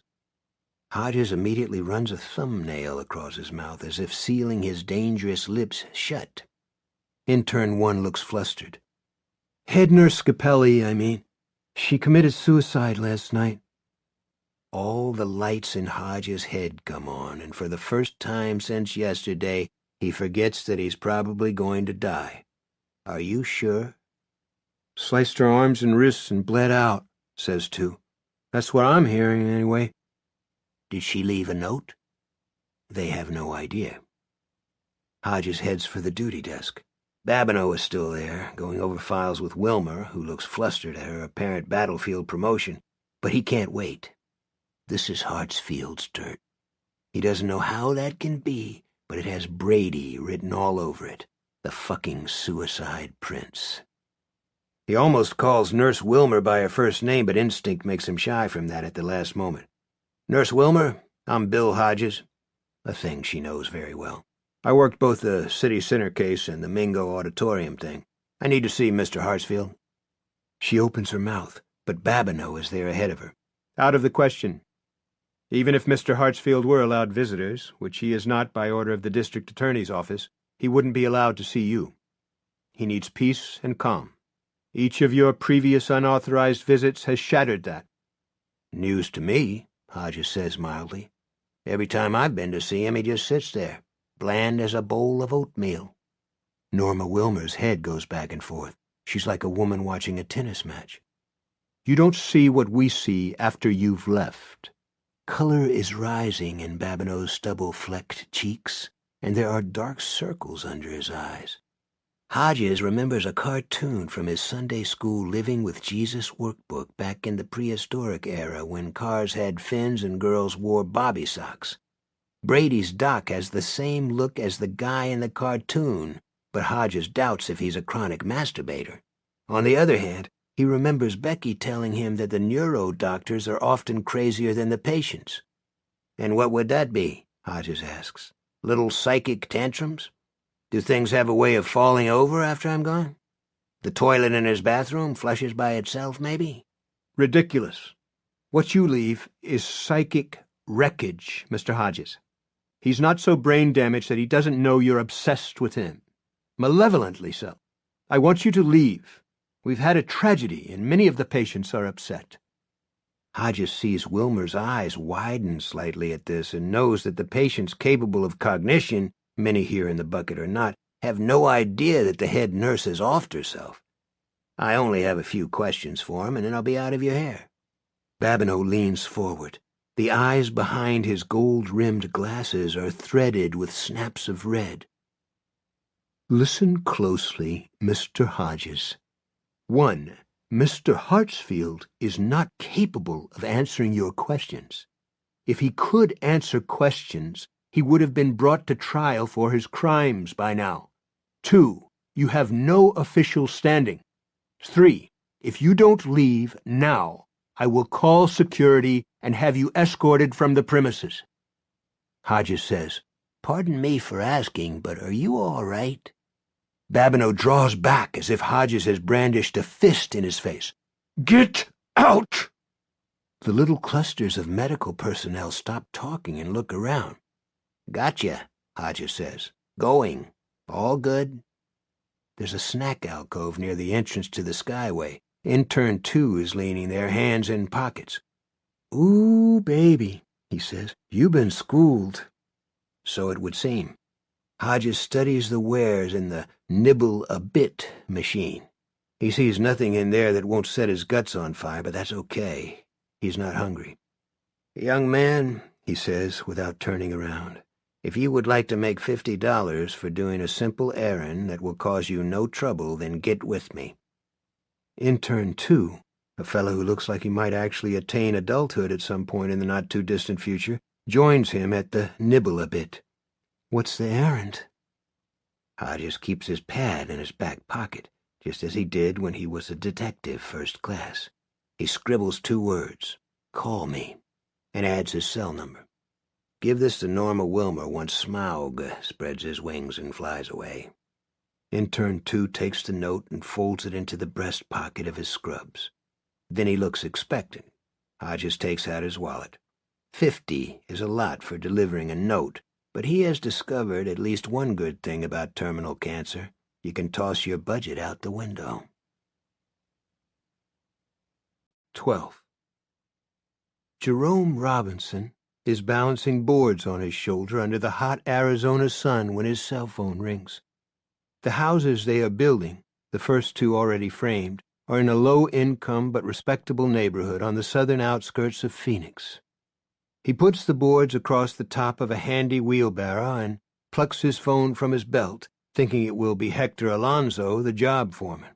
Hodges immediately runs a thumbnail across his mouth as if sealing his dangerous lips shut. Intern 1 looks flustered. Head Nurse Scapelli, I mean. She committed suicide last night. All the lights in Hodges' head come on, and for the first time since yesterday, he forgets that he's probably going to die. Are you sure? Sliced her arms and wrists and bled out, says 2. That's what I'm hearing, anyway. Did she leave a note? They have no idea. Hodges heads for the duty desk. Babineau is still there, going over files with Wilmer, who looks flustered at her apparent battlefield promotion, but he can't wait. This is Hartsfield's dirt. He doesn't know how that can be, but it has Brady written all over it, the fucking suicide prince. He almost calls Nurse Wilmer by her first name, but instinct makes him shy from that at the last moment. Nurse Wilmer, I'm Bill Hodges, a thing she knows very well. I worked both the City Center case and the Mingo Auditorium thing. I need to see Mr. Hartsfield. She opens her mouth, but Babineau is there ahead of her. Out of the question. Even if Mr. Hartsfield were allowed visitors, which he is not by order of the district attorney's office, he wouldn't be allowed to see you. He needs peace and calm. Each of your previous unauthorized visits has shattered that. News to me, Hodges says mildly. Every time I've been to see him, he just sits there, bland as a bowl of oatmeal. Norma Wilmer's head goes back and forth. She's like a woman watching a tennis match. You don't see what we see after you've left. Color is rising in Babineau's stubble-flecked cheeks, and there are dark circles under his eyes. Hodges remembers a cartoon from his Sunday school Living with Jesus workbook back in the prehistoric era when cars had fins and girls wore bobby socks. Brady's doc has the same look as the guy in the cartoon, but Hodges doubts if he's a chronic masturbator. On the other hand, he remembers Becky telling him that the neuro doctors are often crazier than the patients. And what would that be? Hodges asks. Little psychic tantrums? Do things have a way of falling over after I'm gone? The toilet in his bathroom flushes by itself, maybe? Ridiculous. What you leave is psychic wreckage, Mr. Hodges. He's not so brain damaged that he doesn't know you're obsessed with him. Malevolently so. I want you to leave. We've had a tragedy, and many of the patients are upset. Hodges sees Wilmer's eyes widen slightly at this and knows that the patients capable of cognition, many here in the bucket or not, have no idea that the head nurse has offed herself. I only have a few questions for him, and then I'll be out of your hair." Babineau leans forward. The eyes behind his gold-rimmed glasses are threaded with snaps of red. "Listen closely, Mr. Hodges. 1. Mr. Hartsfield is not capable of answering your questions. If he could answer questions, he would have been brought to trial for his crimes by now. 2. You have no official standing. 3. If you don't leave now, I will call security and have you escorted from the premises." Hodges says, "Pardon me for asking, but are you all right?" Babineau draws back as if Hodges has brandished a fist in his face. "Get out!" The little clusters of medical personnel stop talking and look around. "Gotcha," Hodges says. "Going. All good?" There's a snack alcove near the entrance to the Skyway. Intern 2 is leaning there, hands in pockets. "Ooh, baby," he says. "You been schooled." So it would seem. Hodges studies the wares in the nibble-a-bit machine. He sees nothing in there that won't set his guts on fire, but that's okay. He's not hungry. "Young man," he says, without turning around, "if you would like to make $50 for doing a simple errand that will cause you no trouble, then get with me." Intern 2, a fellow who looks like he might actually attain adulthood at some point in the not-too-distant future, joins him at the nibble-a-bit. "What's the errand?" Hodges keeps his pad in his back pocket, just as he did when he was a detective first class. He scribbles 2 words, "Call me," and adds his cell number. "Give this to Norma Wilmer once Smaug spreads his wings and flies away." Intern 2 takes the note and folds it into the breast pocket of his scrubs. Then he looks expectant. Hodges takes out his wallet. 50 is a lot for delivering a note, but he has discovered at least one good thing about terminal cancer. You can toss your budget out the window. 12. Jerome Robinson is balancing boards on his shoulder under the hot Arizona sun when his cell phone rings. The houses they are building, the first 2 already framed, are in a low-income but respectable neighborhood on the southern outskirts of Phoenix. He puts the boards across the top of a handy wheelbarrow and plucks his phone from his belt, thinking it will be Hector Alonso, the job foreman.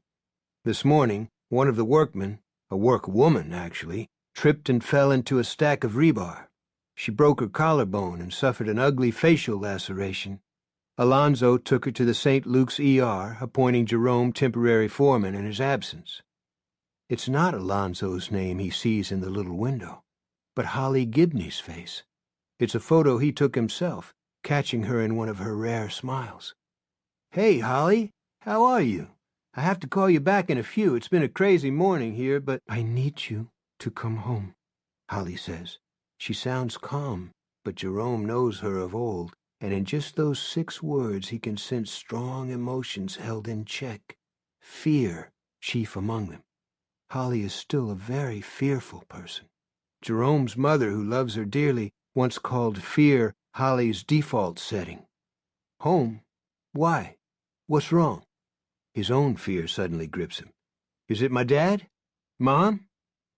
This morning, one of the workmen, a workwoman actually, tripped and fell into a stack of rebar. She broke her collarbone and suffered an ugly facial laceration. Alonso took her to the St. Luke's ER, appointing Jerome temporary foreman in his absence. It's not Alonso's name he sees in the little window, but Holly Gibney's face. It's a photo he took himself, catching her in one of her rare smiles. "Hey, Holly, how are you? I have to call you back in a few. It's been a crazy morning here, but—" "I need you to come home," Holly says. She sounds calm, but Jerome knows her of old, and in just those 6 words he can sense strong emotions held in check, fear chief among them. Holly is still a very fearful person. Jerome's mother, who loves her dearly, once called fear Holly's default setting. Home? Why? What's wrong? His own fear suddenly grips him. Is it my dad? Mom?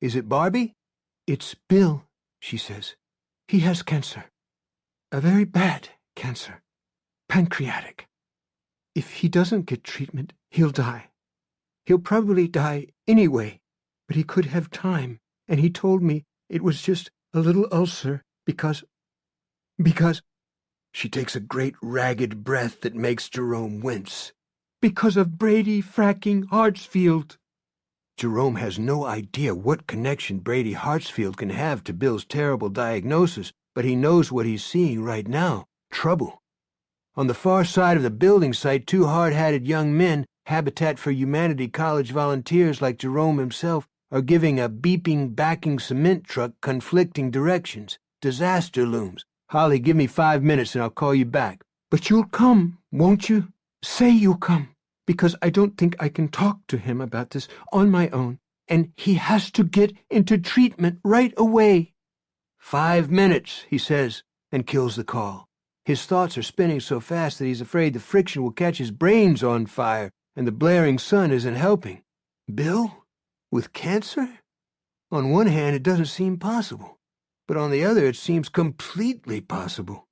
Is it Barbie? "It's Bill," she says. "He has cancer. A very bad cancer. Pancreatic. If he doesn't get treatment, he'll die. He'll probably die anyway, but he could have time, and he told me it was just a little ulcer because... She takes a great ragged breath that makes Jerome wince. Because of Brady fracking Hartsfield. Jerome has no idea what connection Brady Hartsfield can have to Bill's terrible diagnosis, but he knows what he's seeing right now. Trouble. On the far side of the building site, 2 hard-hatted young men, Habitat for Humanity college volunteers like Jerome himself, are giving a beeping, backing cement truck conflicting directions. Disaster looms. "Holly, give me 5 minutes and I'll call you back." "But you'll come, won't you? Say you'll come, because I don't think I can talk to him about this on my own, and he has to get into treatment right away." 5 minutes, he says, and kills the call. His thoughts are spinning so fast that he's afraid the friction will catch his brains on fire, and the blaring sun isn't helping. Bill? With cancer? On one hand, it doesn't seem possible, but on the other, it seems completely possible.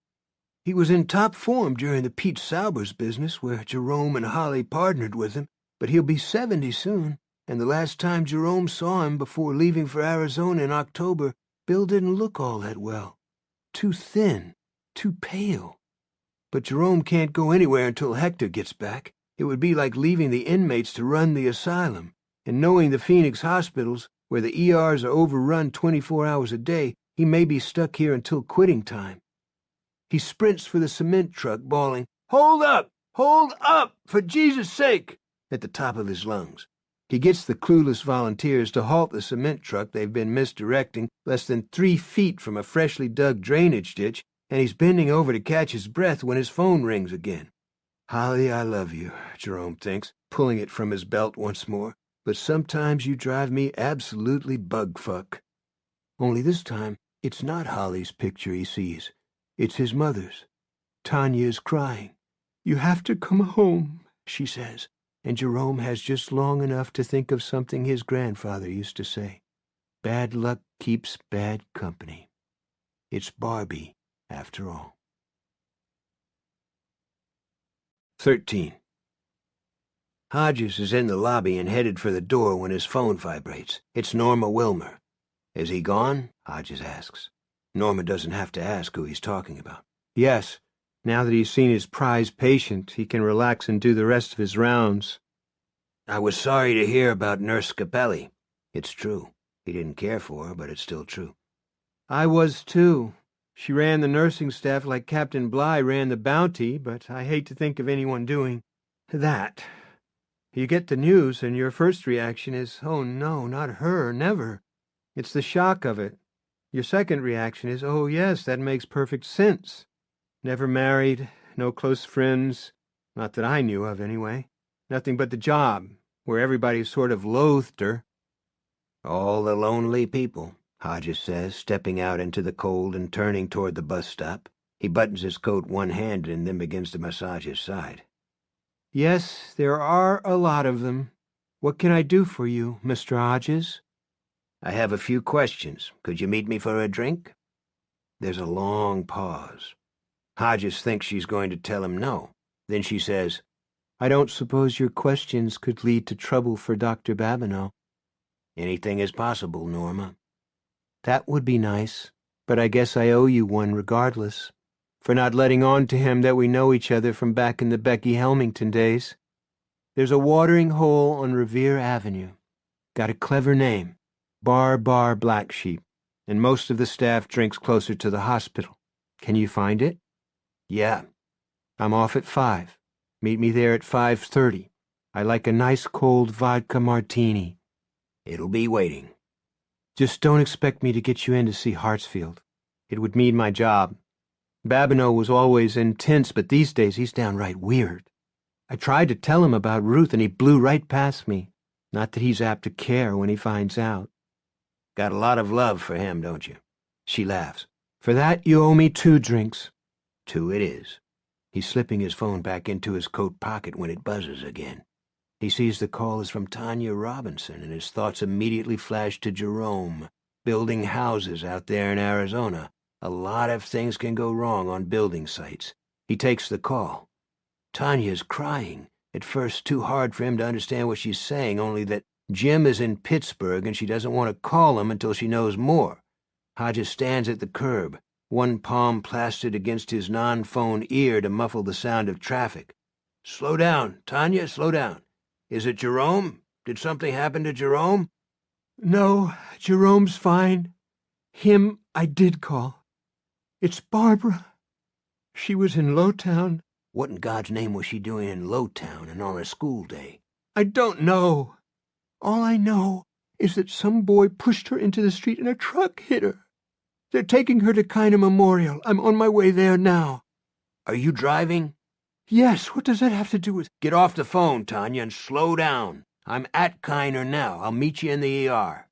He was in top form during the Pete Saubers business, where Jerome and Holly partnered with him, but he'll be 70 soon, and the last time Jerome saw him before leaving for Arizona in October, Bill didn't look all that well. Too thin, too pale. But Jerome can't go anywhere until Hector gets back. It would be like leaving the inmates to run the asylum, and knowing the Phoenix hospitals, where the ERs are overrun 24 hours a day, he may be stuck here until quitting time. He sprints for the cement truck, bawling, "Hold up! Hold up! For Jesus' sake!" at the top of his lungs. He gets the clueless volunteers to halt the cement truck they've been misdirecting less than 3 feet from a freshly dug drainage ditch, and he's bending over to catch his breath when his phone rings again. "Holly, I love you," Jerome thinks, pulling it from his belt once more, "but sometimes you drive me absolutely bug-fuck." Only this time, it's not Holly's picture he sees. It's his mother's. Tanya is crying. "You have to come home," she says, and Jerome has just long enough to think of something his grandfather used to say. Bad luck keeps bad company. It's Barbie, after all. 13. Hodges is in the lobby and headed for the door when his phone vibrates. It's Norma Wilmer. "Is he gone?" Hodges asks. Norma doesn't have to ask who he's talking about. "Yes. Now that he's seen his prize patient, he can relax and do the rest of his rounds." "I was sorry to hear about Nurse Capelli." It's true. He didn't care for her, but it's still true. "I was, too. She ran the nursing staff like Captain Bligh ran the Bounty, but I hate to think of anyone doing that. You get the news, and your first reaction is, oh no, not her, never. It's the shock of it. Your second reaction is, oh yes, that makes perfect sense. Never married, no close friends, not that I knew of anyway. Nothing but the job, where everybody sort of loathed her." "All the lonely people," Hodges says, stepping out into the cold and turning toward the bus stop. He buttons his coat one-handed and then begins to massage his side. "Yes, there are a lot of them. What can I do for you, Mr. Hodges?" "I have a few questions. Could you meet me for a drink?" There's a long pause. Hodges thinks she's going to tell him no. Then she says, "I don't suppose your questions could lead to trouble for Dr. Babineau." "Anything is possible, Norma." "That would be nice, but I guess I owe you one regardless, for not letting on to him that we know each other from back in the Becky Helmington days. There's a watering hole on Revere Avenue. Got a clever name, Bar Black Sheep, and most of the staff drinks closer to the hospital. Can you find it?" "Yeah." "I'm off at 5. Meet me there at 5:30. I like a nice cold vodka martini." "It'll be waiting." "Just don't expect me to get you in to see Hartsfield. It would mean my job. Babineau was always intense, but these days he's downright weird. I tried to tell him about Ruth, and he blew right past me. Not that he's apt to care when he finds out." "Got a lot of love for him, don't you?" She laughs. "For that you owe me 2 drinks." "2 it is." He's slipping his phone back into his coat pocket when it buzzes again. He sees the call is from Tanya Robinson, and his thoughts immediately flash to Jerome, building houses out there in Arizona. A lot of things can go wrong on building sites. He takes the call. Tanya's crying, at first too hard for him to understand what she's saying, only that Jim is in Pittsburgh and she doesn't want to call him until she knows more. Hodges stands at the curb, one palm plastered against his non-phone ear to muffle the sound of traffic. "Slow down, Tanya, slow down. Is it Jerome? Did something happen to Jerome?" "No, Jerome's fine. Him I did call. It's Barbara. She was in Lowtown." "What in God's name was she doing in Lowtown and on a school day?" "I don't know. All I know is that some boy pushed her into the street and a truck hit her. They're taking her to Kiner Memorial. I'm on my way there now." "Are you driving?" "Yes, what does that have to do with—" "Get off the phone, Tanya, and slow down. I'm at Kiner now. I'll meet you in the ER."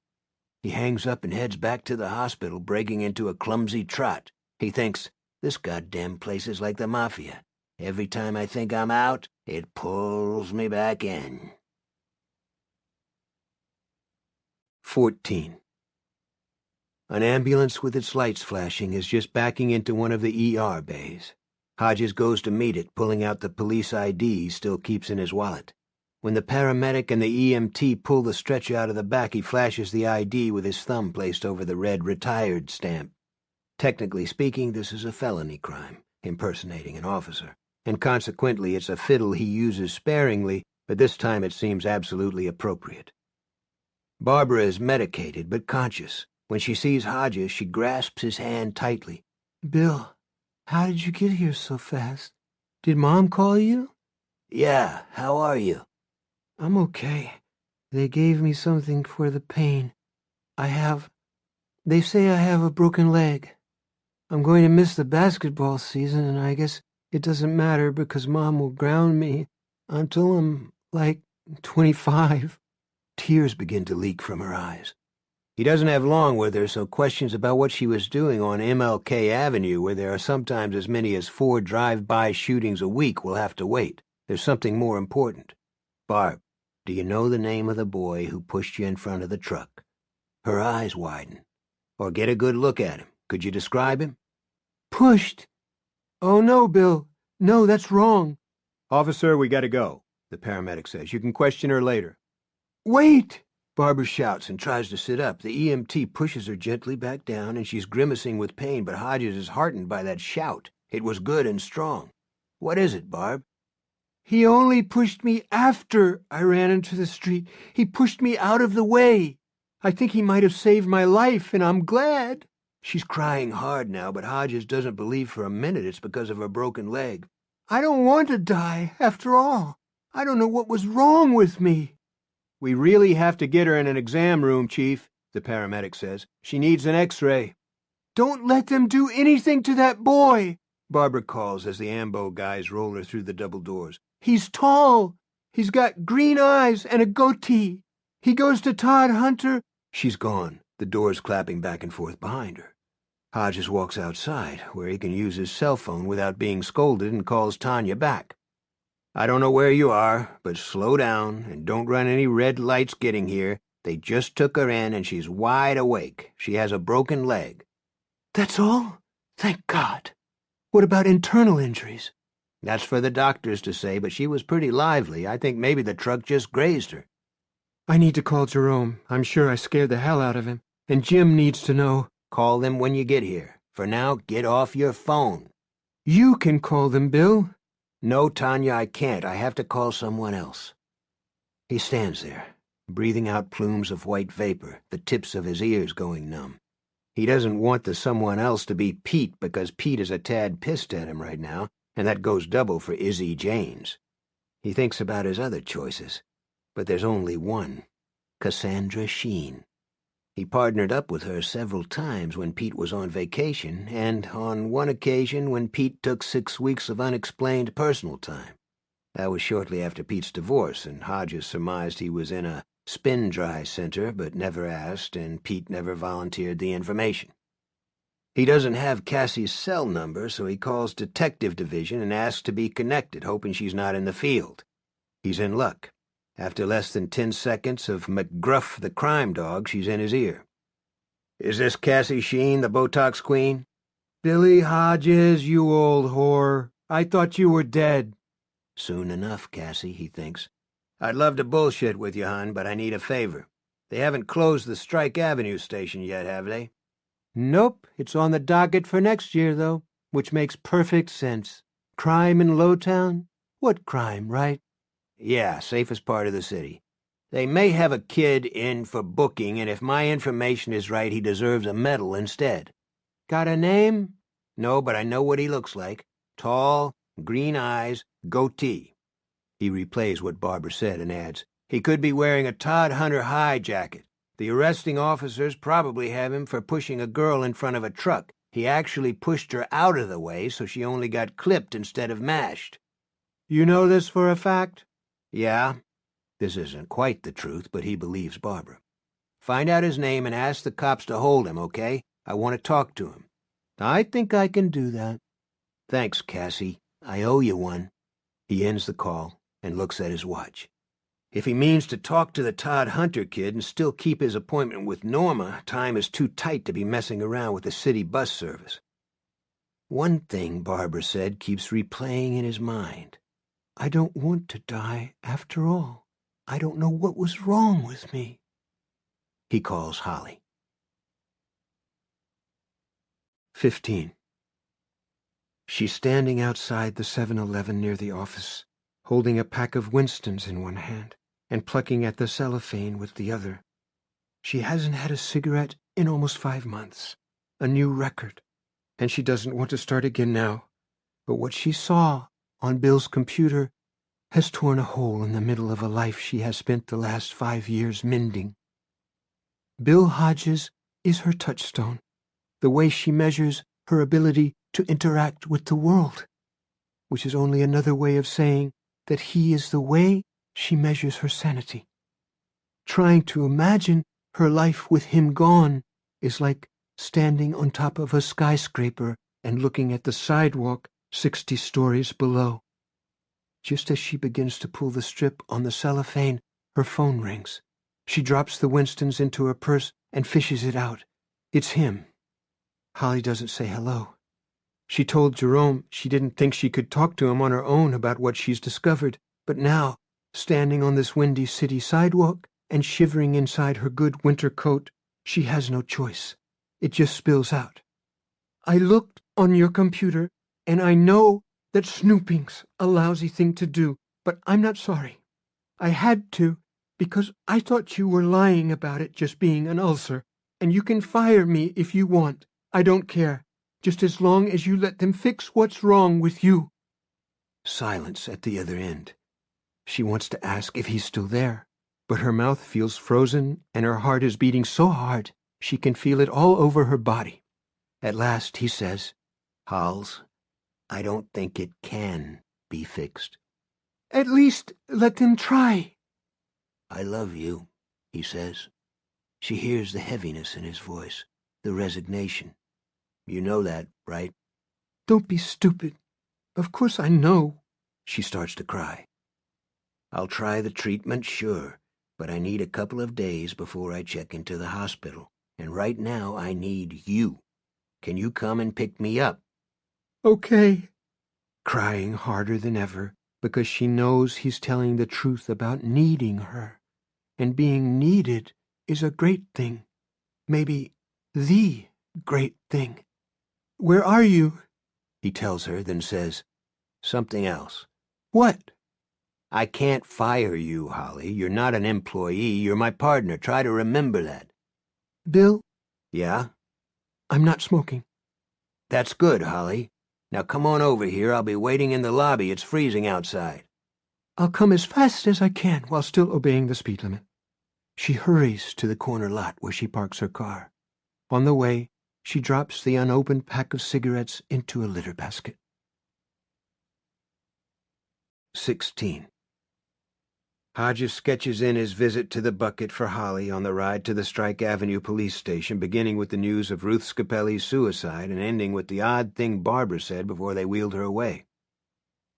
He hangs up and heads back to the hospital, breaking into a clumsy trot. He thinks, This goddamn place is like the mafia. Every time I think I'm out, it pulls me back in. 14. An ambulance with its lights flashing is just backing into one of the ER bays. Hodges goes to meet it, pulling out the police ID he still keeps in his wallet. When the paramedic and the EMT pull the stretcher out of the back, he flashes the ID with his thumb placed over the red retired stamp. Technically speaking, this is a felony crime, impersonating an officer, and consequently it's a fiddle he uses sparingly, but this time it seems absolutely appropriate. Barbara is medicated but conscious. When she sees Hodges, she grasps his hand tightly. Bill, how did you get here so fast? Did Mom call you? Yeah, how are you? I'm okay. They gave me something for the pain. They say I have a broken leg. I'm going to miss the basketball season, and I guess it doesn't matter because Mom will ground me until I'm, 25. Tears begin to leak from her eyes. He doesn't have long with her, so questions about what she was doing on MLK Avenue, where there are sometimes as many as 4 drive-by shootings a week, will have to wait. There's something more important. Barb, do you know the name of the boy who pushed you in front of the truck? Her eyes widen. Or get a good look at him. Could you describe him? Pushed? Oh, no, Bill. No, that's wrong. Officer, we gotta go, the paramedic says. You can question her later. Wait! Barbara shouts and tries to sit up. The EMT pushes her gently back down, and she's grimacing with pain, but Hodges is heartened by that shout. It was good and strong. What is it, Barb? He only pushed me after I ran into the street. He pushed me out of the way. I think he might have saved my life, and I'm glad. She's crying hard now, but Hodges doesn't believe for a minute it's because of her broken leg. I don't want to die, after all. I don't know what was wrong with me. We really have to get her in an exam room, Chief, the paramedic says. She needs an X-ray. Don't let them do anything to that boy, Barbara calls as the AMBO guys roll her through the double doors. He's tall. He's got green eyes and a goatee. He goes to Todd Hunter. She's gone, the doors clapping back and forth behind her. Hodges walks outside, where he can use his cell phone without being scolded, and calls Tanya back. I don't know where you are, but slow down and don't run any red lights getting here. They just took her in and she's wide awake. She has a broken leg. That's all? Thank God. What about internal injuries? That's for the doctors to say, but she was pretty lively. I think maybe the truck just grazed her. I need to call Jerome. I'm sure I scared the hell out of him. And Jim needs to know. Call them when you get here. For now, get off your phone. You can call them, Bill. No, Tanya, I can't. I have to call someone else. He stands there, breathing out plumes of white vapor, the tips of his ears going numb. He doesn't want the someone else to be Pete because Pete is a tad pissed at him right now, and that goes double for Izzy James. He thinks about his other choices, but there's only one, Cassandra Sheen. He partnered up with her several times when Pete was on vacation, and on one occasion when Pete took 6 weeks of unexplained personal time. That was shortly after Pete's divorce, and Hodges surmised he was in a spin-dry center, but never asked, and Pete never volunteered the information. He doesn't have Cassie's cell number, so he calls Detective Division and asks to be connected, hoping she's not in the field. He's in luck. After less than 10 seconds of McGruff the crime dog, she's in his ear. Is this Cassie Sheen, the Botox queen? Billy Hodges, you old whore. I thought you were dead. Soon enough, Cassie, he thinks. I'd love to bullshit with you, hon, but I need a favor. They haven't closed the Strike Avenue station yet, have they? Nope, it's on the docket for next year, though, which makes perfect sense. Crime in Lowtown? What crime, right? Yeah, safest part of the city. They may have a kid in for booking, and if my information is right, he deserves a medal instead. Got a name? No, but I know what he looks like. Tall, green eyes, goatee. He replays what Barbara said and adds, he could be wearing a Todd Hunter high jacket. The arresting officers probably have him for pushing a girl in front of a truck. He actually pushed her out of the way, so she only got clipped instead of mashed. You know this for a fact? Yeah. This isn't quite the truth, but he believes Barbara. Find out his name and ask the cops to hold him, okay? I want to talk to him. I think I can do that. Thanks, Cassie. I owe you one. He ends the call and looks at his watch. If he means to talk to the Todd Hunter kid and still keep his appointment with Norma, time is too tight to be messing around with the city bus service. One thing Barbara said keeps replaying in his mind. I don't want to die after all. I don't know what was wrong with me. He calls Holly. 15. She's standing outside the 7-Eleven near the office, holding a pack of Winstons in one hand and plucking at the cellophane with the other. She hasn't had a cigarette in almost 5 months, a new record, and she doesn't want to start again now. But what she saw on Bill's computer has torn a hole in the middle of a life she has spent the last 5 years mending. Bill Hodges is her touchstone, the way she measures her ability to interact with the world, which is only another way of saying that he is the way she measures her sanity. Trying to imagine her life with him gone is like standing on top of a skyscraper and looking at the sidewalk 60 stories below. Just as she begins to pull the strip on the cellophane, her phone rings. She drops the Winstons into her purse and fishes it out. It's him. Holly doesn't say hello. She told Jerome she didn't think she could talk to him on her own about what she's discovered, but now, standing on this windy city sidewalk and shivering inside her good winter coat, she has no choice. It just spills out. I looked on your computer, and I know that snooping's a lousy thing to do, but I'm not sorry. I had to, because I thought you were lying about it just being an ulcer, and you can fire me if you want. I don't care, just as long as you let them fix what's wrong with you. Silence at the other end. She wants to ask if he's still there, but her mouth feels frozen and her heart is beating so hard she can feel it all over her body. At last he says, Halls, I don't think it can be fixed. At least let them try. I love you, he says. She hears the heaviness in his voice, the resignation. You know that, right? Don't be stupid. Of course I know. She starts to cry. I'll try the treatment, sure, but I need a couple of days before I check into the hospital, and right now I need you. Can you come and pick me up? Okay. Crying harder than ever, because she knows he's telling the truth about needing her, and being needed is a great thing, maybe the great thing. Where are you? He tells her, then says, something else. What? I can't fire you, Holly. You're not an employee. You're my partner. Try to remember that. Bill? Yeah? I'm not smoking. That's good, Holly. Now come on over here. I'll be waiting in the lobby. It's freezing outside. I'll come as fast as I can while still obeying the speed limit. She hurries to the corner lot where she parks her car. On the way, she drops the unopened pack of cigarettes into a litter basket. 16. Hodges sketches in his visit to the bucket for Holly on the ride to the Strike Avenue police station, beginning with the news of Ruth Scapelli's suicide and ending with the odd thing Barbara said before they wheeled her away.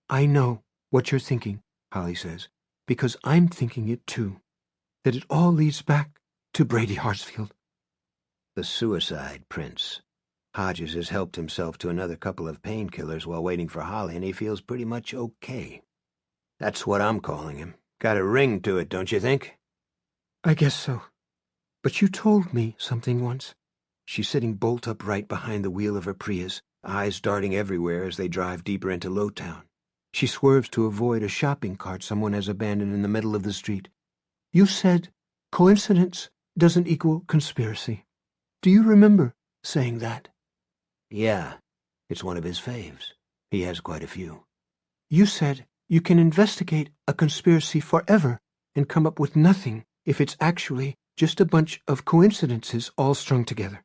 I know what you're thinking, Holly says, because I'm thinking it too, that it all leads back to Brady Hartsfield. The suicide prince. Hodges has helped himself to another couple of painkillers while waiting for Holly, and he feels pretty much okay. That's what I'm calling him. Got a ring to it, don't you think? I guess so. But you told me something once. She's sitting bolt upright behind the wheel of her Prius, eyes darting everywhere as they drive deeper into Lowtown. She swerves to avoid a shopping cart someone has abandoned in the middle of the street. You said coincidence doesn't equal conspiracy. Do you remember saying that? Yeah, it's one of his faves. He has quite a few. You said you can investigate a conspiracy forever and come up with nothing if it's actually just a bunch of coincidences all strung together.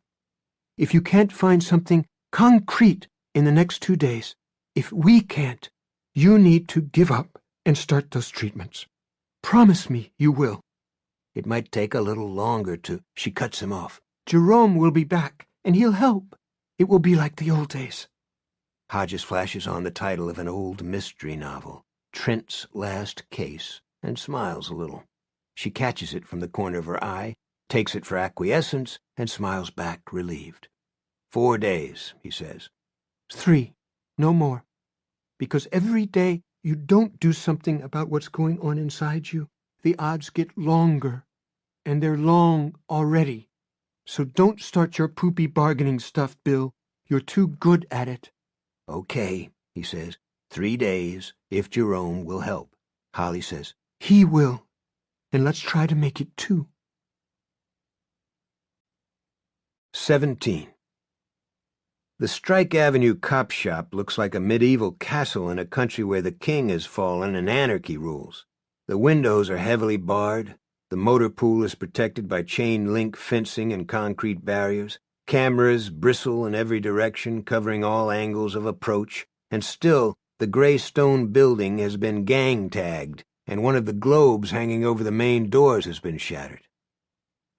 If you can't find something concrete in the next 2 days, if we can't, you need to give up and start those treatments. Promise me you will. It might take a little longer to... She cuts him off. Jerome will be back, and he'll help. It will be like the old days. Hodges flashes on the title of an old mystery novel, Trent's Last Case, and smiles a little. She catches it from the corner of her eye, takes it for acquiescence, and smiles back, relieved. 4 days, he says. 3, no more. Because every day you don't do something about what's going on inside you, the odds get longer. And they're long already. So don't start your poopy bargaining stuff, Bill. You're too good at it. Okay, he says. 3 days, if Jerome will help. Holly says, He will. And let's try to make it 2. 17. The Strike Avenue cop shop looks like a medieval castle in a country where the king has fallen and anarchy rules. The windows are heavily barred. The motor pool is protected by chain-link fencing and concrete barriers. Cameras bristle in every direction, covering all angles of approach, and still the gray stone building has been gang-tagged, and one of the globes hanging over the main doors has been shattered.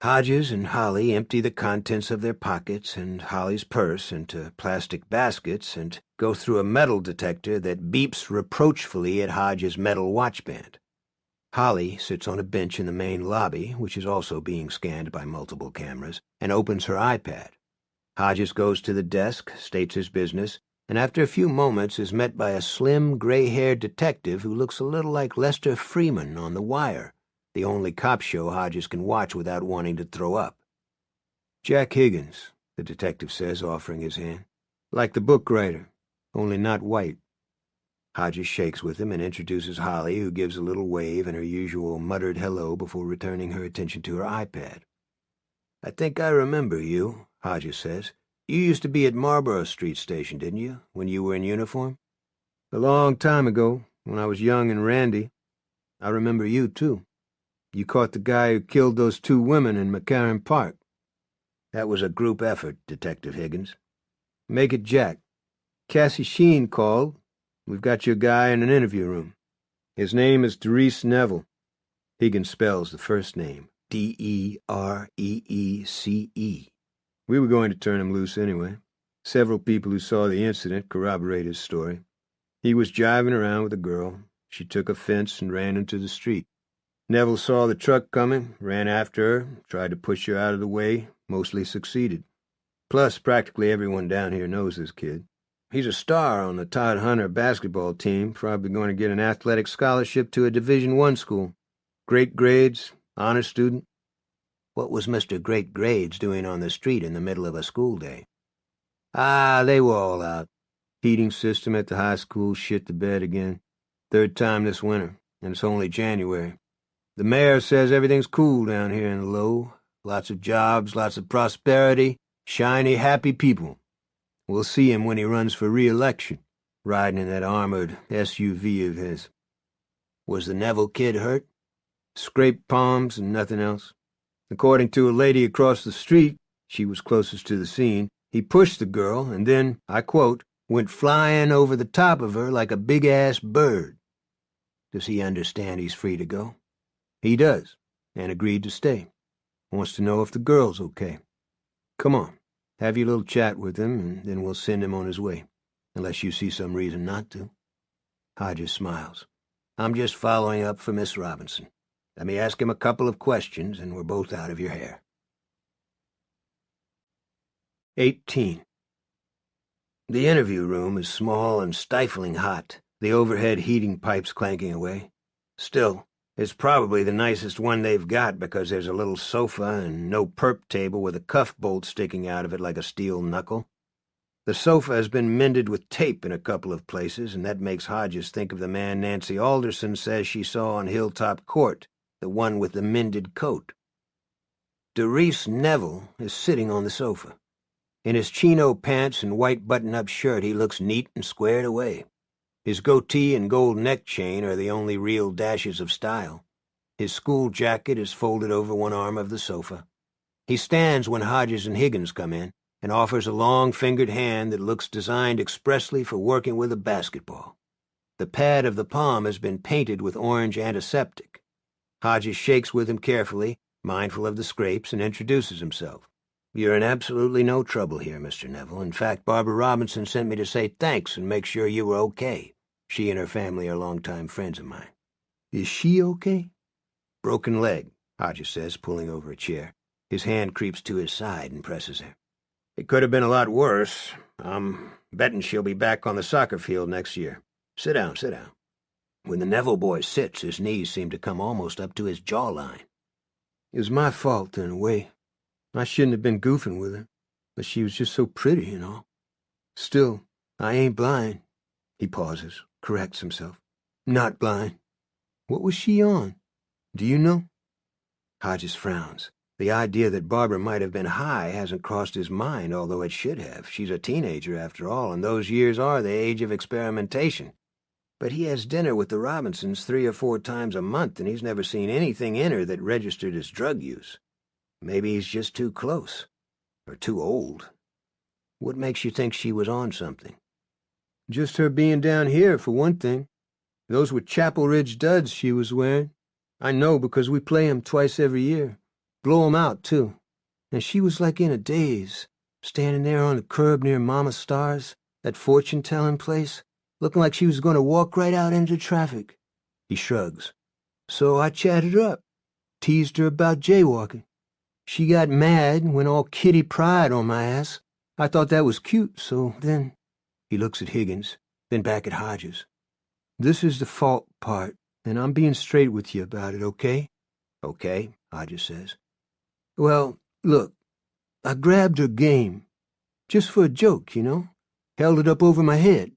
Hodges and Holly empty the contents of their pockets and Holly's purse into plastic baskets and go through a metal detector that beeps reproachfully at Hodges' metal watchband. Holly sits on a bench in the main lobby, which is also being scanned by multiple cameras, and opens her iPad. Hodges goes to the desk, states his business, and after a few moments is met by a slim, gray-haired detective who looks a little like Lester Freeman on The Wire, the only cop show Hodges can watch without wanting to throw up. Jack Higgins, the detective says, offering his hand. Like the book writer, only not white. Hodges shakes with him and introduces Holly, who gives a little wave and her usual muttered hello before returning her attention to her iPad. I think I remember you, Hodges says. You used to be at Marlborough Street Station, didn't you, when you were in uniform? A long time ago, when I was young and randy. I remember you, too. You caught the guy who killed those 2 women in McCarran Park. That was a group effort, Detective Higgins. Make it Jack. Cassie Sheen called. We've got your guy in an interview room. His name is Therese Neville. Higgins spells the first name, Dereece. We were going to turn him loose anyway. Several people who saw the incident corroborate his story. He was jiving around with a girl. She took offense and ran into the street. Neville saw the truck coming, ran after her, tried to push her out of the way, mostly succeeded. Plus, practically everyone down here knows this kid. He's a star on the Todd Hunter basketball team, probably going to get an athletic scholarship to a Division I school. Great grades, honor student. What was Mr. Great Grades doing on the street in the middle of a school day? They were all out. Heating system at the high school shit the bed again. 3rd time this winter, and it's only January. The mayor says everything's cool down here in the low. Lots of jobs, lots of prosperity, shiny, happy people. We'll see him when he runs for re-election, riding in that armored SUV of his. Was the Neville kid hurt? Scraped palms and nothing else. According to a lady across the street, she was closest to the scene, he pushed the girl and then, I quote, went flying over the top of her like a big-ass bird. Does he understand he's free to go? He does, and agreed to stay. Wants to know if the girl's okay. Come on. Have your little chat with him, and then we'll send him on his way, unless you see some reason not to. Hodges smiles. I'm just following up for Miss Robinson. Let me ask him a couple of questions, and we're both out of your hair. 18. The interview room is small and stifling hot, the overhead heating pipes clanking away. Still, it's probably the nicest one they've got because there's a little sofa and no perp table with a cuff bolt sticking out of it like a steel knuckle. The sofa has been mended with tape in a couple of places, and that makes Hodges think of the man Nancy Alderson says she saw on Hilltop Court, the one with the mended coat. Therese Neville is sitting on the sofa. In his chino pants and white button-up shirt, he looks neat and squared away. His goatee and gold neck chain are the only real dashes of style. His school jacket is folded over one arm of the sofa. He stands when Hodges and Higgins come in and offers a long-fingered hand that looks designed expressly for working with a basketball. The pad of the palm has been painted with orange antiseptic. Hodges shakes with him carefully, mindful of the scrapes, and introduces himself. You're in absolutely no trouble here, Mr. Neville. In fact, Barbara Robinson sent me to say thanks and make sure you were okay. She and her family are longtime friends of mine. Is she okay? Broken leg, Hodges says, pulling over a chair. His hand creeps to his side and presses her. It could have been a lot worse. I'm betting she'll be back on the soccer field next year. Sit down, sit down. When the Neville boy sits, his knees seem to come almost up to his jawline. It was my fault, in a way. I shouldn't have been goofing with her, but she was just so pretty and all. Still, I ain't blind. He pauses, corrects himself. Not blind. What was she on? Do you know? Hodges frowns. The idea that Barbara might have been high hasn't crossed his mind, although it should have. She's a teenager, after all, and those years are the age of experimentation. But he has dinner with the Robinsons 3 or 4 times a month, and he's never seen anything in her that registered as drug use. Maybe he's just too close. Or too old. What makes you think she was on something? Just her being down here, for one thing. Those were Chapel Ridge duds she was wearing. I know because we play 'em twice every year. Blow 'em out, too. And she was like in a daze, standing there on the curb near Mama Star's, that fortune-telling place, looking like she was going to walk right out into traffic. He shrugs. So I chatted her up, teased her about jaywalking. She got mad, went all Kitty Pryde on my ass. I thought that was cute, so then... He looks at Higgins, then back at Hodges. This is the fault part, and I'm being straight with you about it, okay? Okay, Hodges says. Well, look, I grabbed her game. Just for a joke, you know? Held it up over my head.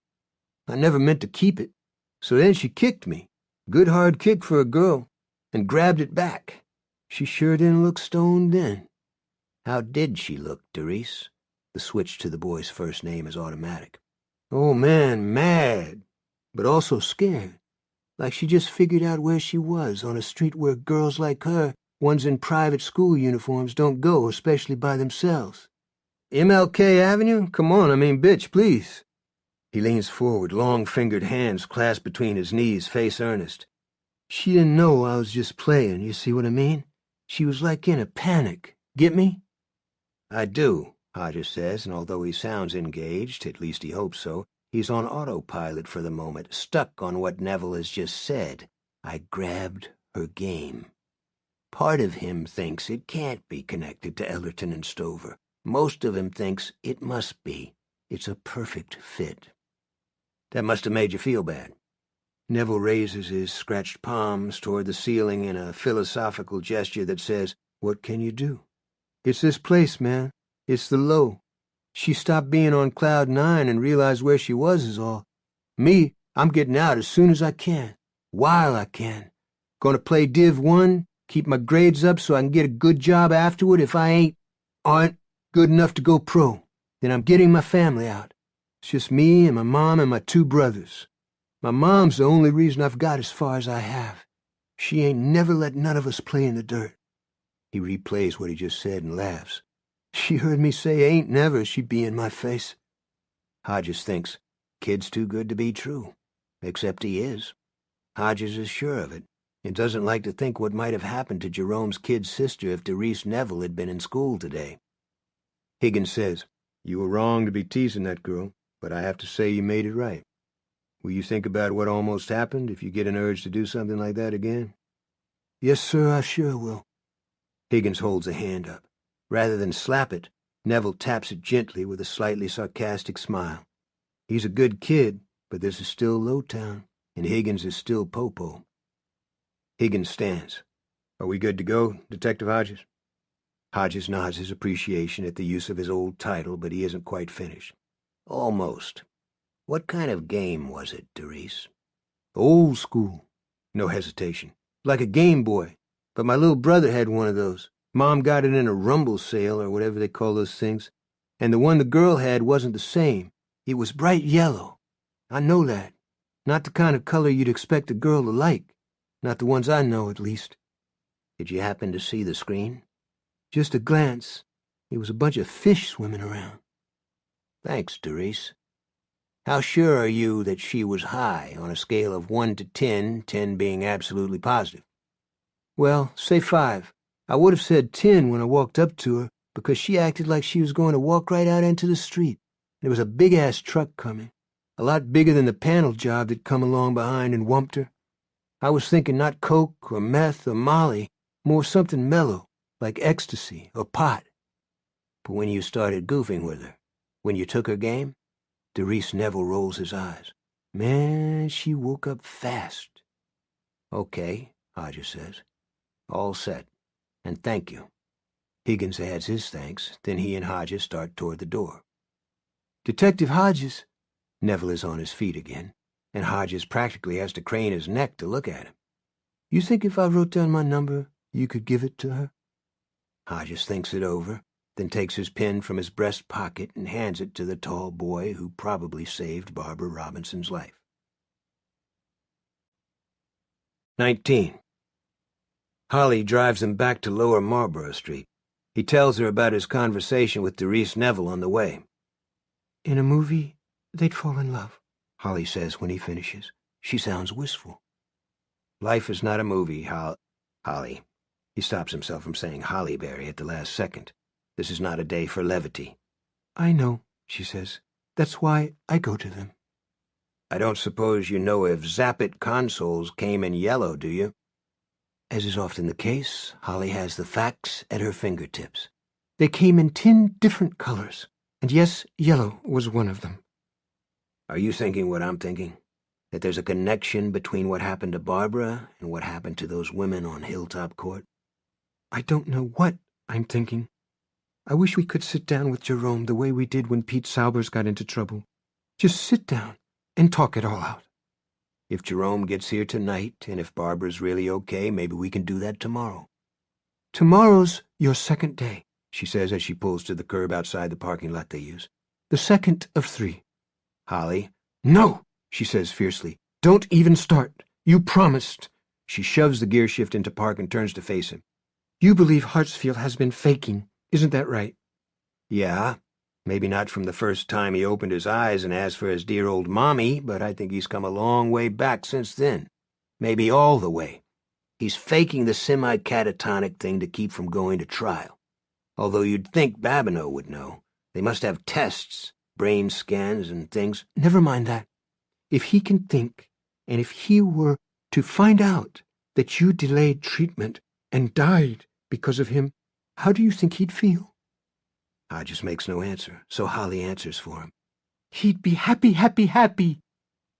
I never meant to keep it. So then she kicked me. Good hard kick for a girl. And grabbed it back. She sure didn't look stoned then. How did she look, Doris? The switch to the boy's first name is automatic. Oh, man, mad. But also scared. Like she just figured out where she was on a street where girls like her, ones in private school uniforms, don't go, especially by themselves. MLK Avenue? Come on, bitch, please. He leans forward, long-fingered hands clasped between his knees, face earnest. She didn't know I was just playing, you see what I mean? She was like in a panic. Get me? I do, Hodges says, and although he sounds engaged, at least he hopes so, he's on autopilot for the moment, stuck on what Neville has just said. I grabbed her game. Part of him thinks it can't be connected to Ellerton and Stover. Most of him thinks it must be. It's a perfect fit. That must have made you feel bad. Neville raises his scratched palms toward the ceiling in a philosophical gesture that says, "What can you do? It's this place, man. It's the low. She stopped being on Cloud 9 and realized where she was is all. Me, I'm getting out as soon as I can. While I can. Gonna play Div 1, keep my grades up so I can get a good job afterward if I aren't good enough to go pro. Then I'm getting my family out. It's just me and my mom and my 2 brothers. My mom's the only reason I've got as far as I have. She ain't never let none of us play in the dirt." He replays what he just said and laughs. She heard me say ain't never, she'd be in my face. Hodges thinks, kid's too good to be true. Except he is. Hodges is sure of it, and doesn't like to think what might have happened to Jerome's kid sister if Doris Neville had been in school today. Higgins says, "You were wrong to be teasing that girl, but I have to say you made it right. Will you think about what almost happened if you get an urge to do something like that again?" "Yes, sir, I sure will." Higgins holds a hand up. Rather than slap it, Neville taps it gently with a slightly sarcastic smile. He's a good kid, but this is still Lowtown, and Higgins is still Popo. Higgins stands. "Are we good to go, Detective Hodges?" Hodges nods his appreciation at the use of his old title, but he isn't quite finished. "Almost. What kind of game was it, Doris?" "Old school." No hesitation. "Like a Game Boy. But my little brother had one of those. Mom got it in a rumble sale, or whatever they call those things. And the one the girl had wasn't the same. It was bright yellow. I know that. Not the kind of color you'd expect a girl to like. Not the ones I know, at least." "Did you happen to see the screen?" "Just a glance. It was a bunch of fish swimming around." "Thanks, Doris. How sure are you that she was high on a scale of 1 to 10, 10 being absolutely positive?" "Well, say 5. I would have said 10 when I walked up to her, because she acted like she was going to walk right out into the street. There was a big-ass truck coming, a lot bigger than the panel job that come along behind and whumped her. I was thinking not coke or meth or Molly, more something mellow, like ecstasy or pot. But when you started goofing with her, when you took her game, Doris Neville rolls his eyes. Man, she woke up fast. Okay, Hodges says. All set. And thank you. Higgins adds his thanks, then he and Hodges start toward the door. Detective Hodges. Neville is on his feet again, and Hodges practically has to crane his neck to look at him. You think if I wrote down my number, you could give it to her? Hodges thinks it over, then takes his pen from his breast pocket and hands it to the tall boy who probably saved Barbara Robinson's life. 19. Holly drives him back to Lower Marlborough Street. He tells her about his conversation with Doris Neville on the way. In a movie, they'd fall in love, Holly says when he finishes. She sounds wistful. Life is not a movie, Holly. He stops himself from saying Hollyberry at the last second. This is not a day for levity. I know, she says. That's why I go to them. I don't suppose you know if Zappit consoles came in yellow, do you? As is often the case, Holly has the facts at her fingertips. They came in 10 different colors, and yes, yellow was one of them. Are you thinking what I'm thinking? That there's a connection between what happened to Barbara and what happened to those women on Hilltop Court? I don't know what I'm thinking. I wish we could sit down with Jerome the way we did when Pete Saubers got into trouble. Just sit down and talk it all out. If Jerome gets here tonight, and if Barbara's really okay, maybe we can do that tomorrow. Tomorrow's your second day, she says as she pulls to the curb outside the parking lot they use. The second of 3. Holly. No, she says fiercely. Don't even start. You promised. She shoves the gear shift into park and turns to face him. You believe Hartsfield has been faking, isn't that right? Yeah. Maybe not from the first time he opened his eyes and asked for his dear old mommy, but I think he's come a long way back since then. Maybe all the way. He's faking the semi-catatonic thing to keep from going to trial. Although you'd think Babineau would know. They must have tests, brain scans and things. Never mind that. If he can think, and if he were to find out that you delayed treatment and died because of him, how do you think he'd feel? Hodges makes no answer, so Holly answers for him. He'd be happy, happy, happy.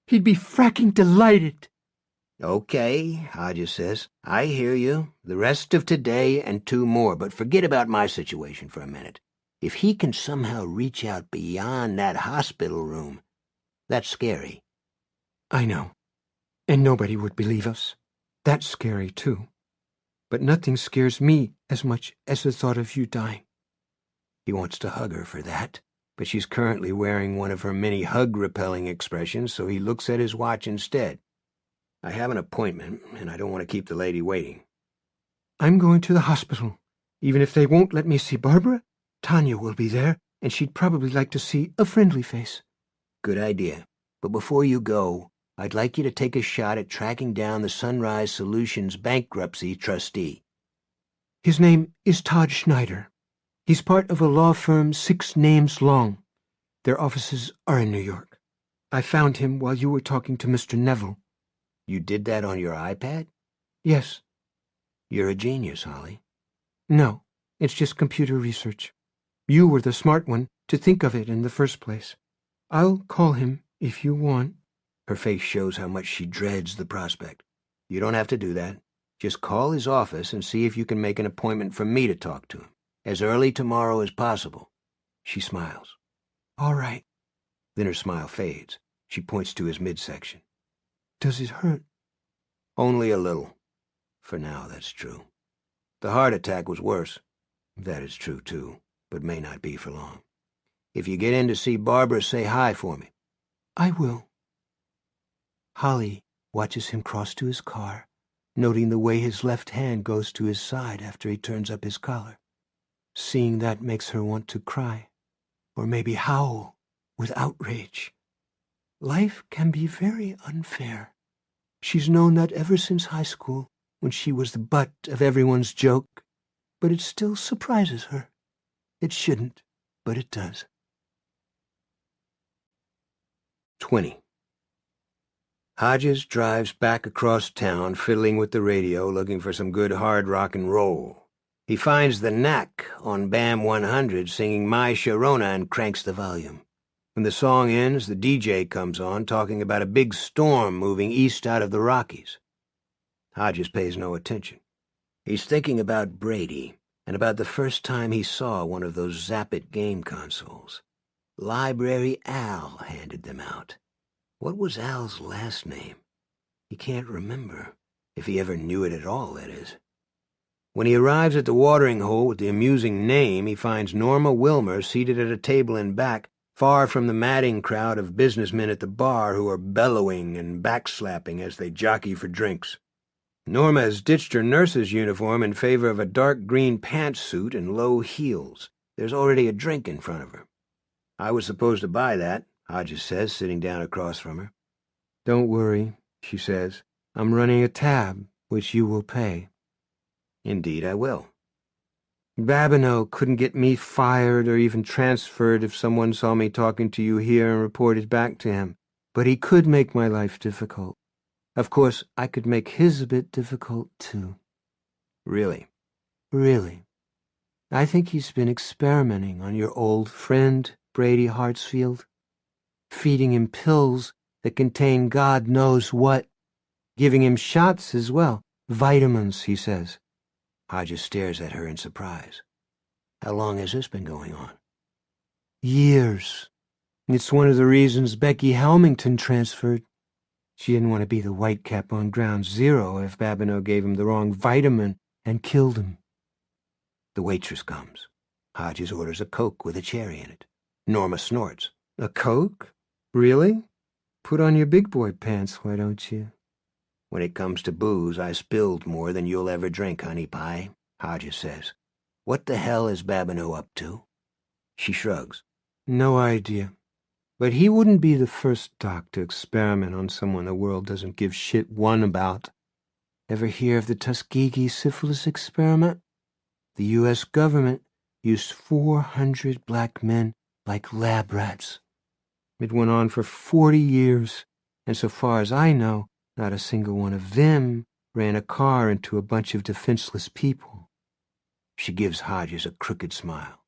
He'd be fracking delighted. Okay, Hodges says. I hear you. The rest of today and 2 more, but forget about my situation for a minute. If he can somehow reach out beyond that hospital room, that's scary. I know. And nobody would believe us. That's scary, too. But nothing scares me as much as the thought of you dying. He wants to hug her for that, but she's currently wearing one of her many hug-repelling expressions, so he looks at his watch instead. I have an appointment, and I don't want to keep the lady waiting. I'm going to the hospital. Even if they won't let me see Barbara, Tanya will be there, and she'd probably like to see a friendly face. Good idea. But before you go, I'd like you to take a shot at tracking down the Sunrise Solutions bankruptcy trustee. His name is Todd Schneider. He's part of a law firm 6 names long. Their offices are in New York. I found him while you were talking to Mr. Neville. You did that on your iPad? Yes. You're a genius, Holly. No, it's just computer research. You were the smart one to think of it in the first place. I'll call him if you want. Her face shows how much she dreads the prospect. You don't have to do that. Just call his office and see if you can make an appointment for me to talk to him. As early tomorrow as possible. She smiles. All right. Then her smile fades. She points to his midsection. Does it hurt? Only a little. For now, that's true. The heart attack was worse. That is true, too, but may not be for long. If you get in to see Barbara, say hi for me. I will. Holly watches him cross to his car, noting the way his left hand goes to his side after he turns up his collar. Seeing that makes her want to cry, or maybe howl with outrage. Life can be very unfair. She's known that ever since high school, when she was the butt of everyone's joke, but it still surprises her. It shouldn't, but it does. 20. Hodges drives back across town, fiddling with the radio, looking for some good hard rock and roll. He finds the Knack on BAM 100 singing My Sharona and cranks the volume. When the song ends, the DJ comes on, talking about a big storm moving east out of the Rockies. Hodges pays no attention. He's thinking about Brady and about the first time he saw one of those Zap-It game consoles. Library Al handed them out. What was Al's last name? He can't remember, if he ever knew it at all, that is. When he arrives at the watering hole with the amusing name, he finds Norma Wilmer seated at a table in back, far from the madding crowd of businessmen at the bar who are bellowing and backslapping as they jockey for drinks. Norma has ditched her nurse's uniform in favor of a dark green pantsuit and low heels. There's already a drink in front of her. "I was supposed to buy that," Hodges says, sitting down across from her. "Don't worry," she says. "I'm running a tab, which you will pay." "Indeed I will." "Babineau couldn't get me fired or even transferred if someone saw me talking to you here and reported back to him, but he could make my life difficult. Of course, I could make his a bit difficult, too." "Really?" "Really. I think he's been experimenting on your old friend, Brady Hartsfield, feeding him pills that contain God knows what, giving him shots as well, vitamins, he says." Hodges stares at her in surprise. "How long has this been going on?" "Years. It's one of the reasons Becky Helmington transferred. She didn't want to be the whitecap on ground zero if Babineau gave him the wrong vitamin and killed him." The waitress comes. Hodges orders a Coke with a cherry in it. Norma snorts. "A Coke? Really? Put on your big boy pants, why don't you?" "When it comes to booze, I spilled more than you'll ever drink, honey pie," Hodges says. "What the hell is Babineau up to?" She shrugs. "No idea. But he wouldn't be the first doc to experiment on someone the world doesn't give shit one about. Ever hear of the Tuskegee syphilis experiment? The U.S. government used 400 black men like lab rats. It went on for 40 years, and so far as I know, not a single one of them ran a car into a bunch of defenseless people." She gives Hodges a crooked smile.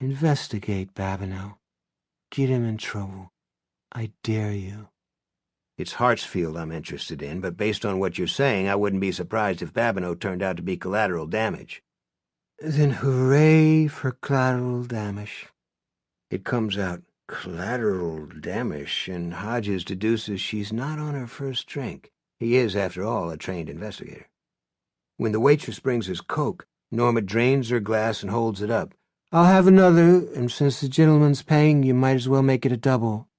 "Investigate Babineau. Get him in trouble. I dare you." "It's Hartsfield I'm interested in, but based on what you're saying, I wouldn't be surprised if Babineau turned out to be collateral damage." "Then hooray for collateral damage." It comes out collateral damage, and Hodges deduces she's not on her first drink. He is, after all, a trained investigator. When the waitress brings his Coke, Norma drains her glass and holds it up. "I'll have another, and since the gentleman's paying, you might as well make it a double."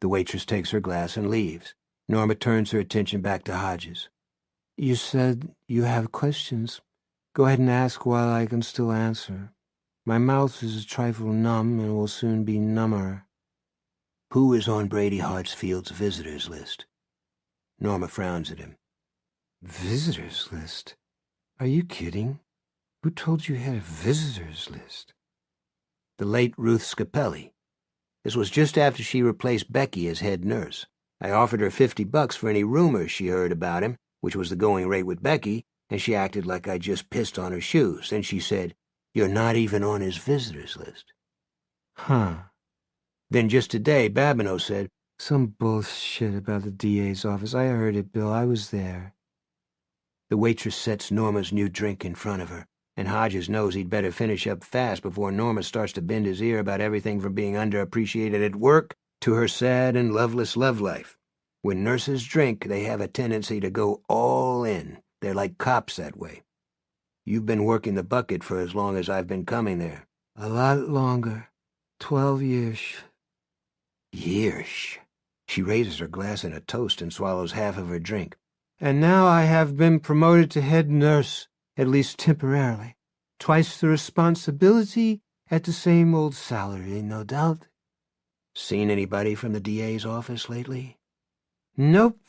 The waitress takes her glass and leaves. Norma turns her attention back to Hodges. "You said you have questions. Go ahead and ask while I can still answer. My mouth is a trifle numb and will soon be number." "Who is on Brady Hartsfield's visitors list?" Norma frowns at him. "Visitors list? Are you kidding? Who told you had a visitors list?" "The late Ruth Scapelli. This was just after she replaced Becky as head nurse. I offered her $50 for any rumors she heard about him, which was the going rate with Becky, and she acted like I just pissed on her shoes. Then she said, 'You're not even on his visitors list.'" "Huh." Then just today, Babineau said, "Some bullshit about the DA's office. I heard it, Bill. I was there." The waitress sets Norma's new drink in front of her, and Hodges knows he'd better finish up fast before Norma starts to bend his ear about everything from being underappreciated at work to her sad and loveless love life. When nurses drink, they have a tendency to go all in. They're like cops that way. "You've been working the bucket for as long as I've been coming there." "A lot longer. 12 years. "Years." She raises her glass in a toast and swallows half of her drink. "And now I have been promoted to head nurse, at least temporarily. Twice the responsibility at the same old salary, no doubt." "Seen anybody from the DA's office lately?" "Nope.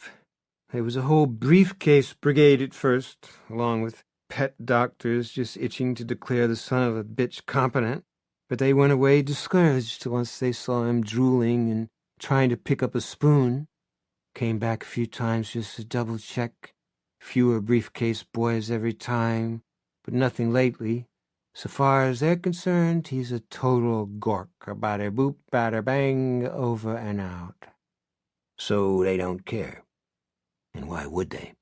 There was a whole briefcase brigade at first, along with pet doctors just itching to declare the son of a bitch competent. But they went away discouraged once they saw him drooling and trying to pick up a spoon. Came back a few times just to double-check. Fewer briefcase boys every time, but nothing lately. So far as they're concerned, he's a total gork. Bada boop, bada bang, over and out. So they don't care. And why would they?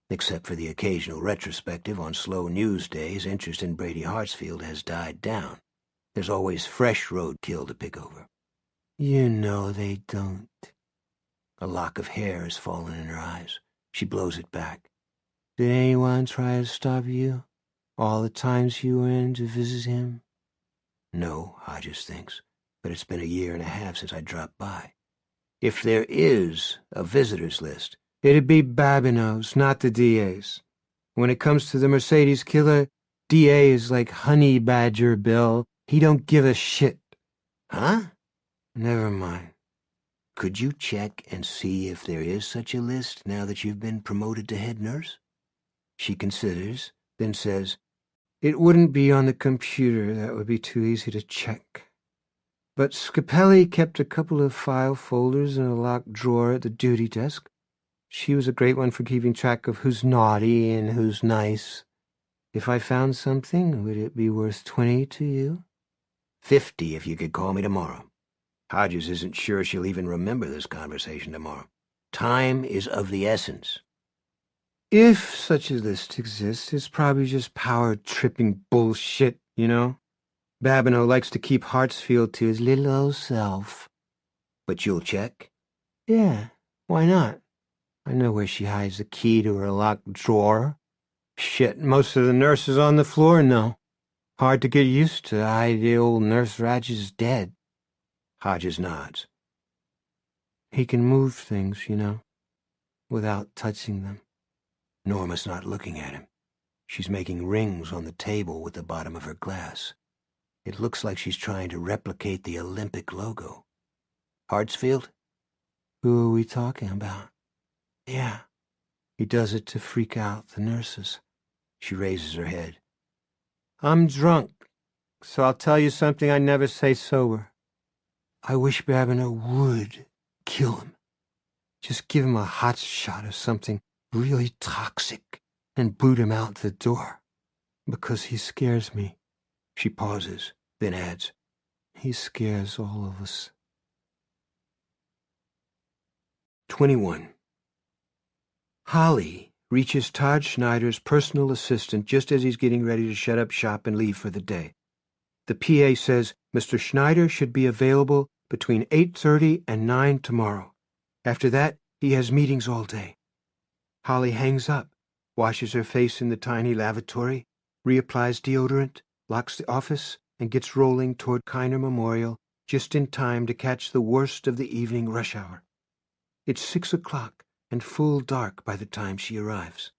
Except for the occasional retrospective on slow news days, interest in Brady Hartsfield has died down. There's always fresh roadkill to pick over. You know they don't. A lock of hair has fallen in her eyes. She blows it back. Did anyone try to stop you? All the times you were in to visit him? No, Hodges thinks, but it's been 1.5 years since I dropped by. If there is a visitors list, it'd be Babineau's, not the DA's. When it comes to the Mercedes killer, DA is like Honey Badger Bill. He don't give a shit. Huh? Never mind. Could you check and see if there is such a list now that you've been promoted to head nurse? She considers, then says, It wouldn't be on the computer. That would be too easy to check. But Scapelli kept a couple of file folders in a locked drawer at the duty desk. She was a great one for keeping track of who's naughty and who's nice. If I found something, would it be worth 20 to you? 50 if you could call me tomorrow. Hodges isn't sure she'll even remember this conversation tomorrow. Time is of the essence. If such a list exists, it's probably just power-tripping bullshit, you know? Babineau likes to keep Hartsfield to his little old self. But you'll check? Yeah, why not? I know where she hides the key to her locked drawer. Shit, most of the nurses on the floor know. Hard to get used to. The old nurse Ratchet's dead. Hodges nods. He can move things, you know, without touching them. Norma's not looking at him. She's making rings on the table with the bottom of her glass. It looks like she's trying to replicate the Olympic logo. Hartsfield? Who are we talking about? Yeah. He does it to freak out the nurses. She raises her head. I'm drunk, so I'll tell you something I never say sober. I wish Babineau would kill him. Just give him a hot shot of something really toxic and boot him out the door. Because he scares me. She pauses, then adds, He scares all of us. 21. Holly reaches Todd Schneider's personal assistant just as he's getting ready to shut up shop and leave for the day. The PA says Mr. Schneider should be available between 8:30 and 9 tomorrow. After that, he has meetings all day. Holly hangs up, washes her face in the tiny lavatory, reapplies deodorant, locks the office, and gets rolling toward Kiner Memorial just in time to catch the worst of the evening rush hour. It's 6 o'clock and full dark by the time she arrives.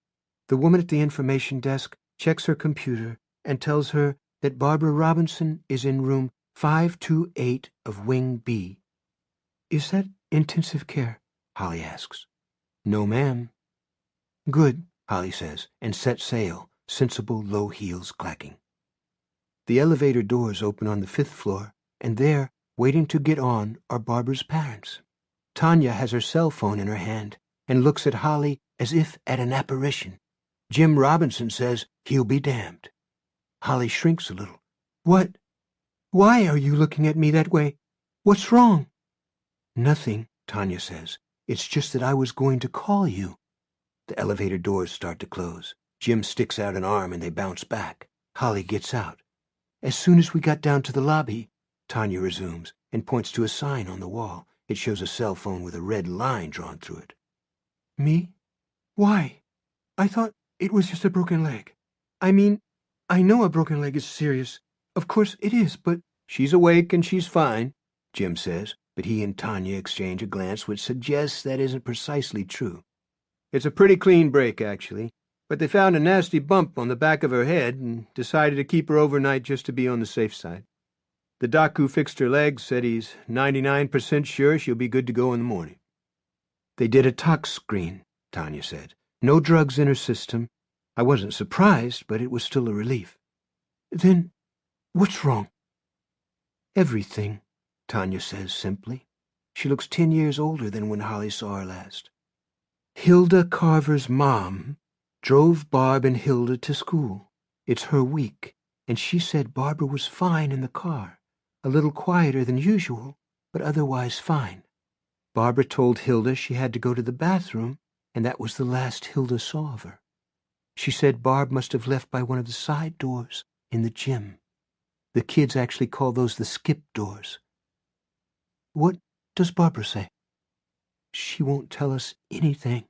The woman at the information desk checks her computer and tells her that Barbara Robinson is in room 528 of Wing B. Is that intensive care? Holly asks. No, ma'am. Good, Holly says, and sets sail, sensible low heels clacking. The elevator doors open on the 5th floor, and there, waiting to get on, are Barbara's parents. Tanya has her cell phone in her hand and looks at Holly as if at an apparition. Jim Robinson says he'll be damned. Holly shrinks a little. What? Why are you looking at me that way? What's wrong? Nothing, Tanya says. It's just that I was going to call you. The elevator doors start to close. Jim sticks out an arm and they bounce back. Holly gets out. As soon as we got down to the lobby, Tanya resumes and points to a sign on the wall. It shows a cell phone with a red line drawn through it. Me? Why? I thought it was just a broken leg. I mean, I know a broken leg is serious. Of course it is, but... She's awake and she's fine, Jim says, but he and Tanya exchange a glance which suggests that isn't precisely true. It's a pretty clean break, actually, but they found a nasty bump on the back of her head and decided to keep her overnight just to be on the safe side. The doc who fixed her leg said he's 99% sure she'll be good to go in the morning. They did a tox screen, Tanya said. No drugs in her system. I wasn't surprised, but it was still a relief. Then, what's wrong? Everything, Tanya says simply. She looks 10 years older than when Holly saw her last. Hilda Carver's mom drove Barb and Hilda to school. It's her week, and she said Barbara was fine in the car, a little quieter than usual, but otherwise fine. Barbara told Hilda she had to go to the bathroom, and that was the last Hilda saw of her. She said Barb must have left by one of the side doors in the gym. The kids actually call those the skip doors. What does Barbara say? She won't tell us anything.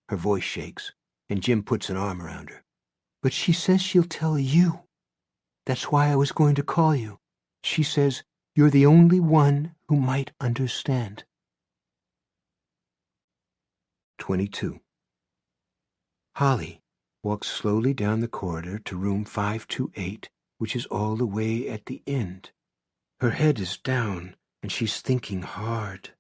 Her voice shakes, and Jim puts an arm around her. But she says she'll tell you. That's why I was going to call you. She says you're the only one who might understand. 22. Holly walks slowly down the corridor to room 528, which is all the way at the end. Her head is down, and she's thinking hard.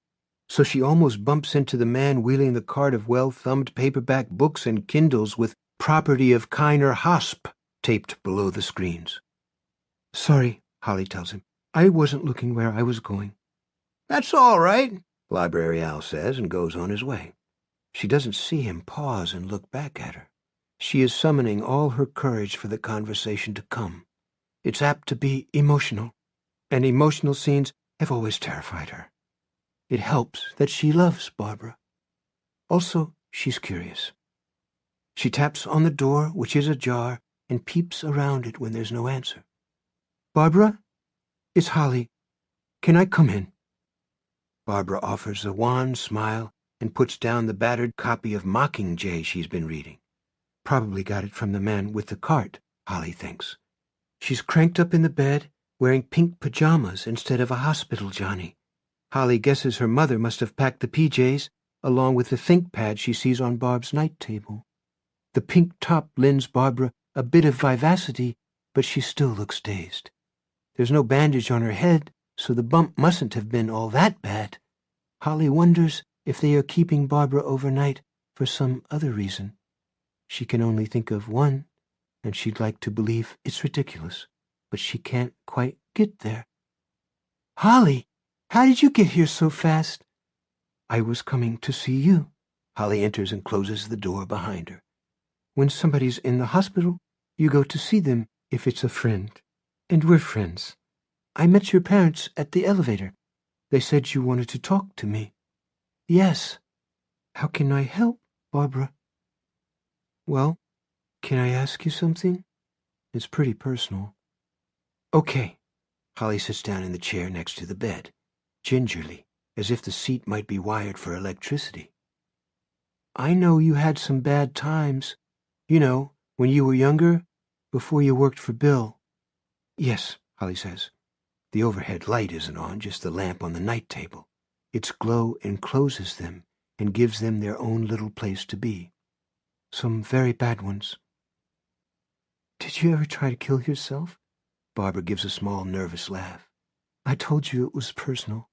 So she almost bumps into the man wheeling the cart of well-thumbed paperback books and Kindles with "Property of Kiner Hosp" taped below the screens. Sorry, Holly tells him. I wasn't looking where I was going. That's all right, Library Al says and goes on his way. She doesn't see him pause and look back at her. She is summoning all her courage for the conversation to come. It's apt to be emotional, and emotional scenes have always terrified her. It helps that she loves Barbara. Also, she's curious. She taps on the door, which is ajar, and peeps around it when there's no answer. Barbara? It's Holly. Can I come in? Barbara offers a wan smile and puts down the battered copy of Mockingjay she's been reading. Probably got it from the man with the cart, Holly thinks. She's cranked up in the bed, wearing pink pajamas instead of a hospital Johnny. Holly guesses her mother must have packed the PJs along with the ThinkPad she sees on Barb's night table. The pink top lends Barbara a bit of vivacity, but she still looks dazed. There's no bandage on her head, so the bump mustn't have been all that bad. Holly wonders if they are keeping Barbara overnight for some other reason. She can only think of one, and she'd like to believe it's ridiculous, but she can't quite get there. Holly! How did you get here so fast? I was coming to see you. Holly enters and closes the door behind her. When somebody's in the hospital, you go to see them if it's a friend. And we're friends. I met your parents at the elevator. They said you wanted to talk to me. Yes. How can I help, Barbara? Well, can I ask you something? It's pretty personal. Okay. Holly sits down in the chair next to the bed, gingerly, as if the seat might be wired for electricity. I know you had some bad times. You know, when you were younger, before you worked for Bill. Yes, Holly says. The overhead light isn't on, just the lamp on the night table. Its glow encloses them and gives them their own little place to be. Some very bad ones. Did you ever try to kill yourself? Barbara gives a small, nervous laugh. I told you it was personal.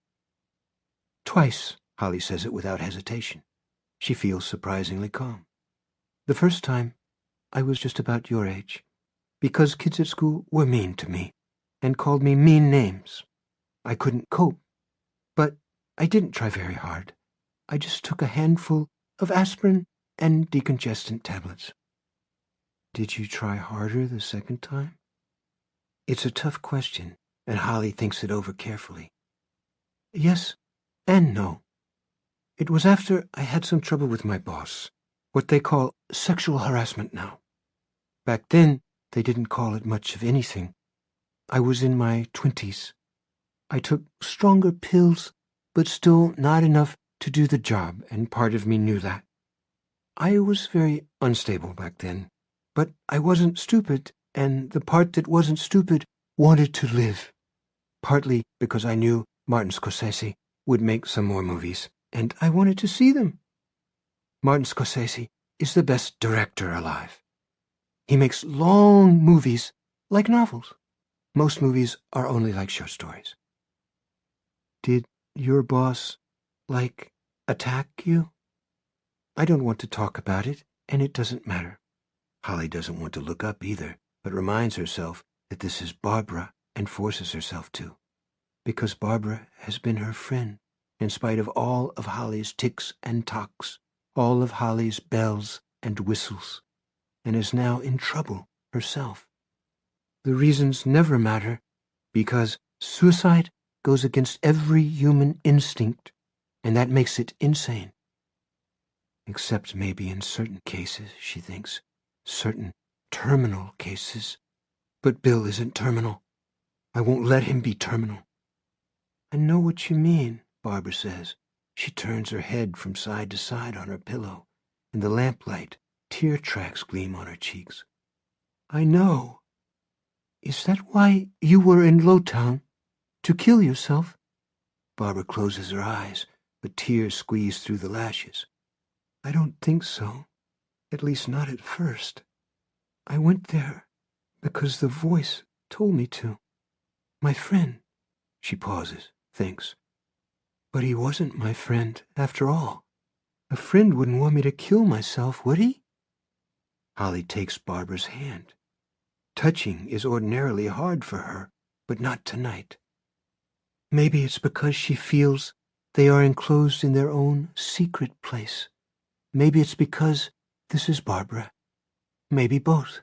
Twice, Holly says it without hesitation. She feels surprisingly calm. The first time, I was just about your age, because kids at school were mean to me and called me mean names. I couldn't cope, but I didn't try very hard. I just took a handful of aspirin and decongestant tablets. Did you try harder the second time? It's a tough question, and Holly thinks it over carefully. Yes and no. It was after I had some trouble with my boss, what they call sexual harassment now. Back then, they didn't call it much of anything. I was in my 20s. I took stronger pills, but still not enough to do the job, and part of me knew that. I was very unstable back then, but I wasn't stupid, and the part that wasn't stupid wanted to live. Partly because I knew Martin Scorsese would make some more movies, and I wanted to see them. Martin Scorsese is the best director alive. He makes long movies like novels. Most movies are only like short stories. Did your boss, attack you? I don't want to talk about it, and it doesn't matter. Holly doesn't want to look up either, but reminds herself that this is Barbara and forces herself to. because Barbara has been her friend, in spite of all of Holly's ticks and tocks, all of Holly's bells and whistles, and is now in trouble herself. The reasons never matter, because suicide goes against every human instinct, and that makes it insane. Except maybe in certain cases, she thinks, certain terminal cases. But Bill isn't terminal. I won't let him be terminal. I know what you mean, Barbara says. She turns her head from side to side on her pillow. In the lamplight, tear tracks gleam on her cheeks. I know. Is that why you were in Lowtown? To kill yourself? Barbara closes her eyes, but tears squeeze through the lashes. I don't think so. At least not at first. I went there because the voice told me to. My friend. She pauses, thinks. But he wasn't my friend, after all. A friend wouldn't want me to kill myself, would he? Holly takes Barbara's hand. Touching is ordinarily hard for her, but not tonight. Maybe it's because she feels they are enclosed in their own secret place. Maybe it's because this is Barbara. Maybe both.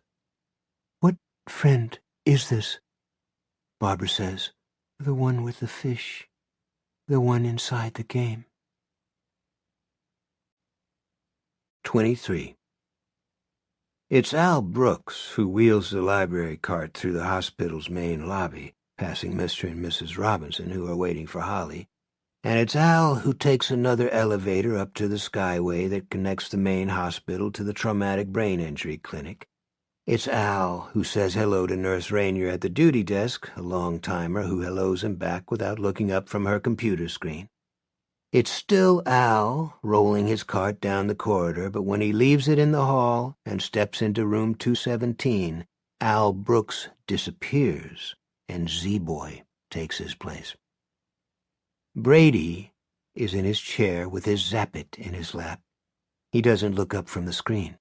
What friend is this? Barbara says, the one with the fish. The one inside the game. 23. It's Al Brooks who wheels the library cart through the hospital's main lobby, passing Mr. and Mrs. Robinson, who are waiting for Holly. And it's Al who takes another elevator up to the skyway that connects the main hospital to the traumatic brain injury clinic. It's Al who says hello to Nurse Rainier at the duty desk, a long-timer who hellos him back without looking up from her computer screen. It's still Al, rolling his cart down the corridor, but when he leaves it in the hall and steps into room 217, Al Brooks disappears, and Z-Boy takes his place. Brady is in his chair with his Zappit in his lap. He doesn't look up from the screen.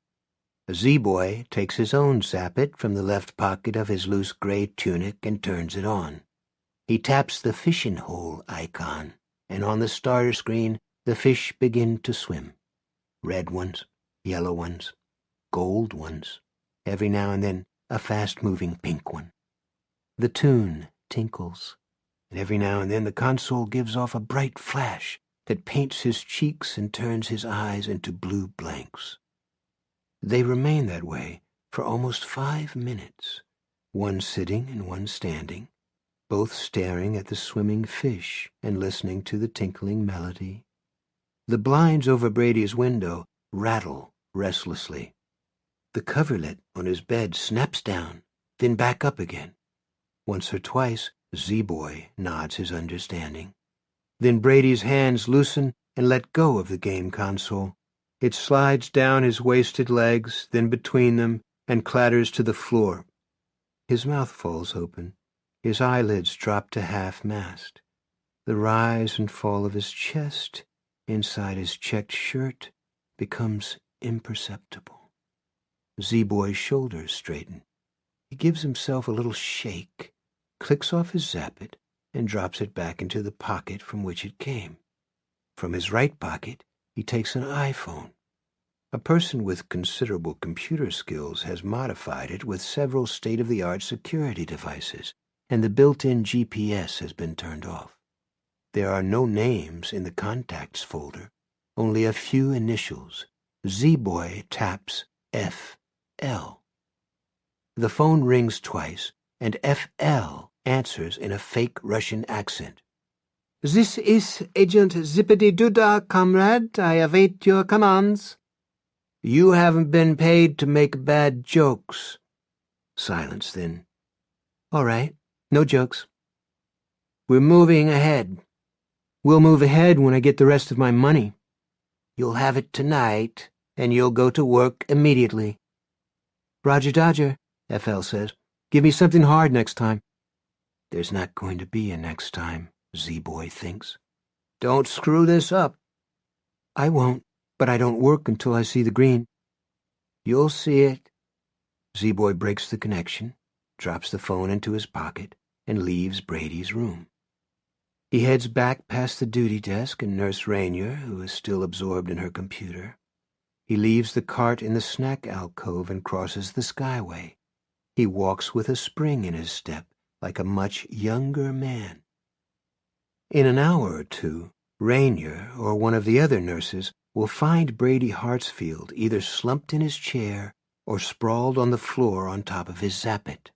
Z-Boy takes his own Zappit from the left pocket of his loose gray tunic and turns it on. He taps the fishing hole icon, and on the starter screen, the fish begin to swim. Red ones, yellow ones, gold ones, every now and then a fast-moving pink one. The tune tinkles, and every now and then the console gives off a bright flash that paints his cheeks and turns his eyes into blue blanks. They remain that way for almost 5 minutes, one sitting and one standing, both staring at the swimming fish and listening to the tinkling melody. The blinds over Brady's window rattle restlessly. The coverlet on his bed snaps down, then back up again. Once or twice, Z-Boy nods his understanding. Then Brady's hands loosen and let go of the game console. It slides down his wasted legs, then between them, and clatters to the floor. His mouth falls open. His eyelids drop to half-mast. The rise and fall of his chest, inside his checked shirt, becomes imperceptible. Z-Boy's shoulders straighten. He gives himself a little shake, clicks off his Zappit, and drops it back into the pocket from which it came. From his right pocket, he takes an iPhone. A person with considerable computer skills has modified it with several state-of-the-art security devices, and the built-in GPS has been turned off. There are no names in the contacts folder, only a few initials. Z-Boy taps FL. The phone rings twice, and FL answers in a fake Russian accent. This is Agent Zippity-Doodah, comrade. I await your commands. You haven't been paid to make bad jokes. Silence then. All right, no jokes. We're moving ahead. We'll move ahead when I get the rest of my money. You'll have it tonight, and you'll go to work immediately. Roger Dodger, FL says. Give me something hard next time. There's not going to be a next time, Z-Boy thinks. Don't screw this up. I won't, but I don't work until I see the green. You'll see it. Z-Boy breaks the connection, drops the phone into his pocket, and leaves Brady's room. He heads back past the duty desk and Nurse Rainier, who is still absorbed in her computer. He leaves the cart in the snack alcove and crosses the skyway. He walks with a spring in his step, like a much younger man. In an hour or two, Rainier or one of the other nurses will find Brady Hartsfield either slumped in his chair or sprawled on the floor on top of his zappet.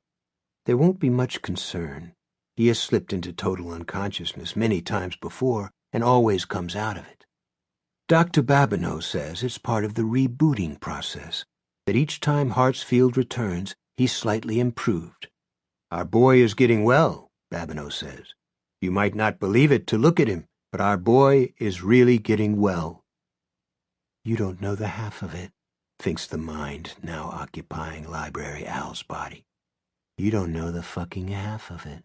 There won't be much concern. He has slipped into total unconsciousness many times before and always comes out of it. Dr. Babineau says it's part of the rebooting process, that each time Hartsfield returns, he's slightly improved. Our boy is getting well, Babineau says. You might not believe it to look at him, but our boy is really getting well. You don't know the half of it, thinks the mind now occupying Library Al's body. You don't know the fucking half of it.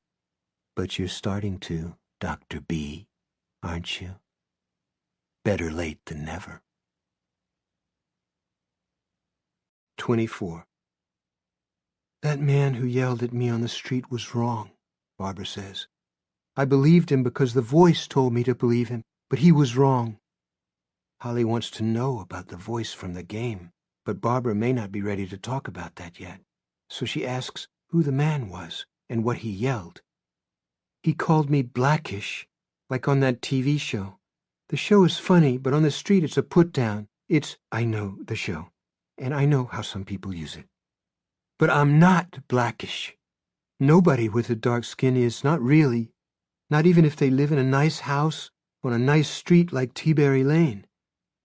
But you're starting to, Dr. B, aren't you? Better late than never. 24. That man who yelled at me on the street was wrong, Barbara says. I believed him because the voice told me to believe him, but he was wrong. Holly wants to know about the voice from the game, but Barbara may not be ready to talk about that yet. So she asks who the man was and what he yelled. He called me blackish, like on that TV show. The show is funny, but on the street it's a put-down. I know the show, and I know how some people use it. But I'm not blackish. Nobody with a dark skin is, not really. Not even if they live in a nice house on a nice street like Teaberry Lane.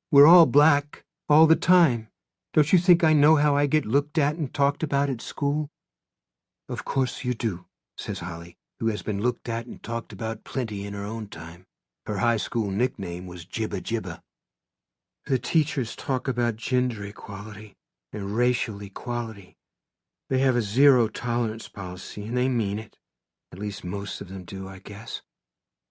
We're all black, all the time. Don't you think I know how I get looked at and talked about at school? Of course you do, says Holly, who has been looked at and talked about plenty in her own time. Her high school nickname was Jibba Jibba. The teachers talk about gender equality and racial equality. They have a zero-tolerance policy, and they mean it. At least most of them do, I guess.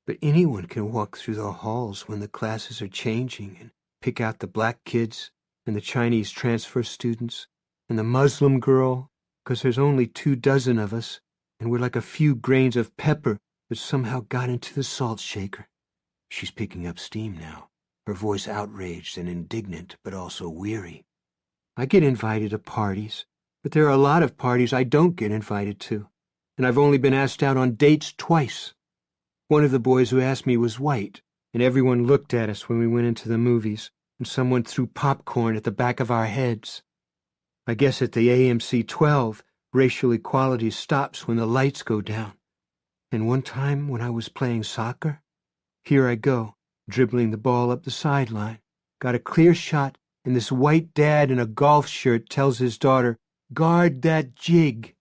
But anyone can walk through the halls when the classes are changing and pick out the black kids and the Chinese transfer students and the Muslim girl, because there's only 24 of us, and we're like a few grains of pepper that somehow got into the salt shaker. She's picking up steam now, her voice outraged and indignant, but also weary. I get invited to parties, but there are a lot of parties I don't get invited to, and I've only been asked out on dates twice. One of the boys who asked me was white, and everyone looked at us when we went into the movies, and someone threw popcorn at the back of our heads. I guess at the AMC 12, racial equality stops when the lights go down. And one time when I was playing soccer, here I go, dribbling the ball up the sideline, got a clear shot, and this white dad in a golf shirt tells his daughter, "Guard that jig."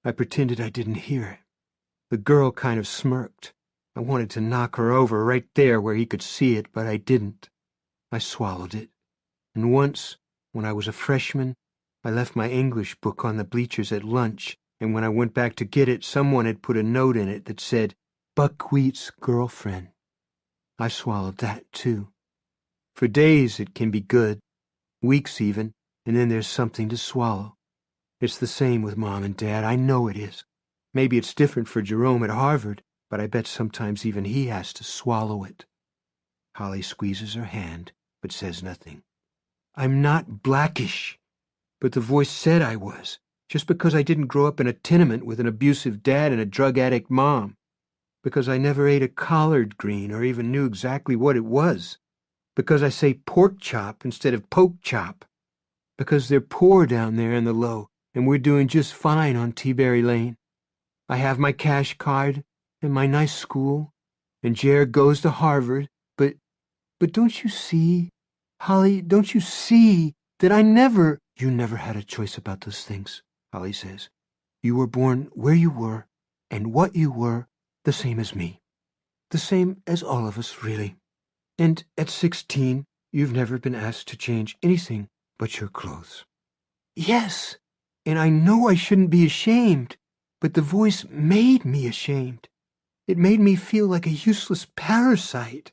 I pretended I didn't hear it. The girl kind of smirked. I wanted to knock her over right there where he could see it, but I didn't. I swallowed it. And once, when I was a freshman, I left my English book on the bleachers at lunch, and when I went back to get it, someone had put a note in it that said, "Buckwheat's girlfriend." I swallowed that, too. For days it can be good, weeks even, and then there's something to swallow. It's the same with Mom and Dad, I know it is. Maybe it's different for Jerome at Harvard, but I bet sometimes even he has to swallow it. Holly squeezes her hand, but says nothing. I'm not blackish, but the voice said I was, just because I didn't grow up in a tenement with an abusive dad and a drug addict mom, because I never ate a collard green or even knew exactly what it was, because I say pork chop instead of poke chop, because they're poor down there in the low, and we're doing just fine on Teaberry Lane. I have my cash card and my nice school, and Jer goes to Harvard, but don't you see, Holly, don't you see that You never had a choice about those things, Holly says. You were born where you were, and what you were, the same as me. The same as all of us, really. And at 16, you've never been asked to change anything but your clothes. Yes, and I know I shouldn't be ashamed, but the voice made me ashamed. It made me feel like a useless parasite,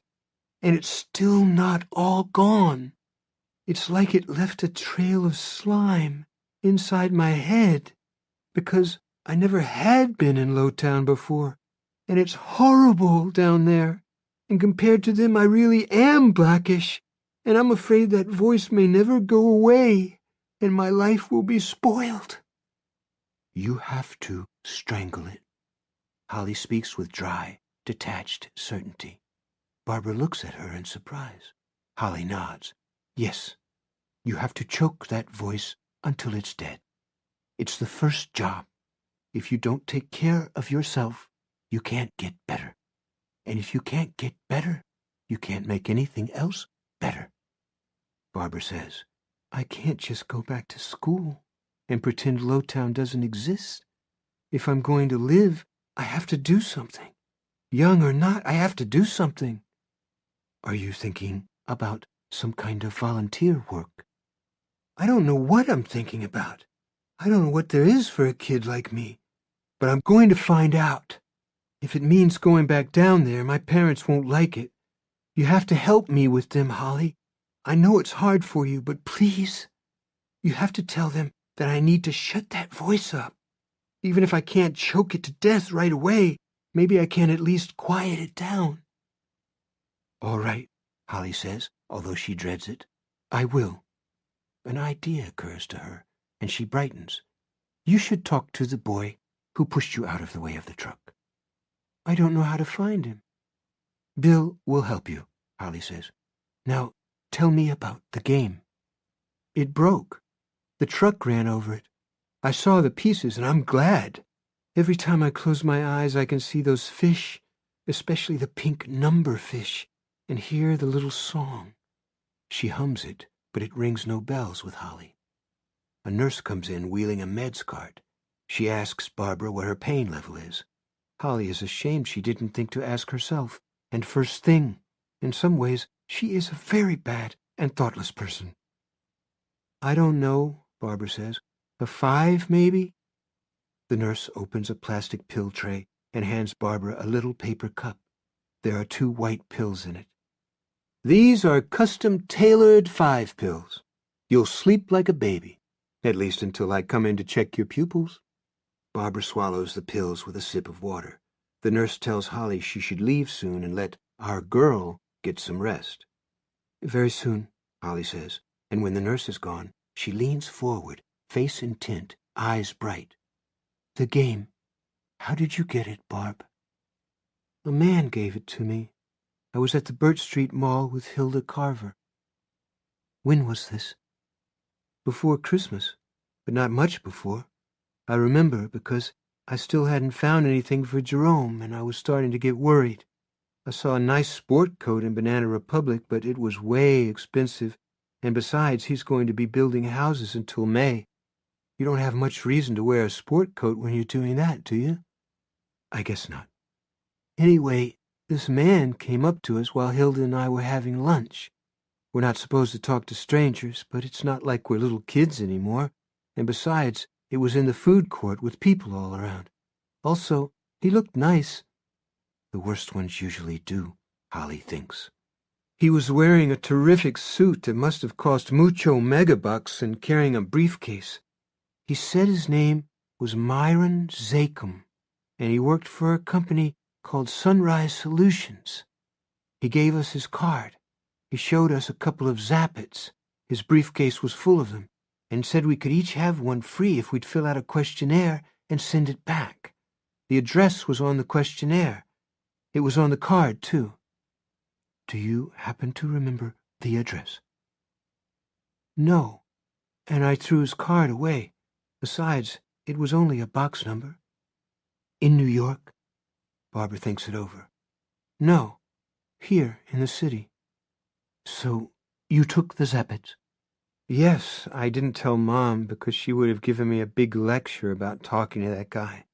and it's still not all gone. It's like it left a trail of slime inside my head, because I never had been in Lowtown before, and it's horrible down there. And compared to them, I really am blackish, and I'm afraid that voice may never go away, and my life will be spoiled. You have to strangle it. Holly speaks with dry, detached certainty. Barbara looks at her in surprise. Holly nods. Yes, you have to choke that voice until it's dead. It's the first job. If you don't take care of yourself, you can't get better. And if you can't get better, you can't make anything else better. Barbara says, I can't just go back to school and pretend Lowtown doesn't exist. If I'm going to live, I have to do something. Young or not, I have to do something. Are you thinking about some kind of volunteer work? I don't know what I'm thinking about. I don't know what there is for a kid like me. But I'm going to find out. If it means going back down there, my parents won't like it. You have to help me with them, Holly. I know it's hard for you, but please. You have to tell them that I need to shut that voice up. Even if I can't choke it to death right away, maybe I can at least quiet it down. All right, Holly says, although she dreads it. I will. An idea occurs to her, and she brightens. You should talk to the boy who pushed you out of the way of the truck. I don't know how to find him. Bill will help you, Holly says. Now, tell me about the game. It broke. The truck ran over it. I saw the pieces, and I'm glad. Every time I close my eyes, I can see those fish, especially the pink number fish, and hear the little song. She hums it, but it rings no bells with Holly. A nurse comes in wheeling a meds cart. She asks Barbara what her pain level is. Holly is ashamed she didn't think to ask herself. And first thing, in some ways, she is a very bad and thoughtless person. I don't know, Barbara says. A 5, maybe? The nurse opens a plastic pill tray and hands Barbara a little paper cup. There are 2 white pills in it. These are custom-tailored 5 pills. You'll sleep like a baby, at least until I come in to check your pupils. Barbara swallows the pills with a sip of water. The nurse tells Holly she should leave soon and let our girl get some rest. Very soon, Holly says, and when the nurse is gone, she leans forward, face intent, eyes bright. The game. How did you get it, Barb? A man gave it to me. I was at the Burt Street Mall with Hilda Carver. When was this? Before Christmas, but not much before. I remember because I still hadn't found anything for Jerome, and I was starting to get worried. I saw a nice sport coat in Banana Republic, but it was way expensive, and besides, he's going to be building houses until May. You don't have much reason to wear a sport coat when you're doing that, do you? I guess not. Anyway, this man came up to us while Hilda and I were having lunch. We're not supposed to talk to strangers, but it's not like we're little kids anymore, and besides, it was in the food court with people all around. Also, he looked nice. The worst ones usually do, Holly thinks. He was wearing a terrific suit that must have cost mucho megabucks and carrying a briefcase. He said his name was Myron Zachem, and he worked for a company called Sunrise Solutions. He gave us his card. He showed us a couple of zappets. His briefcase was full of them, and said we could each have one free if we'd fill out a questionnaire and send it back. The address was on the questionnaire. It was on the card, too. Do you happen to remember the address? No, and I threw his card away. Besides, it was only a box number. In New York? Barbara thinks it over. No, here in the city. So you took the zappets? Yes, I didn't tell Mom because she would have given me a big lecture about talking to that guy.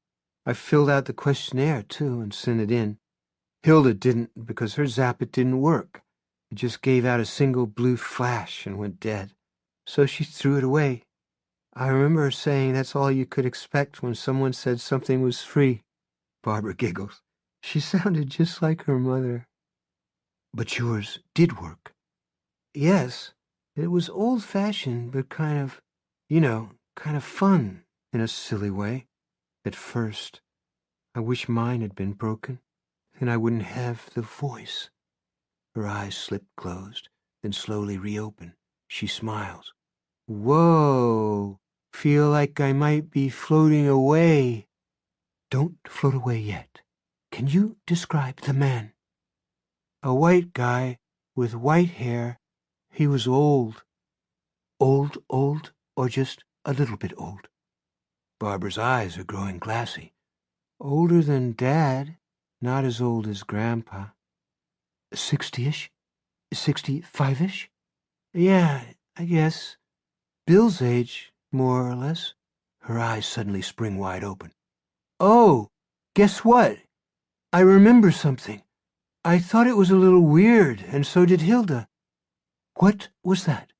I filled out the questionnaire, too, and sent it in. Hilda didn't because her zappet didn't work. It just gave out a single blue flash and went dead. So she threw it away. I remember her saying that's all you could expect when someone said something was free. Barbara giggles. She sounded just like her mother. But yours did work. Yes, it was old-fashioned, but kind of fun in a silly way. At first, I wish mine had been broken. then I wouldn't have the voice. Her eyes slip closed, then slowly reopen. She smiles. Whoa, feel like I might be floating away. Don't float away yet. Can you describe the man? A white guy with white hair. He was old. Old, or just a little bit old? Barbara's eyes are growing glassy. Older than Dad, not as old as Grandpa. 60-ish? 65-ish? Yeah, I guess. Bill's age, more or less. Her eyes suddenly spring wide open. Oh, guess what? I remember something. I thought it was a little weird, and so did Hilda. What was that?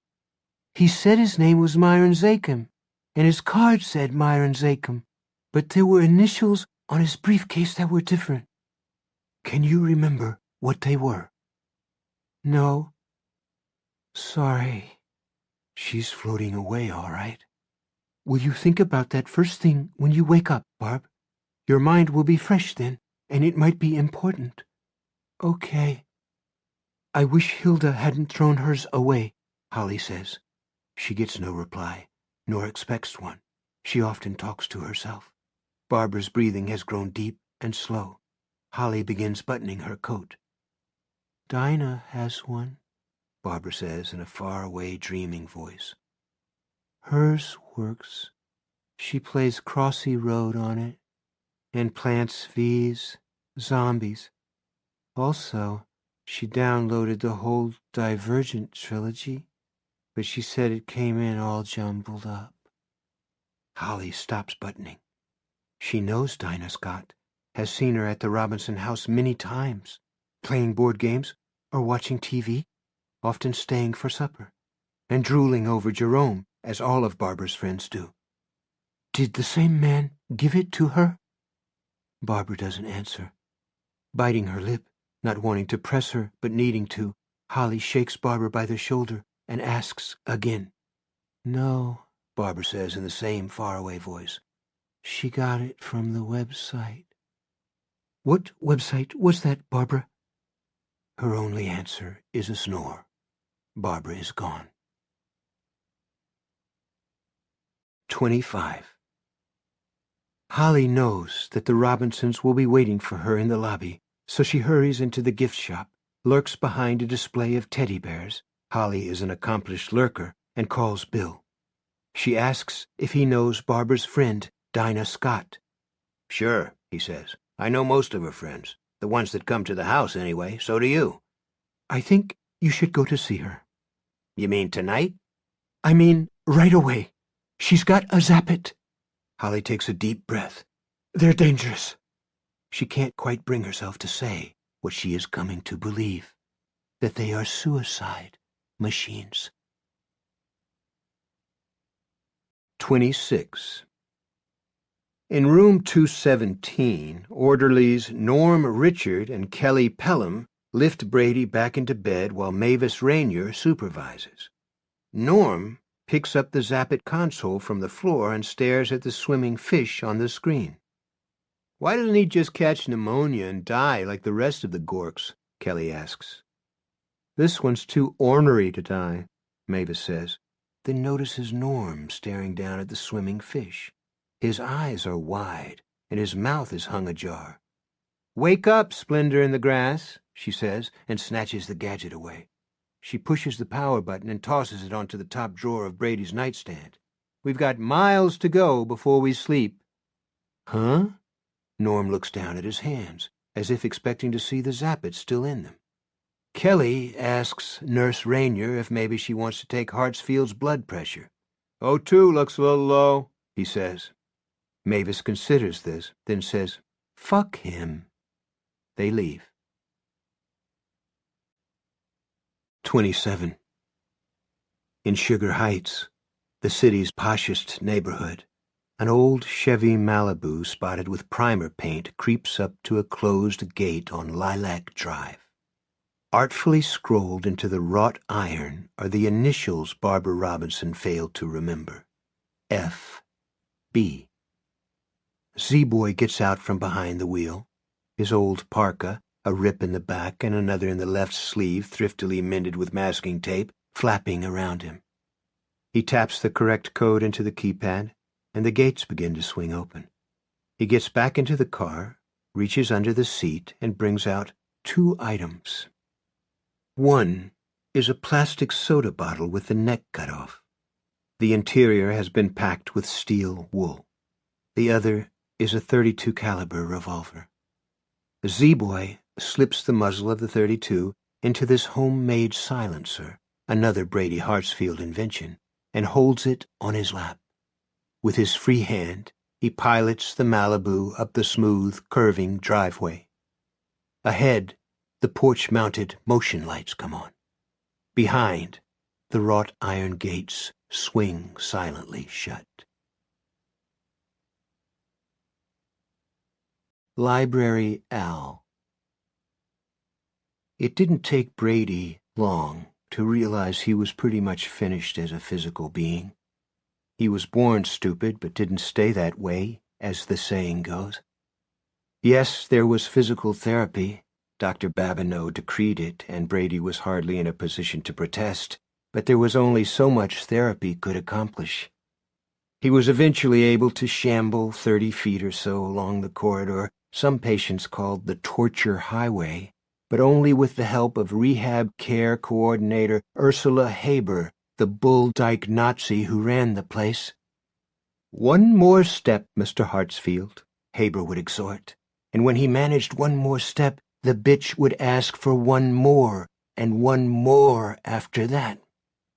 He said his name was Myron Zakem, and his card said Myron Zakem, but there were initials on his briefcase that were different. Can you remember what they were? No. Sorry. She's floating away, all right. Will you think about that first thing when you wake up, Barb? Your mind will be fresh then, and it might be important. Okay. I wish Hilda hadn't thrown hers away, Holly says. She gets no reply, nor expects one. She often talks to herself. Barbara's breathing has grown deep and slow. Holly begins buttoning her coat. Dinah has one, Barbara says in a faraway, dreaming voice. Hers works. She plays Crossy Road on it, and Plants V's, Zombies. Also, she downloaded the whole Divergent trilogy, but she said it came in all jumbled up. Holly stops buttoning. She knows Dinah Scott, has seen her at the Robinson house many times, playing board games or watching TV, often staying for supper, and drooling over Jerome, as all of Barbara's friends do. Did the same man give it to her? Barbara doesn't answer. Biting her lip, not wanting to press her, but needing to, Holly shakes Barbara by the shoulder and asks again. No, Barbara says in the same faraway voice. She got it from the website. What website was that, Barbara? Her only answer is a snore. Barbara is gone. 25. Holly knows that the Robinsons will be waiting for her in the lobby, so she hurries into the gift shop, lurks behind a display of teddy bears. Holly is an accomplished lurker and calls Bill. She asks if he knows Barbara's friend, Dinah Scott. Sure, he says. I know most of her friends. The ones that come to the house, anyway. So do you. I think you should go to see her. You mean tonight? I mean right away. She's got a zappit. Holly takes a deep breath. They're dangerous. She can't quite bring herself to say what she is coming to believe, that they are suicide machines. 26. In room 217, orderlies Norm Richard and Kelly Pelham lift Brady back into bed while Mavis Rainier supervises. Norm picks up the Zappit console from the floor and stares at the swimming fish on the screen. Why doesn't he just catch pneumonia and die like the rest of the Gorks? Kelly asks. This one's too ornery to die, Mavis says, then notices Norm staring down at the swimming fish. His eyes are wide, and his mouth is hung ajar. Wake up, Splendor in the grass, she says, and snatches the gadget away. She pushes the power button and tosses it onto the top drawer of Brady's nightstand. We've got miles to go before we sleep. Huh? Norm looks down at his hands, as if expecting to see the zappets still in them. Kelly asks Nurse Rainier if maybe she wants to take Hartsfield's blood pressure. O2 looks a little low, he says. Mavis considers this, then says, Fuck him. They leave. 27. In Sugar Heights, the city's poshest neighborhood, an old Chevy Malibu spotted with primer paint creeps up to a closed gate on Lilac Drive. Artfully scrolled into the wrought iron are the initials Barbara Robinson failed to remember. F.B. Z-Boy gets out from behind the wheel, his old parka a rip in the back and another in the left sleeve thriftily mended with masking tape, flapping around him. He taps the correct code into the keypad, and the gates begin to swing open. He gets back into the car, reaches under the seat, and brings out 2 items. One is a plastic soda bottle with the neck cut off. The interior has been packed with steel wool. The other is a .32 caliber revolver. The Z-Boy slips the muzzle of the .32 into this homemade silencer, another Brady Hartsfield invention, and holds it on his lap. With his free hand, he pilots the Malibu up the smooth, curving driveway. Ahead, the porch-mounted motion lights come on. Behind, the wrought iron gates swing silently shut. Library Al. It didn't take Brady long to realize he was pretty much finished as a physical being. He was born stupid, but didn't stay that way, as the saying goes. Yes, there was physical therapy. Dr. Babineau decreed it, and Brady was hardly in a position to protest, but there was only so much therapy could accomplish. He was eventually able to shamble 30 feet or so along the corridor some patients called the torture highway, but only with the help of rehab care coordinator Ursula Haber, the bull dyke Nazi who ran the place. "One more step, Mr. Hartsfield," Haber would exhort, and when he managed one more step, the bitch would ask for one more, and one more after that.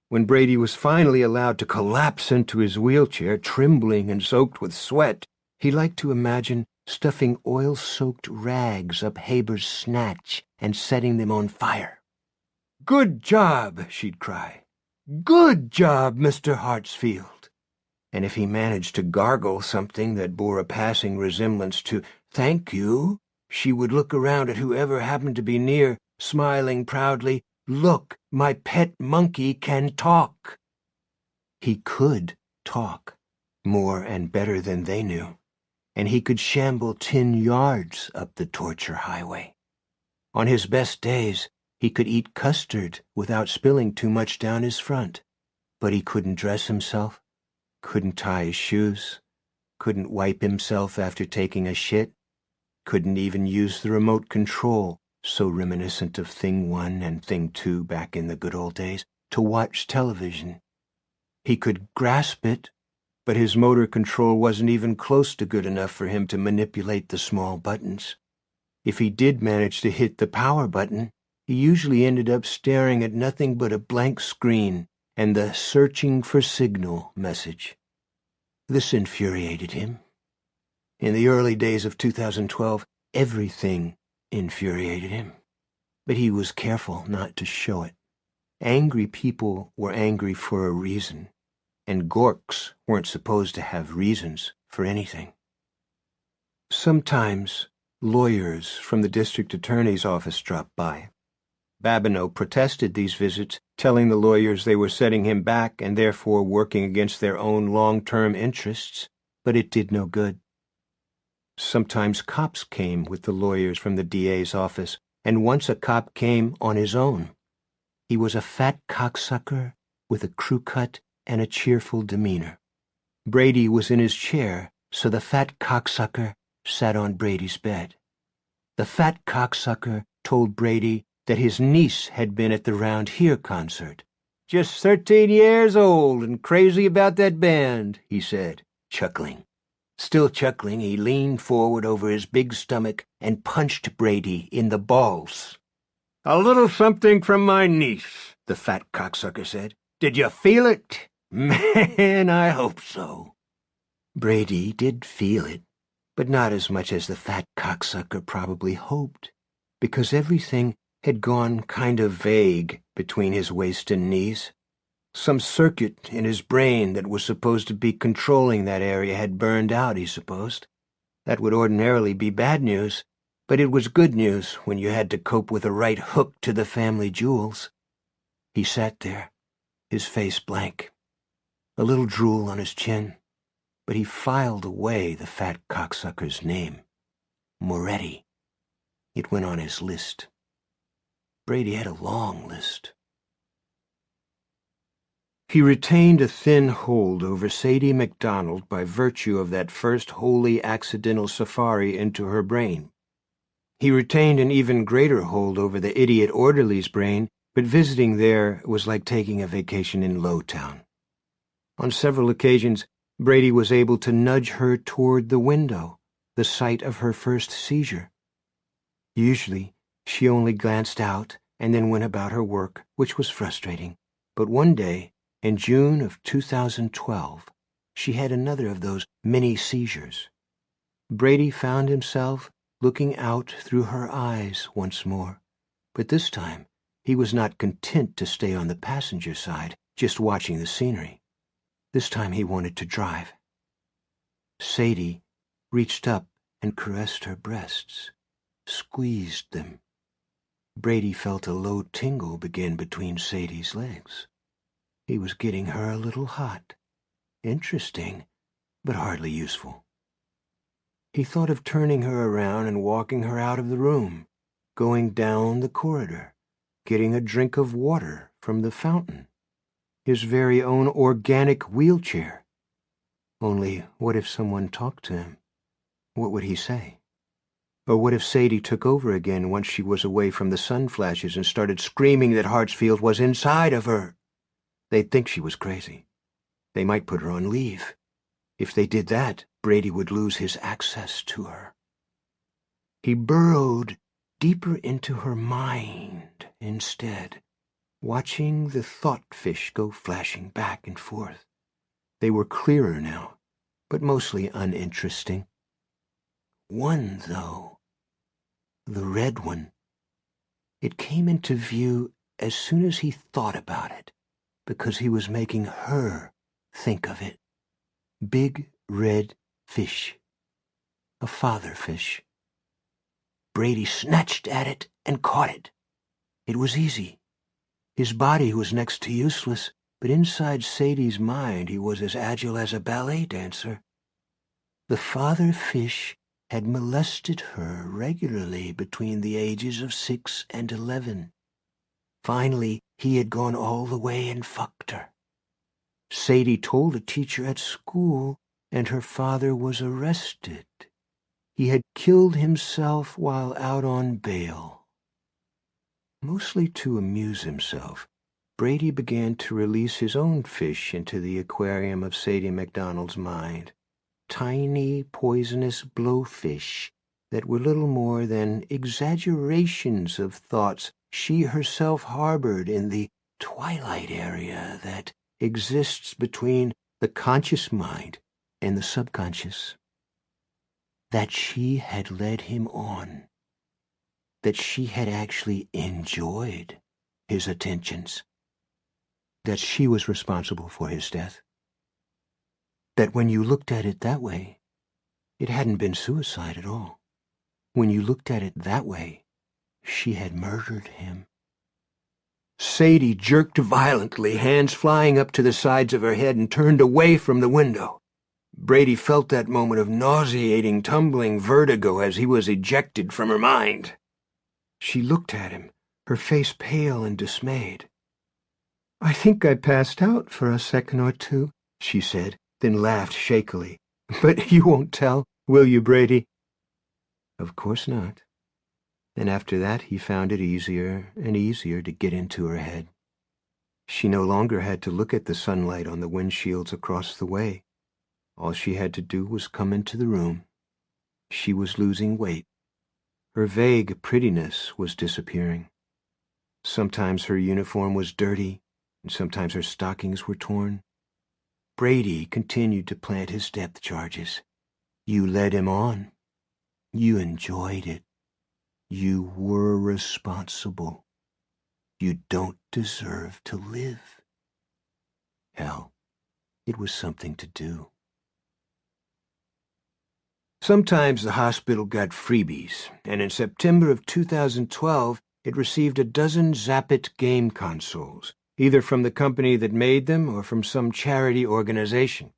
When Brady was finally allowed to collapse into his wheelchair, trembling and soaked with sweat, he liked to imagine stuffing oil-soaked rags up Haber's snatch and setting them on fire. "Good job," she'd cry. "Good job, Mr. Hartsfield." And if he managed to gargle something that bore a passing resemblance to "thank you," she would look around at whoever happened to be near, smiling proudly, "Look, my pet monkey can talk." He could talk, more and better than they knew, and he could shamble 10 yards up the torture highway. On his best days, he could eat custard without spilling too much down his front, but he couldn't dress himself, couldn't tie his shoes, couldn't wipe himself after taking a shit, couldn't even use the remote control, so reminiscent of Thing 1 and Thing 2 back in the good old days, to watch television. He could grasp it, but his motor control wasn't even close to good enough for him to manipulate the small buttons. If he did manage to hit the power button, he usually ended up staring at nothing but a blank screen and the "searching for signal" message. This infuriated him. In the early days of 2012, everything infuriated him, but he was careful not to show it. Angry people were angry for a reason, and Gorks weren't supposed to have reasons for anything. Sometimes lawyers from the district attorney's office dropped by. Babineau protested these visits, telling the lawyers they were setting him back and therefore working against their own long-term interests, but it did no good. Sometimes cops came with the lawyers from the DA's office, and once a cop came on his own. He was a fat cocksucker with a crew cut and a cheerful demeanor. Brady was in his chair, so the fat cocksucker sat on Brady's bed. The fat cocksucker told Brady that his niece had been at the Round Here concert. "Just 13 years old and crazy about that band," he said, chuckling. Still chuckling, he leaned forward over his big stomach and punched Brady in the balls. "A little something from my niece," the fat cocksucker said. "Did you feel it? Man, I hope so." Brady did feel it, but not as much as the fat cocksucker probably hoped, because everything had gone kind of vague between his waist and knees. Some circuit in his brain that was supposed to be controlling that area had burned out, he supposed. That would ordinarily be bad news, but it was good news when you had to cope with a right hook to the family jewels. He sat there, his face blank, a little drool on his chin, but he filed away the fat cocksucker's name. Moretti. It went on his list. Brady had a long list. He retained a thin hold over Sadie MacDonald by virtue of that first wholly accidental safari into her brain. He retained an even greater hold over the idiot orderly's brain, but visiting there was like taking a vacation in Lowtown. On several occasions, Brady was able to nudge her toward the window, the site of her first seizure. Usually, she only glanced out and then went about her work, which was frustrating. But one day, in June of 2012, she had another of those mini-seizures. Brady found himself looking out through her eyes once more, but this time he was not content to stay on the passenger side, just watching the scenery. This time he wanted to drive. Sadie reached up and caressed her breasts, squeezed them. Brady felt a low tingle begin between Sadie's legs. He was getting her a little hot. Interesting, but hardly useful. He thought of turning her around and walking her out of the room, going down the corridor, getting a drink of water from the fountain, his very own organic wheelchair. Only, what if someone talked to him? What would he say? Or what if Sadie took over again once she was away from the sun flashes and started screaming that Hartsfield was inside of her? They'd think she was crazy. They might put her on leave. If they did that, Brady would lose his access to her. He burrowed deeper into her mind instead, watching the thought fish go flashing back and forth. They were clearer now, but mostly uninteresting. One, though, the red one, it came into view as soon as he thought about it, because he was making her think of it. Big red fish. A father fish. Brady snatched at it and caught it. It was easy. His body was next to useless, but inside Sadie's mind he was as agile as a ballet dancer. The father fish had molested her regularly between the ages of 6 and 11. Finally, he had gone all the way and fucked her. Sadie told a teacher at school, and her father was arrested. He had killed himself while out on bail. Mostly to amuse himself, Brady began to release his own fish into the aquarium of Sadie MacDonald's mind. Tiny, poisonous blowfish that were little more than exaggerations of thoughts she herself harbored in the twilight area that exists between the conscious mind and the subconscious. That she had led him on. That she had actually enjoyed his attentions. That she was responsible for his death. That when you looked at it that way, it hadn't been suicide at all. When you looked at it that way, she had murdered him. Sadie jerked violently, hands flying up to the sides of her head, and turned away from the window. Brady felt that moment of nauseating, tumbling vertigo as he was ejected from her mind. She looked at him, her face pale and dismayed. "I think I passed out for a second or two," she said, then laughed shakily. "But you won't tell, will you, Brady?" Of course not. And after that he found it easier and easier to get into her head. She no longer had to look at the sunlight on the windshields across the way. All she had to do was come into the room. She was losing weight. Her vague prettiness was disappearing. Sometimes her uniform was dirty, and sometimes her stockings were torn. Brady continued to plant his depth charges. You led him on. You enjoyed it. You were responsible. You don't deserve to live. Hell, it was something to do. Sometimes the hospital got freebies, and in September of 2012, it received a dozen Zappit game consoles, either from the company that made them or from some charity organization.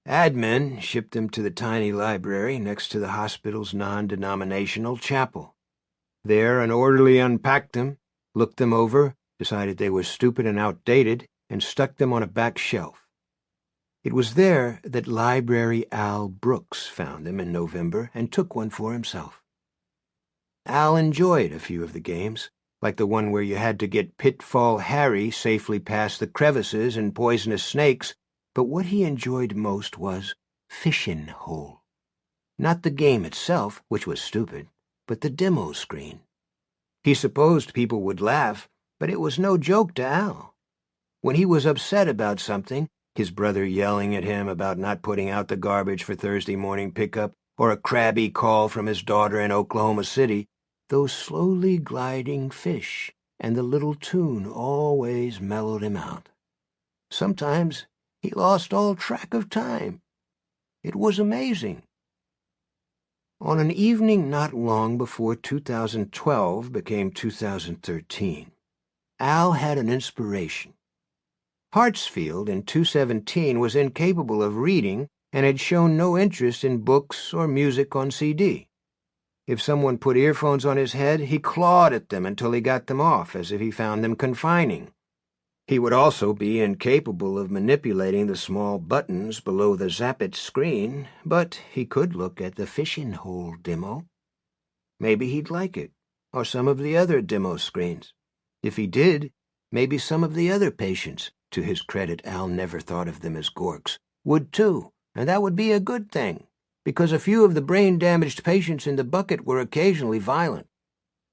Admin shipped them to the tiny library next to the hospital's non-denominational chapel. There, an orderly unpacked them, looked them over, decided they were stupid and outdated, and stuck them on a back shelf. It was there that Library Al Brooks found them in November and took one for himself. Al enjoyed a few of the games, like the one where you had to get Pitfall Harry safely past the crevices and poisonous snakes, but what he enjoyed most was Fishin' Hole. Not the game itself, which was stupid, but the demo screen. He supposed people would laugh, but it was no joke to Al. When he was upset about something, his brother yelling at him about not putting out the garbage for Thursday morning pickup, or a crabby call from his daughter in Oklahoma City, those slowly gliding fish and the little tune always mellowed him out. Sometimes he lost all track of time. It was amazing. On an evening not long before 2012 became 2013, Al had an inspiration. Hartsfield in 217 was incapable of reading and had shown no interest in books or music on CD. If someone put earphones on his head, he clawed at them until he got them off, as if he found them confining. He would also be incapable of manipulating the small buttons below the Zappit screen, but he could look at the Fishin' Hole demo. Maybe he'd like it, or some of the other demo screens. If he did, maybe some of the other patients, to his credit Al never thought of them as gorks, would too, and that would be a good thing, because a few of the brain-damaged patients in the bucket were occasionally violent.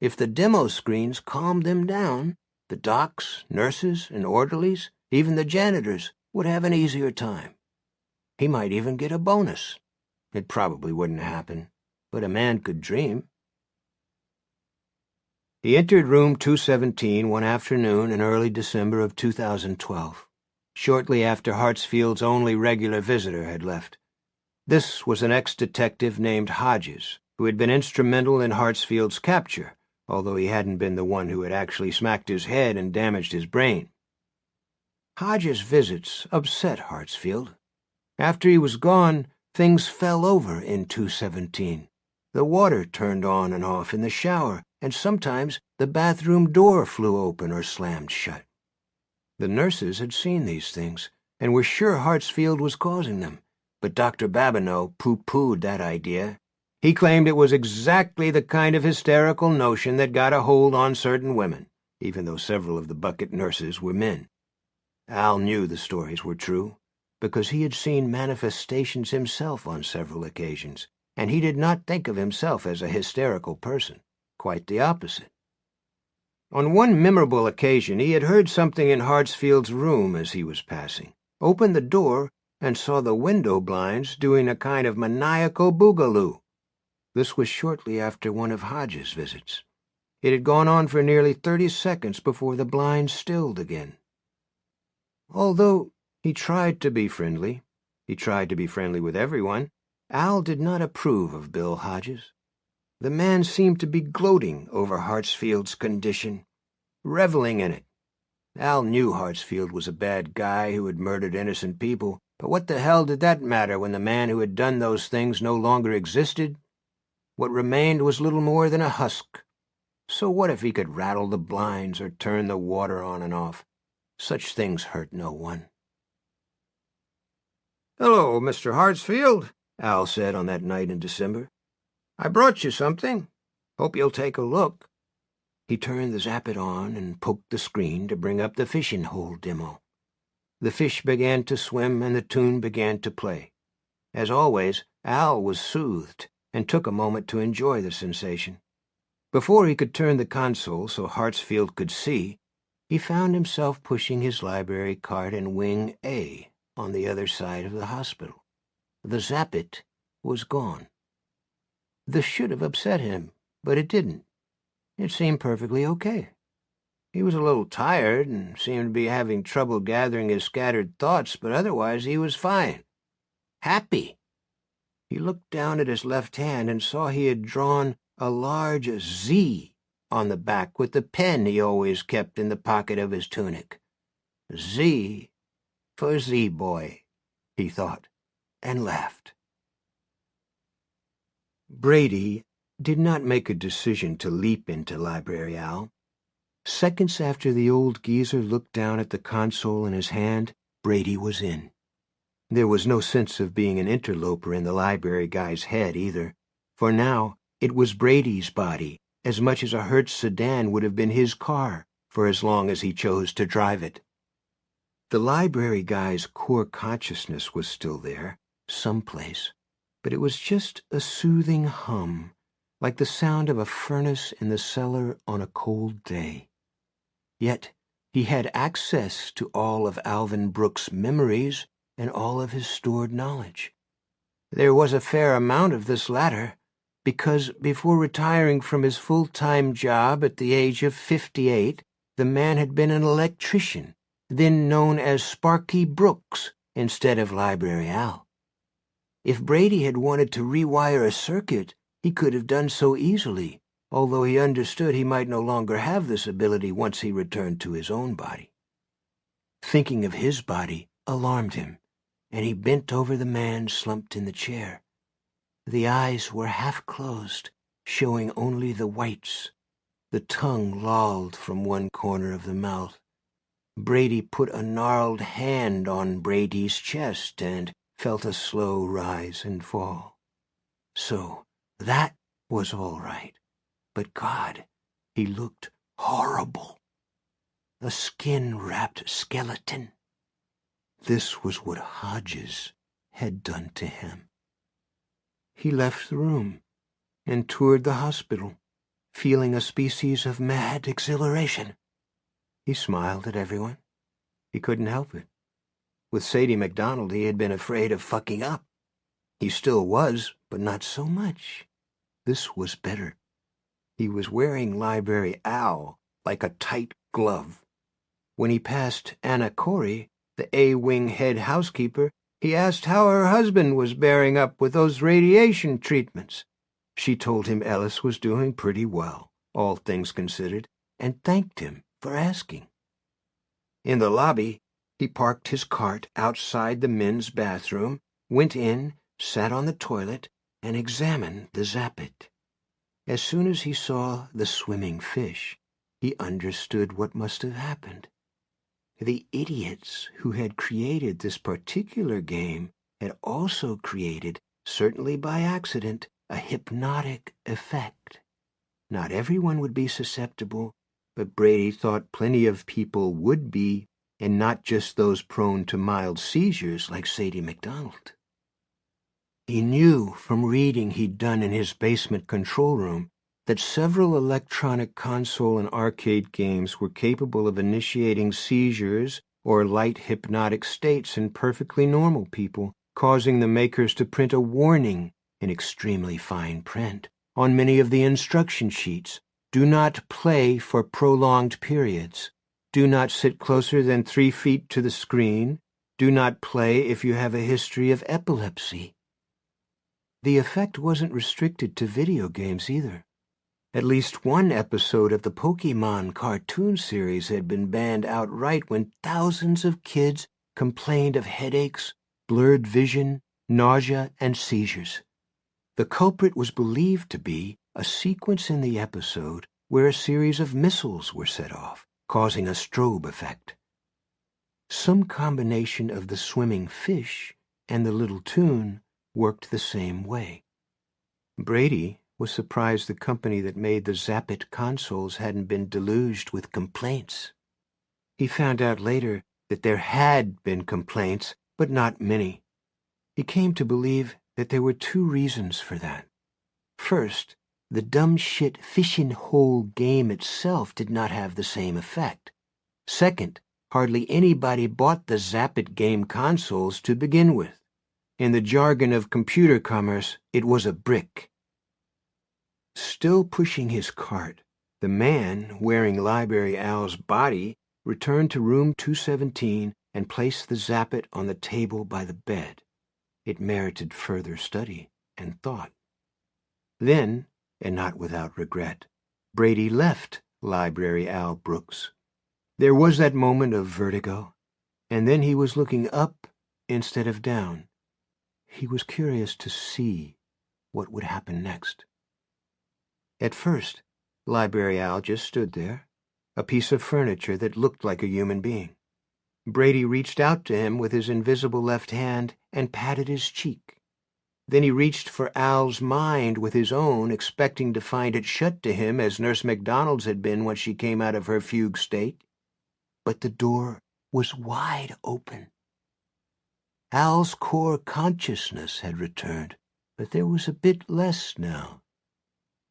If the demo screens calmed them down, the docs, nurses, and orderlies, even the janitors, would have an easier time. He might even get a bonus. It probably wouldn't happen, but a man could dream. He entered room 217 one afternoon in early December of 2012, shortly after Hartsfield's only regular visitor had left. This was an ex-detective named Hodges, who had been instrumental in Hartsfield's capture, although he hadn't been the one who had actually smacked his head and damaged his brain. Hodges' visits upset Hartsfield. After he was gone, things fell over in 217. The water turned on and off in the shower, and sometimes the bathroom door flew open or slammed shut. The nurses had seen these things, and were sure Hartsfield was causing them, but Dr. Babineau pooh-poohed that idea. He claimed it was exactly the kind of hysterical notion that got a hold on certain women, even though several of the bucket nurses were men. Al knew the stories were true, because he had seen manifestations himself on several occasions, and he did not think of himself as a hysterical person. Quite the opposite. On one memorable occasion he had heard something in Hartsfield's room as he was passing, opened the door, and saw the window blinds doing a kind of maniacal boogaloo. This was shortly after one of Hodges' visits. It had gone on for nearly 30 seconds before the blinds stilled again. Although he tried to be friendly with everyone, Al did not approve of Bill Hodges. The man seemed to be gloating over Hartsfield's condition, reveling in it. Al knew Hartsfield was a bad guy who had murdered innocent people, but what the hell did that matter when the man who had done those things no longer existed? What remained was little more than a husk. So what if he could rattle the blinds or turn the water on and off? Such things hurt no one. "Hello, Mr. Hartsfield," Al said on that night in December. "I brought you something. Hope you'll take a look." He turned the Zappit on and poked the screen to bring up the Fishin' Hole demo. The fish began to swim and the tune began to play. As always, Al was soothed and took a moment to enjoy the sensation. Before he could turn the console so Hartsfield could see, he found himself pushing his library cart in Wing A on the other side of the hospital. The Zappit was gone. This should have upset him, but it didn't. It seemed perfectly okay. He was a little tired and seemed to be having trouble gathering his scattered thoughts, but otherwise he was fine. Happy. He looked down at his left hand and saw he had drawn a large Z on the back with the pen he always kept in the pocket of his tunic. Z for Z-Boy, he thought, and laughed. Brady did not make a decision to leap into Library Al. Seconds after the old geezer looked down at the console in his hand, Brady was in. There was no sense of being an interloper in the library guy's head either, for now it was Brady's body, as much as a Hertz sedan would have been his car, for as long as he chose to drive it. The library guy's core consciousness was still there, someplace, but it was just a soothing hum, like the sound of a furnace in the cellar on a cold day. Yet he had access to all of Alvin Brooks' memories and all of his stored knowledge. There was a fair amount of this latter, because before retiring from his full-time job at the age of 58, the man had been an electrician, then known as Sparky Brooks instead of Library Al. If Brady had wanted to rewire a circuit, he could have done so easily, although he understood he might no longer have this ability once he returned to his own body. Thinking of his body alarmed him, and he bent over the man slumped in the chair. The eyes were half closed, showing only the whites. The tongue lolled from one corner of the mouth. Brady put a gnarled hand on Brady's chest and felt a slow rise and fall. So that was all right. But God, he looked horrible. A skin-wrapped skeleton. This was what Hodges had done to him. He left the room and toured the hospital, feeling a species of mad exhilaration. He smiled at everyone. He couldn't help it. With Sadie MacDonald, he had been afraid of fucking up. He still was, but not so much. This was better. He was wearing Library Al like a tight glove. When he passed Anna Corey, the A-Wing head housekeeper, he asked how her husband was bearing up with those radiation treatments. She told him Ellis was doing pretty well, all things considered, and thanked him for asking. In the lobby, he parked his cart outside the men's bathroom, went in, sat on the toilet, and examined the Zappit. As soon as he saw the swimming fish, he understood what must have happened. The idiots who had created this particular game had also created, certainly by accident, a hypnotic effect. Not everyone would be susceptible, but Brady thought plenty of people would be, and not just those prone to mild seizures like Sadie MacDonald. He knew from reading he'd done in his basement control room that several electronic console and arcade games were capable of initiating seizures or light hypnotic states in perfectly normal people, causing the makers to print a warning in extremely fine print on many of the instruction sheets. Do not play for prolonged periods. Do not sit closer than 3 feet to the screen. Do not play if you have a history of epilepsy. The effect wasn't restricted to video games either. At least one episode of the Pokemon cartoon series had been banned outright when thousands of kids complained of headaches, blurred vision, nausea, and seizures. The culprit was believed to be a sequence in the episode where a series of missiles were set off, causing a strobe effect. Some combination of the swimming fish and the little tune worked the same way. Brady was surprised the company that made the Zappit consoles hadn't been deluged with complaints. He found out later that there had been complaints, but not many. He came to believe that there were 2 reasons for that. First, the dumb shit fishing hole game itself did not have the same effect. Second, hardly anybody bought the Zappit game consoles to begin with. In the jargon of computer commerce, it was a brick. Still pushing his cart, the man wearing Library Al's body returned to room 217 and placed the Zappit on the table by the bed. It merited further study and thought. Then, and not without regret, Brady left Library Al Brooks. There was that moment of vertigo, and then he was looking up instead of down. He was curious to see what would happen next. At first, Library Al just stood there, a piece of furniture that looked like a human being. Brady reached out to him with his invisible left hand and patted his cheek. Then he reached for Al's mind with his own, expecting to find it shut to him as Nurse MacDonald's had been when she came out of her fugue state. But the door was wide open. Al's core consciousness had returned, but there was a bit less now.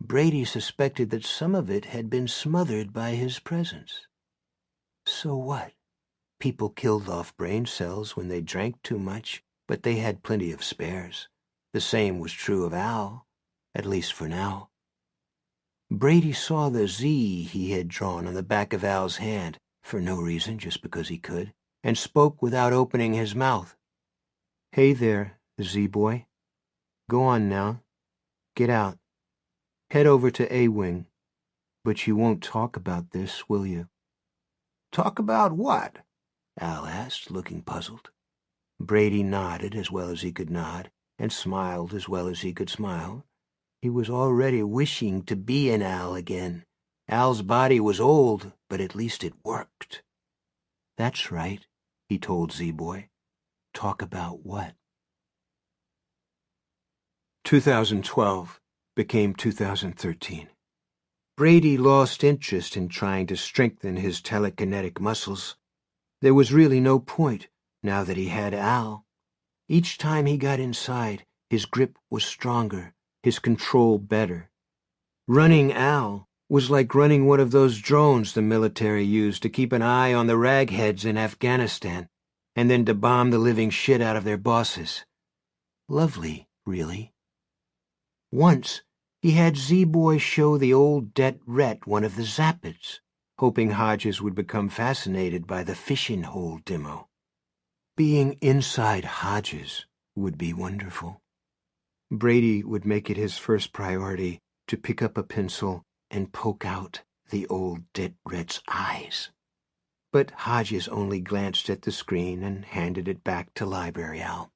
Brady suspected that some of it had been smothered by his presence. So what? People killed off brain cells when they drank too much, but they had plenty of spares. The same was true of Al, at least for now. Brady saw the Z he had drawn on the back of Al's hand, for no reason, just because he could, and spoke without opening his mouth. "Hey there, Z-boy. Go on now. Get out. Head over to A-Wing. But you won't talk about this, will you?" "Talk about what?" Al asked, looking puzzled. Brady nodded as well as he could nod, and smiled as well as he could smile. He was already wishing to be an Al again. Al's body was old, but at least it worked. "That's right," he told Z-Boy. "Talk about what?" 2012 became 2013. Brady lost interest in trying to strengthen his telekinetic muscles. There was really no point, now that he had Al. Each time he got inside, his grip was stronger, his control better. Running Al was like running one of those drones the military used to keep an eye on the ragheads in Afghanistan, and then to bomb the living shit out of their bosses. Lovely, really. Once, he had Z-Boy show the old Det Ret one of the Zappets, hoping Hodges would become fascinated by the fishing hole demo. Being inside Hodges would be wonderful. Brady would make it his first priority to pick up a pencil and poke out the old Det Ret's eyes. But Hodges only glanced at the screen and handed it back to Library Al.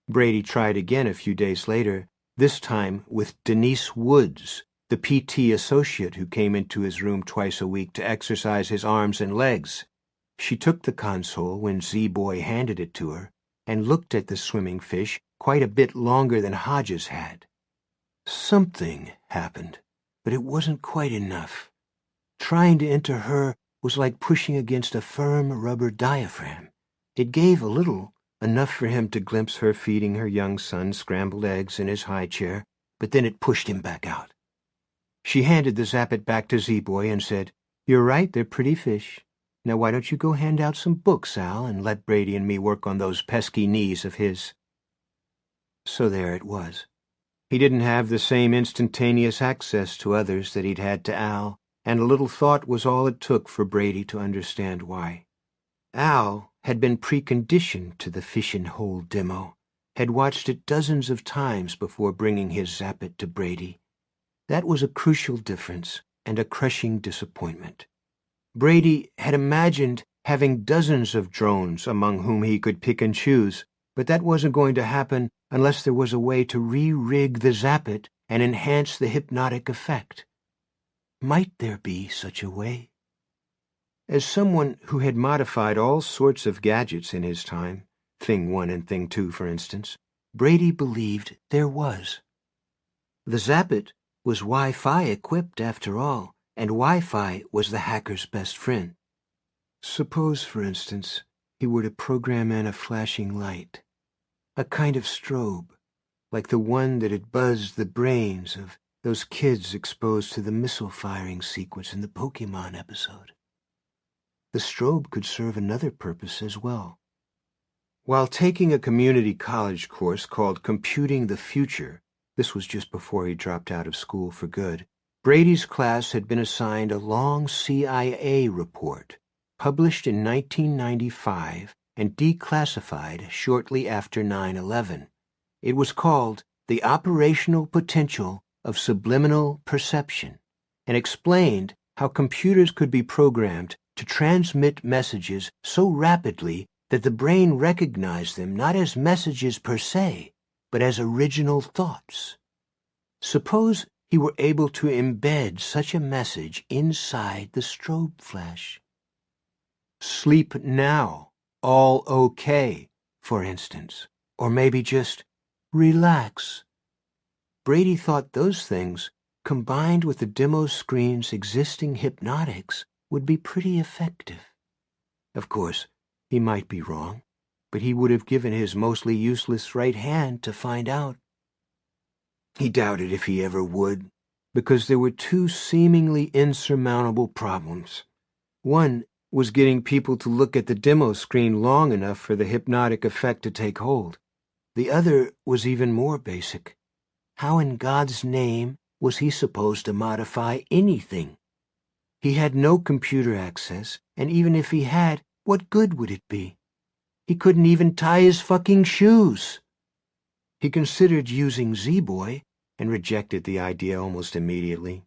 Brady tried again a few days later, this time with Denise Woods, the PT associate who came into his room twice a week to exercise his arms and legs. She took the console when Z-Boy handed it to her and looked at the swimming fish quite a bit longer than Hodges had. Something happened, but it wasn't quite enough. Trying to enter her was like pushing against a firm rubber diaphragm. It gave a little, enough for him to glimpse her feeding her young son scrambled eggs in his high chair, but then it pushed him back out. She handed the Zappet back to Z-Boy and said, "You're right, they're pretty fish. Now why don't you go hand out some books, Al, and let Brady and me work on those pesky knees of his?" So there it was. He didn't have the same instantaneous access to others that he'd had to Al, and a little thought was all it took for Brady to understand why. Al had been preconditioned to the fishin' hole demo, had watched it dozens of times before bringing his Zappet to Brady. That was a crucial difference and a crushing disappointment. Brady had imagined having dozens of drones among whom he could pick and choose, but that wasn't going to happen unless there was a way to re-rig the Zappet and enhance the hypnotic effect. Might there be such a way? As someone who had modified all sorts of gadgets in his time, Thing 1 and Thing 2, for instance, Brady believed there was. The Zappet was Wi-Fi equipped after all, and Wi-Fi was the hacker's best friend. Suppose, for instance, he were to program in a flashing light, a kind of strobe, like the one that had buzzed the brains of those kids exposed to the missile firing sequence in the Pokemon episode. The strobe could serve another purpose as well. While taking a community college course called Computing the Future, this was just before he dropped out of school for good, Brady's class had been assigned a long CIA report, published in 1995 and declassified shortly after 9/11. It was called The Operational Potential of Subliminal Perception, and explained how computers could be programmed to transmit messages so rapidly that the brain recognized them not as messages per se, but as original thoughts. Suppose he were able to embed such a message inside the strobe flash. Sleep now, all okay, for instance, or maybe just relax. Brady thought those things, combined with the demo screen's existing hypnotics, would be pretty effective. Of course, he might be wrong, but he would have given his mostly useless right hand to find out. He doubted if he ever would, because there were two seemingly insurmountable problems. One was getting people to look at the demo screen long enough for the hypnotic effect to take hold. The other was even more basic. How in God's name was he supposed to modify anything? He had no computer access, and even if he had, what good would it be? He couldn't even tie his fucking shoes. He considered using Z-Boy and rejected the idea almost immediately.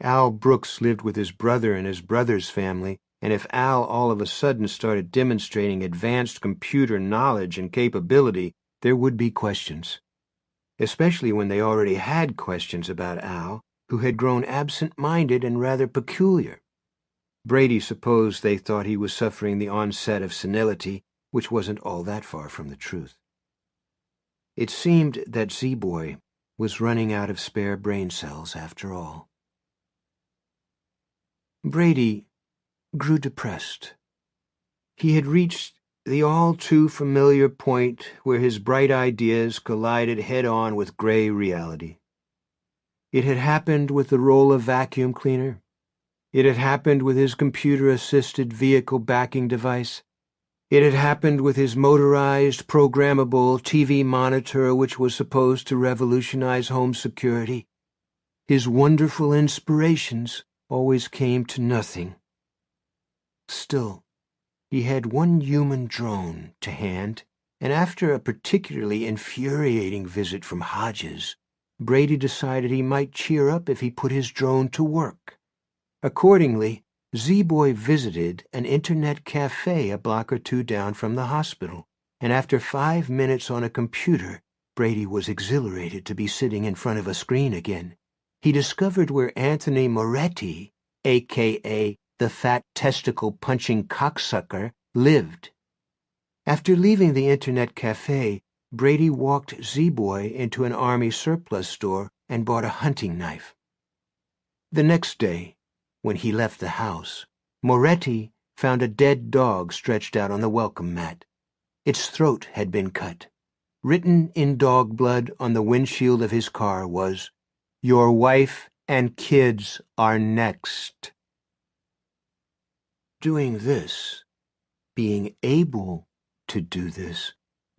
Al Brooks lived with his brother and his brother's family, and if Al all of a sudden started demonstrating advanced computer knowledge and capability, there would be questions. Especially when they already had questions about Al, who had grown absent-minded and rather peculiar. Brady supposed they thought he was suffering the onset of senility, which wasn't all that far from the truth. It seemed that Z-Boy was running out of spare brain cells after all. Brady grew depressed. He had reached the all-too-familiar point where his bright ideas collided head-on with gray reality. It had happened with the roller vacuum cleaner. It had happened with his computer-assisted vehicle backing device. It had happened with his motorized, programmable TV monitor which was supposed to revolutionize home security. His wonderful inspirations always came to nothing. Still, he had one human drone to hand, and after a particularly infuriating visit from Hodges, Brady decided he might cheer up if he put his drone to work. Accordingly, Z-Boy visited an internet cafe a block or two down from the hospital, and after 5 minutes on a computer, Brady was exhilarated to be sitting in front of a screen again. He discovered where Anthony Moretti, a.k.a. the fat testicle-punching cocksucker, lived. After leaving the internet cafe, Brady walked Z-Boy into an army surplus store and bought a hunting knife. The next day, when he left the house, Moretti found a dead dog stretched out on the welcome mat. Its throat had been cut. Written in dog blood on the windshield of his car was, "Your wife and kids are next." Doing this, being able to do this,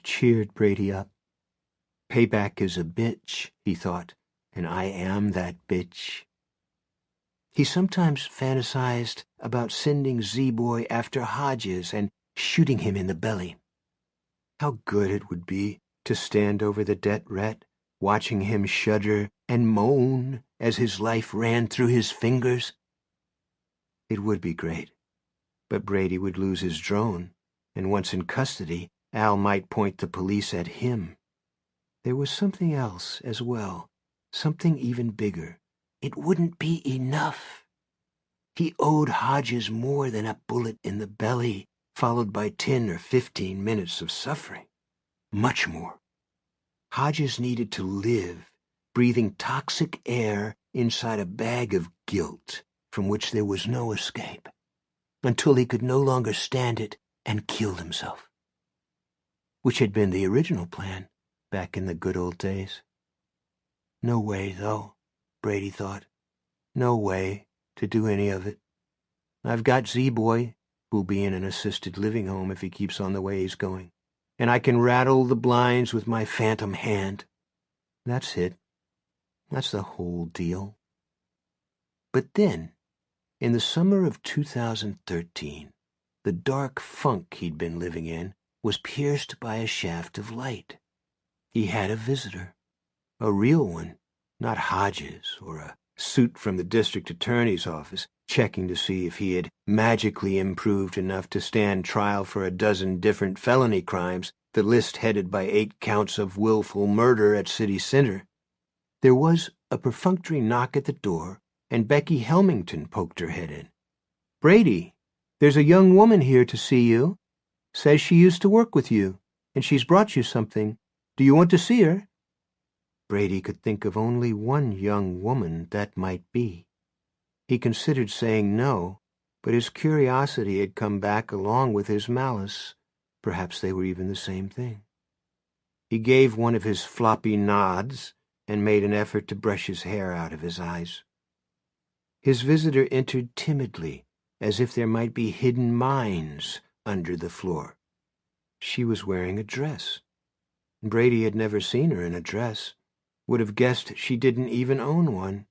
cheered Brady up. Payback is a bitch, he thought, and I am that bitch. He sometimes fantasized about sending Z-Boy after Hodges and shooting him in the belly. How good it would be to stand over the debt rat, watching him shudder and moan as his life ran through his fingers. It would be great, but Brady would lose his drone, and once in custody, Al might point the police at him. There was something else as well, something even bigger. It wouldn't be enough. He owed Hodges more than a bullet in the belly, followed by 10 or 15 minutes of suffering. Much more. Hodges needed to live, breathing toxic air inside a bag of guilt from which there was no escape, until he could no longer stand it and killed himself. Which had been the original plan back in the good old days. No way, though, Brady thought. No way to do any of it. I've got Z-Boy, who'll be in an assisted living home if he keeps on the way he's going, and I can rattle the blinds with my phantom hand. That's it. That's the whole deal. But then, in the summer of 2013, the dark funk he'd been living in was pierced by a shaft of light. He had a visitor. A real one, not Hodges or a suit from the district attorney's office checking to see if he had magically improved enough to stand trial for a dozen different felony crimes, the list headed by 8 counts of willful murder at City Center. There was a perfunctory knock at the door, and Becky Helmington poked her head in. "Brady, there's a young woman here to see you. Says she used to work with you, and she's brought you something. Do you want to see her?" Brady could think of only one young woman that might be. He considered saying no, but his curiosity had come back along with his malice. Perhaps they were even the same thing. He gave one of his floppy nods and made an effort to brush his hair out of his eyes. His visitor entered timidly, as if there might be hidden mines under the floor. She was wearing a dress. Brady had never seen her in a dress, would have guessed she didn't even own one.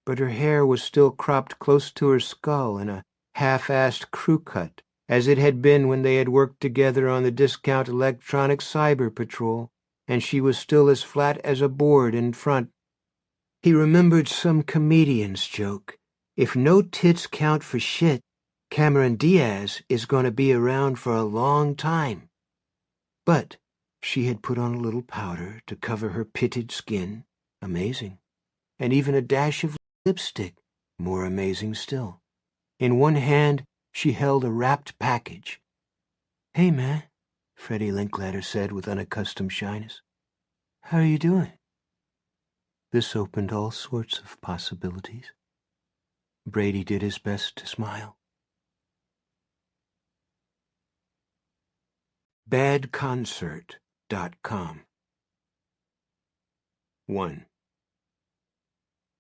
But her hair was still cropped close to her skull in a half-assed crew cut, as it had been when they had worked together on the discount electronic cyber patrol, and she was still as flat as a board in front. He remembered some comedian's joke. If no tits count for shit, Cameron Diaz is going to be around for a long time. But she had put on a little powder to cover her pitted skin, amazing, and even a dash of lipstick, more amazing still. In one hand, she held a wrapped package. "Hey, man," Freddie Linklater said with unaccustomed shyness. "How are you doing?" This opened all sorts of possibilities. Brady did his best to smile. badconcert.com 1.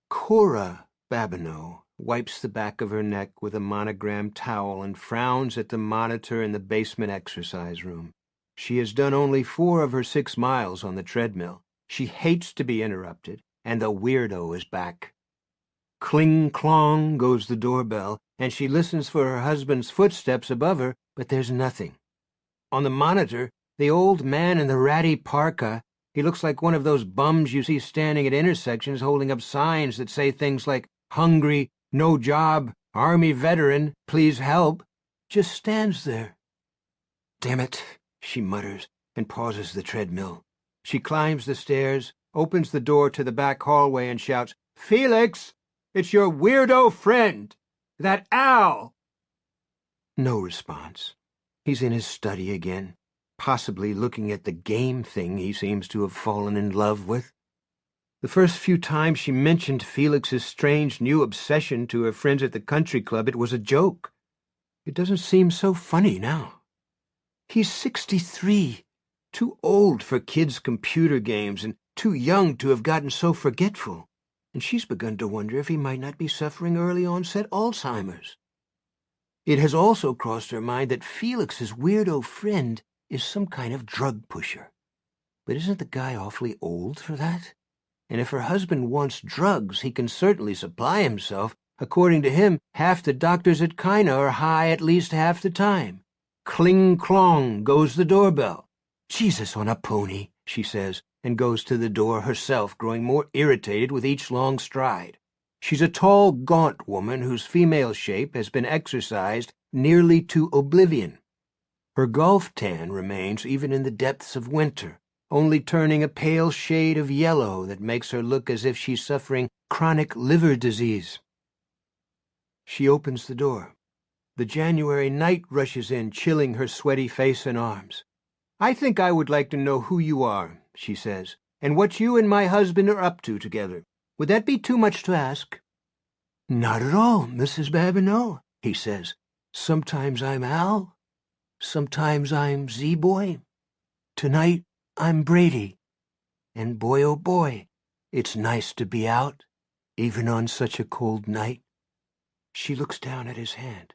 Cora Babineau wipes the back of her neck with a monogrammed towel and frowns at the monitor in the basement exercise room. She has done only 4 of her 6 miles on the treadmill. She hates to be interrupted, and the weirdo is back. Cling-clong goes the doorbell, and she listens for her husband's footsteps above her, but there's nothing. On the monitor, the old man in the ratty parka, he looks like one of those bums you see standing at intersections holding up signs that say things like "hungry," "no job," "Army veteran," "please help," just stands there. "Damn it," she mutters, and pauses the treadmill. She climbs the stairs, opens the door to the back hallway, and shouts, "Felix! It's your weirdo friend! That Al!" No response. He's in his study again, possibly looking at the game thing he seems to have fallen in love with. The first few times she mentioned Felix's strange new obsession to her friends at the country club, it was a joke. It doesn't seem so funny now. He's 63, too old for kids' computer games and too young to have gotten so forgetful, and she's begun to wonder if he might not be suffering early-onset Alzheimer's. It has also crossed her mind that Felix's weirdo friend is some kind of drug pusher. But isn't the guy awfully old for that? And if her husband wants drugs, he can certainly supply himself. According to him, half the doctors at Kina are high at least half the time. Cling-clong goes the doorbell. "Jesus on a pony," she says, and goes to the door herself, growing more irritated with each long stride. She's a tall, gaunt woman whose female shape has been exercised nearly to oblivion. Her golf tan remains even in the depths of winter, only turning a pale shade of yellow that makes her look as if she's suffering chronic liver disease. She opens the door. The January night rushes in, chilling her sweaty face and arms. "I think I would like to know who you are," she says, "and what you and my husband are up to together. Would that be too much to ask?" "Not at all, Mrs. Babineau," he says. "Sometimes I'm Al. Sometimes I'm Z-Boy. Tonight I'm Brady. And boy, oh boy, it's nice to be out, even on such a cold night." She looks down at his hand.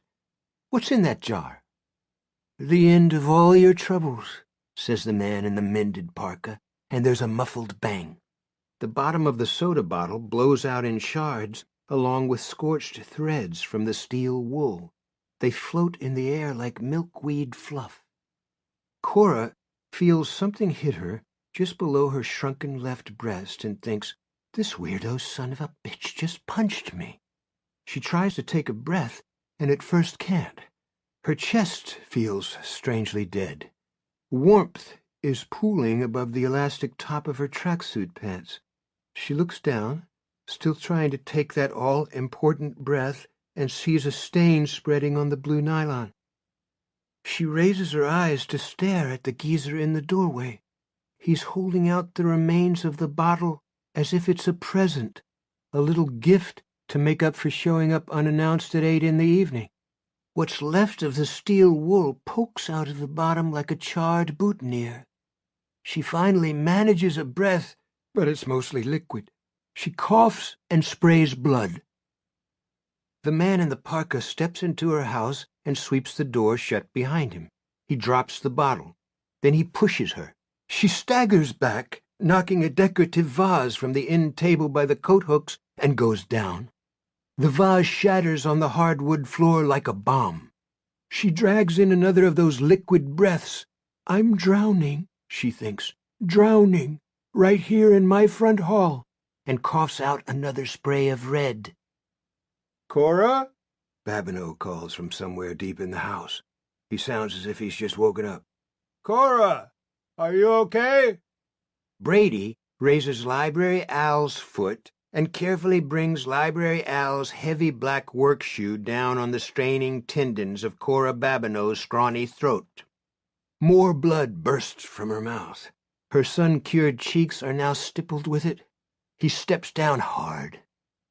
"What's in that jar?" "The end of all your troubles," says the man in the mended parka, and there's a muffled bang. The bottom of the soda bottle blows out in shards, along with scorched threads from the steel wool. They float in the air like milkweed fluff. Cora feels something hit her just below her shrunken left breast and thinks, "This weirdo son of a bitch just punched me." She tries to take a breath and at first can't. Her chest feels strangely dead. Warmth is pooling above the elastic top of her tracksuit pants. She looks down still trying to take that all-important breath, and sees a stain spreading on the blue nylon. She raises her eyes to stare at the geezer in the doorway. He's holding out the remains of the bottle as if it's a present, a little gift to make up for showing up unannounced at 8 in the evening. What's left of the steel wool pokes out of the bottom like a charred boutonniere. She finally manages a breath, but it's mostly liquid. She coughs and sprays blood. The man in the parka steps into her house and sweeps the door shut behind him. He drops the bottle. Then he pushes her. She staggers back, knocking a decorative vase from the end table by the coat hooks, and goes down. The vase shatters on the hardwood floor like a bomb. She drags in another of those liquid breaths. I'm drowning, she thinks. Drowning, right here in my front hall, and coughs out another spray of red. "Cora?" Babineau calls from somewhere deep in the house. He sounds as if he's just woken up. "Cora, are you okay?" Brady raises Library Al's foot and carefully brings Library Al's heavy black work shoe down on the straining tendons of Cora Babineau's scrawny throat. More blood bursts from her mouth. Her sun-cured cheeks are now stippled with it. He steps down hard.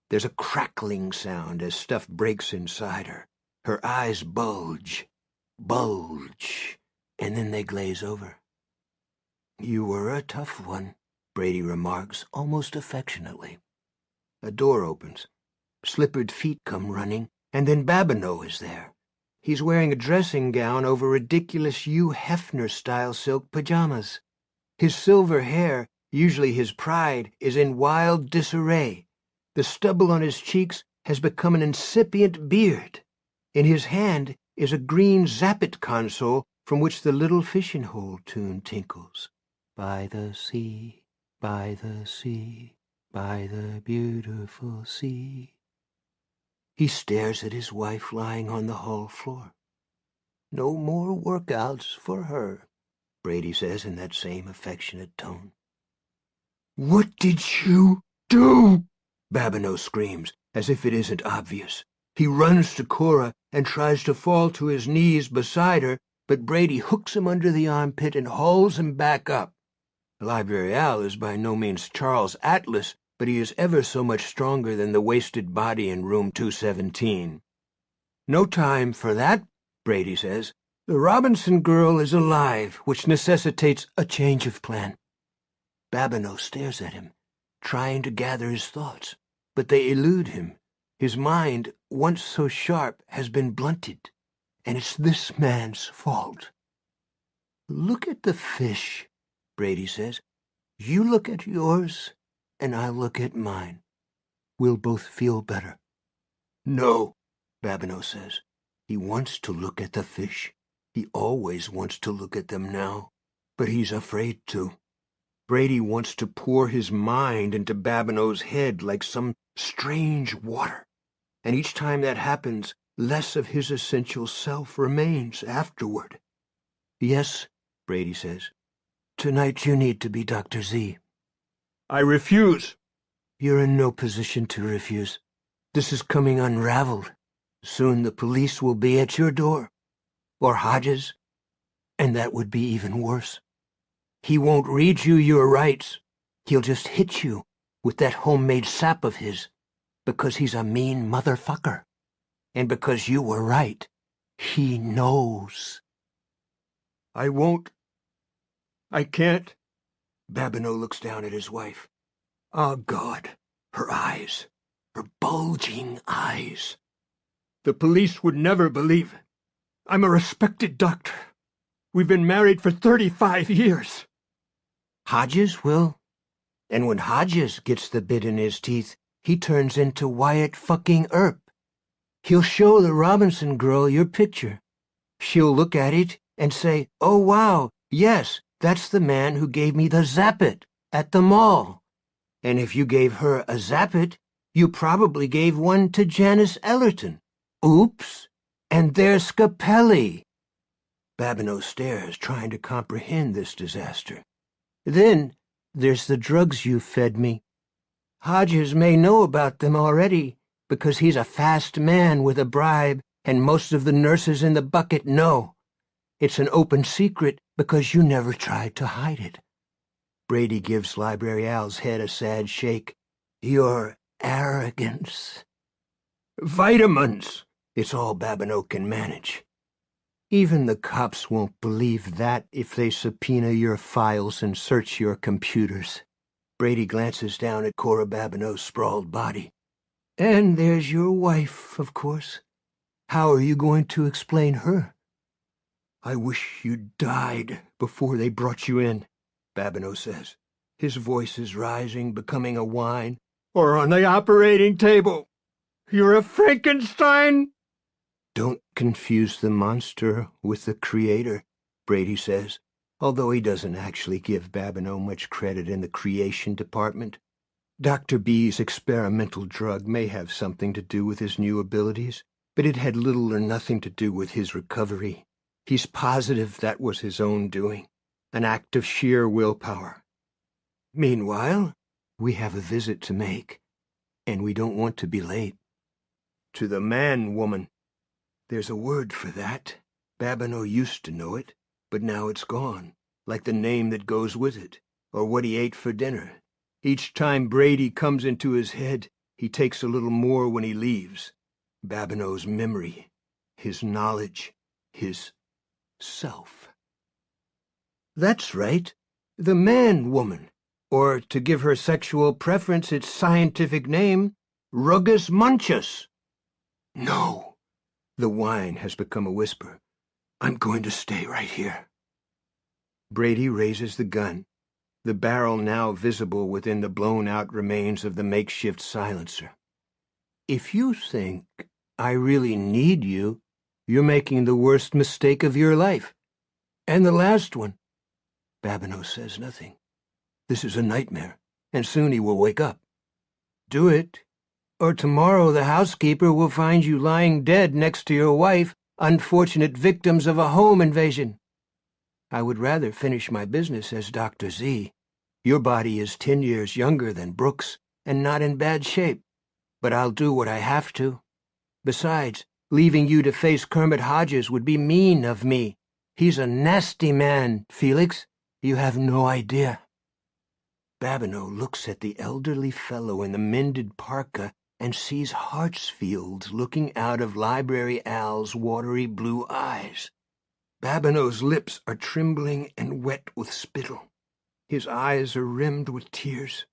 There's a crackling sound as stuff breaks inside her. Her eyes bulge, and then they glaze over. "You were a tough one," Brady remarks, almost affectionately. A door opens. Slippered feet come running, and then Babineau is there. He's wearing a dressing gown over ridiculous Hugh Hefner-style silk pajamas. His silver hair, usually his pride, is in wild disarray. The stubble on his cheeks has become an incipient beard. In his hand is a green Zappet console from which the Little Fishing Hole tune tinkles. By the sea, by the sea, by the beautiful sea. He stares at his wife lying on the hall floor. "No more workouts for her," Brady says in that same affectionate tone. "What did you do?" Babineau screams, as if it isn't obvious. He runs to Cora and tries to fall to his knees beside her, but Brady hooks him under the armpit and hauls him back up. Library Al is by no means Charles Atlas, but he is ever so much stronger than the wasted body in room 217. "No time for that," Brady says. "The Robinson girl is alive, which necessitates a change of plan." Babineau stares at him, trying to gather his thoughts, but they elude him. His mind, once so sharp, has been blunted, and it's this man's fault. "Look at the fish," Brady says. "You look at yours, and I'll look at mine. We'll both feel better." "No," Babineau says. He wants to look at the fish. He always wants to look at them now, but he's afraid to. Brady wants to pour his mind into Babineau's head like some strange water, and each time that happens, less of his essential self remains afterward. "Yes," Brady says. "Tonight you need to be Dr. Z." "I refuse." "You're in no position to refuse. This is coming unraveled. Soon the police will be at your door. Or Hodges. And that would be even worse. He won't read you your rights. He'll just hit you with that homemade sap of his, because he's a mean motherfucker. And because you were right. He knows." "I won't. I can't." Babineau looks down at his wife. Oh, God. Her eyes. Her bulging eyes. "The police would never believe it. I'm a respected doctor. We've been married for 35 years. "Hodges will. And when Hodges gets the bit in his teeth, he turns into Wyatt fucking Earp. He'll show the Robinson girl your picture. She'll look at it and say, 'Oh, wow, yes, that's the man who gave me the Zappet at the mall.' And if you gave her a Zappet, you probably gave one to Janice Ellerton. Oops, and there's Scapelli." Babineau stares, trying to comprehend this disaster. "Then there's the drugs you fed me." Hodges may know about them already, because he's a fast man with a bribe, and most of the nurses in the bucket know. It's an open secret because you never tried to hide it. Brady gives Library Al's head a sad shake. Your arrogance. Vitamins! It's all Babineau can manage. Even the cops won't believe that if they subpoena your files and search your computers. Brady glances down at Cora Babineau's sprawled body. And there's your wife, of course. How are you going to explain her? I wish you'd died before they brought you in, Babineau says. His voice is rising, becoming a whine. Or on the operating table. You're a Frankenstein! Don't confuse the monster with the creator, Brady says, although he doesn't actually give Babineau much credit in the creation department. Dr. B's experimental drug may have something to do with his new abilities, but it had little or nothing to do with his recovery. He's positive that was his own doing, an act of sheer willpower. Meanwhile, we have a visit to make, and we don't want to be late. To the man-woman. There's a word for that. Babineau used to know it, but now it's gone, like the name that goes with it, or what he ate for dinner. Each time Brady comes into his head, he takes a little more when he leaves. Babineau's memory, his knowledge, his self. That's right, the man-woman, or to give her sexual preference its scientific name, Rugus Munchus. No. The whine has become a whisper. I'm going to stay right here. Brady raises the gun, the barrel now visible within the blown-out remains of the makeshift silencer. If you think I really need you, you're making the worst mistake of your life. And the last one. Babineau says nothing. This is a nightmare, and soon he will wake up. Do it, or tomorrow the housekeeper will find you lying dead next to your wife, unfortunate victims of a home invasion. I would rather finish my business as Dr. Z. Your body is 10 years younger than Brooks, and not in bad shape, but I'll do what I have to. Besides, leaving you to face Kermit Hodges would be mean of me. He's a nasty man, Felix. You have no idea. Babineau looks at the elderly fellow in the mended parka and sees Hartsfield looking out of Library Al's watery blue eyes. Babineau's lips are trembling and wet with spittle. His eyes are rimmed with tears.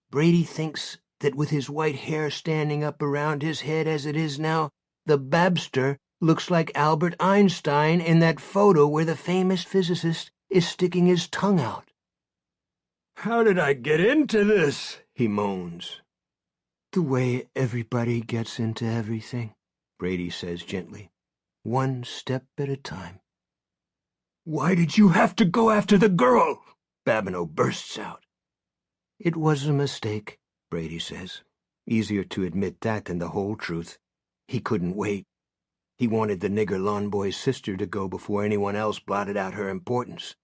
Brady thinks that with his white hair standing up around his head as it is now, the Babster looks like Albert Einstein in that photo where the famous physicist is sticking his tongue out. How did I get into this? He moans. The way everybody gets into everything, Brady says gently. One step at a time. Why did you have to go after the girl? Babineau bursts out. It was a mistake, Brady says. Easier to admit that than the whole truth. He couldn't wait. He wanted the nigger lawn boy's sister to go before anyone else blotted out her importance.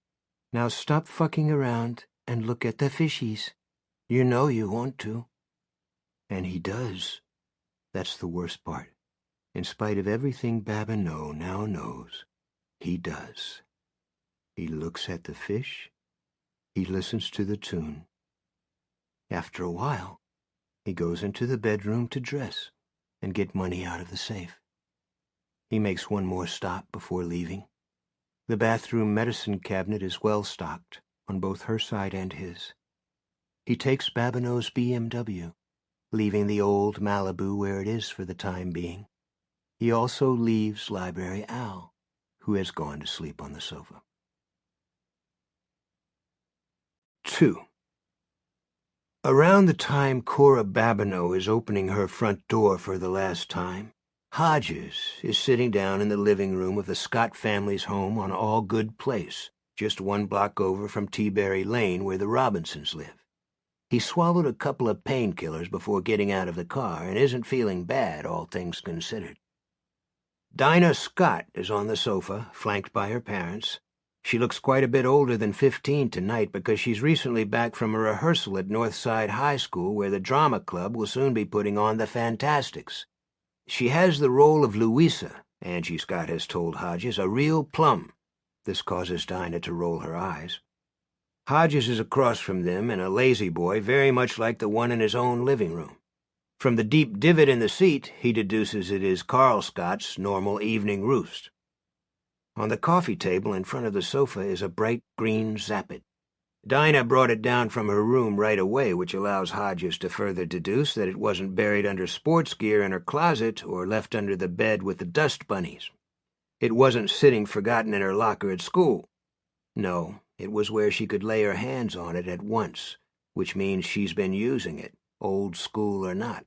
Now stop fucking around and look at the fishies. You know you want to. And he does. That's the worst part. In spite of everything Babineau now knows, he does. He looks at the fish. He listens to the tune. After a while, he goes into the bedroom to dress and get money out of the safe. He makes one more stop before leaving. The bathroom medicine cabinet is well stocked on both her side and his. He takes Babineau's BMW, leaving the old Malibu where it is for the time being. He also leaves Library Al, who has gone to sleep on the sofa. 2. Around the time Cora Babineau is opening her front door for the last time, Hodges is sitting down in the living room of the Scott family's home on Allgood Place, just 1 block over from Teaberry Lane where the Robinsons live. He swallowed a couple of painkillers before getting out of the car and isn't feeling bad, all things considered. Dinah Scott is on the sofa, flanked by her parents. She looks quite a bit older than 15 tonight because she's recently back from a rehearsal at Northside High School where the drama club will soon be putting on The Fantastics. She has the role of Louisa, Angie Scott has told Hodges, a real plum. This causes Dinah to roll her eyes. Hodges is across from them in a lazy boy very much like the one in his own living room. From the deep divot in the seat, he deduces it is Carl Scott's normal evening roost. On the coffee table in front of the sofa is a bright green Zappit. Dinah brought it down from her room right away, which allows Hodges to further deduce that it wasn't buried under sports gear in her closet or left under the bed with the dust bunnies. It wasn't sitting forgotten in her locker at school. No, it was where she could lay her hands on it at once, which means she's been using it, old school or not.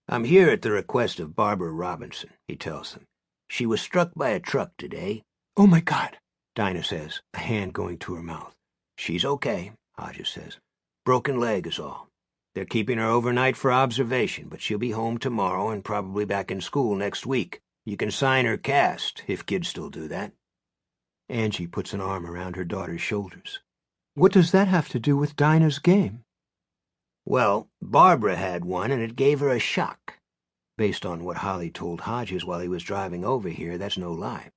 "I'm here at the request of Barbara Robinson," he tells them. "She was struck by a truck today." "Oh, my God," Dinah says, a hand going to her mouth. "She's okay," Hodges says. "Broken leg is all. They're keeping her overnight for observation, but she'll be home tomorrow and probably back in school next week. You can sign her cast, if kids still do that." Angie puts an arm around her daughter's shoulders. "What does that have to do with Dinah's game?" "Well, Barbara had one, and it gave her a shock. Based on what Holly told Hodges while he was driving over here, that's no lie.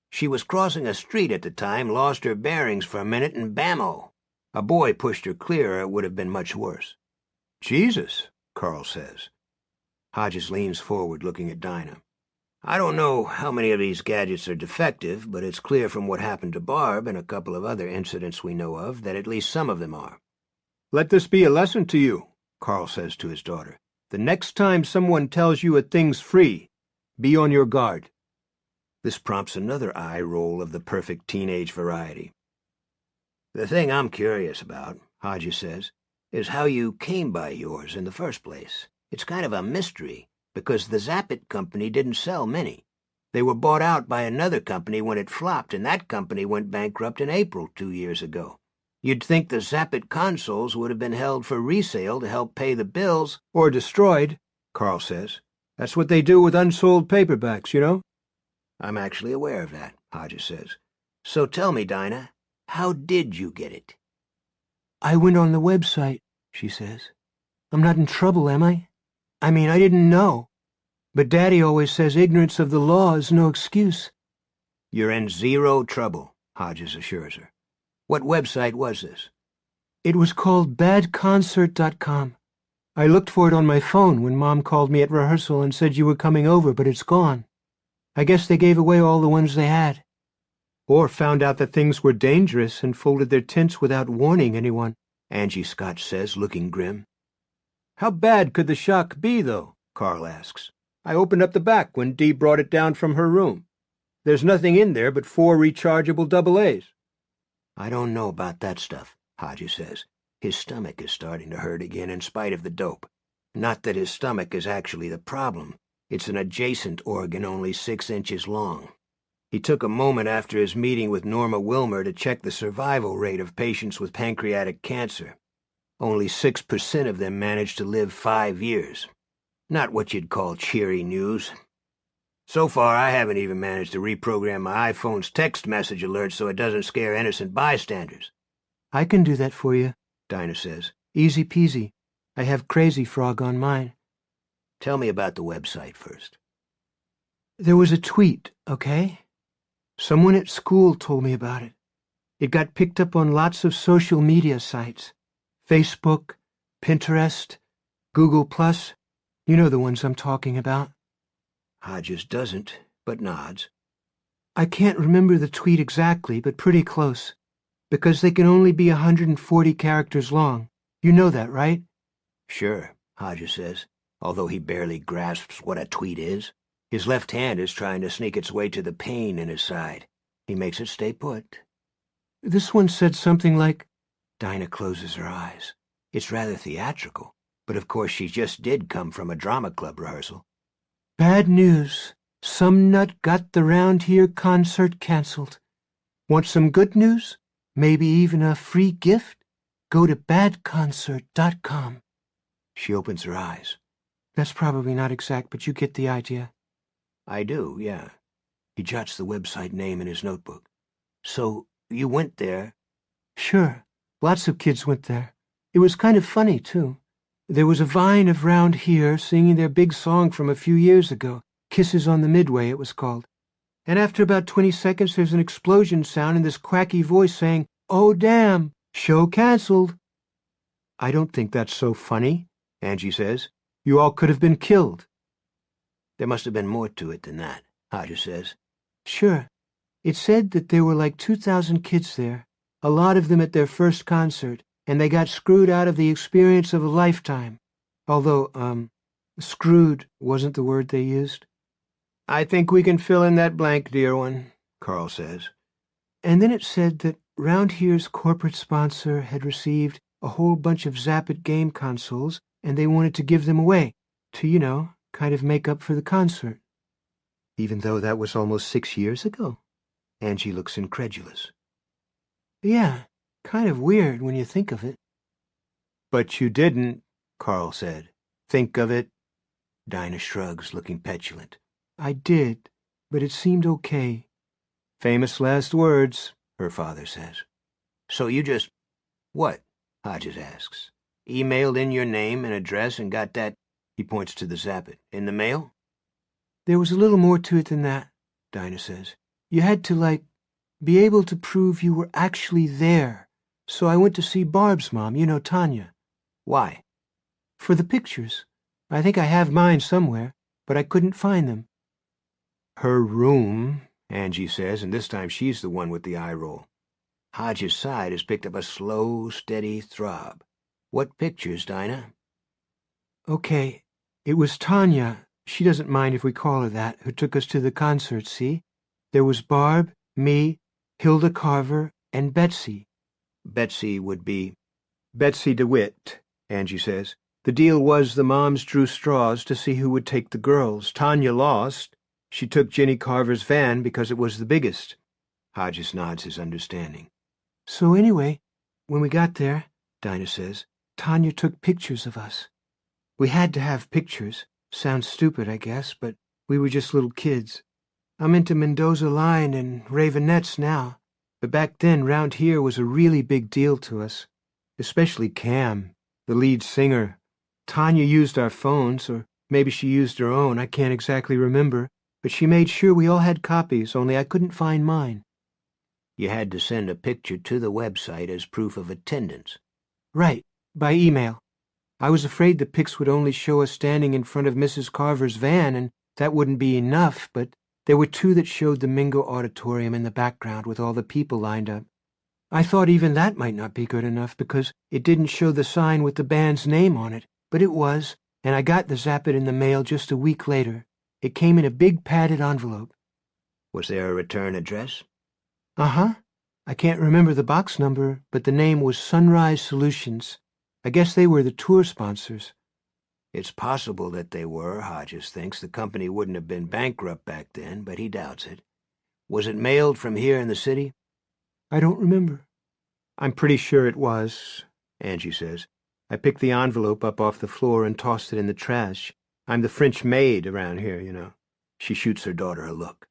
She was crossing a street at the time, lost her bearings for a minute, and bammo! A boy pushed her clear, or it would have been much worse." "Jesus," Carl says. Hodges leans forward, looking at Dinah. "I don't know how many of these gadgets are defective, but it's clear from what happened to Barb and a couple of other incidents we know of that at least some of them are." "Let this be a lesson to you," Carl says to his daughter. "The next time someone tells you a thing's free, be on your guard." This prompts another eye roll of the perfect teenage variety. "The thing I'm curious about," Hodges says, "is how you came by yours in the first place. It's kind of a mystery, because the Zappit company didn't sell many. They were bought out by another company when it flopped, and that company went bankrupt in April 2 years ago. You'd think the Zappit consoles would have been held for resale to help pay the bills." "Or destroyed," Carl says. "That's what they do with unsold paperbacks, you know?" "I'm actually aware of that," Hodges says. "So tell me, Dinah, how did you get it?" "I went on the website," she says. "I'm not in trouble, am I? I mean, I didn't know. But Daddy always says ignorance of the law is no excuse." "You're in zero trouble," Hodges assures her. "What website was this?" "It was called badconcert.com. I looked for it on my phone when Mom called me at rehearsal and said you were coming over, but it's gone. I guess they gave away all the ones they had." "Or found out that things were dangerous and folded their tents without warning anyone," Angie Scott says, looking grim. "How bad could the shock be, though?" Carl asks. "I opened up the back when Dee brought it down from her room. There's nothing in there but 4 rechargeable AA's. "I don't know about that stuff," Hodges says. His stomach is starting to hurt again in spite of the dope. Not that his stomach is actually the problem. It's an adjacent organ only 6 inches long. He took a moment after his meeting with Norma Wilmer to check the survival rate of patients with pancreatic cancer. Only 6% of them manage to live 5 years. Not what you'd call cheery news. So far, I haven't even managed to reprogram my iPhone's text message alerts so it doesn't scare innocent bystanders." "I can do that for you," Dinah says. "Easy peasy. I have Crazy Frog on mine." "Tell me about the website first." "There was a tweet, okay? Someone at school told me about it. It got picked up on lots of social media sites. Facebook, Pinterest, Google+. You know the ones I'm talking about." Hodges doesn't, but nods. "I can't remember the tweet exactly, but pretty close. Because they can only be 140 characters long. You know that, right?" "Sure," Hodges says, although he barely grasps what a tweet is. His left hand is trying to sneak its way to the pain in his side. He makes it stay put. "This one said something like..." Dinah closes her eyes. It's rather theatrical, but of course she just did come from a drama club rehearsal. "Bad news. Some nut got the Round Here concert canceled. Want some good news? Maybe even a free gift? Go to badconcert.com. She opens her eyes. That's probably not exact, but you get the idea. "I do, yeah." He jots the website name in his notebook. So you went there? Sure. Lots of kids went there. It was kind of funny, too. There was a vine of Round Here singing their big song from a few years ago. Kisses on the Midway, it was called. And after about 20 seconds, there's an explosion sound and this quacky voice saying, "Oh, damn, show canceled." I don't think that's so funny, Angie says. You all could have been killed. There must have been more to it than that, Hodges says. Sure. It said that there were like 2,000 kids there, a lot of them at their first concert, and they got screwed out of the experience of a lifetime. Although, screwed wasn't the word they used. I think we can fill in that blank, dear one, Carl says. And then it said that Round Here's corporate sponsor had received a whole bunch of Zap-It game consoles, and they wanted to give them away to, kind of make up for the concert. Even though that was almost 6 years ago? Angie looks incredulous. Yeah, kind of weird when you think of it. But you didn't, Carl said. Think of it? Dinah shrugs, looking petulant. I did, but it seemed okay. Famous last words, her father says. So you just... What? Hodges asks. Emailed in your name and address and got that, he points to the Zap-It, in the mail? There was a little more to it than that, Dinah says. You had to, be able to prove you were actually there. So I went to see Barb's mom, Tanya. Why? For the pictures. I think I have mine somewhere, but I couldn't find them. Her room, Angie says, and this time she's the one with the eye roll. Hodges' side has picked up a slow, steady throb. What pictures, Dinah? Okay, it was Tanya, she doesn't mind if we call her that, who took us to the concert, see? There was Barb, me, Hilda Carver, and Betsy. Betsy would be Betsy DeWitt, Angie says. The deal was the moms drew straws to see who would take the girls. Tanya lost. She took Jenny Carver's van because it was the biggest. Hodges nods his understanding. So anyway, when we got there, Dinah says, Tanya took pictures of us. We had to have pictures. Sounds stupid, I guess, but we were just little kids. I'm into Mendoza Line and Ravenettes now, but back then Round Here was a really big deal to us, especially Cam, the lead singer. Tanya used our phones, or maybe she used her own, I can't exactly remember, but she made sure we all had copies, only I couldn't find mine. You had to send a picture to the website as proof of attendance. Right, by email. I was afraid the pics would only show us standing in front of Mrs. Carver's van, and that wouldn't be enough, but there were two that showed the Mingo Auditorium in the background with all the people lined up. I thought even that might not be good enough because it didn't show the sign with the band's name on it, but it was, and I got the Zap-It in the mail just a week later. It came in a big padded envelope. Was there a return address? Uh-huh. I can't remember the box number, but the name was Sunrise Solutions. I guess they were the tour sponsors. It's possible that they were, Hodges thinks. The company wouldn't have been bankrupt back then, but he doubts it. Was it mailed from here in the city? I don't remember. I'm pretty sure it was, Angie says. I picked the envelope up off the floor and tossed it in the trash. I'm the French maid around here. She shoots her daughter a look.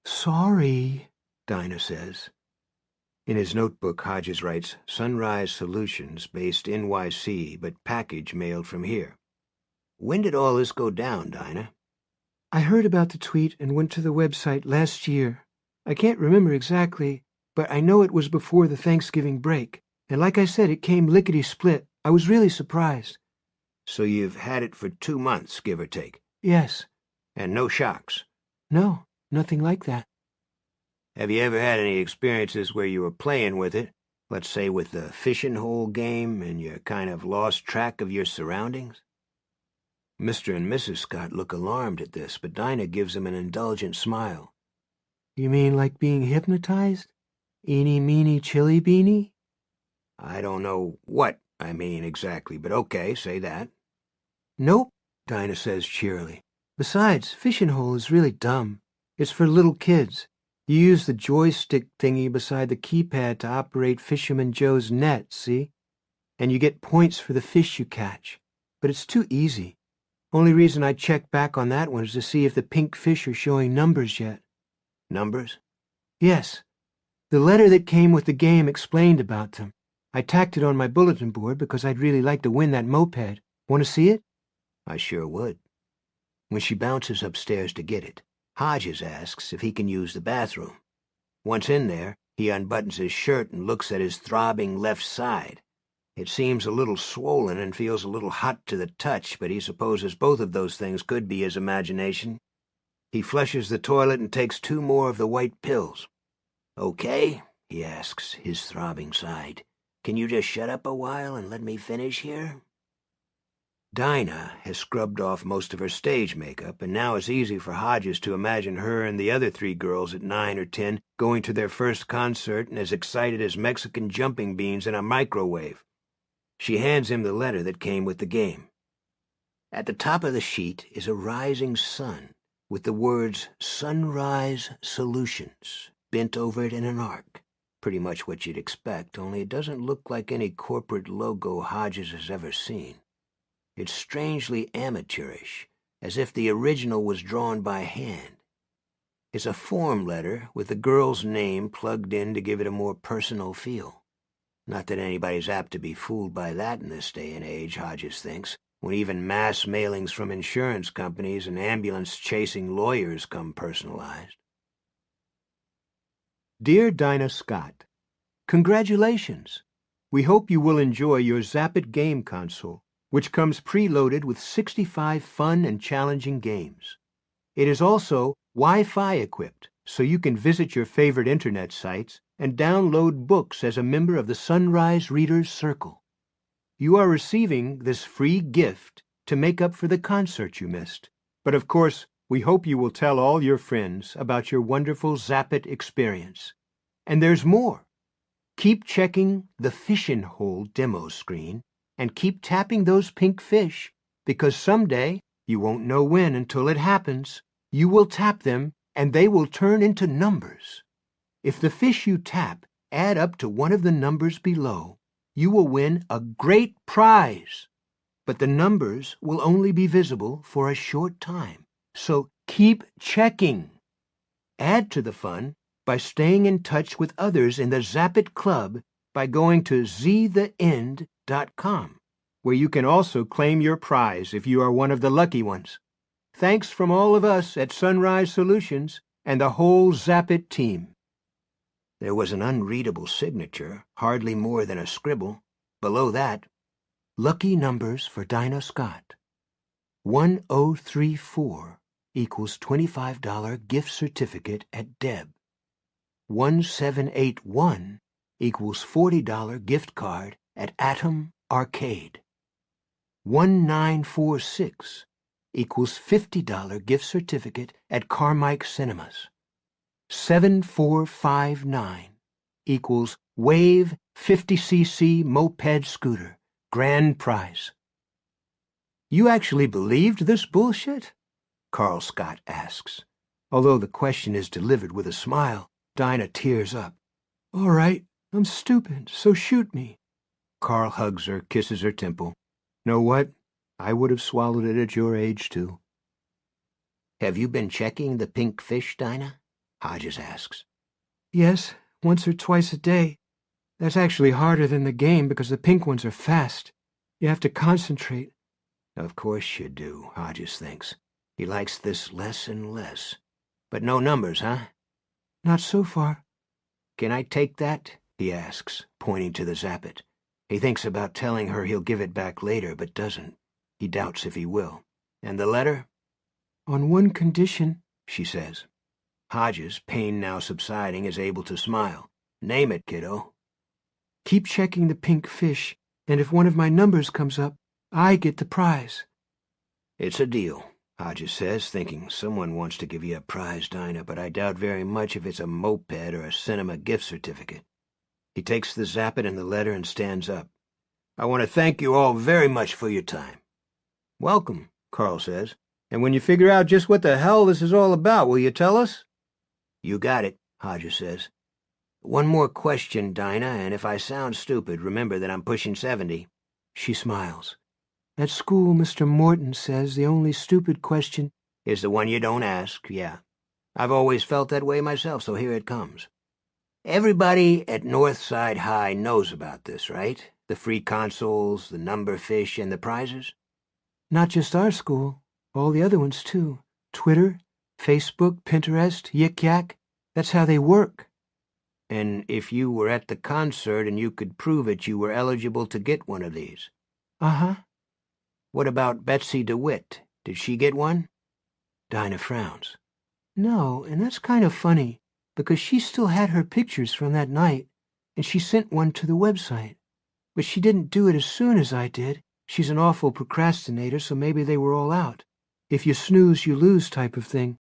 Sorry, Dinah says. In his notebook, Hodges writes, Sunrise Solutions, based NYC, but package mailed from here. When did all this go down, Dinah? I heard about the tweet and went to the website last year. I can't remember exactly, but I know it was before the Thanksgiving break. And like I said, it came lickety-split. I was really surprised. So you've had it for 2 months, give or take? Yes. And no shocks? No, nothing like that. Have you ever had any experiences where you were playing with it, let's say with the fishing hole game, and you kind of lost track of your surroundings? Mr. and Mrs. Scott look alarmed at this, but Dinah gives him an indulgent smile. You mean like being hypnotized? Eeny, meeny, chilly beanie? I don't know what I mean exactly, but okay, say that. Nope, Dinah says cheerily. Besides, fishing hole is really dumb. It's for little kids. You use the joystick thingy beside the keypad to operate Fisherman Joe's net, see? And you get points for the fish you catch. But it's too easy. Only reason I checked back on that one is to see if the pink fish are showing numbers yet. Numbers? Yes. The letter that came with the game explained about them. I tacked it on my bulletin board because I'd really like to win that moped. Want to see it?" I sure would. When she bounces upstairs to get it, Hodges asks if he can use the bathroom. Once in there, he unbuttons his shirt and looks at his throbbing left side. It seems a little swollen and feels a little hot to the touch, but he supposes both of those things could be his imagination. He flushes the toilet and takes 2 more of the white pills. "Okay," he asks, his throbbing side. "Can you just shut up a while and let me finish here?" Dinah has scrubbed off most of her stage makeup, and now it's easy for Hodges to imagine her and the other 3 girls at 9 or 10 going to their first concert and as excited as Mexican jumping beans in a microwave. She hands him the letter that came with the game. At the top of the sheet is a rising sun with the words Sunrise Solutions bent over it in an arc. Pretty much what you'd expect, only it doesn't look like any corporate logo Hodges has ever seen. It's strangely amateurish, as if the original was drawn by hand. It's a form letter with the girl's name plugged in to give it a more personal feel. Not that anybody's apt to be fooled by that in this day and age, Hodges thinks, when even mass mailings from insurance companies and ambulance-chasing lawyers come personalized. Dear Dinah Scott, congratulations! We hope you will enjoy your Zap-It game console, which comes preloaded with 65 fun and challenging games. It is also Wi-Fi equipped, so you can visit your favorite internet sites and download books as a member of the Sunrise Readers Circle. You are receiving this free gift to make up for the concert you missed. But of course, we hope you will tell all your friends about your wonderful Zap-It experience. And there's more. Keep checking the Fishin' Hole demo screen and keep tapping those pink fish, because someday, you won't know when until it happens, you will tap them and they will turn into numbers. If the fish you tap add up to one of the numbers below, you will win a great prize. But the numbers will only be visible for a short time, so keep checking. Add to the fun by staying in touch with others in the Zap-It Club by going to ztheend.com, where you can also claim your prize if you are one of the lucky ones. Thanks from all of us at Sunrise Solutions and the whole Zap-It team. There was an unreadable signature, hardly more than a scribble. Below that, lucky numbers for Dinah Scott. 1034 equals $25 gift certificate at Deb. 1781 equals $40 gift card at Atom Arcade. 1946 equals $50 gift certificate at Carmike Cinemas. 7459 equals Wave 50cc moped scooter, grand prize. You actually believed this bullshit? Carl Scott asks. Although the question is delivered with a smile, Dinah tears up. All right, I'm stupid, so shoot me. Carl hugs her, kisses her temple. Know what? I would have swallowed it at your age, too. Have you been checking the pink fish, Dinah? Hodges asks. Yes, once or twice a day. That's actually harder than the game because the pink ones are fast. You have to concentrate. Of course you do, Hodges thinks. He likes this less and less. But no numbers, huh? Not so far. Can I take that? He asks, pointing to the Zap-It. He thinks about telling her he'll give it back later, but doesn't. He doubts if he will. And the letter? On one condition, she says. Hodges, pain now subsiding, is able to smile. Name it, kiddo. Keep checking the pink fish, and if one of my numbers comes up, I get the prize. It's a deal, Hodges says, thinking someone wants to give you a prize, Dinah, but I doubt very much if it's a moped or a cinema gift certificate. He takes the Zap-It and the letter and stands up. I want to thank you all very much for your time. Welcome, Carl says. And when you figure out just what the hell this is all about, will you tell us? You got it, Hodges says. One more question, Dinah, and if I sound stupid, remember that I'm pushing 70. She smiles. At school, Mr. Morton says the only stupid question is the one you don't ask, yeah. I've always felt that way myself, so here it comes. Everybody at Northside High knows about this, right? The free consoles, the number fish, and the prizes? Not just our school. All the other ones, too. Twitter, Facebook, Pinterest, Yik Yak. That's how they work. And if you were at the concert and you could prove it, you were eligible to get one of these? Uh-huh. What about Betsy DeWitt? Did she get one? Dinah frowns. No, and that's kind of funny, because she still had her pictures from that night, and she sent one to the website. But she didn't do it as soon as I did. She's an awful procrastinator, so maybe they were all out. If you snooze, you lose type of thing.